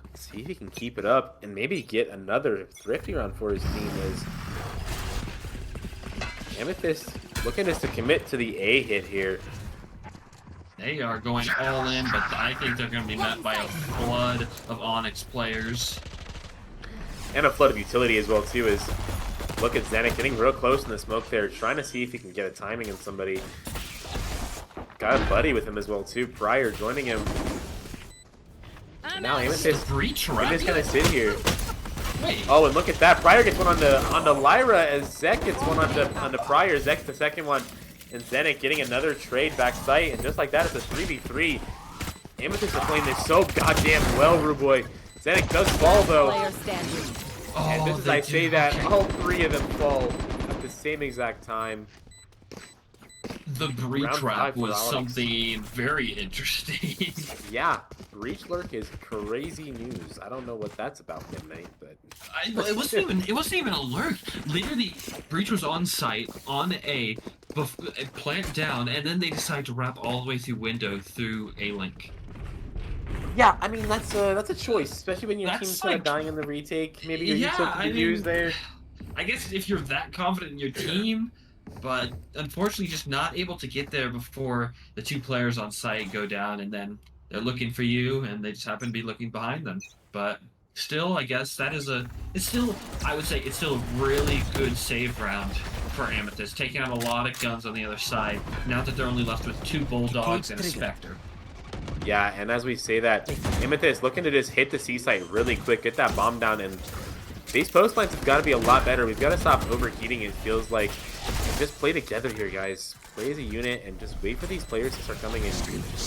Let's see if he can keep it up and maybe get another thrifty round for his team as Amethyst looking just to commit to the A hit here. They are going all in, but I think they're going to be met by a flood of Onyx players. And a flood of utility as well too, as look at Zenik getting real close in the smoke there, trying to see if he can get a timing on somebody. Got a buddy with him as well too, Pryor joining him. And now Amethyst gonna sit here. Wait. Oh, and look at that. Pryor gets one on the Lyra as Zek gets one on the Pryor. Zek's the second one. And Zenik getting another trade back sight. And just like that, it's a 3v3. Amethyst are playing this so goddamn well, Rude Boy. Zenik does fall though. And just as I say that, all three of them fall at the same exact time. The breach wrap was something very interesting. Yeah, breach lurk is crazy news. I don't know what that's about, Midnight, but it wasn't even a lurk. Literally, breach was on site on A, plant down, and then they decided to wrap all the way through window through A link. Yeah, I mean that's a choice, especially when your team's kind of dying in the retake. Maybe your utility can be used there. I guess if you're that confident in your team. But unfortunately, just not able to get there before the two players on site go down, and then they're looking for you, and they just happen to be looking behind them. But still, I guess I would say it's still a really good save round for Amethyst, taking out a lot of guns on the other side. Now that they're only left with 2 Bulldogs and a Spectre. Yeah, and as we say that, Amethyst looking to just hit the C site really quick, get that bomb down, and these post plants have got to be a lot better. We've got to stop overheating. It feels like if just play together here, guys. Play as a unit and just wait for these players to start coming in.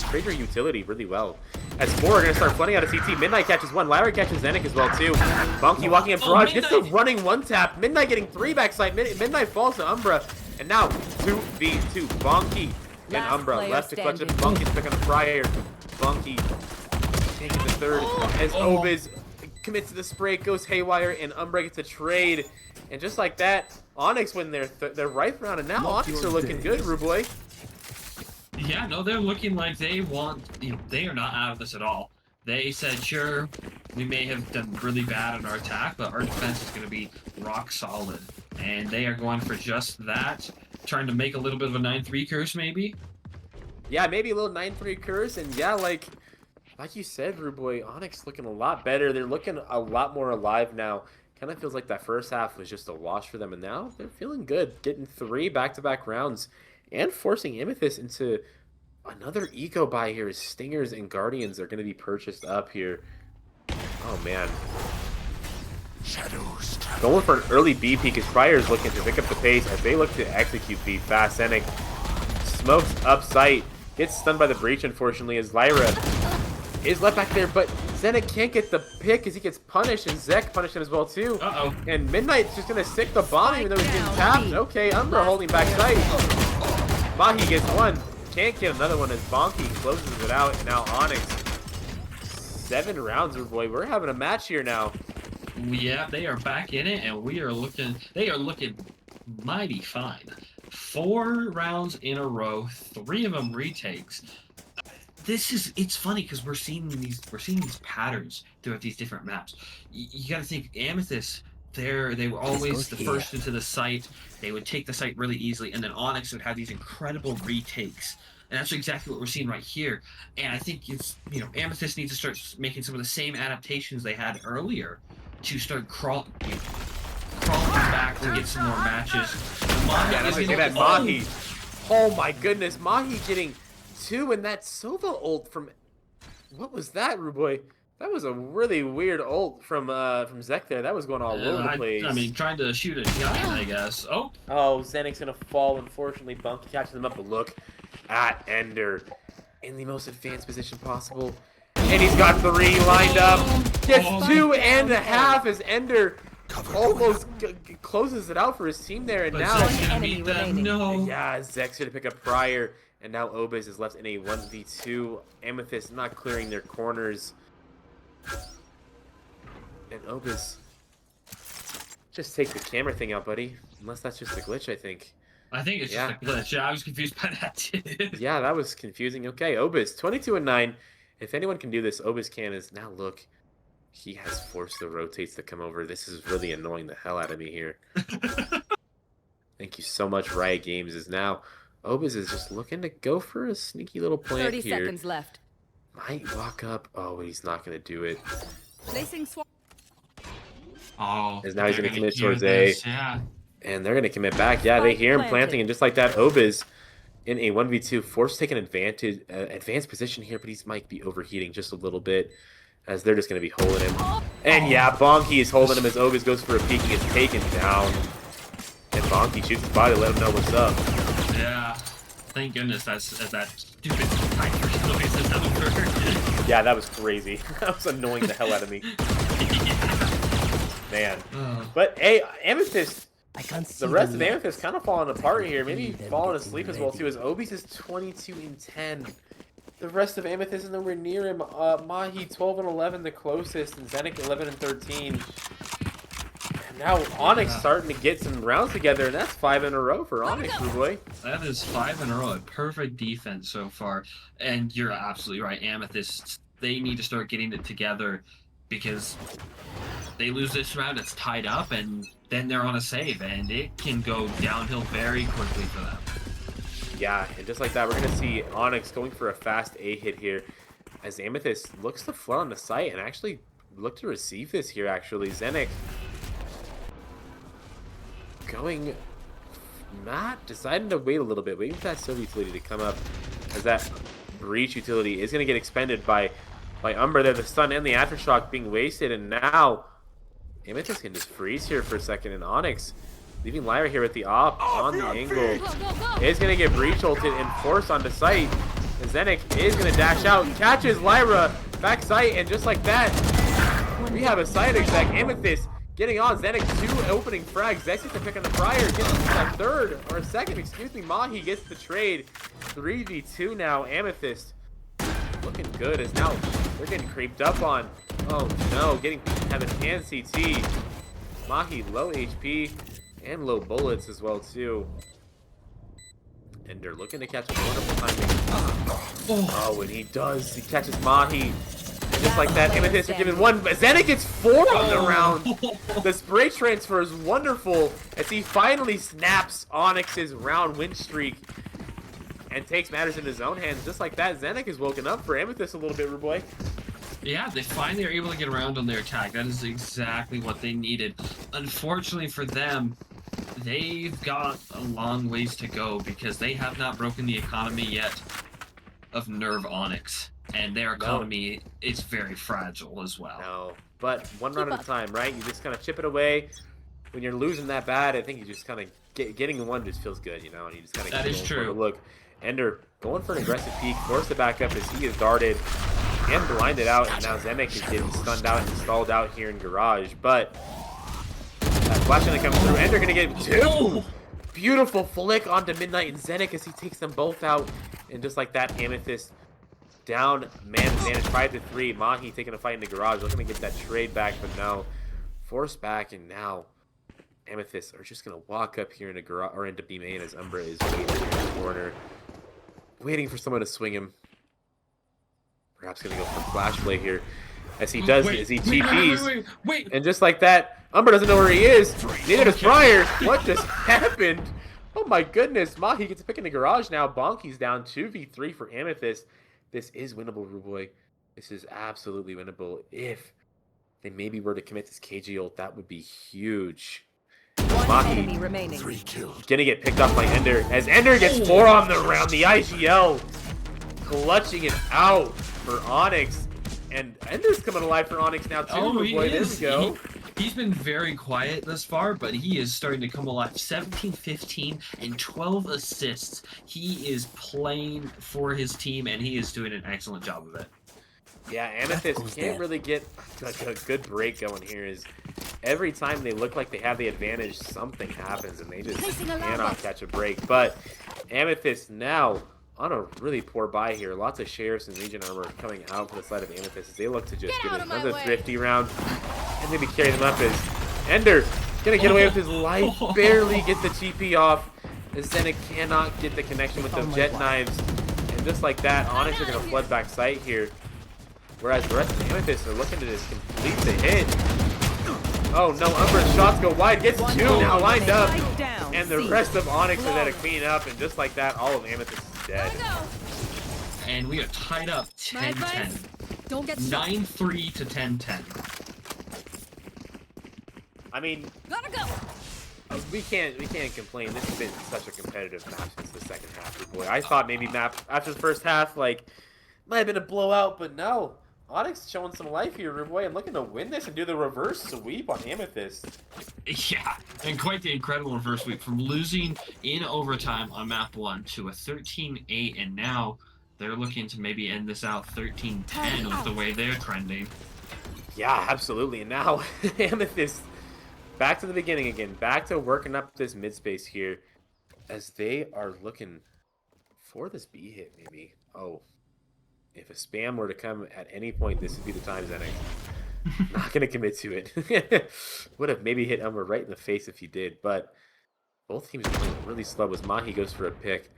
Trade your utility really well. As 4 are going to start flooding out of CT. Midnight catches 1. Lyra catches Zenik as well, too. Bonky walking in barrage. Gets the running 1-tap. Midnight getting 3 backside. Midnight falls to Umbra. And now 2v2. Bonky and Umbra left to clutch it. Bonky's picking a Friar. Bonky taking the third as Obiz commits to the spray, goes haywire, and Umbra gets a trade. And just like that, Onyx win their right round, and now Onyx are looking good, Ruboy. Yeah, no, they're looking like they want, they are not out of this at all. They said, sure, we may have done really bad on our attack, but our defense is going to be rock solid. And they are going for just that, trying to make a little bit of a 9-3 curse, maybe? Yeah, maybe a little 9-3 curse, and yeah, like you said, Ruboy, Onyx looking a lot better. They're looking a lot more alive now. Kind of feels like that first half was just a wash for them, and now they're feeling good, getting 3 back-to-back rounds and forcing Amethyst into another eco buy here as Stingers and Guardians are going to be purchased up here. Oh, man. Shadows. Going for an early B peek as Prior's looking to pick up the pace as they look to execute B fast. Zenik smokes up sight, gets stunned by the breach, unfortunately, as Lyra is left back there, but Zenik can't get the pick as he gets punished, and Zek punished him as well, too. Uh-oh. And Midnight's just going to stick the bomb even though he's getting tapped. Okay, Umbra holding back sight. Mahi gets 1. Can't get another one as Bonky closes it out, and now Onyx. 7 rounds, boy. We're having a match here now. Yeah, they are back in it, and they are looking mighty fine. 4 rounds in a row, 3 of them retakes. It's funny because we're seeing these patterns throughout these different maps. You got to think Amethyst. They were always the first into the site. They would take the site really easily, and then Onyx would have these incredible retakes. And that's exactly what we're seeing right here. And I think Amethyst needs to start making some of the same adaptations they had earlier to start crawling back to get some more matches. Mahi. Oh my goodness, Mahi getting 2, and that Sova ult from, what was that, Ruboy? That was a really weird ult from Zek there. That was going all over the place. I mean, trying to shoot a giant, I guess. Oh, Zenik's gonna fall. Unfortunately, Bunky catches him up. But look at Ender in the most advanced position possible, and he's got 3 lined up. Gets 2.5 as Ender almost closes it out for his team there, and but now Zek's gonna beat them. No. Yeah, Zek's gonna pick up Prior, and now Obiz is left in a 1v2. Amethyst not clearing their corners. And Obiz, just take the camera thing out, buddy. Unless that's just a glitch, I think. I think it's just a glitch. Yeah, I was confused by that too. Yeah, that was confusing. Okay, Obiz, 22-9. If anyone can do this, Obiz can. Is now look, he has forced the rotates to come over. This is really annoying the hell out of me here. Thank you so much, Riot Games. Is now Obiz is just looking to go for a sneaky little plant 30 here. seconds left. Might walk up. Oh, he's not gonna do it. Placing swap. Oh, As now he's gonna commit hear towards this, A. Yeah. And they're going to commit back. Yeah, they hear him planting. And just like that, Obiz in a 1v2, forced to take an advanced position here, but he might be overheating just a little bit as they're just going to be holding him. And yeah, Bonky is holding him as Obiz goes for a peek. He gets taken down. And Bonky shoots his body to let him know what's up. Yeah. Thank goodness that stupid timer noise is over. Yeah, that was crazy. That was annoying the hell out of me. Man. But, hey, Amethyst. The rest of Amethyst kind of falling apart here. Maybe falling asleep as well, too, as Obiz is 22-10. The rest of Amethyst is nowhere near him. Mahi 12-11, the closest, and Zenik 11-13. And now Onyx starting to get some rounds together, and that's 5 in a row for Onyx, boy. That is 5 in a row. Perfect defense so far. And you're absolutely right. Amethyst, they need to start getting it together because they lose this round, it's tied up, and then they're on a save, and it can go downhill very quickly for them. Yeah, and just like that, we're going to see Onyx going for a fast A hit here as Amethyst looks to flood on the site and actually look to receive this here, actually. Zenik going, not deciding to wait a little bit, waiting for that Sylvie utility to come up as that breach utility is going to get expended by Umber there, the stun and the aftershock being wasted, and now Amethyst can just freeze here for a second, and Onyx leaving Lyra here with the op on the angle. Go, go, go! Is going to get breach ulted and forced onto site. And Zenek is going to dash out, catches Lyra back site, and just like that, we have a side exec. Amethyst getting on. Zenek 2 opening frags. Zex gets to pick on the Friar. Gets a third, or a second, excuse me. Mahi gets the trade. 3v2 now. Amethyst looking good as now they're getting creeped up on. Oh no, getting having hand CT. Mahi low HP and low bullets as well too. And they're looking to catch a wonderful timing. Oh, and he does. He catches Mahi. And just like that, Amethyst are given 1. But Zenek gets 4 on the round. The spray transfer is wonderful as he finally snaps Onyx's round win streak and takes matters in his own hands. Just like that, Zenek is woken up for Amethyst a little bit, Rude Boy. Yeah, they finally are able to get around on their attack. That is exactly what they needed. Unfortunately for them, they've got a long ways to go because they have not broken the economy yet of Nerve Onyx. And their economy is very fragile as well. No, but one round at a time, right? You just kind of chip it away. When you're losing that bad, I think you just kind of getting one just feels good, you know? And you just kind of that is true. Look, Ender going for an aggressive peek, forced to back up as he is darted and blinded out, and now Zenek is getting stunned out and stalled out here in Garage. But that flash gonna come through. Ender gonna get 2. Beautiful flick onto Midnight and Zenek as he takes them both out, and just like that, Amethyst down, man advantage 5-3. Mahi taking a fight in the Garage, looking to get that trade back, but no, forced back, and now Amethyst are just gonna walk up here into Garage or into B main as Umbra is waiting in the corner, waiting for someone to swing him. Perhaps gonna go for flash play here, as he does, as he TPs, wait. and just like that, Umbra doesn't know where he is. Neither does Friar. What just happened? Oh my goodness! Mahi gets a pick in the Garage now. Bonky's down 2v3 for Amethyst. This is winnable, Rude Boy. This is absolutely winnable. If they maybe were to commit this KG ult, that would be huge. One enemy remaining. 3 killed. Gonna get picked off by Ender as Ender gets 4 on the round. The IGL clutching it out for Onyx, and Ender's coming alive for Onyx now too. Oh, Rude Boy. There we go. He's been very quiet thus far, but he is starting to come alive. 17, 15, and 12 assists. He is playing for his team, and he is doing an excellent job of it. Yeah, Amethyst can't really get a good break going here. Is every time they look like they have the advantage, something happens, and they just cannot catch a break. But Amethyst now on a really poor buy here. Lots of Sheriffs and Legion armor coming out for the side of Amethyst as they look to just get another thrifty round and maybe carry them up as Ender gonna get away with his life, barely get the TP off as Zenek cannot get the connection with those jet knives, and just like that, Onyx are gonna flood back sight here, whereas the rest of the Amethyst are looking to just complete the hit. Oh no, Umbra's shots go wide, gets 2 now lined up, and the rest of Onyx are there to clean up, and just like that, all of Amethyst is dead. And we are tied up 10-10. Don't get shot. 9-3 to 10-10. I mean, Gotta go. we can't complain. This has been such a competitive match since the second half. Good boy. I thought maybe map after the first half, like, might have been a blowout, but no. Onyx showing some life here, Rude Boy, and looking to win this and do the reverse sweep on Amethyst. Yeah, and quite the incredible reverse sweep from losing in overtime on map 1 to a 13-8, and now they're looking to maybe end this out 13-10 with the way they're trending. Yeah, absolutely. And now Amethyst back to the beginning again, back to working up this mid space here as they are looking for this B hit maybe. Oh, if a spam were to come at any point, this would be the time, Zenek. Not going to commit to it. Would have maybe hit Elmer right in the face if he did, but both teams are playing really slow as Mahi goes for a pick.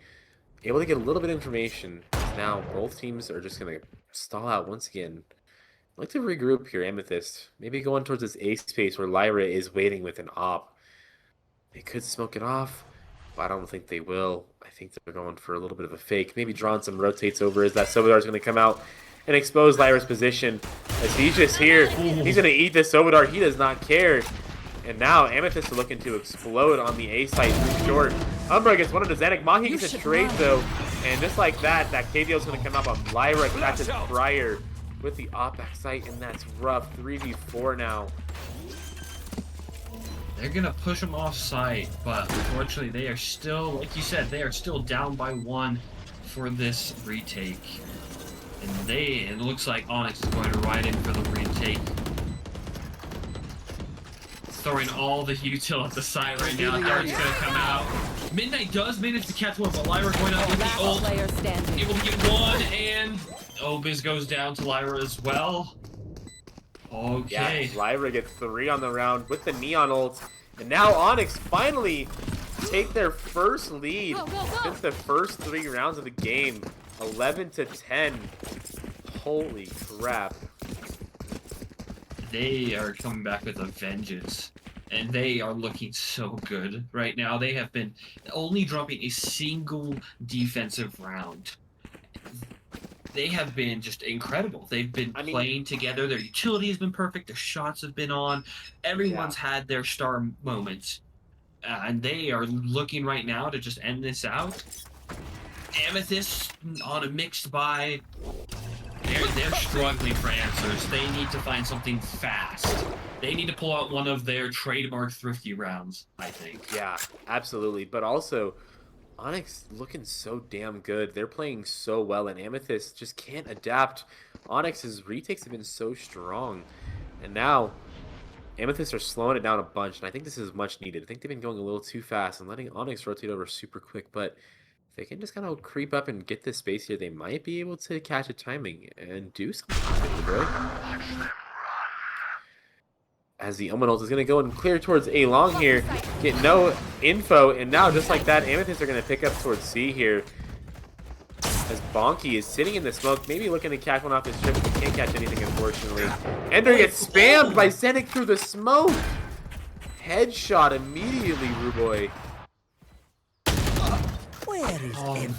Able to get a little bit of information. Now both teams are just going to stall out once again. I'd like to regroup here, Amethyst. Maybe going towards this A space where Lyra is waiting with an op. They could smoke it off, but I don't think they will. I think they're going for a little bit of a fake. Maybe drawing some rotates over as that Sovidar is going to come out and expose Lyra's position. As he's just here, he's going to eat this Sovidar. He does not care. And now Amethyst are looking to explode on the A site through short. Umbra gets one of the Zenek. Mahi gets a trade though. And just like that, that KVO is going to come up on Lyra. Catches Friar with the op back site, and that's rough. 3v4 now. They're gonna push them off site, but unfortunately they are still, like you said, they are still down by 1 for this retake. And it looks like Onyx is going to ride in for the retake. Throwing all the util at the side right now. Dart's gonna come out. Midnight does manage to catch one, but Lyra going out with the Last ult. player standing. Able to get 1, and Obiz goes down to Lyra as well. Okay. Yeah, Lyra gets 3 on the round with the Neon ult. And now Onyx finally take their first lead Go, go, go. since the first 3 rounds of the game. 11-10. Holy crap. They are coming back with a vengeance. And they are looking so good right now. They have been only dropping a single defensive round. They have been just incredible. They've been playing together. Their utility has been perfect. Their shots have been on. Everyone's had their star moments. And they are looking right now to just end this out. Amethyst on a mixed buy. They're struggling for answers. They need to find something fast. They need to pull out one of their trademark thrifty rounds, I think. Yeah, absolutely. But also, Onyx looking so damn good. They're playing so well, and Amethyst just can't adapt. Onyx's retakes have been so strong. And now, Amethyst are slowing it down a bunch, and I think this is much needed. I think they've been going a little too fast and letting Onyx rotate over super quick, but if they can just kind of creep up and get this space here, they might be able to catch a timing and do something, bro. As the Omen ult is going to go and clear towards A long here, get no info, and now just like that, Amethyst are going to pick up towards C here. As Bonky is sitting in the smoke, maybe looking to catch one off his trip, but can't catch anything, unfortunately. Ender gets spammed by Zenik through the smoke! Headshot immediately, Ruboy.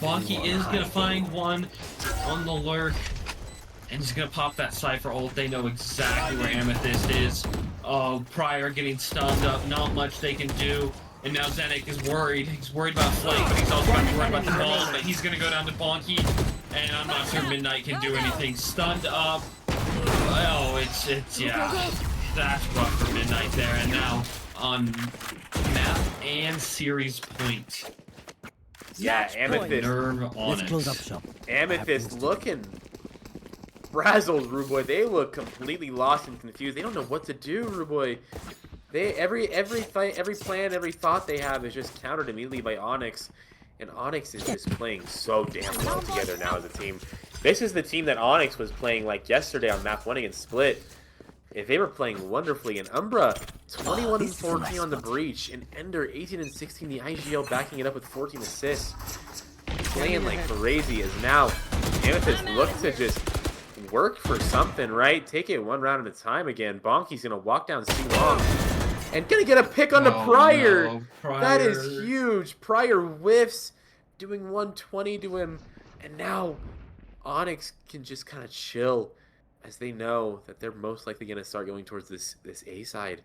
Bonky is going to find one on the lurk. And he's going to pop that Cypher ult. They know exactly where Amethyst is. Oh, Pryor getting stunned up. Not much they can do. And now Zenik is worried. He's worried about Flake, but he's also worried about the ball. But he's going to go down to Bonky. And I'm not sure Midnight can do anything. Stunned up. Oh, yeah. That's rough for Midnight there. And now on map and series point. Yeah, Amethyst. Nerve Onyx. Amethyst looking frazzled, Ruboy. They look completely lost and confused. They don't know what to do, Ruboy. Every plan, every thought they have is just countered immediately by Onyx. And Onyx is just playing so damn well together now as a team. This is the team that Onyx was playing like yesterday on map 1 against Split. If they were playing wonderfully, and Umbra 21-14 on the breach, and Ender 18-16, the IGL backing it up with 14 assists. Playing like crazy as now Amethyst look to just work for something, right? Take it 1 round at a time again. Bonky's gonna walk down C long and gonna get a pick on the Pryor. No, Pryor. That is huge. Pryor whiffs, doing 120 to him, and now Onyx can just kind of chill as they know that they're most likely gonna start going towards this A side,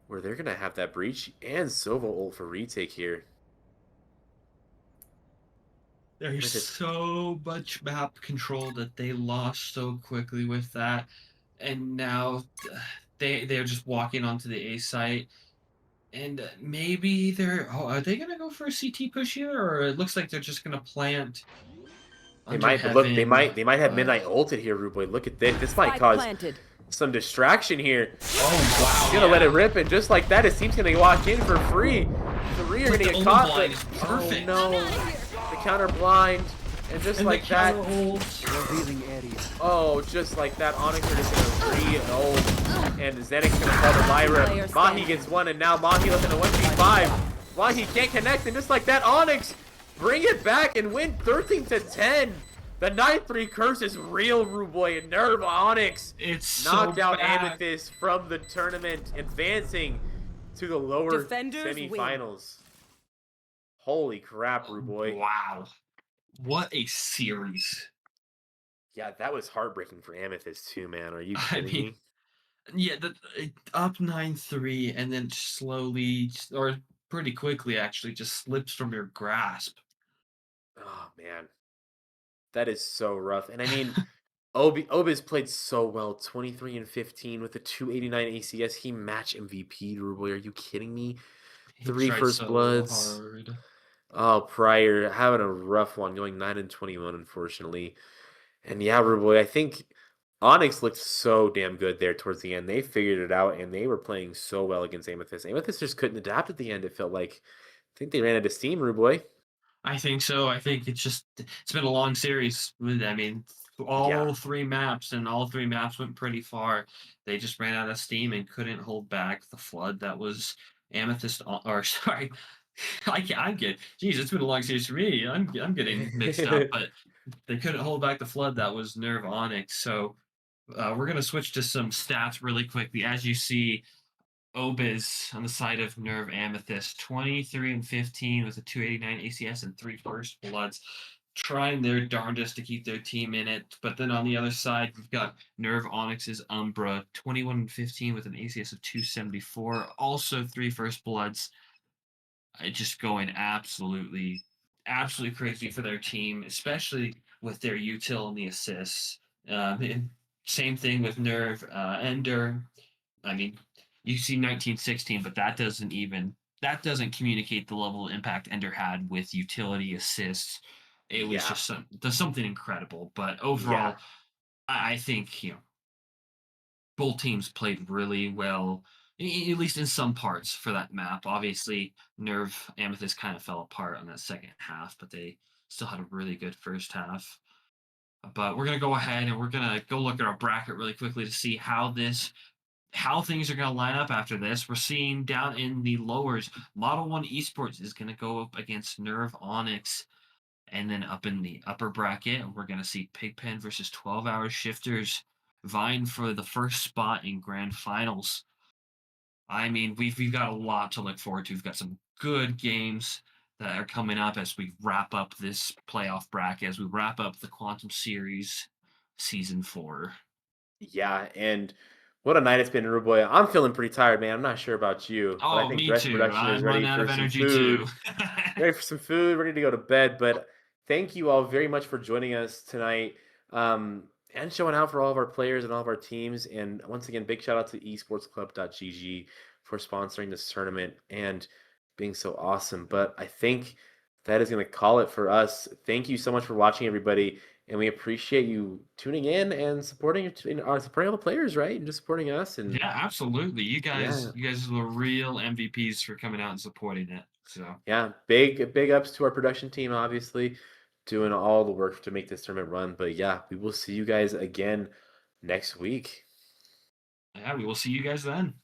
where they're gonna have that breach and Sova ult for retake here. There's so much map control that they lost so quickly with that, and now they're just walking onto the A site, and maybe are they gonna go for a CT push here, or it looks like they're just gonna plant. They might look. They might have Midnight ulted here, Ruboy. Look at this. This might cause some distraction here. Oh wow! He's gonna let it rip, and just like that, it seems gonna walk in for free. 3 are gonna get caught. Blind is perfect. Oh no! The counter blind, and just And like that. Oh, just like that, Onyx are just gonna re-ult, and Zenik's gonna fall to Lyra. Mahi gets 1, and now Mahi looking to 1v5. Mahi can't connect, and just like that, Onyx bring it back and win 13-10. The 9-3 curse is real, Ruboy, and Nerve Onyx knocked out Amethyst from the tournament, advancing to the lower semifinals. Holy crap, Ruboy. Wow. What a series. Yeah, that was heartbreaking for Amethyst too, man. Are you kidding me? Yeah, up 9-3 and then slowly, or pretty quickly actually, just slips from your grasp. Oh, man. That is so rough. And I mean, Obi's played so well, 23 and 15 with a 289 ACS. He match MVP, Ruboy. Are you kidding me? He Three tried first so bloods. hard. Oh, Pryor having a rough one, going 9 and 21, unfortunately. And yeah, Ruboy, I think Onyx looked so damn good there towards the end. They figured it out, and they were playing so well against Amethyst. Amethyst just couldn't adapt at the end, it felt like. I think they ran out of steam, Ruboy. I think so. I think it's been a long series. I mean, Yeah. all three maps and all three maps went pretty far. They just ran out of steam and couldn't hold back the flood that was Amethyst. Or sorry, I'm getting. Geez, it's been a long series for me. I'm getting mixed up, but they couldn't hold back the flood that was Nerve Onyx. So we're gonna switch to some stats really quickly. As you see, Obiz on the side of Nerve Amethyst, 23 and 15 with a 289 ACS and three first bloods, trying their darndest to keep their team in it. But then on the other side, we've got Nerve Onyx's Umbra, 21 and 15 with an ACS of 274, also three first bloods. Just going absolutely crazy for their team, especially with their util and the assists. And same thing with Nerve Ender. I mean, you see 1916, but that doesn't communicate the level of impact Ender had with utility assists. It was Yeah. just something incredible. But Yeah. overall, I think both teams played really well, at least in some parts for that map. Obviously, Nerve Amethyst kind of fell apart on that second half, but they still had a really good first half. But we're gonna go ahead and we're gonna go look at our bracket really quickly to see how things are going to line up after this. We're seeing down in the lowers, Model 1 Esports is going to go up against Nerve Onyx. And then up in the upper bracket, we're going to see Pigpen versus 12 Hour Shifters vying for the first spot in grand finals. I mean, we've got a lot to look forward to. We've got some good games that are coming up as we wrap up this playoff bracket, as we wrap up the Quantum Series Season 4. Yeah, and what a night it's been, Ruboy. I'm feeling pretty tired, man. I'm not sure about you, but I Oh, think the me rest of too. production is I'm ready running out for of some energy too. food. Ready for some food, ready to go to bed. But thank you all very much for joining us tonight and showing out for all of our players and all of our teams. And once again, big shout out to esportsclub.gg for sponsoring this tournament and being so awesome. But I think that is going to call it for us. Thank you so much for watching, everybody. And we appreciate you tuning in and supporting supporting all the players, right? And just supporting us. And Yeah, absolutely. yeah, You guys are the real MVPs for coming out and supporting it. So yeah, big ups to our production team, obviously, doing all the work to make this tournament run. But yeah, we will see you guys again next week. yeah, we will see you guys then.